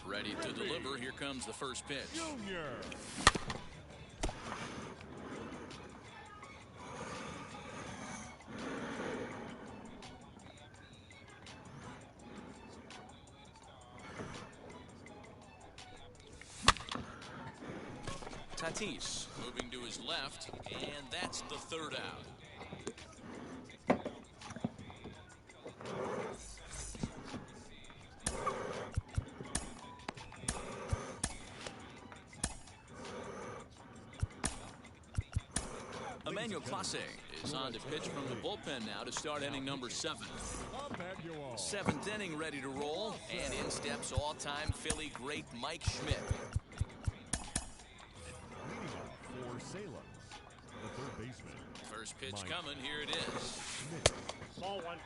Ready to deliver. Here comes the first pitch. Junior. Tatis moving to his left, and that's the 3rd out. Emmanuel Clase is on to pitch from the bullpen now to start inning number 7. 7th inning ready to roll, and in steps all-time Philly great Mike Schmidt. Salem, the 3rd baseman. First pitch coming, here it is. Ball 1.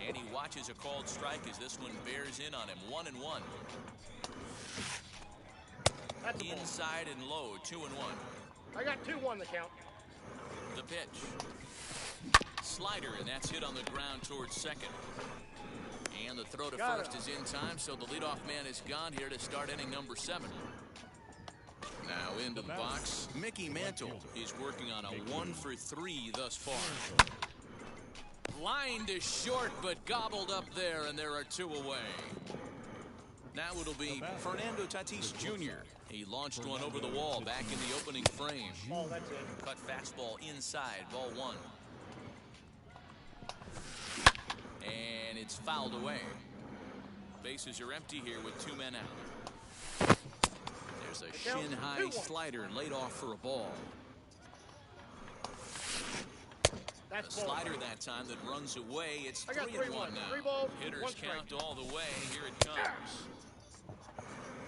And he watches a called strike as this one bears in on him. 1-1. Inside and low, 2-1. I got 2-1 the count. The pitch. Slider, and that's hit on the ground towards second. And the throw to first is in time, so the leadoff man is gone here to start inning number 7. Now into the box, Mickey Mantle. He's working on a 1-for-3 thus far. Line to short, but gobbled up there, and there are 2 away. Now it'll be Fernando Tatis Jr. He launched one over the wall back in the opening frame. Oh, that's it. Cut fastball inside, ball 1. And it's fouled away. Bases are empty here with 2 men out. There's a shin-high slider laid off for a ball. A slider that time that runs away. It's 3-1 now. 3 balls, Hitters 1 strike. count all the way. Here it comes.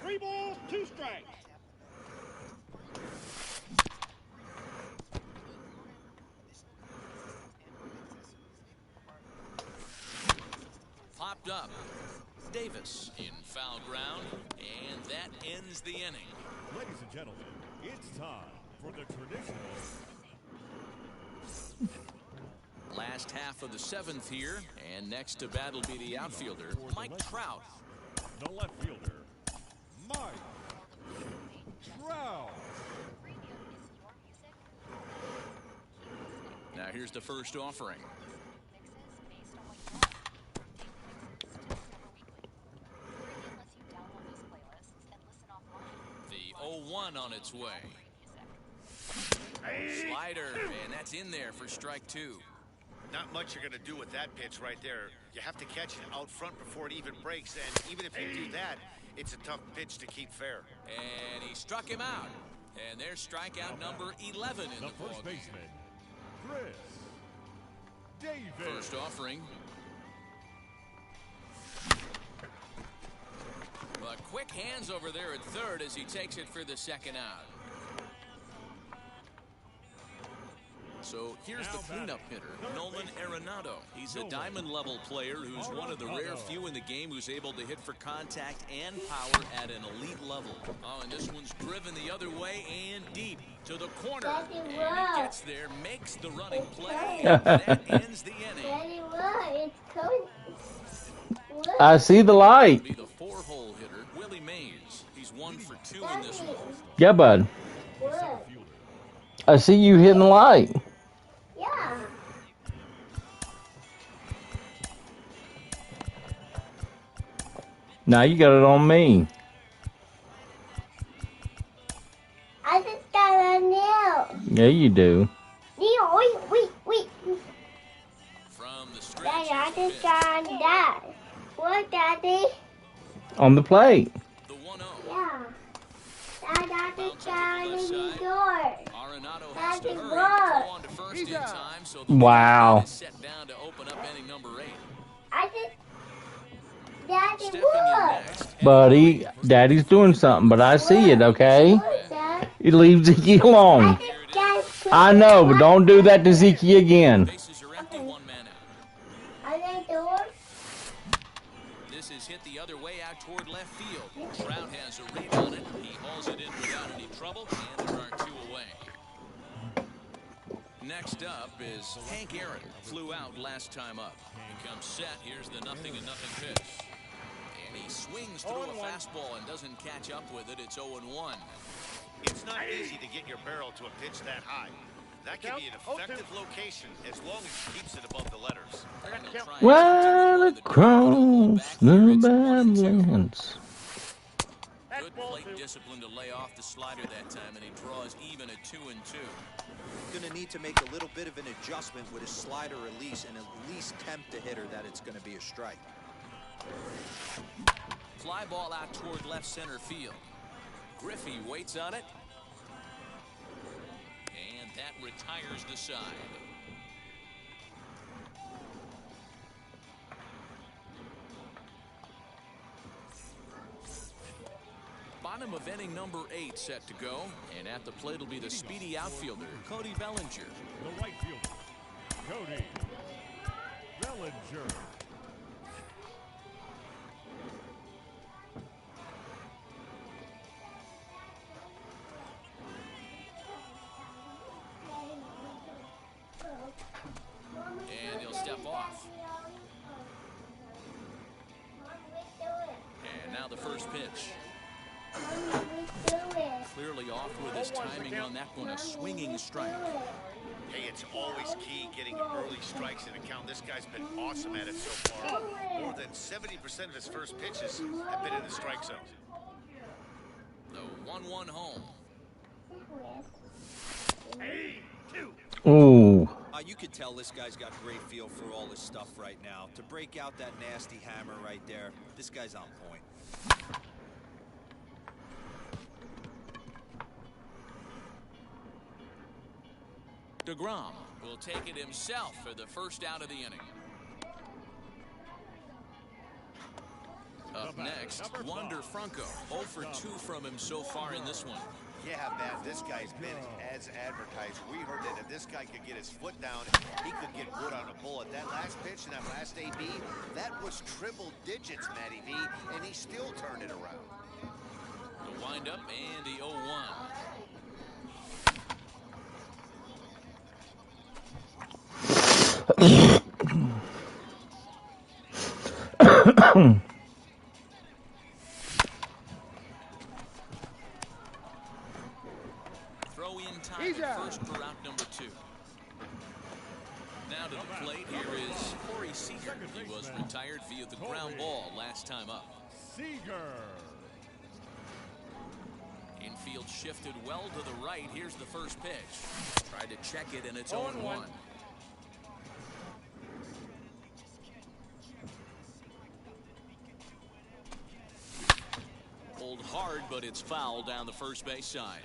3 balls, 2 strikes. Popped up. Davis in foul ground, and that ends the inning. Ladies and gentlemen, it's time for the traditional Last half of the 7th here, and next to bat will be the outfielder, Mike Trout. The left fielder, Mike Trout. Now here's the first offering. The 0-1 on its way. Slider, and that's in there for strike 2. Not much you're going to do with that pitch right there. You have to catch it out front before it even breaks, and even if you do that, it's a tough pitch to keep fair. And he struck him out. And there's strikeout number 11 in the first ballgame. baseman, Chris Davis. First offering. Well, quick hands over there at third as he takes it for the second out. So here's the cleanup hitter, Nolan Arenado. He's a diamond-level player who's one of the rare few in the game who's able to hit for contact and power at an elite level. Oh, and this one's driven the other way and deep to the corner. And he gets there, makes the running play, and that ends the inning. Daddy, look, it's coming. Look. I see the light. Be the 4-hole hitter, Willie Mays. He's 1 for 2 in this one. Yeah, bud. Look. I see you hitting the light. Yeah. Now you got it on me. I just got a nail. Yeah, you do. Neil, wait. From the stretch, Daddy, I just got that. What, Daddy? On the plate. the 1-0. Yeah. Daddy, I just got in the door. Arenado has to Daddy, hurry to look. throw on to first in time, so the Wow. is set down to open up inning number 8. I just... Daddy, Stepping in look. next, Buddy, Daddy's doing something, but I see it, okay? Look, Dad. You leave Zeke alone. I just got... I know, but don't do that to Zeke again. bases are empty, 1 man out. Are they doors? This is hit the other way out toward left field. Trout has a read on it. He hauls it in without any trouble, and there are 2 away. Next up is Hank Aaron. Flew out last time up. He comes set. Here's the 0-0 pitch. And he swings through a fastball and doesn't catch up with it. It's 0-1. It's not easy to get your barrel to a pitch that high. That can be an effective location as long as it keeps it above the letters. Right across the Badlands. Good plate discipline to lay off the slider that time, and he draws even at 2-2. Going to need to make a little bit of an adjustment with his slider release and at least tempt the hitter that it's going to be a strike. Fly ball out toward left center field. Griffey waits on it. And that retires the side. Bottom of inning number 8 set to go. And at the plate will be the speedy outfielder, Cody Bellinger. The right fielder, Cody Bellinger. And he'll step off. And now the first pitch. Clearly off with his timing on that one, a swinging strike. Hey, it's always key getting early strikes in a count. This guy's been awesome at it so far. More than 70% of his first pitches have been in the strike zone. The 1-1 home. Ooh. You can tell this guy's got great feel for all this stuff right now. To break out that nasty hammer right there, this guy's on point. DeGrom will take it himself for the first out of the inning. Up next, Wander Franco. 0 for 2 from him so far in this one. Yeah, Matt, this guy's been as advertised. We heard that if this guy could get his foot down, he could get wood on a bullet. That last pitch in that last AB, that was triple digits, Matty V, and he still turned it around. The windup and the 0-1. Throw in time at first for out number 2. Now to the plate, here is Corey Seager. He was retired via the ground ball last time up. Seager. Infield shifted well to the right. Here's the first pitch. Tried to check it, and it's 0-1. Pulled hard, but it's foul down the first base side.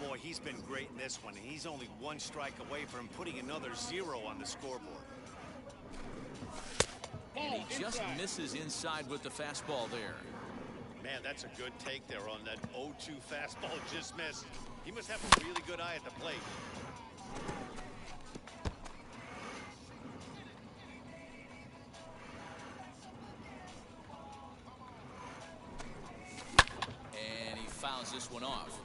Boy, he's been great in this one. He's only one strike away from putting another 0 on the scoreboard. And he just misses inside with the fastball there. Man, that's a good take there on that 0-2 fastball just missed. He must have a really good eye at the plate. And he fouls this one off.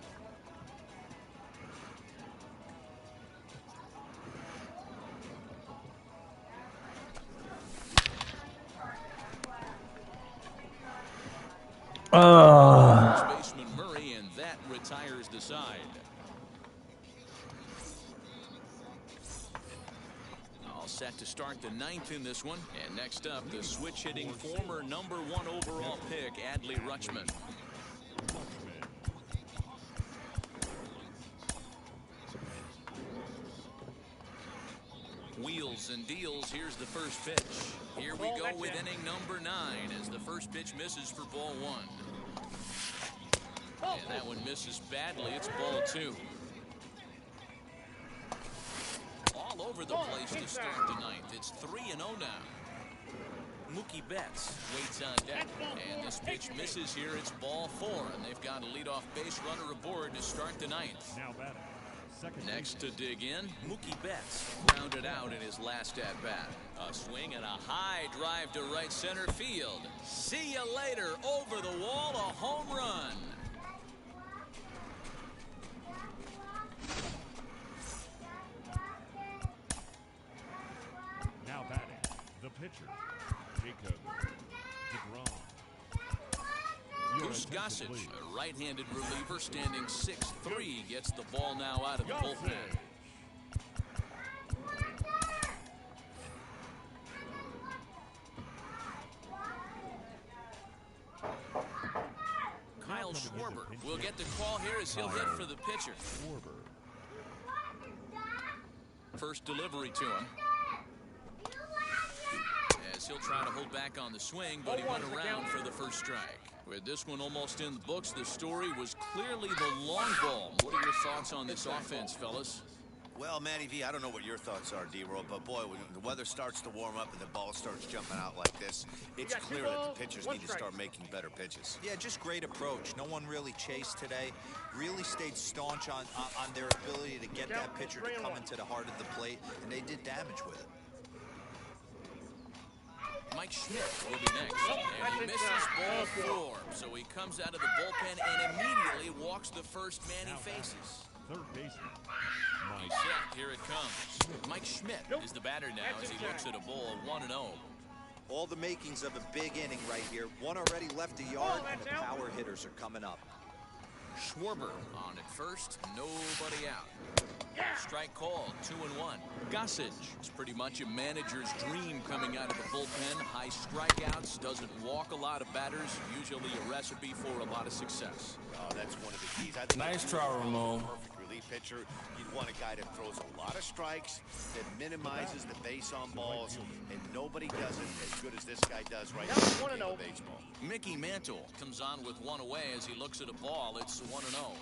First baseman Murray, and that retires the side. All set to start the 9th in this one. And next up, the switch-hitting former #1 overall pick, Adley Rutschman. Wheels and deals. Here's the first pitch. Here we go with inning number 9 as the first pitch misses for ball 1. And that one misses badly. It's ball 2. All over the place to start the 9th. It's 3-0 now. Mookie Betts waits on deck. And this pitch misses here. It's ball 4. And they've got a leadoff base runner aboard to start the 9th. Now batting. Next to dig in, Mookie Betts grounded out in his last at-bat. A swing and a high drive to right center field. See you later. Over the wall, a home run. Now batting, the pitcher, Jacob DeGrom. Goose Gossage, a right-handed reliever standing 6'3", gets the ball now out of the bullpen. Kyle Schwarber will get the call here as he'll hit for the pitcher. First delivery to him. As he'll try to hold back on the swing, but he went around for the first strike. With this one almost in the books, the story was clearly the long ball. What are your thoughts on this offense, fellas? Well, Matty V, I don't know what your thoughts are, D-Roll, but boy, when the weather starts to warm up and the ball starts jumping out like this, it's clear that the pitchers need to start making better pitches. Yeah, just great approach. No one really chased today. Really stayed staunch on their ability to get that pitcher to come into the heart of the plate, and they did damage with it. Mike Schmidt will be next, and he misses ball 4, so he comes out of the bullpen and immediately walks the first man he faces. Third baseman, He's set. Here it comes. Mike Schmidt is the batter now as he looks at a ball of 1-0. All the makings of a big inning right here. One already left the yard, and the power hitters are coming up. Schwarber on at first, nobody out. Strike called, 2-1. Gossage is pretty much a manager's dream coming out of the bullpen. High strikeouts, doesn't walk a lot of batters, usually a recipe for a lot of success. Oh, that's one of the keys. I think Nice try, Ramon. Perfect relief pitcher. You'd want a guy that throws a lot of strikes, that minimizes the base on balls, and nobody does it as good as this guy does right now in the game of baseball. Mickey Mantle comes on with one away as he looks at a ball. It's 1-0.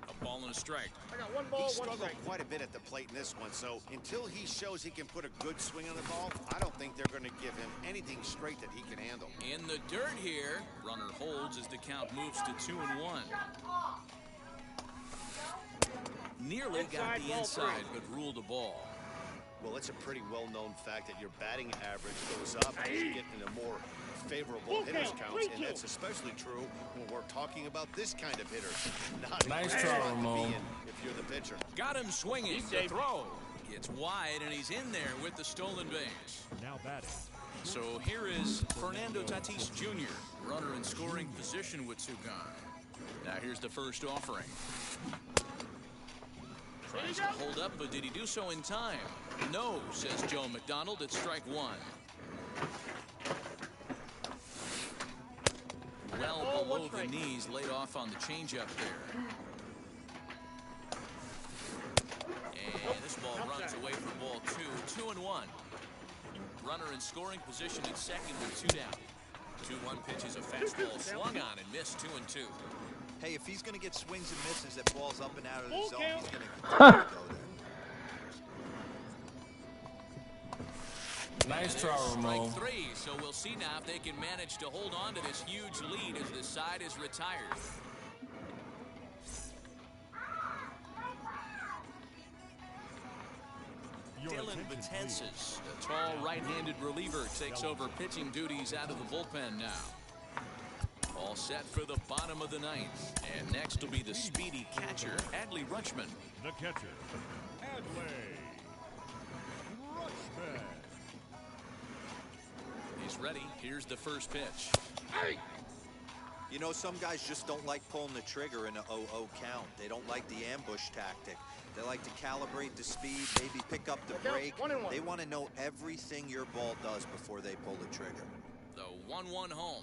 A ball and a strike. I got one ball, He one struggled strike. quite a bit at the plate in this one, so until he shows he can put a good swing on the ball, I don't think they're going to give him anything straight that he can handle. In the dirt here, runner holds as the count moves to 2-1. Nearly got the inside, but ruled the ball. Well, it's a pretty well-known fact that your batting average goes up as you get into more favorable hitters counts, and that's especially true when we're talking about this kind of hitter. Not Nice a great try, spot to be Ramon. in if you're the pitcher. Got him swinging. The throw Gets wide, and he's in there with the stolen base. Now batting. So here is Fernando Tatis Jr., runner in scoring position with two gone. Now here's the first offering. Tries to hold up, but did he do so in time? No, says Joe McDonald. It's strike one. Well below the knees, laid off on the changeup there. And this ball runs away for ball two. 2-1. Runner in scoring position at second with two down. 2-1 pitch is a fastball swung on and missed. 2-2. Hey, if he's going to get swings and misses that balls up and out of the zone, he's going to continue to go there. Nice try, Ramon. Strike three, so we'll see now if they can manage to hold on to this huge lead as this side is retired. Dylan Betances, a tall right-handed reliever, takes over pitching duties out of the bullpen now. All set for the bottom of the ninth. And next will be the speedy catcher, Adley Rutschman. The catcher, Adley Rutschman. He's ready. Here's the first pitch. You know, some guys just don't like pulling the trigger in an 0-0 count. They don't like the ambush tactic. They like to calibrate the speed, maybe pick up the break. They want to know everything your ball does before they pull the trigger. The 1-1 home.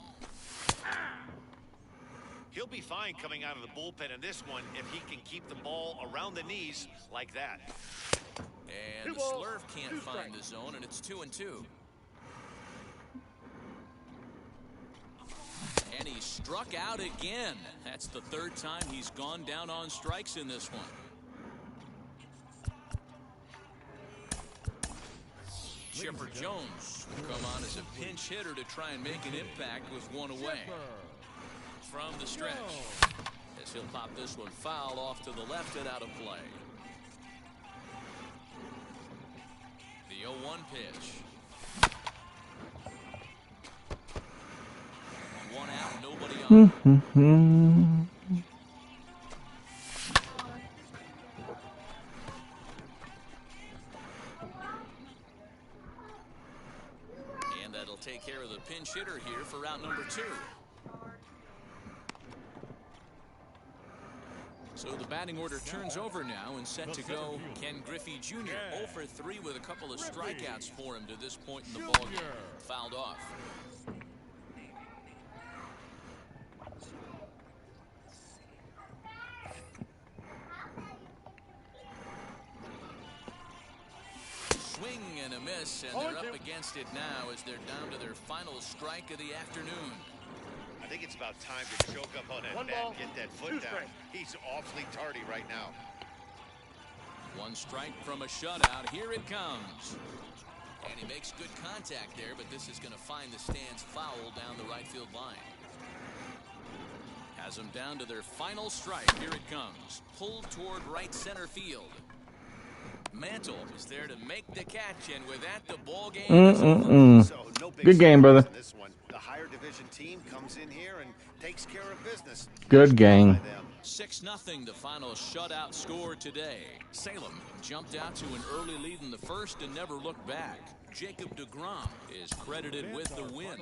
He'll be fine coming out of the bullpen in this one if he can keep the ball around the knees like that. And the slurve can't find the zone, and it's 2-2. And he struck out again. That's the third time he's gone down on strikes in this one. Chipper Jones will come on as a pinch hitter to try and make an impact with one away. From the stretch, as he'll pop this one foul off to the left and out of play. The 0-1 pitch. One out, nobody on. And that'll take care of the pinch hitter here for round number 2. So the batting order turns over now and set to go. Ken Griffey Jr. 0 for 3 with a couple of strikeouts for him to this point in the ballgame. Fouled off. Swing and a miss, and they're up against it now as they're down to their final strike of the afternoon. I think it's about time to choke up on that bat and get that foot down. He's awfully tardy right now. One strike from a shutout. Here it comes. And he makes good contact there, but this is going to find the stands foul down the right field line. Has them down to their final strike. Here it comes. Pulled toward right center field. Mantle is there to make the catch, and with that, the ball game is over. So, no big Good game, brother. in this one. The higher division team comes in here and takes care of business. Good game. 6-0, the final shutout score today. Salem jumped out to an early lead in the first and never looked back. Jacob deGrom is credited with the win.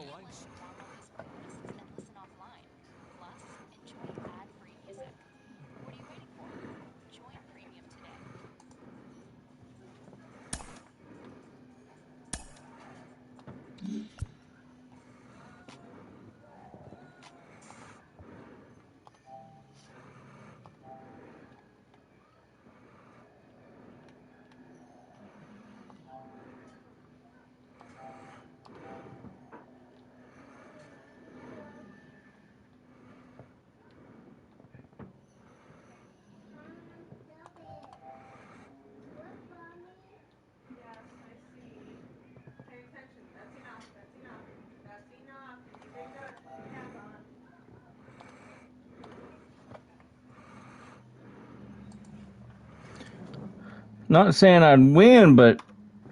Not saying I'd win, but,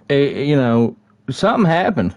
you know, something happened.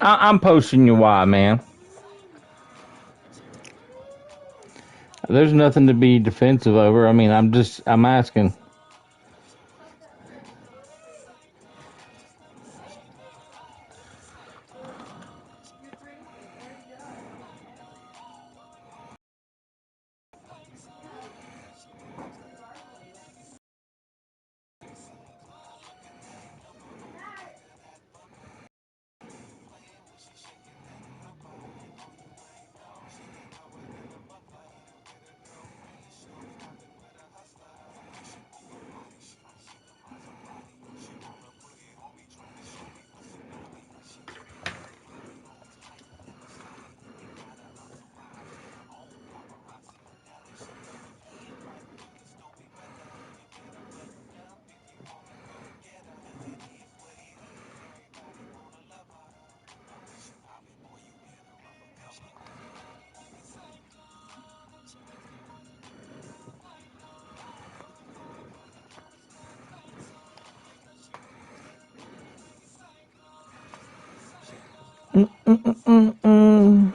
I'm posting you why, man. There's nothing to be defensive over. I mean, I'm asking. Mm-mm-mm-mm.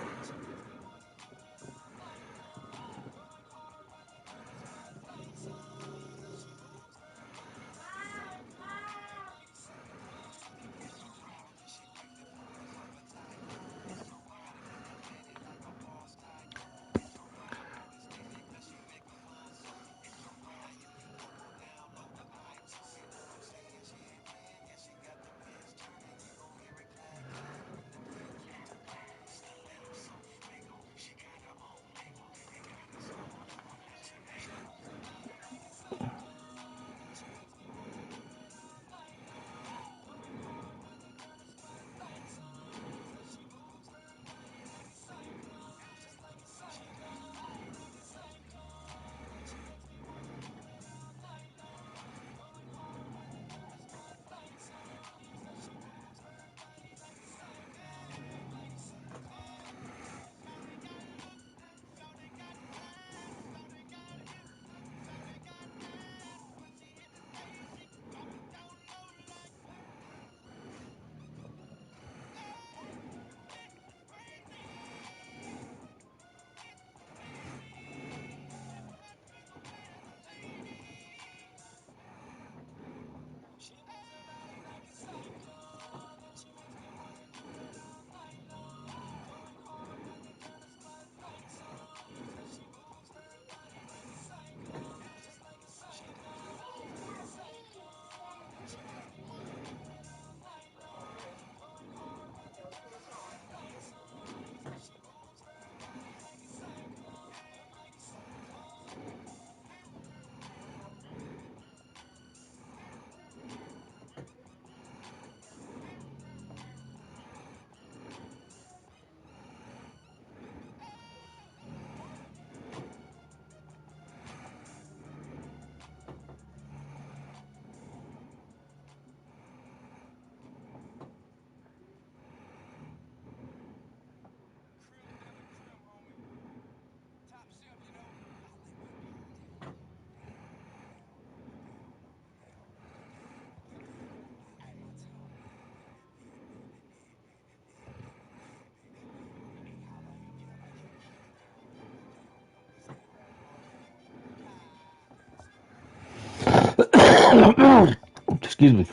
Excuse me.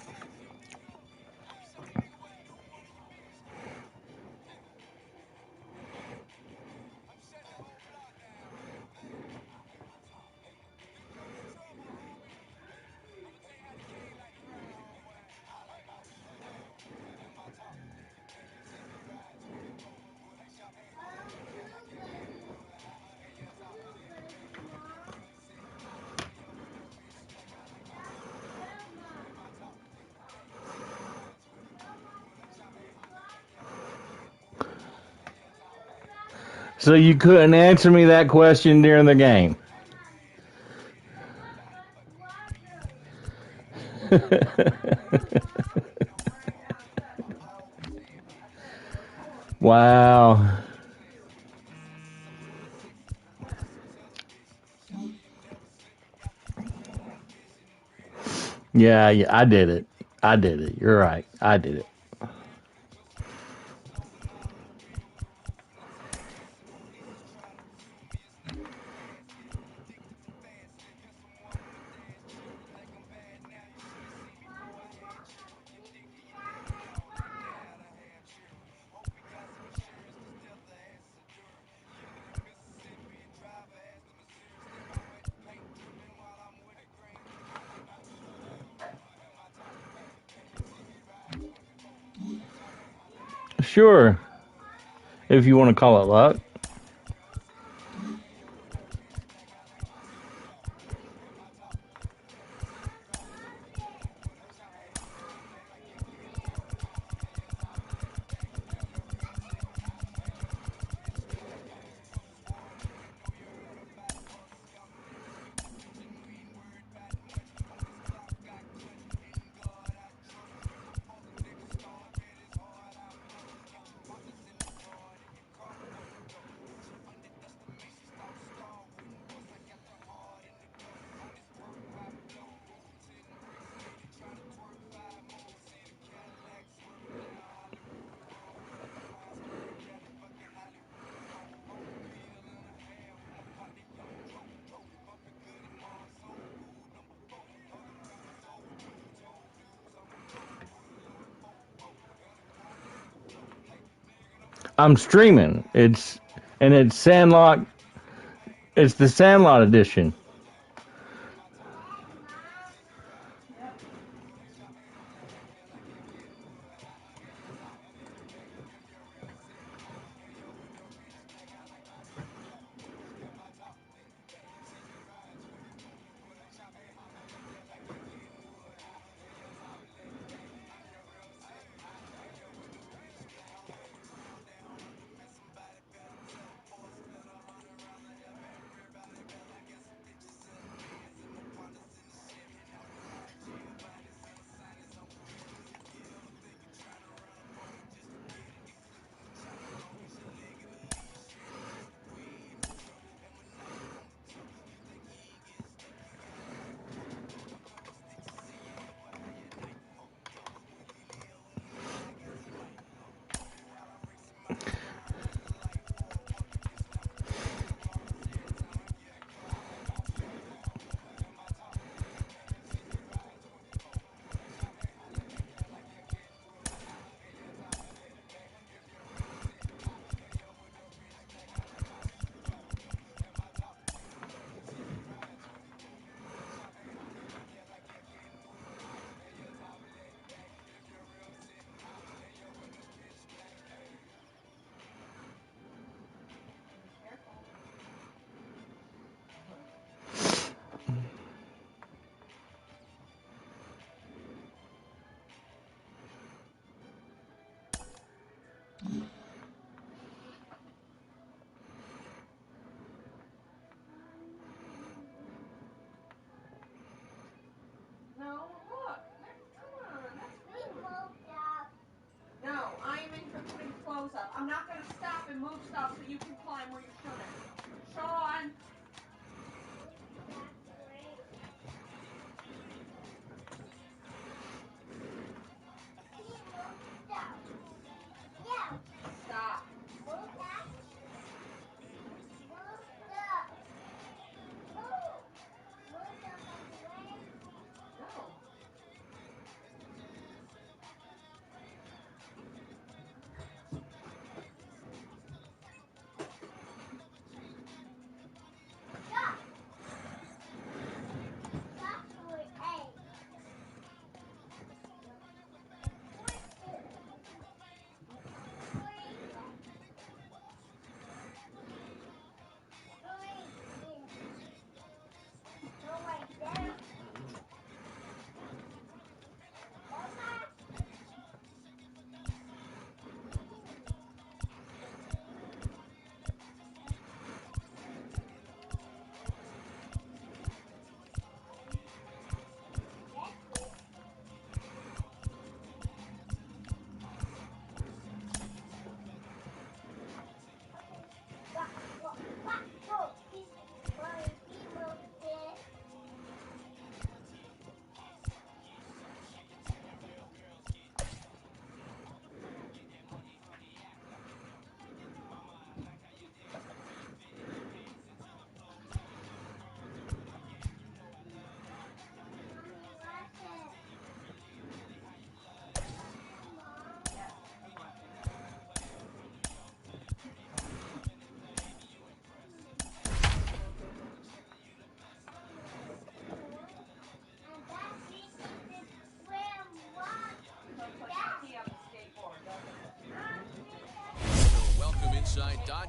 So you couldn't answer me that question during the game. Wow. Yeah, I did it. I did it. You're right. I did it. Sure, if you want to call it luck. I'm streaming. It's Sandlot. It's the Sandlot edition.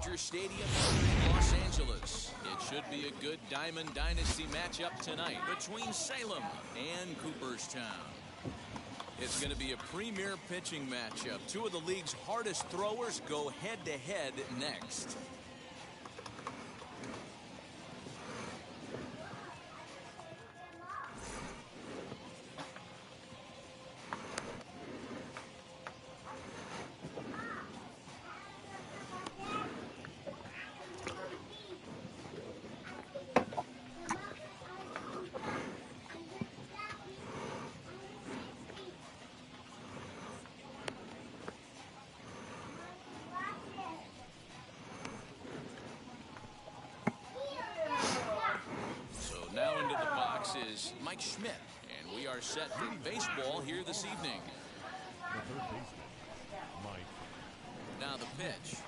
Dodger Stadium in Los Angeles. It should be a good Diamond Dynasty matchup tonight between Salem and Cooperstown. It's going to be a premier pitching matchup. Two of the league's hardest throwers go head-to-head next. Now into the box is Mike Schmidt, and we are set for baseball here this evening. The third baseman, Mike. Now the pitch.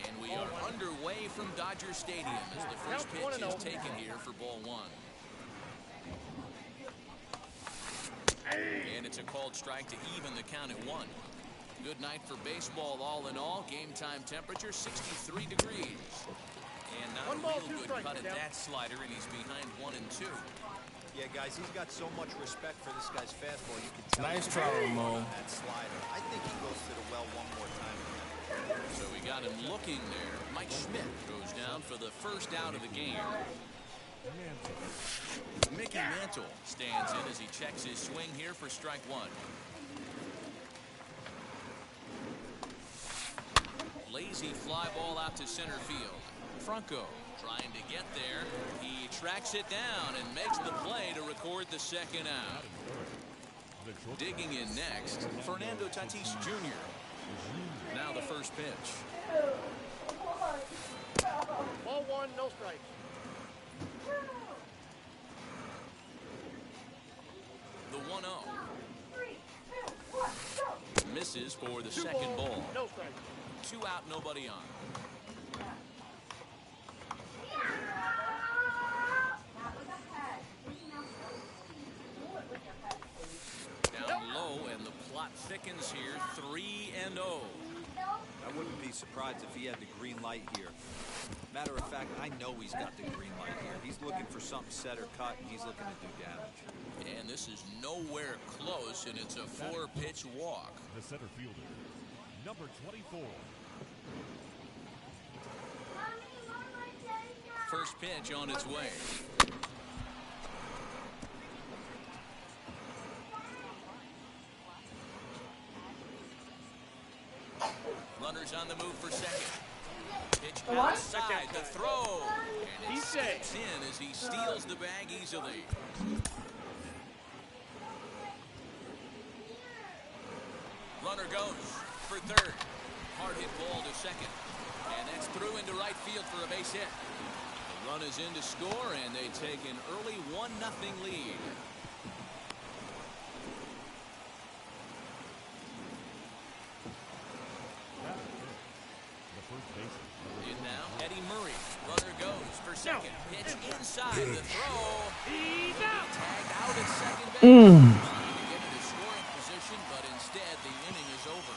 And we are underway from Dodger Stadium as the first pitch is taken here for ball one. And it's a called strike to even the count at one. Good night for baseball all in all. Game time temperature 63 degrees. And not a real good cut at that slider, and he's behind 1 and 2. Yeah, guys, he's got so much respect for this guy's fastball. You can tell. Nice try, Ramon. That slider. I think he goes to the well one more time. So we got him looking there. Mike Schmidt goes down for the first out of the game. Mickey Mantle stands in as he checks his swing here for strike one. Lazy fly ball out to center field. Franco trying to get there. He tracks it down and makes the play to record the second out. Digging in next, Fernando Tatis Jr. Now the first pitch. Ball one, no strikes. The 1-0. Misses for the second ball. No strikes. 2 out, nobody on. Down low, and the plot thickens here. 3-0. I wouldn't be surprised if he had the green light here. Matter of fact, I know he's got the green light here. He's looking for something set or cut, and he's looking to do damage. And this is nowhere close, and it's a 4-pitch walk. The center fielder, number 24. First pitch on its way. Runners on the move for second. Pitch outside, the throw. And it skips in as he steals the bag easily. Runner goes for third. Hard hit ball to second. And that's through into right field for a base hit. The run is in to score, and they take an early 1-0 lead. In now, Eddie Murray. Runner goes for second. Pitch inside. The throw. He's out. Tagged out at second base. Trying to get into scoring position, but instead the inning is over.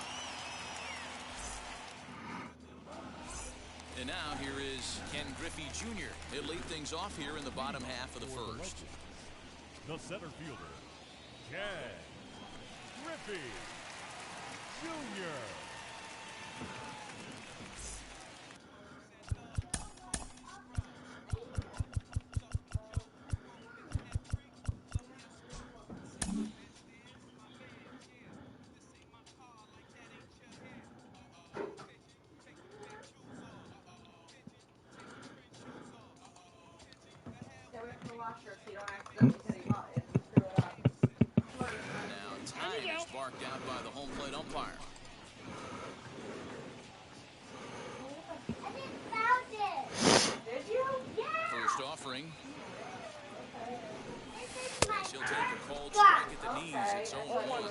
And now here is Ken Griffey Jr. He'll lead things off here in the bottom half of the first. The center fielder, Ken Griffey Jr. Now time is barked out by the home plate umpire. First offering. She'll take a cold strike at the knees. It's 0-1.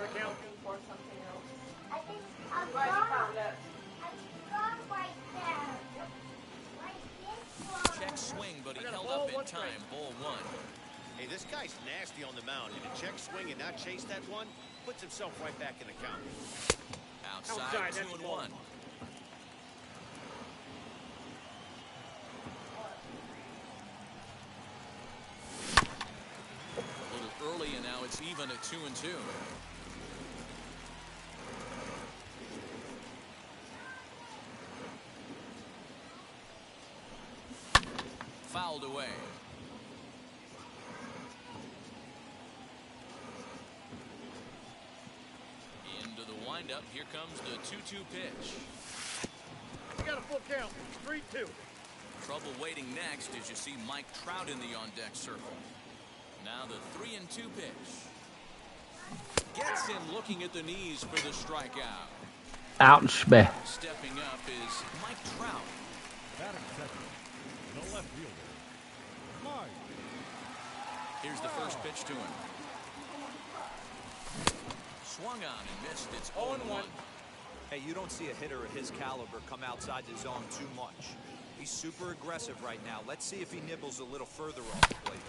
Check swing, but he held up in time. Ball one. Hey, this guy's nasty on the mound. And a check swing and not chase that one puts himself right back in the count. Outside, 2-1. it's even at 2-2. Fouled away. Into the windup. Here comes the 2-2 pitch. You got a full count. 3-2. Trouble waiting next as you see Mike Trout in the on-deck circle. Now the 3-2 pitch. Gets him looking at the knees for the strikeout. Ouch, man. Stepping up is Mike Trout. Batting second, the left fielder, Mike. Here's the first pitch to him. Swung on and missed. It's 0-1. Hey, you don't see a hitter of his caliber come outside the zone too much. He's super aggressive right now. Let's see if he nibbles a little further off the plate.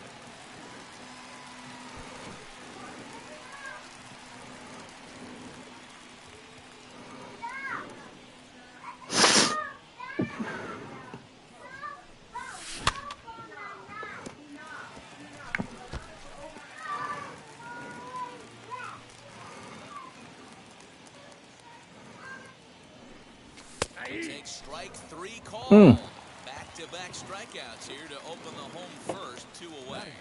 It takes strike 3 call. Back-to-back strikeouts here to open the home first. 2 away.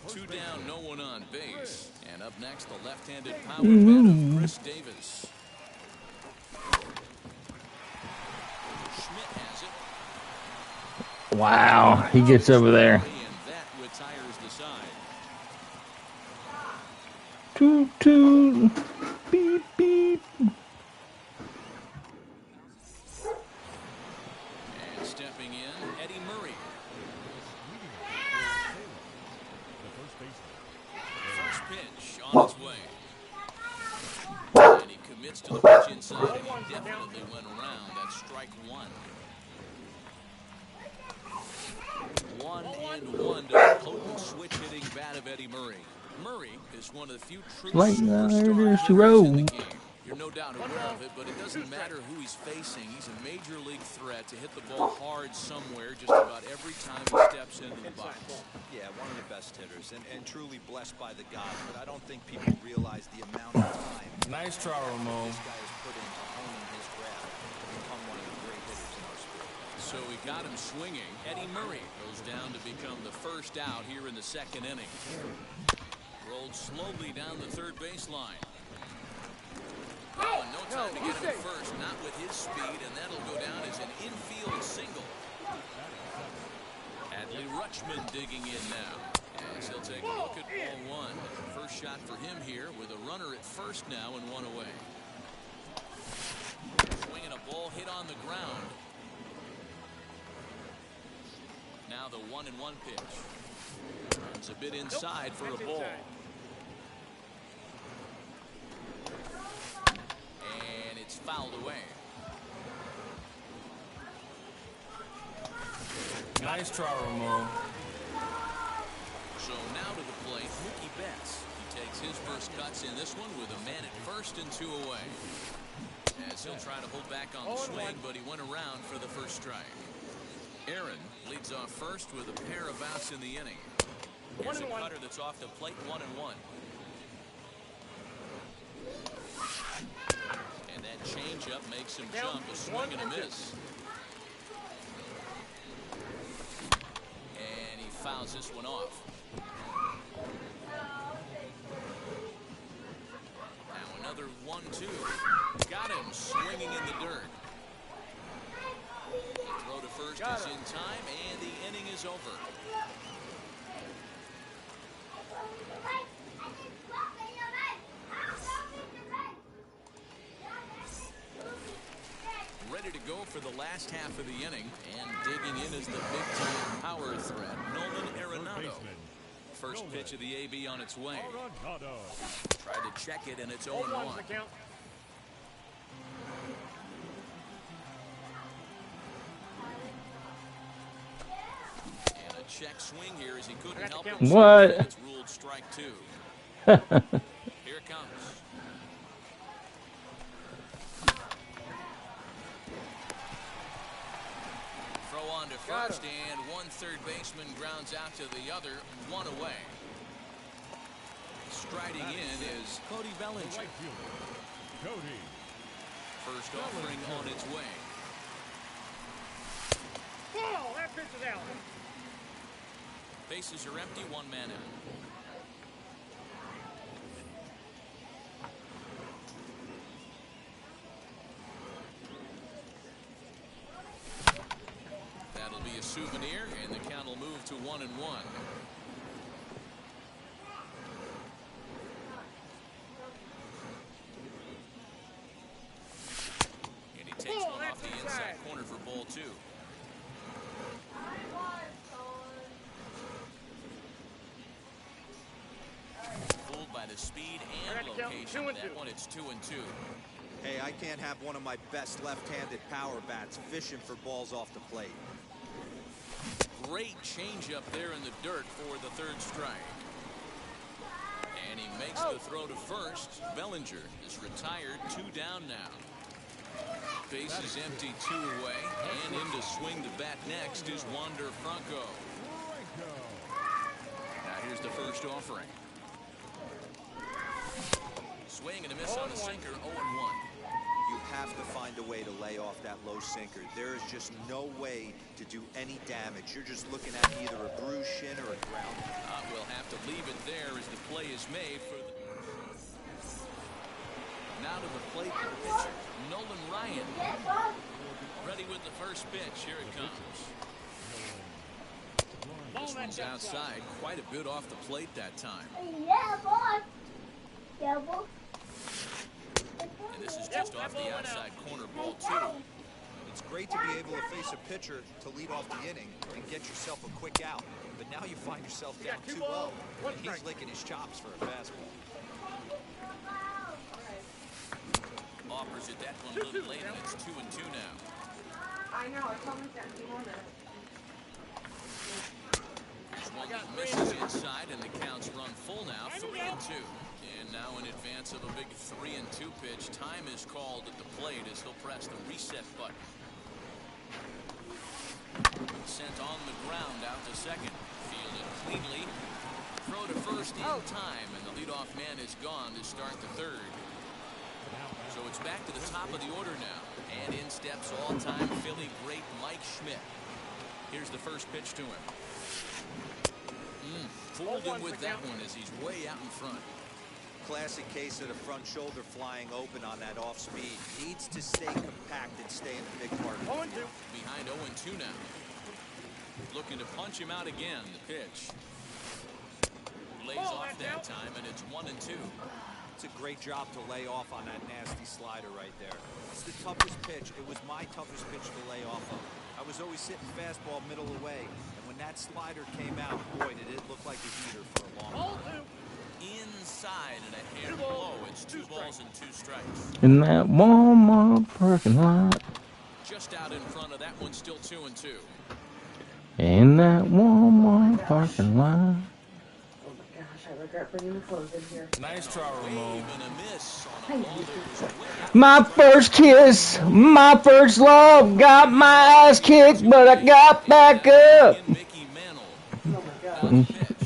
2 down, no one on base. And up next, the left-handed power bat of Chris Davis. Schmidt has it. Wow, he gets over there. And that retires the side. Toot toot. Beep beep. And stepping in, Eddie Murray. First pitch on its way. And he commits to the pitch inside, and he definitely went around. That's strike 1. 1-1 to the potent switch-hitting bat of Eddie Murray. Murray is one of the few true superstar hitters in the game. You're no doubt aware of it, but it doesn't matter who he's facing. He's a major league threat to hit the ball hard somewhere just about every time he steps into the box. Yeah, one of the best hitters, and truly blessed by the God. But I don't think people realize the amount of time Nice try, Ramon. this guy has put into honing his craft to become one of the great hitters in our sport. So we got him swinging. Eddie Murray goes down to become the first out here in the second inning. Rolled slowly down the third baseline. Oh, and no time to get him at first, not with his speed, and that'll go down as an infield single. Adley Rutschman digging in now, as he'll take a look at ball 1. First shot for him here with a runner at first now and 1 away. Swinging a ball hit on the ground. Now the 1-1 pitch. It's a bit inside for a ball. And it's fouled away. Nice try, Ramon. So now to the plate, Mookie Betts. He takes his first cuts in this one with a man at first and 2 away. As he'll try to hold back on the swing, but he went around for the first strike. Aaron leads off first with a pair of outs in the inning. Here's a cutter that's off the plate, 1-1. And that changeup makes him jump, a swing and a miss. And he fouls this one off. Now another 1-2. Got him swinging in the dirt. The throw to first is in time, and the inning is over. Ready to go for the last half of the inning, and digging in is the big-time power threat, Nolan Arenado. First pitch of the AB on its way. Tried to check it, and it's 0-1. And a check swing here as he couldn't help it. What? It's ruled strike 2. Here it comes. Throw on to first, and one third baseman grounds out to the other, 1 away. Striding in is Cody Bellinger. Right fielder, Cody. First offering on its way. Ball! That pitch is out. Bases are empty, one man out. That'll be a souvenir, and the count will move to 1-1. And he takes one off the inside corner for ball 2. Fooled by the speed and location of that one. It's 2-2. Hey, I can't have one of my best left-handed power bats fishing for balls off the plate. Great changeup there in the dirt for the third strike. And he makes the throw to first. Bellinger is retired, 2 down now. Bases empty, 2 away. And in to swing the bat next is Wander Franco. Now here's the first offering. Swing and a miss on the sinker, 0-1. You have to find a way to lay off that low sinker. There is just no way to do any damage. You're just looking at either a bruised shin or a ground. We'll have to leave it there as the play is made for the... Now to the plate, the pitcher, Nolan Ryan. Ready with the first pitch. Here it comes. This one's outside, quite a bit off the plate that time. Yeah, boy. Yeah, boy. And this is just off the outside corner, ball 2. It's great to be able to face a pitcher to lead off the inning and get yourself a quick out. But now you find yourself down 2-0, and he's licking his chops for a fastball. Offers it that one a little late, and it's 2-2 now. I know, it's almost empty, wasn't it? Swung and misses inside, and the counts run full now, 3-2. And now in advance of a big 3-2 pitch, time is called at the plate as he'll press the reset button. Sent on the ground out to second. Fielded cleanly. Throw to first in time, and the leadoff man is gone to start the third. So it's back to the top of the order now. And in steps all-time Philly great Mike Schmidt. Here's the first pitch to him. Fooled him with that one as he's way out in front. Classic case of the front shoulder flying open on that off speed. Needs to stay compact and stay in the big part. 0-2. Behind 0-2 now. Looking to punch him out again. The pitch. Lays off that time, and it's 1-2. It's a great job to lay off on that nasty slider right there. It's the toughest pitch. It was my toughest pitch to lay off of. I was always sitting fastball middle away, and when that slider came out, boy, did it look like a heater for a long time. Inside and a hair below. It's 2 balls and 2 strikes. In that Walmart parking lot. Just out in front of that one, still 2-2. In that Walmart parking lot. Oh my gosh, I regret bringing the clothes in here. Nice try, Ramon. My first kiss, my first love, got my ass kicked, but I got back up. Oh my gosh.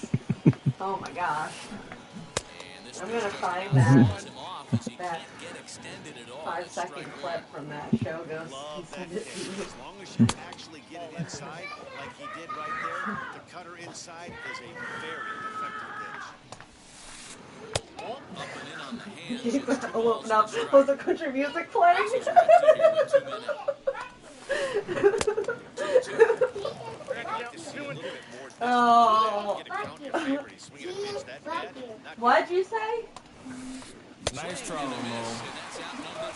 Oh my gosh. I'm gonna find that 5-second clip from that show. Goes. Love that pitch. As long as you actually get it inside, like he did right there, the cutter inside is a very effective pitch. Up and in on the hands. I'll open up. Was the country music playing? Oh. What'd you say? Nice try, Ramon. That's out number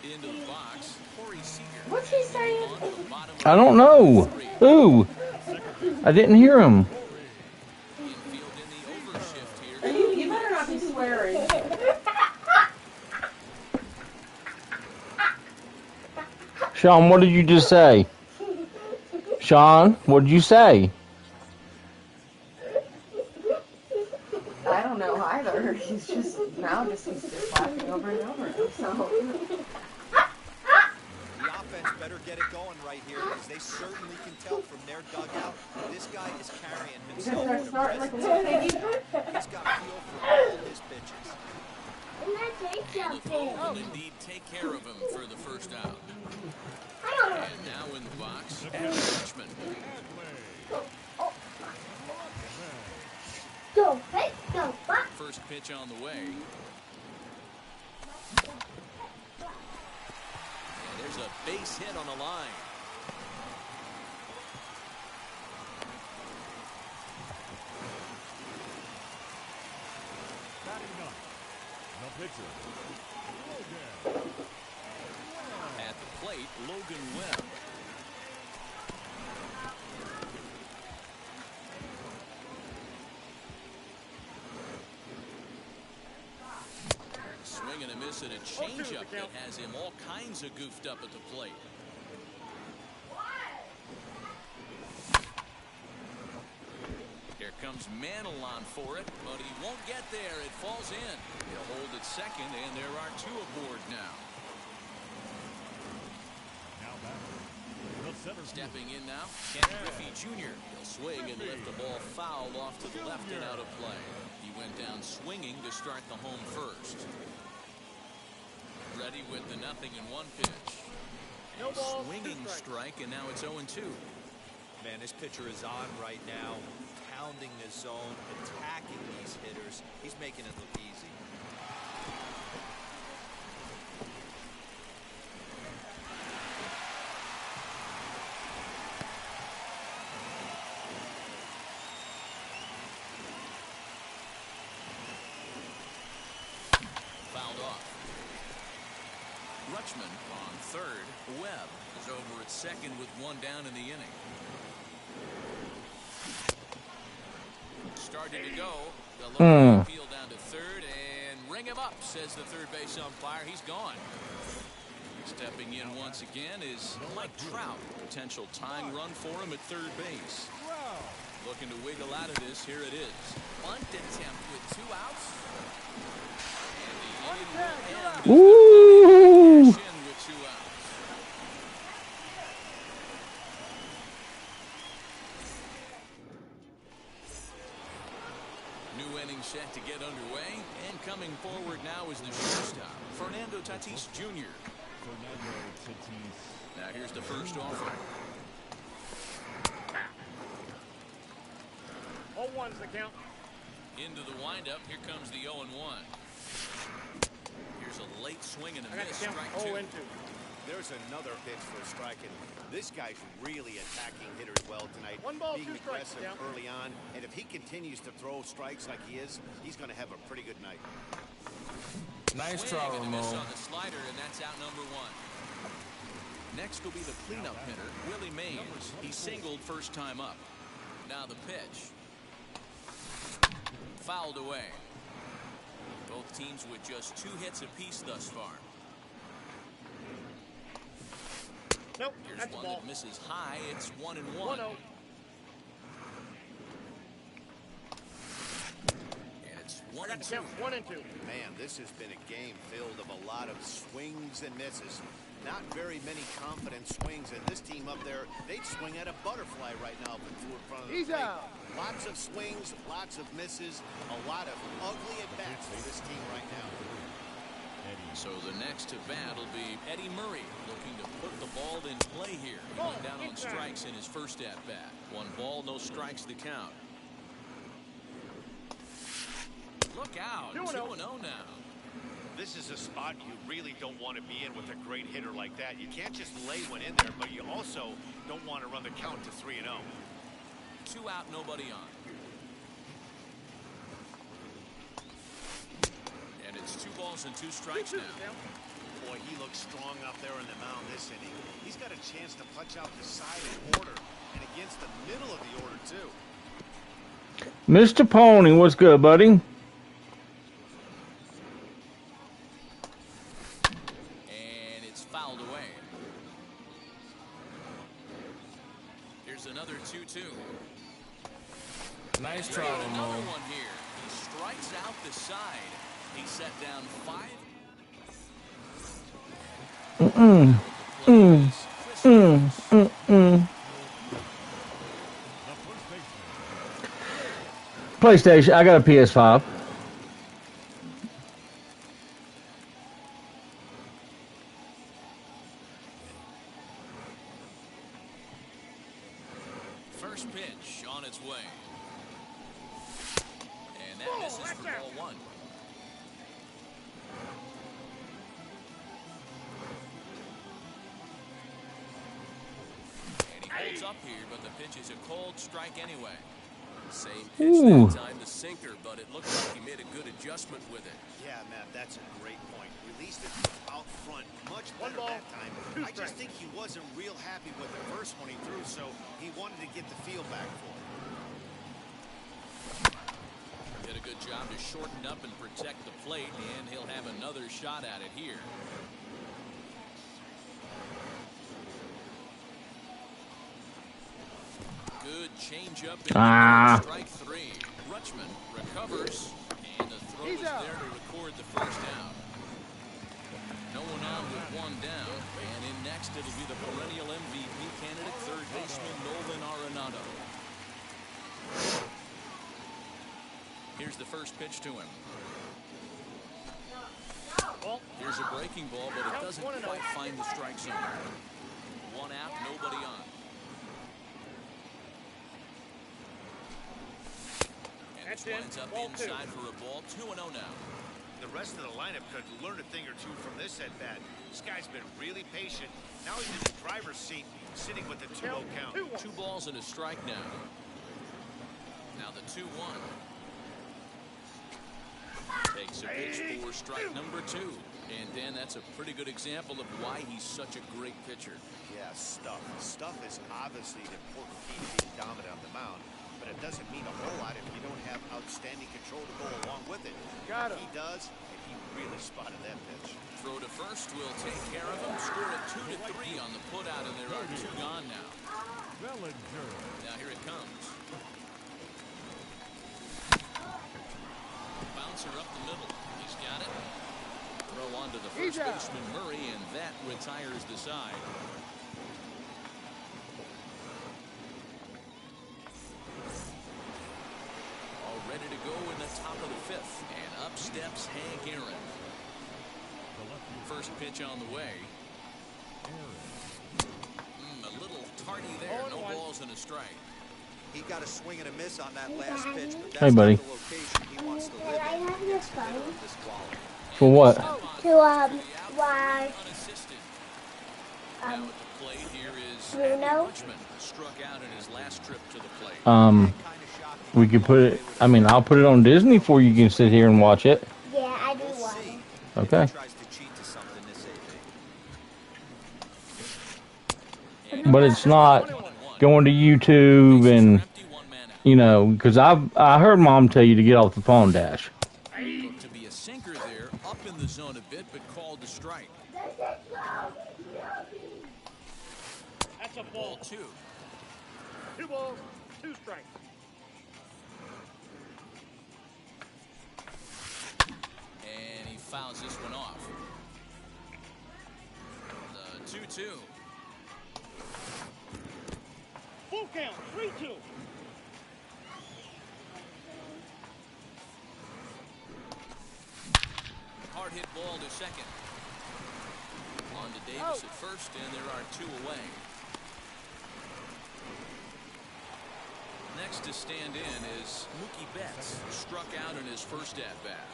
3. Into the box. Corey Seager. What's he saying? I don't know. Ooh. I didn't hear him. You better not be swearing. Sean, what did you just say? Sean, what did you say? I don't know either. He's just laughing over and over. So. The offense better get it going right here because they certainly can tell from their dugout this guy is carrying Because himself they're with a starting like a presence. little piggy. He's got feel for all his pitches. And the throw will indeed take care of him for the first out. And now in the box, Richmond. First pitch on the way. And there's a base hit on the line. Batting up, the pitcher, Logan. At the plate, Logan Webb. Swing and a miss at a changeup that has him all kinds of goofed up at the plate. Here comes Mantle on for it, but he won't get there. It falls in. He'll hold at second, and there are two aboard now. Now back, the center Stepping in now, Ken Griffey Jr. He'll swing and lift the ball foul off to the left and out of play. He went down swinging to start the home first. Ready with the 0-1 pitch. A swinging strike, and now it's 0-2. Man, this pitcher is on right now, pounding the zone, attacking these hitters. He's making it look easy. Fouled off. Rutschman on third. Webb is over at second with one down in the inning. Starting to go. The low field down to third and ring him up, says the third base umpire. He's gone. Stepping in once again is Mike Trout. Potential tying run for him at third base. Looking to wiggle out of this. Here it is. Bunt attempt with 2 outs. Ooh. With 2 outs. New inning set to get underway, and coming forward now is the shortstop, Fernando Tatis Jr. Now here's the first offer. 0-1's the count. Into the windup. Here comes the 0-1. Here's a late swing and a miss. Strike 2. 0-2. There's another pitch for a strike, and this guy's really attacking hitters well tonight. 1 ball, being 2 strikes, aggressive early on, and if he continues to throw strikes like he is, he's going to have a pretty good night. Nice Swing try, and a miss Ramon. on the slider, and that's out number 1. Next will be the cleanup hitter, Willie Mays. He singled first time up. Now the pitch. Fouled away. Both teams with just 2 hits apiece thus far. Nope, Here's that's one ball. that misses high. It's 1-1. 1-0. And it's I got the 1-2. count. 1 and 2. Man, this has been a game filled of a lot of swings and misses. Not very many confident swings, and this team up there, they'd swing at a butterfly right now if it flew in front of the He's plate. out. Lots of swings, lots of misses, a lot of ugly at-bats for this team right now. So the next to bat will be Eddie Murray, looking to put the ball in play here. He went down on strikes in his first at-bat. 1 ball, no strikes to count. Look out, 2-0 now. This is a spot you really don't want to be in with a great hitter like that. You can't just lay one in there, but you also don't want to run the count to 3-0. 2 out, nobody on. And it's 2 balls and 2 strikes now. Boy, he looks strong out there on the mound this inning. He's got a chance to punch out the side of order and against the middle of the order, too. Mr. Pony, what's good, buddy? And it's fouled away. Here's another 2-2. Nice try, Another Ramon. one here. He strikes out the side. He set down 5. Chris PlayStation. I got a PS5. First pitch on its way. And that misses for ball one. And he holds up here, but the pitch is a cold strike anyway. Same pitch that time, the sinker, but it looked like he made a good adjustment with it. Yeah, Matt, that's a great point. Released it out front much better that time. I just think he wasn't real happy with the first one he threw, so he wanted to get the feel back for it. Did a good job to shorten up and protect the plate, and he'll have another shot at it here. Good changeup in strike three. Rutschman recovers, and the throw is there to record the first out. No one on with one down, and in next it'll be the perennial MVP candidate, third baseman Nolan Arenado. Here's the first pitch to him. Here's a breaking ball, but it doesn't quite find the strike zone. One out, nobody on. And this lines up inside for a ball. 2-0 now. The rest of the lineup could learn a thing or two from this at bat. This guy's been really patient. Now he's in the driver's seat, sitting with the 2-0 count. 2 balls and a strike now. Now the 2-1. Takes a pitch for strike number 2. And Dan, that's a pretty good example of why he's such a great pitcher. Yeah, stuff. Stuff is obviously an important key to being dominant on the mound, but it doesn't mean a whole lot if you don't have outstanding control to go along with it. Got him. He does, and he really spotted that pitch. Throw to first will take care of him. Score at 2-3 on the putout, and there are 2 gone now. Now here it comes. Bouncer up the middle. He's got it. Throw on to the first baseman Murray, and that retires the side. All ready to go in the top of the 5th, and up steps Hank Aaron. First pitch on the way. A little tardy there. No balls and a strike. He got a swing and a miss on that last pitch, but that's Hey, buddy. not the location he wants to live in. He gets better with this quality. For what? To why Now at the plate here is Bruno. Rutschman, struck out in his last trip to the plate. We could put it. I mean, I'll put it on Disney for you. You can sit here and watch it. Yeah, I do want it. Okay. Tries to cheat to something this AV. But it's not going to YouTube and, you know, because I heard Mom tell you to get off the phone, Dash. Looked to be a sinker there, up in the zone a bit, but called to strike. That's a ball. 2. 2 balls, 2 strikes. And he fouls this one off. The 2-2. Full count, 3-2. Hard hit ball to second. On to Davis at first, and there are 2 away. Next to stand in is Mookie Betts, struck out in his first at-bat.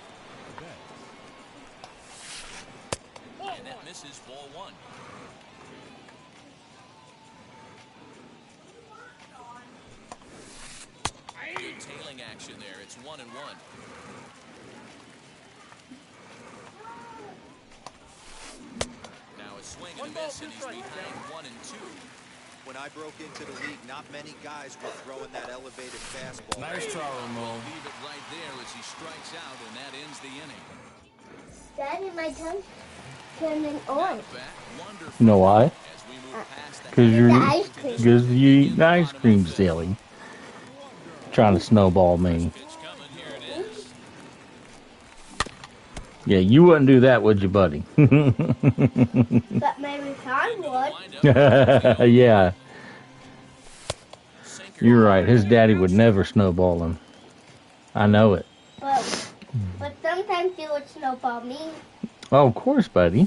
And that misses ball 1. Good tailing action there. It's 1-1. Now a swing and a miss, and he's behind 1-2. When I broke into the league, not many guys were throwing that elevated fastball. Nice try, Ramon. Leave it right there as he strikes out, and that ends the inning. Daddy, my tongue turning orange. You know why? Because you eat ice cream, silly. Trying to snowball me. Yeah, you wouldn't do that, would you, buddy? But maybe Sean would. Yeah. You're right. His daddy would never snowball him. I know it. But sometimes he would snowball me. Oh, of course, buddy.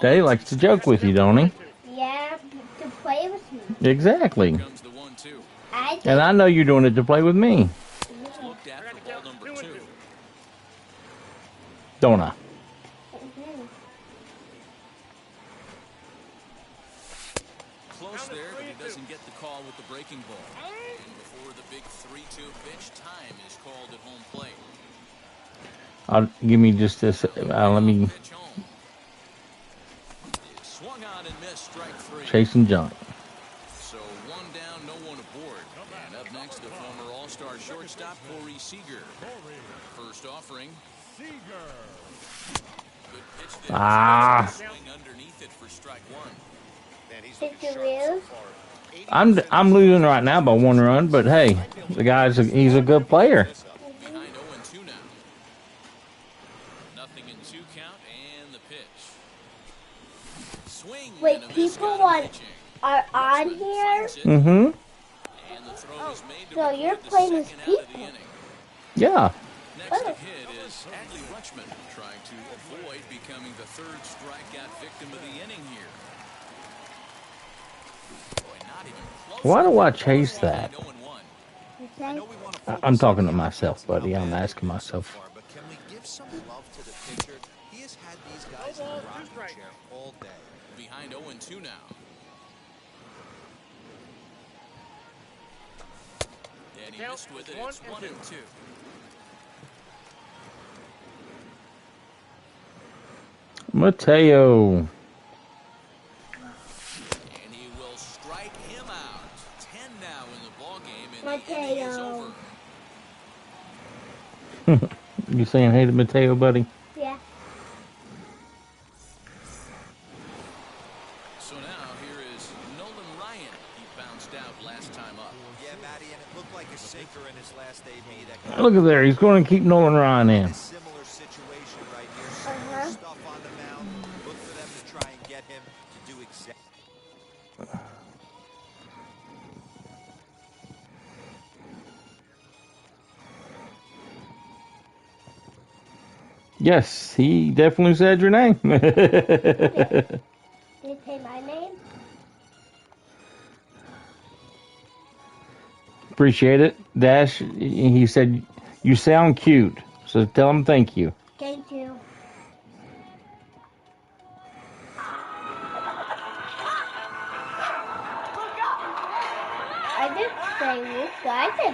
Daddy likes to joke with you, don't he? Yeah, to play with me. Exactly. And I know you're doing it to play with me. Don't I? Close there, but he doesn't get the call with the breaking ball. And before the big 3-2 pitch, time is called at home plate. Give me just this. Let me. Swung on and missed, strike 3. Chasing junk. So one down, no one aboard. And up next, the former All-Star shortstop, Corey Seager. First offering. Good pitch there. Swing underneath it for strike 1. I'm losing right now by 1 run, but hey, he's a good player. Behind 0-2 now. Nothing in 2 count and the pitch. Swing. Wait, people are on here? Mm-hmm. So you're playing as people? Yeah. Next to hit is Adley Rutschman, trying to avoid becoming the 3rd strikeout victim of the inning here. Why do I chase that? I'm talking to myself, buddy. I'm asking myself. But can we give some love to the pitcher? He has had these guys in the rocking chair all day. Behind 0-2 now. And he missed with it. It's 1-2. Mateo. And he will strike him out. 10 now in the ball game, and the inning is over. You saying hey to Mateo, buddy? Yeah. So now here is Nolan Ryan. He bounced out last time up. Yeah, Matty, and it looked like a sinker in his last AB. Look at there. He's going to keep Nolan Ryan in. Similar situation right here. Similar stuff on the mound. Look for them to try and get him to do exactly. Yes, he definitely said your name. Did he say my name? Appreciate it. Dash, he said, you sound cute. So tell him thank you. Thank you. I didn't say Luca. I said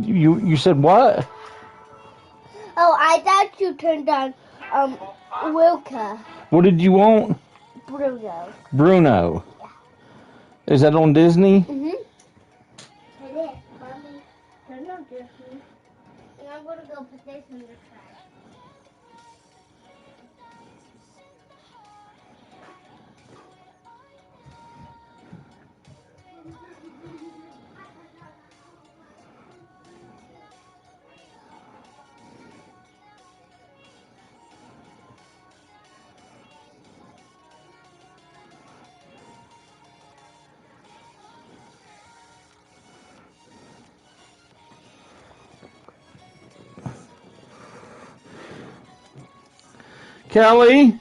Bruno. You said what? Oh, I thought you turned on Luca. What did you want? Bruno. Bruno. Is that on Disney? Mm-hmm. It is. Mommy, turn on Disney. And I'm going to go put this in the trash. Kelly?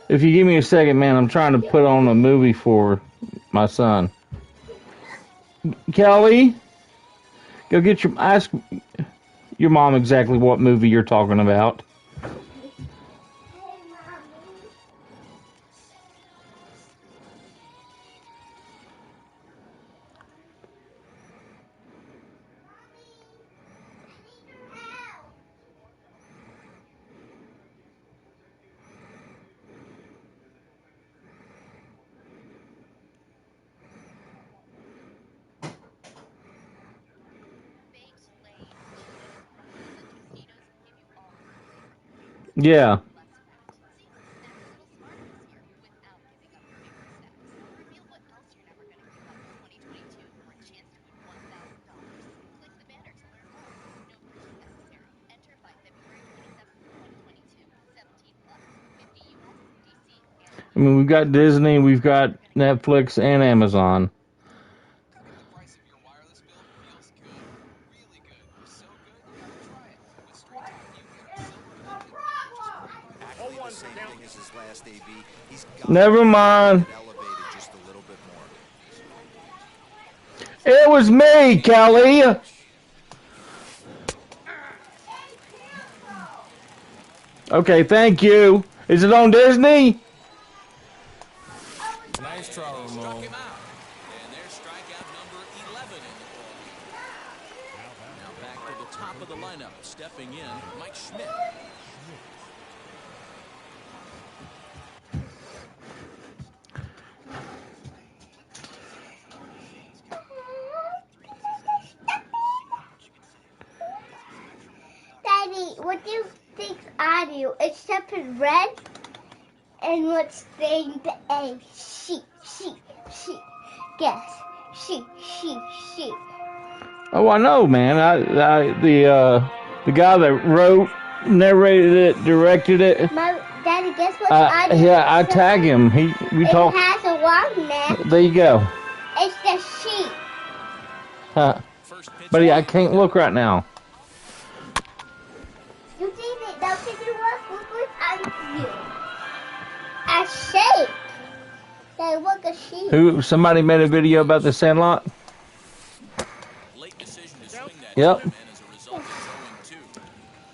If you give me a second, man, I'm trying to put on a movie for my son. Kelly? Go get ask your mom exactly what movie you're talking about. Yeah. I mean, we've got Disney, we've got Netflix, and Amazon. Actually, the same thing as his last AB. He's got Never mind. it elevated just a little bit more. It was me, Kelly. Okay, thank you. Is it on Disney? Nice try, Ramon. Struck him out. And there's strikeout number 11 in the ball. Now back to the top of the lineup. Stepping in, Mike Schmidt. Daddy, what do you think I do? Except in red and what's named a sheep. Guess. Sheep. Oh, I know, man. The guy that wrote, narrated it, directed it. Daddy, guess what I do? Yeah, I tag him. We talk. It has a long neck. There you go. It's the sheep. Buddy, I can't look right now. You see it? Don't think you look on you. A sheep. They look a sheep. Somebody made a video about the Sandlot? Late decision to swing that Yep. time, and as a result, it's 0-2.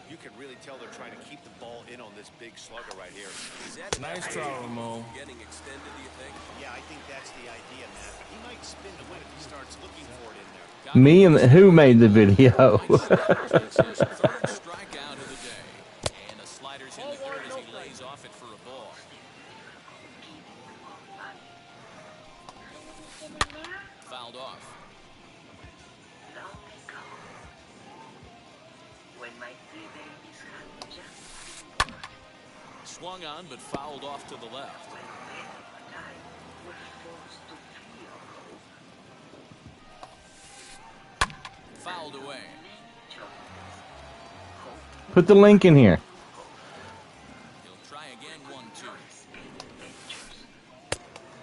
You can really tell they're trying to keep the ball in on this big slugger right here. Is that Nice try, Ramon. getting extended, do you think? Yeah, I think that's the idea, Matt. He might spin the win if he starts looking for it in there. Me and who made the video? It's his third strikeout of the day. And the slider's in the third as he lays off it for a ball. Fouled off. Swung on, but fouled off to the left. Fouled away. Put the link in here. He'll try again, 1-2.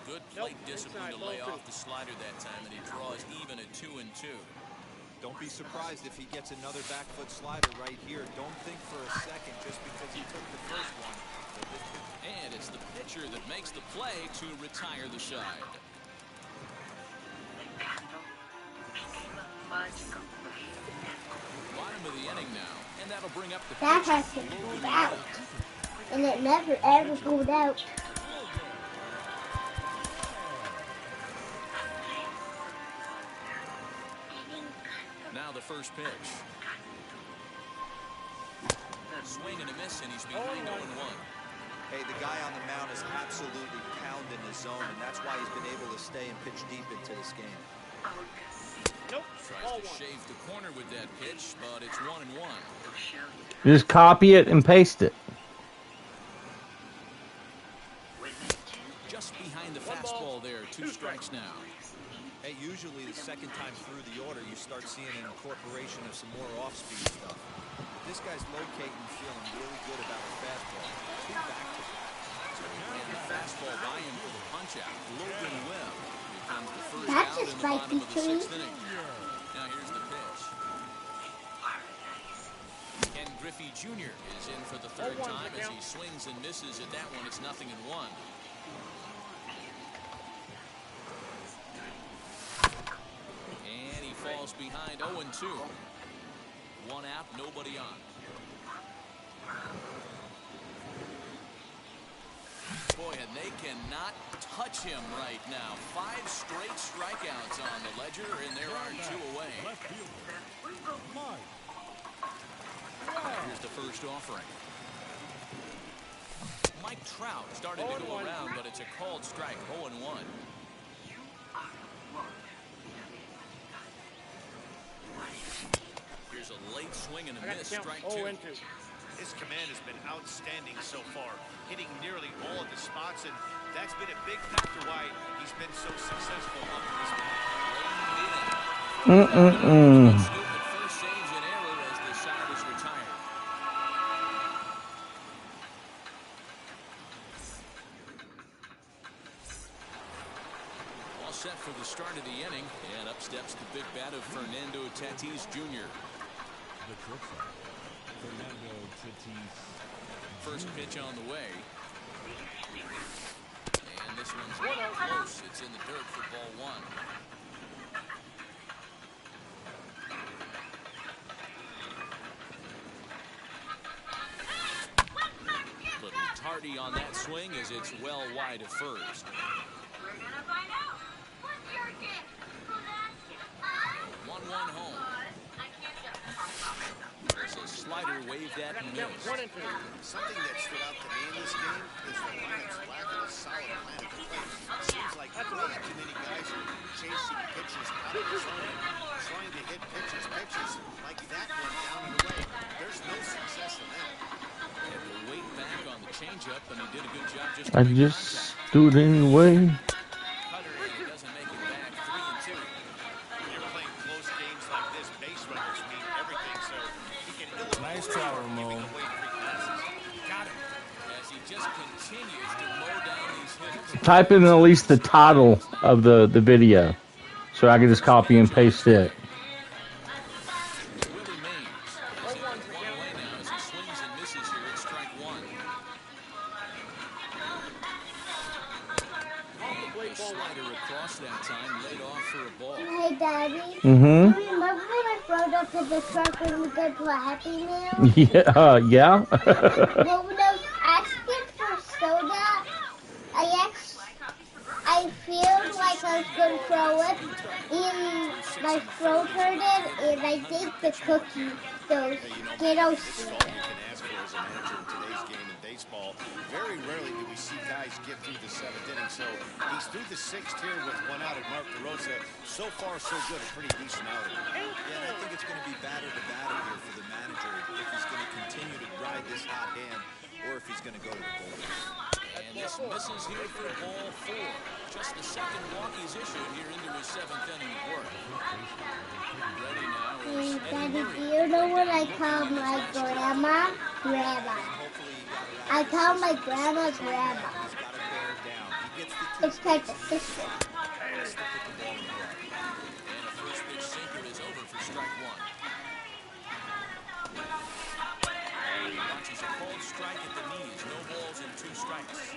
Good plate discipline to lay off the slider that time, and he draws even at 2-2. Don't be surprised if he gets another back foot slider right here. Don't think for a second just because he took the first one. And it's the pitcher that makes the play to retire the side. Bottom of the inning now, and that'll bring up the That pitch. has to go out. And it never ever goes out. Now the first pitch. Swing and a miss, and he's behind 0-1. Hey, the guy on the mound is absolutely pounding his zone, and that's why he's been able to stay and pitch deep into this game. Tries to shave the corner with that pitch, but it's 1-1. Just copy it and paste it. Just behind the fastball there, 2 strikes now. Hey, usually the second time through the order, you start seeing an incorporation of some more off-speed stuff. This guy's locating, feeling really good about the fastball. 2 back-to-back. And the fastball by him for the punch-out. Logan Webb becomes the first That's out a in the spiky bottom of the tree. 6th inning. Now here's the pitch. Ken Griffey Jr. is in for the third time as he swings and misses at that one. It's 0-1. And he falls behind 0-2. 1 out, nobody on. Boy, and they cannot touch him right now. 5 straight strikeouts on the ledger, and there are 2 away. Here's the first offering. Mike Trout started to go around, but it's a called strike, 0-1. Here's a late swing and a miss, strike 2. His command has been outstanding so far, hitting nearly all of the spots, and that's been a big factor why he's been so successful up to this point. First saves an error as the side is retired. All set for the start of the inning, and up steps the big bat of Fernando Tatis Jr. The shortstop, Fernando Tatis. First pitch on the way. And this one's close. It's in the dirt for ball one. Little tardy on that swing as it's well wide of first. We're gonna find out. What's your gift? Who's asking? 1-1 home. There's a slider waved at and missed. Something that stood out to me in this game is the lineup's lack of a solid plan at the plate. It seems like way too many guys are chasing pitches out of the zone, trying to hit pitches like that one down and away. There's no success in that. Had to wait back on the changeup, and he did a good job just I just stood in the way. Cutter, and he doesn't make it back. 3-2. When you're playing close games like this, base runners mean everything, so he can Nice try, Ramon. Got him. As he just continues to mow down these hitters. Type in at least the title of the video, so I can just copy and paste it. Willie Mays has hit one away now as he swings and misses here at strike one. A slider across that time, laid off for a ball. Hey, Daddy. Mm-hmm. Do you remember when I rode up to the truck when we got to a Happy Meal? Yeah. Well, when I was asking for soda, I feel like I was going to throw it, and my throat hurted, and I think the cookie, those Skittles. This is all you can ask for as a manager in today's game in baseball. Very rarely do we see guys get through the seventh inning, so he's through the sixth here with one out at Mark DeRosa. So far, so good, a pretty decent outing. Yeah, and I think it's going to be batter to batter here for the manager if he's going to continue to ride this hot hand or if he's going to go to the bullpen. And this misses here for ball four. Just the second walk he's issued here into his seventh inning of work. Ready now is Daddy, do you know what I call my grandma? Grandma. I call my grandma Grandma. It's like a sister. And a first pitch sinker is over for strike one. Watches a called strike at the knees. No balls and 2 strikes.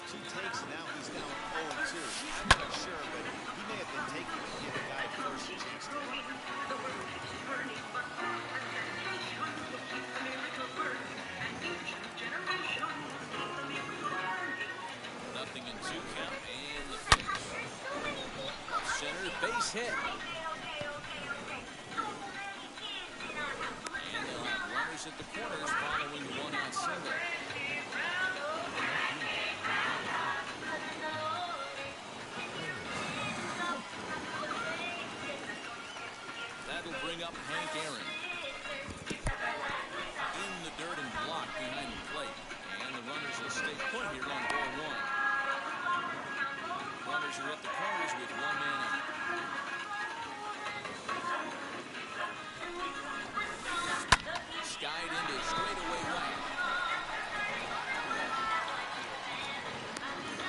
2 takes, and now he's down 0-2. I'm not sure, but he may have been taking to give a guy first a chance to run. Nothing in 2 count, and the pitch. Center base hit. And they'll have runners at the corners following the 1-out single. That'll bring up Hank Aaron. In the dirt and blocked behind the plate. And the runners will stay put here on ball one. Runners are at the corners with 1 man out. Skied into straightaway right.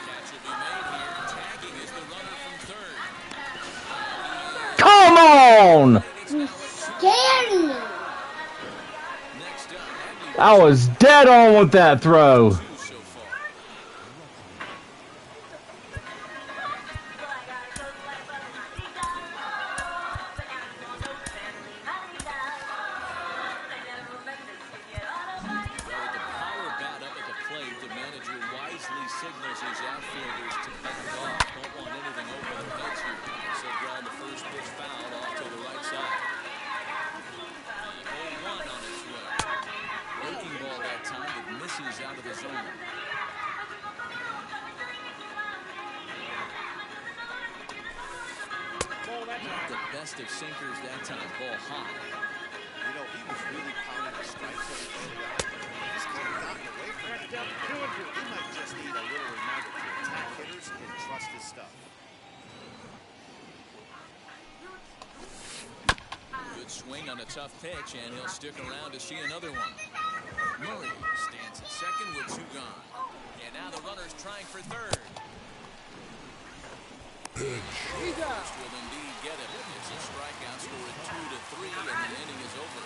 Catch will be made here. Tagging is the runner from third. Come on! You scared me. I was dead on with that throw. Out of the zone. Not the best of sinkers that time. Ball high. You know, he was really pounding the strikes. gotten away from that. He might just need a little reminder to attack hitters and trust his stuff. Good swing on a tough pitch, and he'll stick around to see another one. Murray stands at second with 2 gone. And now the runner's trying for third. First will indeed get him. It's a strikeout, score at 2-3, and the inning is over.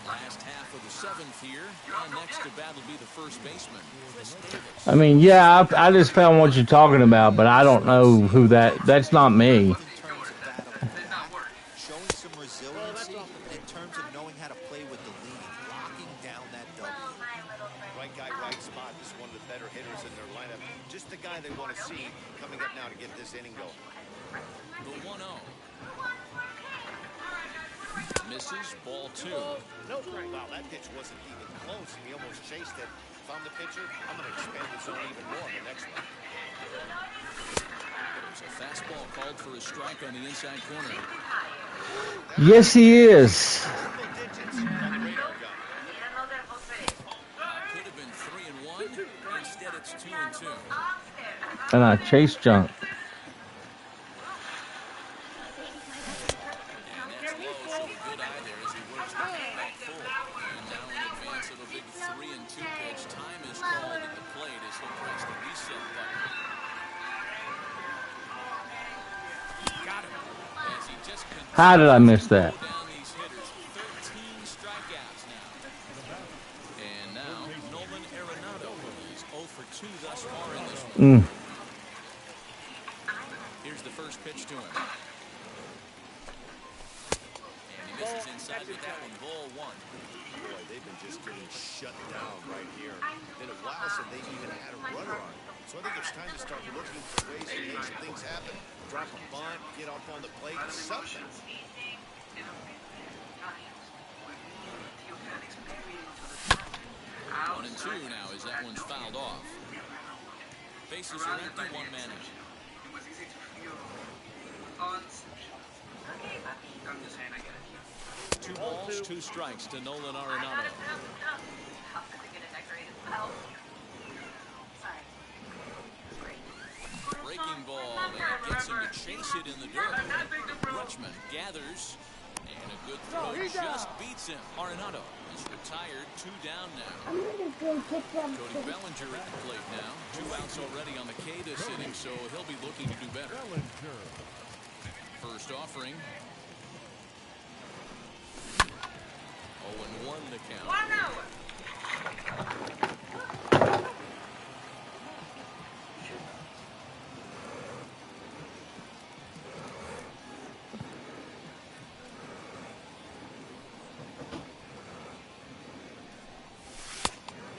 Last half of the 7th here, and next to bat will be the first baseman, Chris Davis. I mean, yeah, I just found what you're talking about, but I don't know who that's not me. Showing some resiliency in terms of knowing how to play with the lead, locking down that W. Right guy, right spot. This is one of the better hitters in their lineup. Just the guy they want to see coming up now to get this inning going. The 1-0. Misses, ball 2. Wow, that pitch wasn't even close, and he almost chased it. If I'm the pitcher, I'm going to expand the zone even more on the next one. There's a fastball called for a strike on the inside corner. Yes, he is. Could have been 3-1. Instead, it's 2-2. And I chase junk. Good eye there as he works the back full. And now in advance of a big 3-2 pitch, time is called at the plate as he'll press the reset button. Got him. As he just How did I miss that? down these hitters. 13 strikeouts now. And now Nolan Arenado is 0 for 2 thus far in this one. Here's the first pitch to him. Misses inside with that one, ball 1. Boy, they've been just getting shut down right here. Been a while since they've even had a runner on. So I think it's time to start looking for ways to make some things happen. Drop a bunt, get up on the plate, something. 1-2 now as that one's fouled off. Bases are empty, 1 man out. 2 balls, 2 strikes to Nolan Arenado. Breaking ball, and it gets him to chase it in the dirt. Rutschman gathers, and a good throw just beats him. Arenado is retired, 2 down now. I'm gonna go get them. Cody Bellinger at the plate now. 2 outs already on the K this inning, so he'll be looking to do better. First offering. 0-1 the count.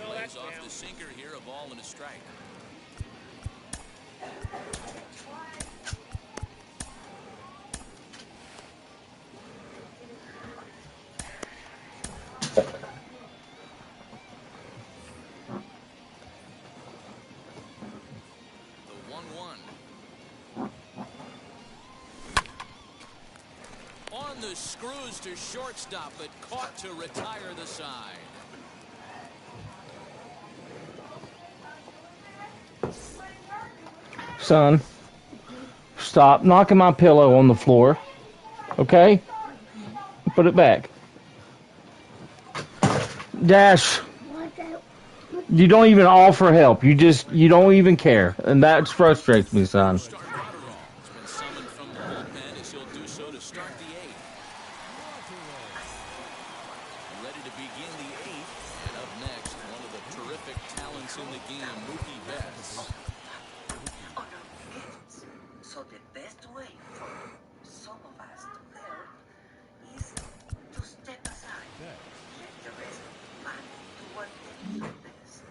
Lays off the sinker here, a ball and a strike. On the screws to shortstop, but caught to retire the side. Son, stop knocking my pillow on the floor. Okay? Put it back. Dash. You don't even offer help. You don't even care. And that frustrates me, son. It's been summoned from the bullpen as he'll do so to start the 8th. Ready to begin the 8th. And up next, one of the terrific talents in the game, Mookie Betts. So the best way for some of us to help is to step aside. Let the rest man do what they do best.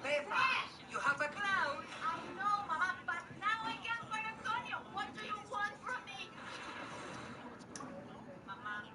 Pepa, you have a cloud. I know, Mama, but now I can't find Antonio. What do you want from me? Mama,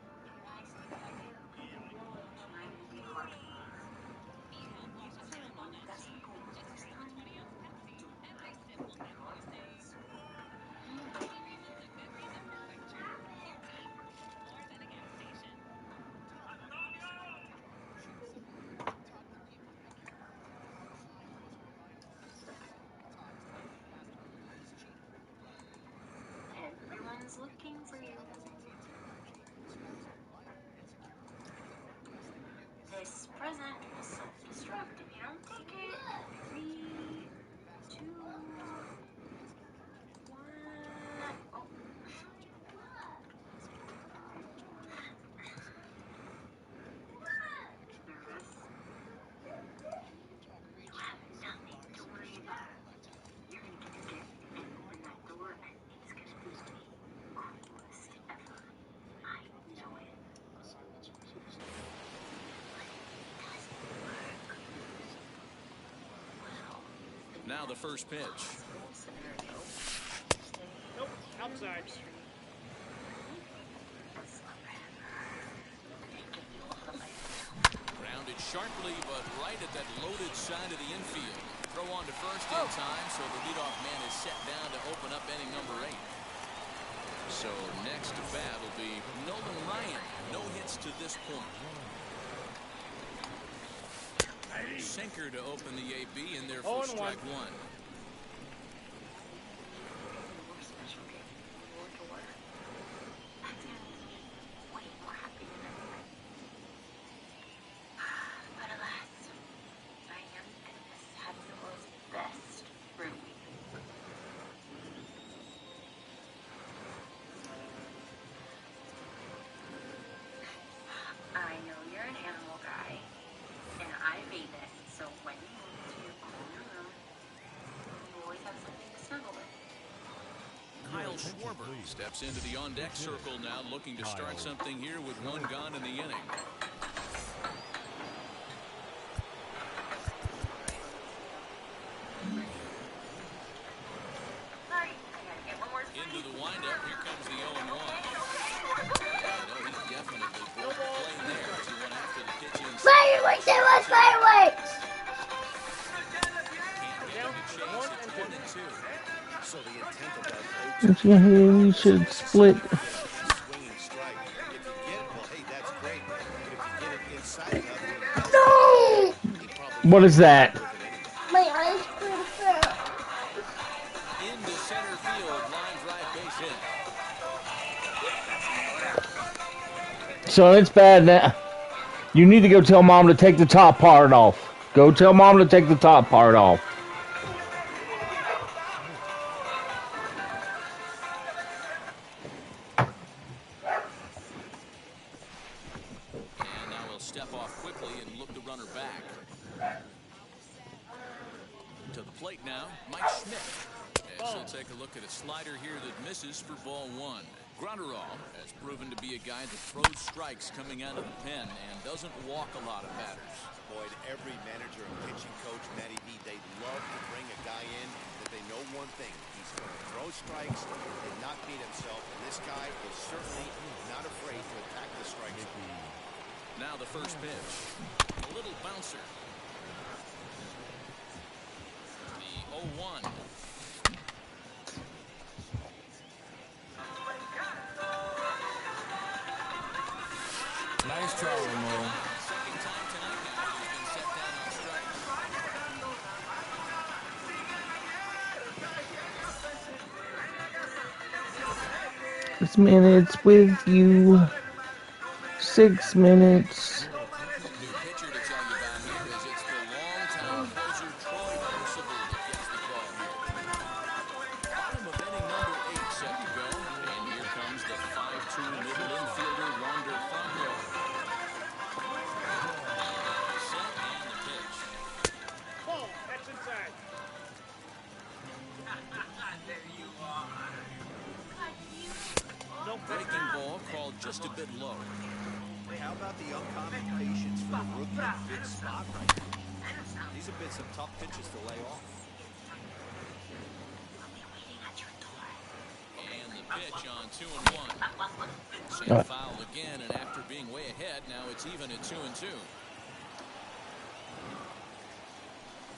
This present is self-destruct if you don't take it. 3, 2, 1. Oh. Nervous? You have nothing to worry about. You're gonna get to get and open that door, and it's gonna be the coolest ever. I know it. Now the first pitch. Nope, outside. Grounded sharply, but right at that loaded side of the infield. Throw on to first in time, so the leadoff man is set down to open up inning number 8. So next to bat will be Nolan Ryan. No hits to this point. Sinker to open the AB in there for strike 1. But alas, my young goodness has the world's best room. I know you're an animal guy, and I bathe it, so when you move to your own room, you always have something to snuggle with. Kyle Schwarber steps into the on-deck circle now, looking to start something here with one gone in the inning. Into the windup, here comes the 0-1. He definitely broke the plane there as he went after the pitch inside. Fireworks! There was fireworks! So the intent of that Yeah, we should split. swinging strike. If you get it, well, hey, that's great. But if you get it inside enough, No! What is that? My ice cream fell. Into center field, line drive, base hit. So it's bad now. You need to go tell Mom to take the top part off. Go tell Mom to take the top part off. And now he'll step off quickly and look the runner back. To the plate now, Mike Schmidt. As he'll take a look at a slider here that misses for ball 1. Grunterall has proven to be a guy that throws strikes coming out of the pen and doesn't walk a lot of batters. Boyd, every manager and pitching coach, Matty V, they love to bring a guy in that they know one thing. He's going to throw strikes and not beat himself. And this guy is certainly not afraid to attack the strike zone. Now the first pitch. A little bouncer. The 0-1. Nice try, Ramon. Second time tonight now he's been set down on strikes. 6 minutes with you. 6 minutes. New pitcher to tell you about here is it's the longtime closer Troy Percival that gets the call here. Bottom of inning number 8 set to go, and here comes the 5'2" middle infielder Wander Franco. Set and the pitch. Ball, that's inside. There you are. No Breaking ball called just a bit low. How about the uncommon patience for the rookie in a big spot right now? These have been some tough pitches to lay off. And the pitch on 2-1. Same foul again, and after being way ahead, now it's even at 2-2.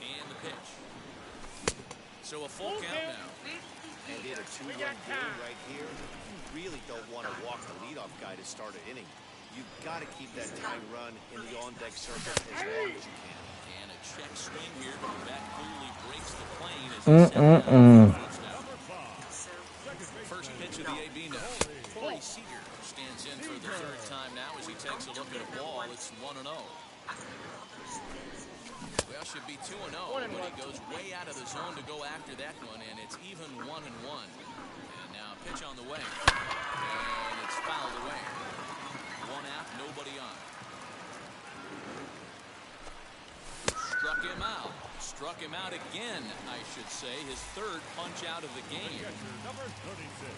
And the pitch. So a full count now. And in a 2-run game right here, you really don't want to walk the leadoff guy to start an inning. You've got to keep that tying run in the on-deck circle as long as you can. And a check swing here, but that clearly breaks the plane as he set down first pitch of the AB now. Corey Seager stands in for the third time now as he takes a look at a ball. It's 1-0. Well, should be 2-0, but he goes way out of the zone to go after that one, and it's even 1-1. And now pitch on the way, and it's fouled away. 1 out, nobody on. Struck him out. Struck him out again, I should say. His 3rd punch out of the game.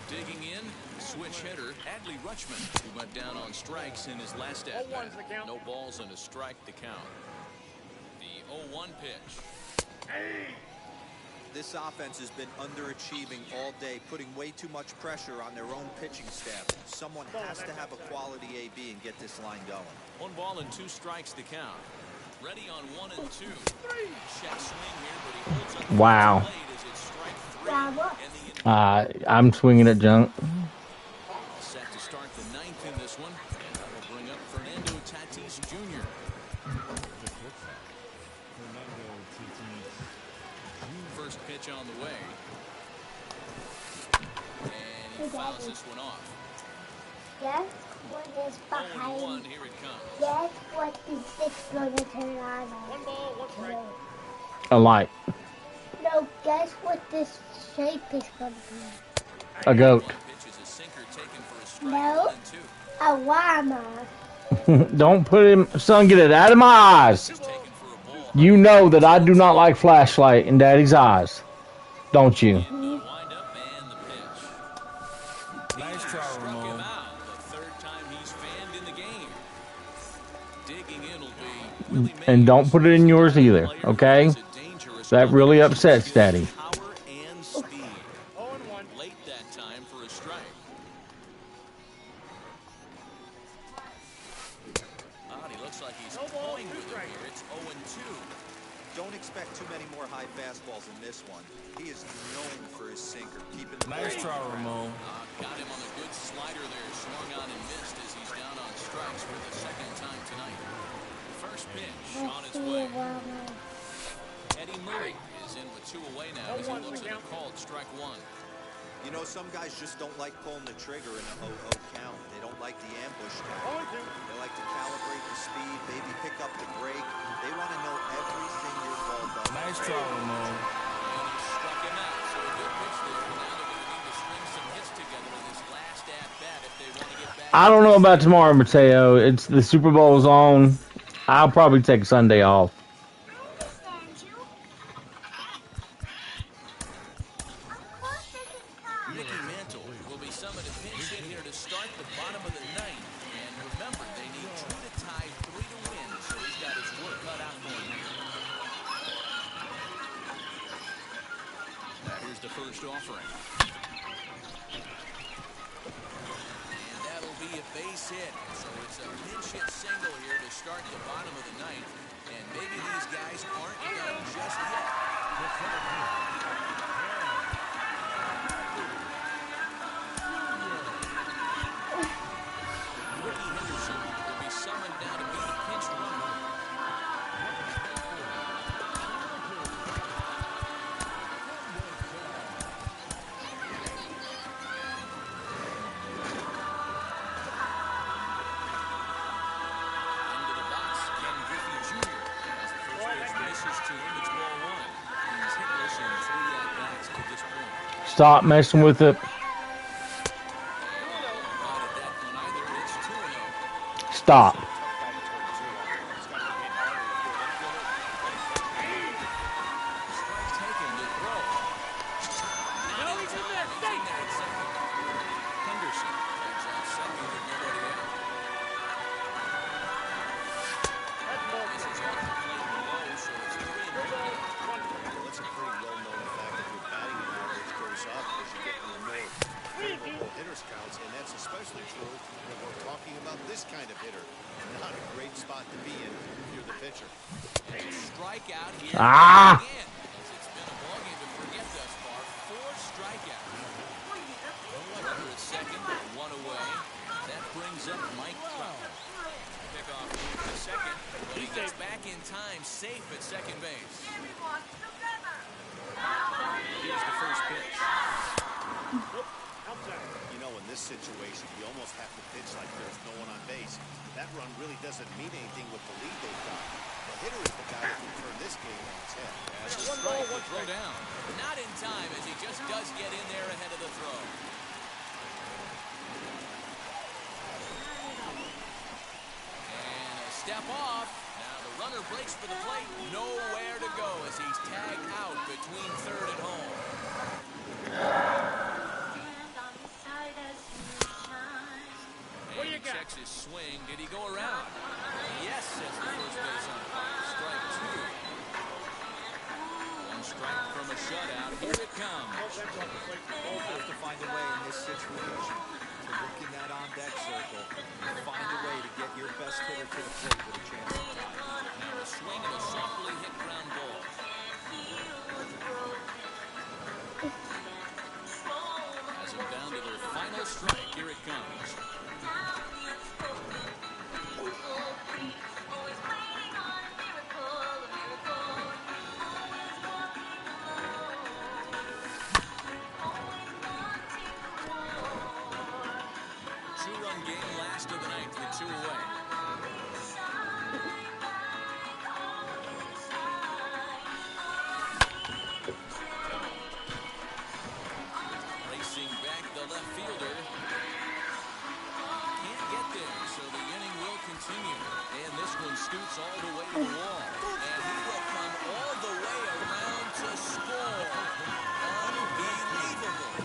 Digging in, switch hitter, Adley Rutschman, who went down on strikes in his last at-bat. No balls and a strike to count. The 0-1 pitch. This offense has been underachieving all day, putting way too much pressure on their own pitching staff. Someone has to have a quality AB and get this line going. 1 ball and 2 strikes to count. Ready on 1 and 2. Check swing here, but he holds up. Wow. As it's strike 3. I'm swinging at junk. Set to start the 9th in this one, and that will bring up Fernando Tatis Jr. First pitch on the way, and he fouls this one off. Guess what is behind? 0-1, here it comes. Guess what is this going to turn on? 1 ball, 1 strike. A light. No, guess what this shape is going to be? A goat. No, a llama. Don't put him, son, get it out of my eyes. You know that I do not like flashlight in Daddy's eyes. Don't you? Nice try, Ramon. The 3rd time he's fanned in the game. Digging in will be And don't put it in yours either, okay? That really upsets Daddy. power and speed. 0-1. Late that time for a strike. He looks like he's toying with it here. It's 0-2. Don't expect too many more high fastballs in this one. He is known for his sinker. Keeping Nice try, Ramon. Got him on a good slider there. Swung on and missed as he's down on strikes for the 2nd time tonight. First pitch on its way. Eddie Murray is in with 2 away now as he looks at a called strike 1. You know, some guys just don't like pulling the trigger in a 0-0 count. They don't like the ambush count. They like to calibrate the speed, maybe pick up the break. They want to know everything your ball does. Nice try, Ramon. And he struck him out. So a good pitch there. Now they're going to need to string some hits together in this last at-bat if they want to get back. I don't know about tomorrow, Mateo. It's the Super Bowl's on. I'll probably take Sunday off. Mickey Mantle will be summoned to pinch hit here to start the bottom of the 9th. And remember, they need 2 to tie, 3 to win. So he's got his work cut out for him. Now here's the first offering. And that'll be a base hit. So it's a pinch hit single here to start the bottom of the 9th. And maybe these guys aren't done just yet. Ricky Henderson will be summoned now to be the pinch runner. Into the box, Ken Griffey Jr. As the first pitch misses to him, it's ball 1. He's hitless in 3 at-bats to this point. Stop messing with it. Stop. Hitters counts, and that's especially true when we're talking about this kind of hitter. Not a great spot to be in if you're the pitcher. Strikeout here. Ah! Again, as it's been a ballgame to forget thus far. 4 strikeouts. Runner at second, 1 away. That brings up Mike Trout. Pick off to second, but he gets back in time, safe at second base. Here's the first pitch. You know, in this situation, you almost have to pitch like there's no one on base. That run really doesn't mean anything with the lead they've got. The hitter is the guy that can turn this game on its head. That's a strike, the throw down. Not in time, as he just does get in there ahead of the throw. And a step off. Now the runner breaks for the plate. Nowhere to go as he's tagged out between third and home. What do you got? Checks his swing. Did he go around? Yes, says the first base umpire. Strike two. One strike from a shutout. Here it comes. You have to find a way in this situation to look in that on-deck circle and find a way to get your best hitter to the plate with a chance to tie. Now a swing and a softly hit ground ball. Has them down to their final strike. Here it comes. Two-run game, last of the ninth with two away. Racing back the left fielder. Can't get there, so the inning will continue. And this one scoots all the way to the wall. And he will come all the way around to score. Unbelievable.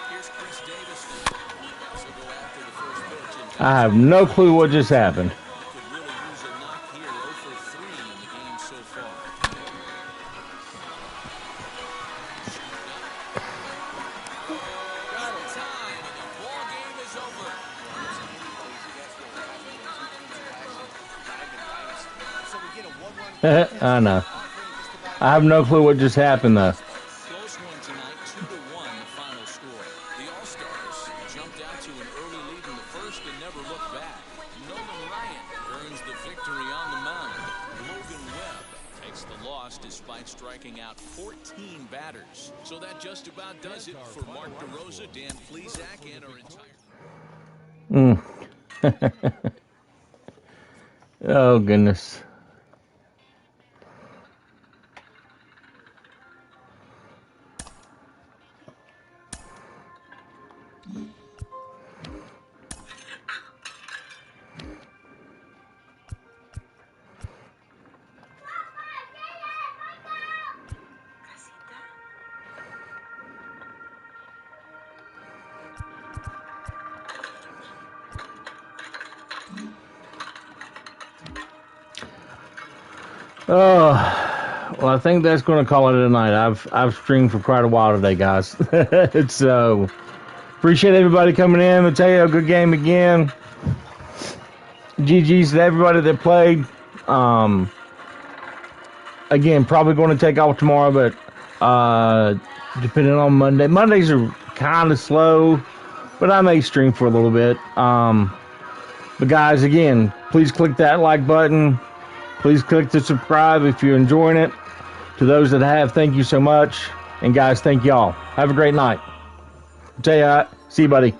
Here's Chris Davis. So go after the first pitch. And I have no clue what just happened. could really use a knock here. 0 for 3 in the game so far. Got time, and the ball game is over. So we get a 1-run I know. I have no clue what just happened, though. Close one tonight, 2-1 the final score. The All-Stars jumped out to an early lead in the first and never looked back. Nolan Ryan earns the victory on the mound. Logan Webb takes the loss despite striking out 14 batters. So that just about does it for Mark DeRosa, Dan Plesac, and our entire... Oh, goodness. Oh, well, I think that's going to call it a night. I've streamed for quite a while today, guys. So, appreciate everybody coming in. I'll tell you, a good game again. GG's to everybody that played. Again, probably going to take off tomorrow, but depending on Monday. Mondays are kind of slow, but I may stream for a little bit. But guys, again, please click that like button. Please click to subscribe if you're enjoying it. To those that have, thank you so much. And guys, thank y'all. Have a great night. I'll tell you, see you, buddy.